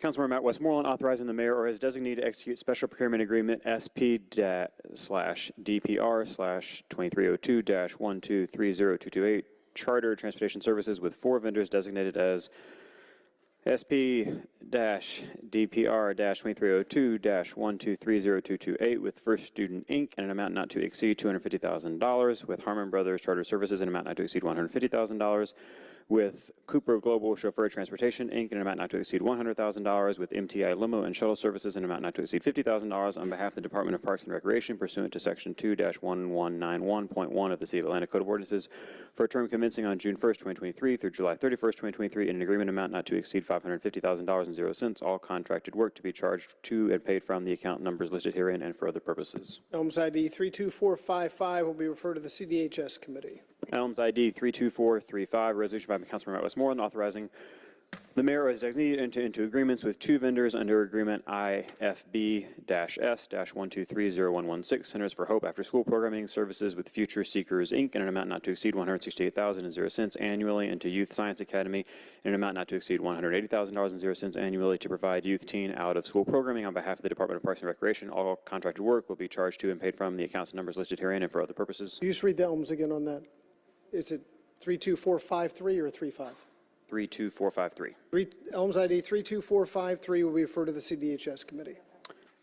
Councilmember Matt Westmoreland authorizing the mayor or his designee to execute special procurement agreement SP/DPR/2302-1230228 charter transportation services with 4 vendors designated as SP-DPR-2302-1230228 with First Student Inc. in an amount not to exceed $250,000, with Harmon Brothers Charter Services in an amount not to exceed $150,000, with Cooper Global Chauffeur Transportation Inc. in an amount not to exceed $100,000, with MTI Limo and Shuttle Services in an amount not to exceed $50,000 on behalf of the Department of Parks and Recreation pursuant to Section 2-1191.1 of the City of Atlanta Code of Ordinances for a term commencing on June 1st, 2023 through July 31st, 2023 in an agreement amount not to exceed $550,000.00, all contracted work to be charged to and paid from the account numbers listed herein and for other purposes. Elms ID 32455 will be referred to the CDHS Committee. Elms ID 32435, resolution by Councilmember Matt Westmoreland authorizing The mayor has designated into agreements with two vendors under agreement IFB-S-1230116, Centers for Hope After School Programming Services with Future Seekers, Inc., in an amount not to exceed $168,000 annually, and to Youth Science Academy in an amount not to exceed $180,000 annually to provide youth teen out-of-school programming on behalf of the Department of Parks and Recreation. All contracted work will be charged to and paid from the accounts and numbers listed herein and for other purposes. Can you just read the ELMS again on that? Is it 32453 or 35? 32453. ELMS ID 32453 will be referred to the CDHS committee.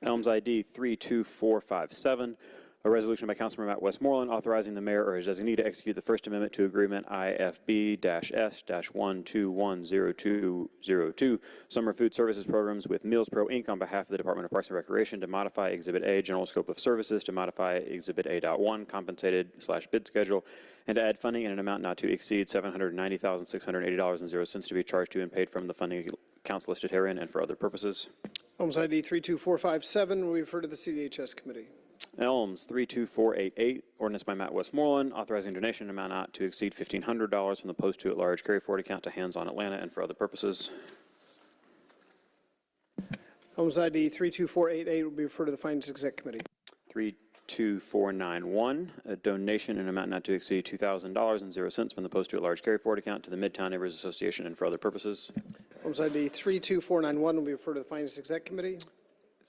ELMS ID 32457, a resolution by Councilmember Matt Westmoreland authorizing the mayor or his designee to execute the First Amendment to Agreement IFB-S-1210202, Summer Food Services Programs with Meals Pro, Inc. on behalf of the Department of Parks and Recreation to modify Exhibit A, General Scope of Services, to modify Exhibit A.1, Compensated/Bid Schedule, and to add funding in an amount not to exceed $790,680.00 to be charged to and paid from the funding accounts listed herein and for other purposes. ELMS ID 32457 will be referred to the CDHS committee. ELMS 32488, ordinance by Matt Westmoreland, authorizing donation in an amount not to exceed $1,500 from the Post 2 at Large carry forward account to Hands on Atlanta and for other purposes. ELMS ID 32488 will be referred to the Finance Exec Committee. 32491, a donation in an amount not to exceed $2,000.00 from the Post 2 at Large carry forward account to the Midtown Neighbors Association and for other purposes. ELMS ID 32491 will be referred to the Finance Exec Committee.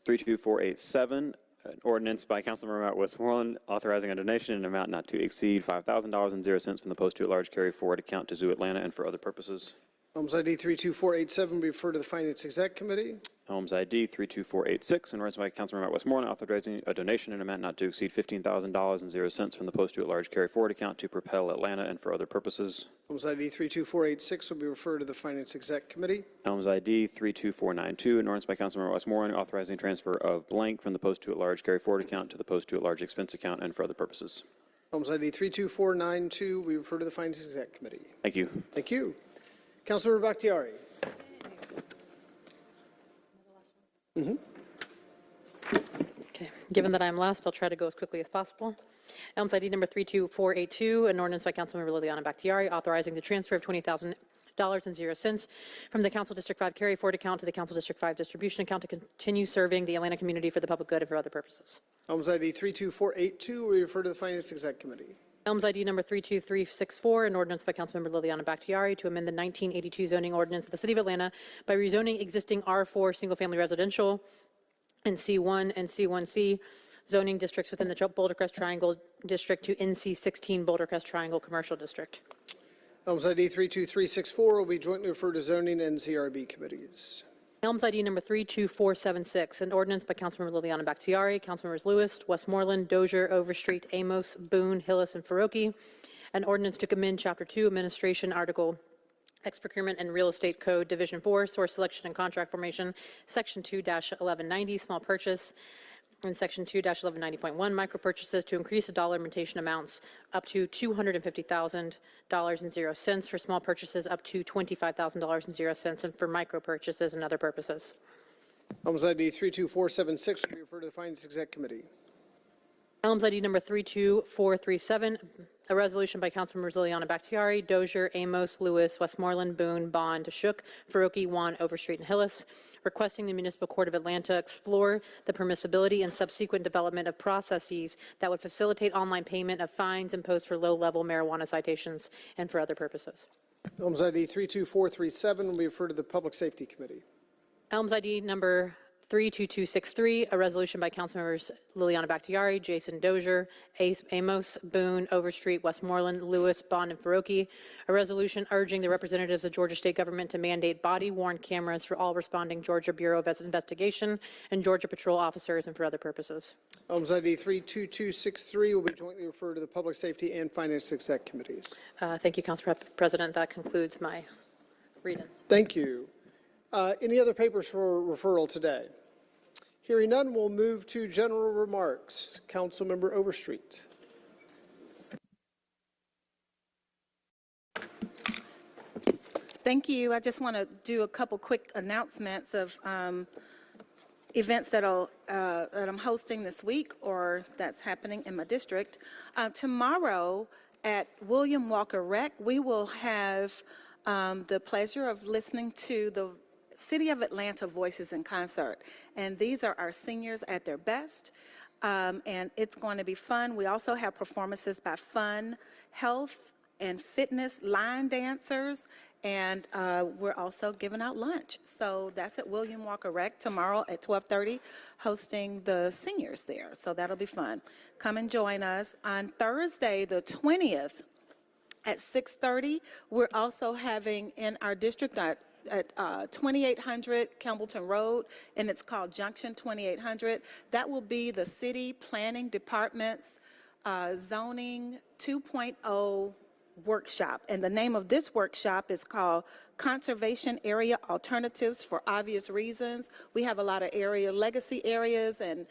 32487, an ordinance by Councilmember Matt Westmoreland authorizing a donation in an amount not to exceed $5,000.00 from the Post 2 at Large carry forward account to Zoo Atlanta and for other purposes. ELMS ID 32487 will be referred to the Finance Exec Committee. ELMS ID 32486, an ordinance by Councilmember Matt Westmoreland authorizing a donation in an amount not to exceed $15,000.00 from the Post 2 at Large carry forward account to Propel Atlanta and for other purposes. ELMS ID 32486 will be referred to the Finance Exec Committee. ELMS ID 32492, an ordinance by Councilmember Westmoreland authorizing transfer of blank from the Post 2 at Large carry forward account to the Post 2 at Large expense account and for other purposes. ELMS ID 32492 will be referred to the Finance Exec Committee. Thank you. Thank you. Councilmember Bakhtiari. Okay. Given that I'm last, I'll try to go as quickly as possible. ELMS ID number 32482, an ordinance by Councilmember Liliana Bakhtiari authorizing the transfer of $20,000.00 from the Council District 5 carry forward account to the Council District 5 distribution account to continue serving the Atlanta community for the public good and for other purposes. ELMS ID 32482 will be referred to the Finance Exec Committee. ELMS ID number 32364, an ordinance by Councilmember Liliana Bakhtiari to amend the 1982 zoning ordinance of the City of Atlanta by rezoning existing R4 single-family residential and C1 and C1C zoning districts within the Boulder Crest Triangle District to NC16 Boulder Crest Triangle Commercial District. ELMS ID 32364 will be jointly referred to Zoning and ZRB committees. ELMS ID number 32476, an ordinance by Councilmember Liliana Bakhtiari, Councilmembers Lewis, Westmoreland, Dozier, Overstreet, Amos, Boone, Hillis, and Faroki. An ordinance to amend Chapter 2, Administration, Article X Procurement and Real Estate Code, Division 4, Source Selection and Contract Formation, Section 2-1190, Small Purchase, and Section 2-1190.1, Micro Purchases, to increase the dollar limitation amounts up to $250,000.00 for small purchases, up to $25,000.00, and for micro purchases and other purposes. ELMS ID 32476 will be referred to the Finance Exec Committee. ELMS ID number 32437, a resolution by Councilmembers Liliana Bakhtiari, Dozier, Amos, Lewis, Westmoreland, Boone, Bond, Shook, Faroki, Juan, Overstreet, and Hillis, requesting the Municipal Court of Atlanta explore the permissibility and subsequent development of processes that would facilitate online payment of fines imposed for low-level marijuana citations and for other purposes. ELMS ID 32437 will be referred to the Public Safety Committee. ELMS ID number 32263, a resolution by Councilmembers Liliana Bakhtiari, Jason Dozier, Amos, Boone, Overstreet, Westmoreland, Lewis, Bond, and Faroki, a resolution urging the representatives of Georgia State Government to mandate body-worn cameras for all responding Georgia Bureau of Investigation and Georgia Patrol officers and for other purposes. ELMS ID 32263 will be jointly referred to the Public Safety and Finance Exec Committees. Thank you, Council President. That concludes my read-ins. Thank you. Any other papers for referral today? Hearing none, we'll move to general remarks. Councilmember Overstreet. Thank you. I just want to do a couple quick announcements of events that I'm hosting this week or that's happening in my district. Tomorrow at William Walker Rec, we will have the pleasure of listening to the City of Atlanta Voices in Concert. And these are our seniors at their best, and it's going to be fun. We also have performances by Fun, Health, and Fitness line dancers, and we're also giving out lunch. So that's at William Walker Rec tomorrow at 12:30, hosting the seniors there. So that'll be fun. Come and join us. On Thursday, the 20th, at 6:30, we're also having in our district at 2800 Campbellton Road, and it's called Junction 2800. That will be the City Planning Department's Zoning 2.0 workshop. And the name of this workshop is called Conservation Area Alternatives for Obvious Reasons. We have a lot of area legacy areas and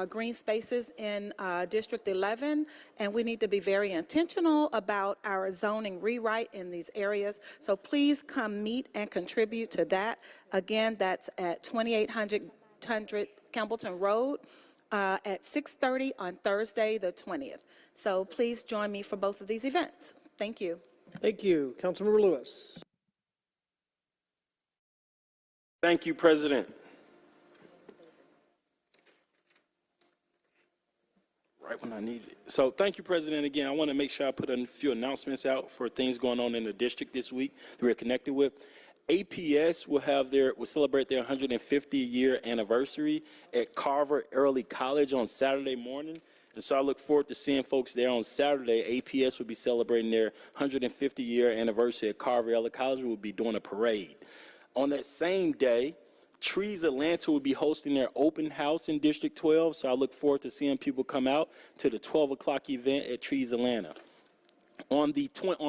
green spaces in District 11, and we need to be very intentional about our zoning rewrite in these areas. So please come meet and contribute to that. Again, that's at 2800 Campbellton Road at 6:30 on Thursday, the 20th. So please join me for both of these events. Thank you. Thank you. Councilmember Lewis. Thank you, President. Right when I need it. So thank you, President. Again, I want to make sure I put a few announcements out for things going on in the district this week that we're connected with. APS will celebrate their 150-year anniversary at Carver Early College on Saturday morning. And so I look forward to seeing folks there on Saturday. APS will be celebrating their 150-year anniversary at Carver Early College. We'll be doing a parade. On that same day, Trees Atlanta will be hosting their open house in District 12. So I look forward to seeing people come out to the 12 o'clock event at Trees Atlanta. On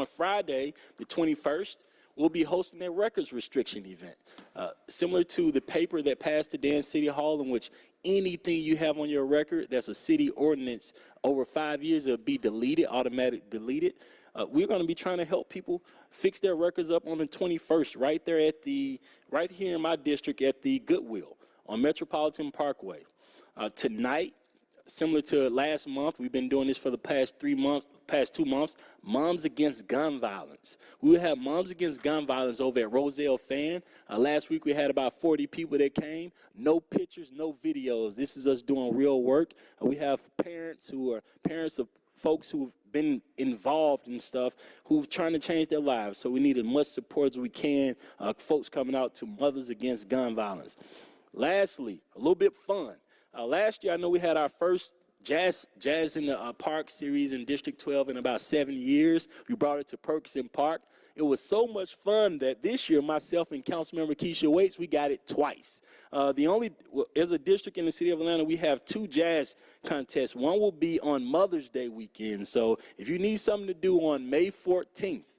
Friday, the 21st, we'll be hosting their records restriction event. Similar to the paper that passed today in City Hall, in which anything you have on your record that's a city ordinance over 5 years, it'll be deleted, automatic deleted. We're going to be trying to help people fix their records up on the 21st, right here in my district at the Goodwill on Metropolitan Parkway. Tonight, similar to last month, we've been doing this for the past 2 months, Moms Against Gun Violence. We will have Moms Against Gun Violence over at Roselle Fan. Last week we had about 40 people that came. No pictures, no videos. This is us doing real work. We have parents of folks who've been involved in stuff, who've trying to change their lives. So we need as much support as we can, folks coming out to Mothers Against Gun Violence. Lastly, a little bit fun. Last year, I know we had our first Jazz in the Park series in District 12 in about 7 years. We brought it to Perkins Park. It was so much fun that this year, myself and Councilmember Keisha Waits, we got it twice. As a district in the city of Atlanta, we have 2 jazz contests. One will be on Mother's Day weekend. So if you need something to do on May 14th,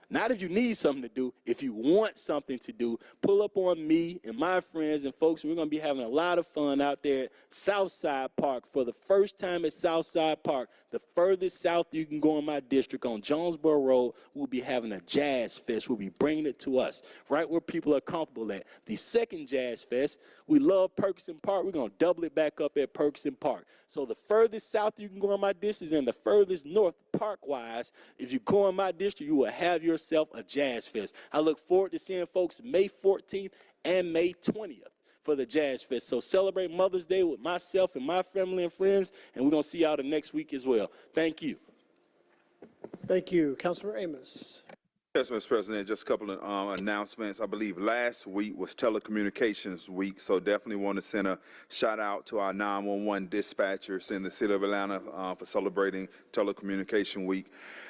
not if you need something to do, if you want something to do, pull up on me and my friends and folks. We're going to be having a lot of fun out there at Southside Park for the first time at Southside Park. The furthest south you can go in my district on Jonesboro Road, we'll be having a jazz fest. We'll be bringing it to us right where people are comfortable at. The second jazz fest, we love Perkins Park. We're going to double it back up at Perkins Park. So the furthest south you can go in my district and the furthest north park-wise, if you go in my district, you will have yourself a jazz fest. I look forward to seeing folks May 14th and May 20th. For the Jazz Fest. So celebrate Mother's Day with myself and my family and friends, and we're going to see y'all the next week as well. Thank you. Thank you. Councilmember Amos. Yes, Mr. President, just a couple of announcements. I believe last week was Telecommunications Week, so definitely want to send a shout out to our 911 dispatchers in the city of Atlanta for celebrating Telecommunication Week.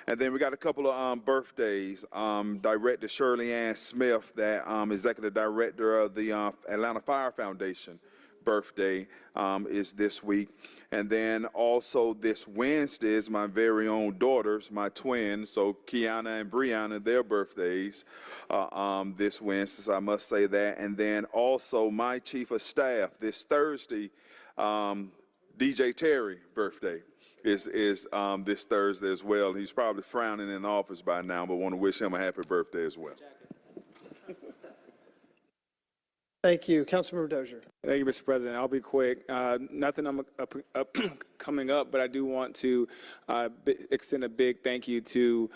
And then we got a couple of birthdays. Director Shirley Ann Smith, that Executive Director of the Atlanta Fire Foundation, birthday is this week. And then also this Wednesday is my very own daughters, my twins, so Kiana and Brianna, their birthdays this Wednesday, so I must say that. And then also my chief of staff this Thursday, DJ Terry, birthday is this Thursday as well. He's probably frowning in the office by now, but want to wish him a happy birthday as well. Thank you. Councilmember Dozier. Thank you, Mr. President. I'll be quick. Nothing I'm coming up, but I do want to extend a big thank you to,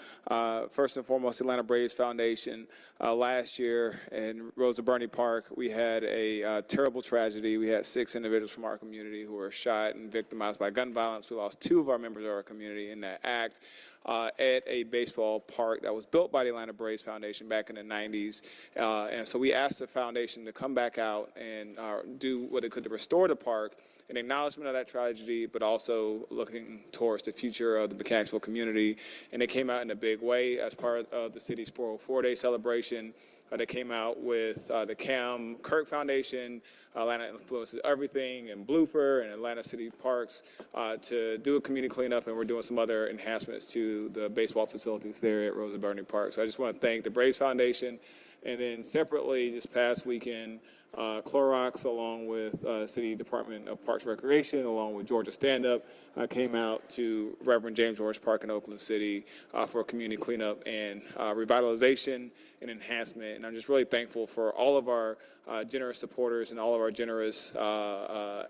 first and foremost, Atlanta Braves Foundation. Last year in Rosa Burney Park, we had a terrible tragedy. We had 6 individuals from our community who were shot and victimized by gun violence. We lost 2 of our members of our community in that act at a baseball park that was built by the Atlanta Braves Foundation back in the 90s. And so we asked the foundation to come back out and do what it could to restore the park in acknowledgement of that tragedy, but also looking towards the future of the Mechanicsville community. And they came out in a big way as part of the city's 404-day celebration. They came out with the Cam Kirk Foundation, Atlanta Influences Everything, and Blooper, and Atlanta City Parks to do a community cleanup, and we're doing some other enhancements to the baseball facilities there at Rosa Burney Park. So I just want to thank the Braves Foundation. And then separately, this past weekend, Clorox, along with City Department of Parks and Recreation, along with Georgia Stand Up, came out to Reverend James George Park in Oakland City for a community cleanup and revitalization and enhancement. And I'm just really thankful for all of our generous supporters and all of our generous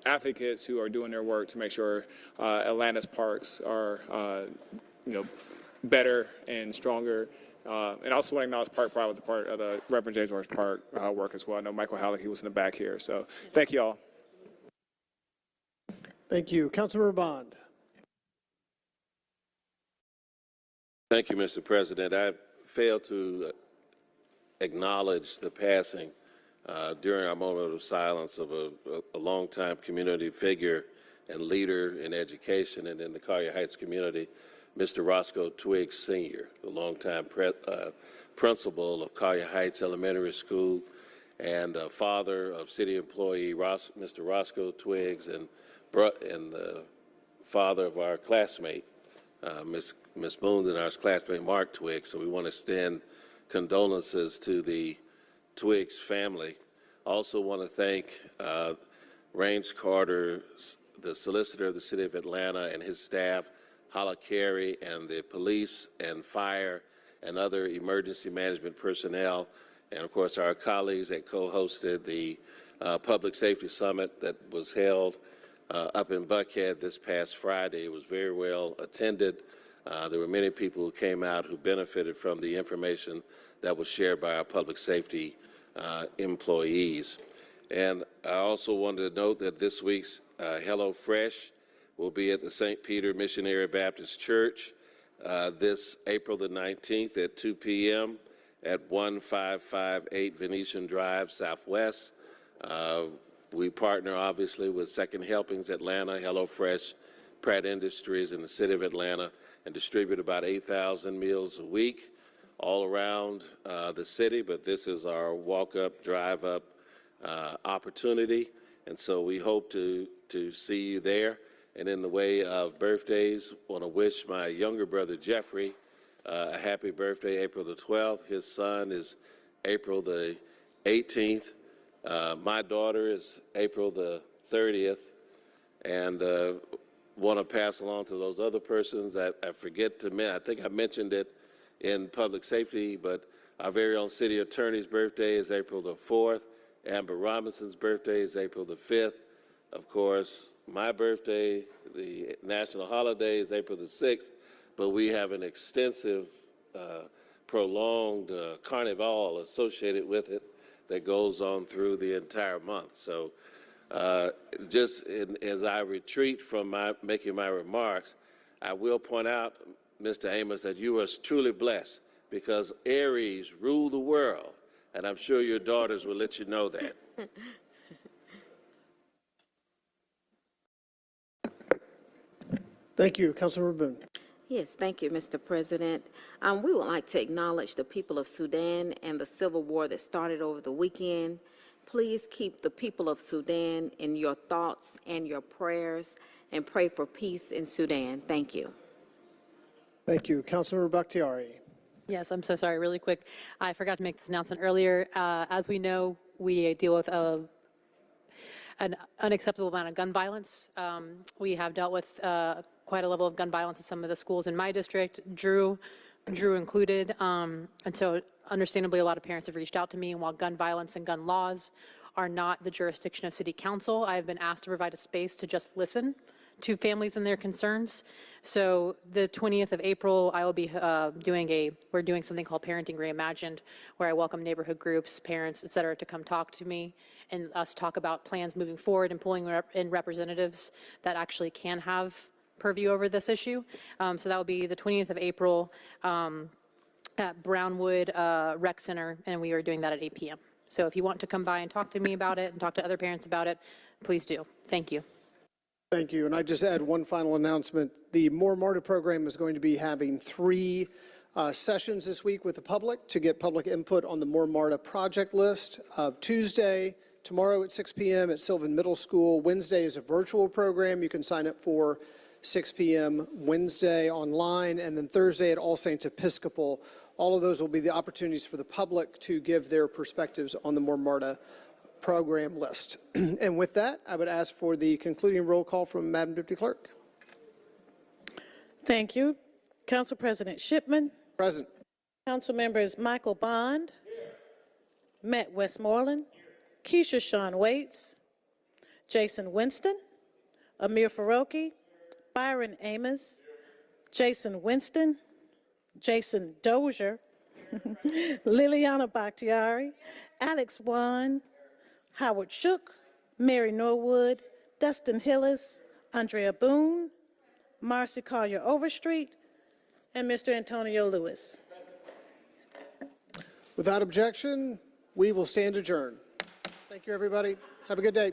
advocates who are doing their work to make sure Atlanta's parks are, better and stronger. And I also want to acknowledge Park Pride was a part of the Reverend James George Park work as well. I know Michael Halleck, he was in the back here. So thank you all. Thank you. Councilmember Bond. Thank you, Mr. President. I failed to acknowledge the passing during our moment of silence of a longtime community figure and leader in education and in the Collier Heights community, Mr. Roscoe Twiggs Sr., the longtime principal of Collier Heights Elementary School and father of city employee Mr. Roscoe Twiggs and the father of our classmate, Miss Boone, and our classmate Mark Twiggs. So we want to extend condolences to the Twiggs family. Also want to thank Rains Carter, the solicitor of the city of Atlanta, and his staff, Hala Carey, and the police and fire and other emergency management personnel, and of course our colleagues that co-hosted the Public Safety Summit that was held up in Buckhead this past Friday. It was very well attended. There were many people who came out who benefited from the information that was shared by our public safety employees. And I also wanted to note that this week's Hello Fresh will be at the St. Peter Missionary Baptist Church this April the 19th at 2 p.m. at 1558 Venetian Drive Southwest. We partner obviously with Second Helpings Atlanta, HelloFresh, Pratt Industries in the city of Atlanta, and distribute about 8,000 meals a week all around the city, but this is our walk-up, drive-up opportunity, and so we hope to see you there. And in the way of birthdays, I want to wish my younger brother, Jeffrey, a happy birthday, April the 12th. His son is April the 18th. My daughter is April the 30th. And want to pass along to those other persons. I forget to mention, I think I mentioned it in public safety, but our very own city attorney's birthday is April the 4th. Amber Robinson's birthday is April the 5th. Of course, my birthday, the national holiday, is April the 6th, but we have an extensive, prolonged carnival associated with it that goes on through the entire month. So as I retreat from making my remarks, I will point out, Mr. Amos, that you are truly blessed because Aries rule the world, and I'm sure your daughters will let you know that. Thank you. Councilmember Boone. Yes, thank you, Mr. President. We would like to acknowledge the people of Sudan and the civil war that started over the weekend. Please keep the people of Sudan in your thoughts and your prayers and pray for peace in Sudan. Thank you. Thank you. Councilmember Bakhtiari. Yes, I'm so sorry, really quick. I forgot to make this announcement earlier. As we know, we deal with an unacceptable amount of gun violence. We have dealt with quite a level of gun violence in some of the schools in my district, Drew included. And so understandably, a lot of parents have reached out to me, and while gun violence and gun laws are not the jurisdiction of City Council, I have been asked to provide a space to just listen to families and their concerns. So the 20th of April, I will be we're doing something called Parenting Reimagined, where I welcome neighborhood groups, parents, et cetera, to come talk to me and us talk about plans moving forward and pulling in representatives that actually can have purview over this issue. So that will be the 20th of April at Brownwood Rec Center, and we are doing that at 8 p.m. So if you want to come by and talk to me about it and talk to other parents about it, please do. Thank you. Thank you. And I just add one final announcement. The More MARTA program is going to be having 3 sessions this week with the public to get public input on the More MARTA project list. Tuesday, tomorrow at 6 p.m. at Sylvan Middle School. Wednesday is a virtual program you can sign up for 6 p.m. Wednesday online. And then Thursday at All Saints Episcopal. All of those will be the opportunities for the public to give their perspectives on the More MARTA program list. And with that, I would ask for the concluding roll call from Madam Deputy Clerk. Thank you. Council President Shipman. Present. Council members Michael Bond. Matt Westmoreland. Keisha Sean Waits. Jason Winston. Amir Faroki. Byron Amos. Jason Winston. Jason Dozier. Liliana Bakhtiari. Alex Wan. Howard Shook, Mary Norwood, Dustin Hillis, Andrea Boone, Marcy Collier Overstreet, and Mr. Antonio Lewis. Without objection, we will stand adjourned. Thank you, everybody. Have a good day.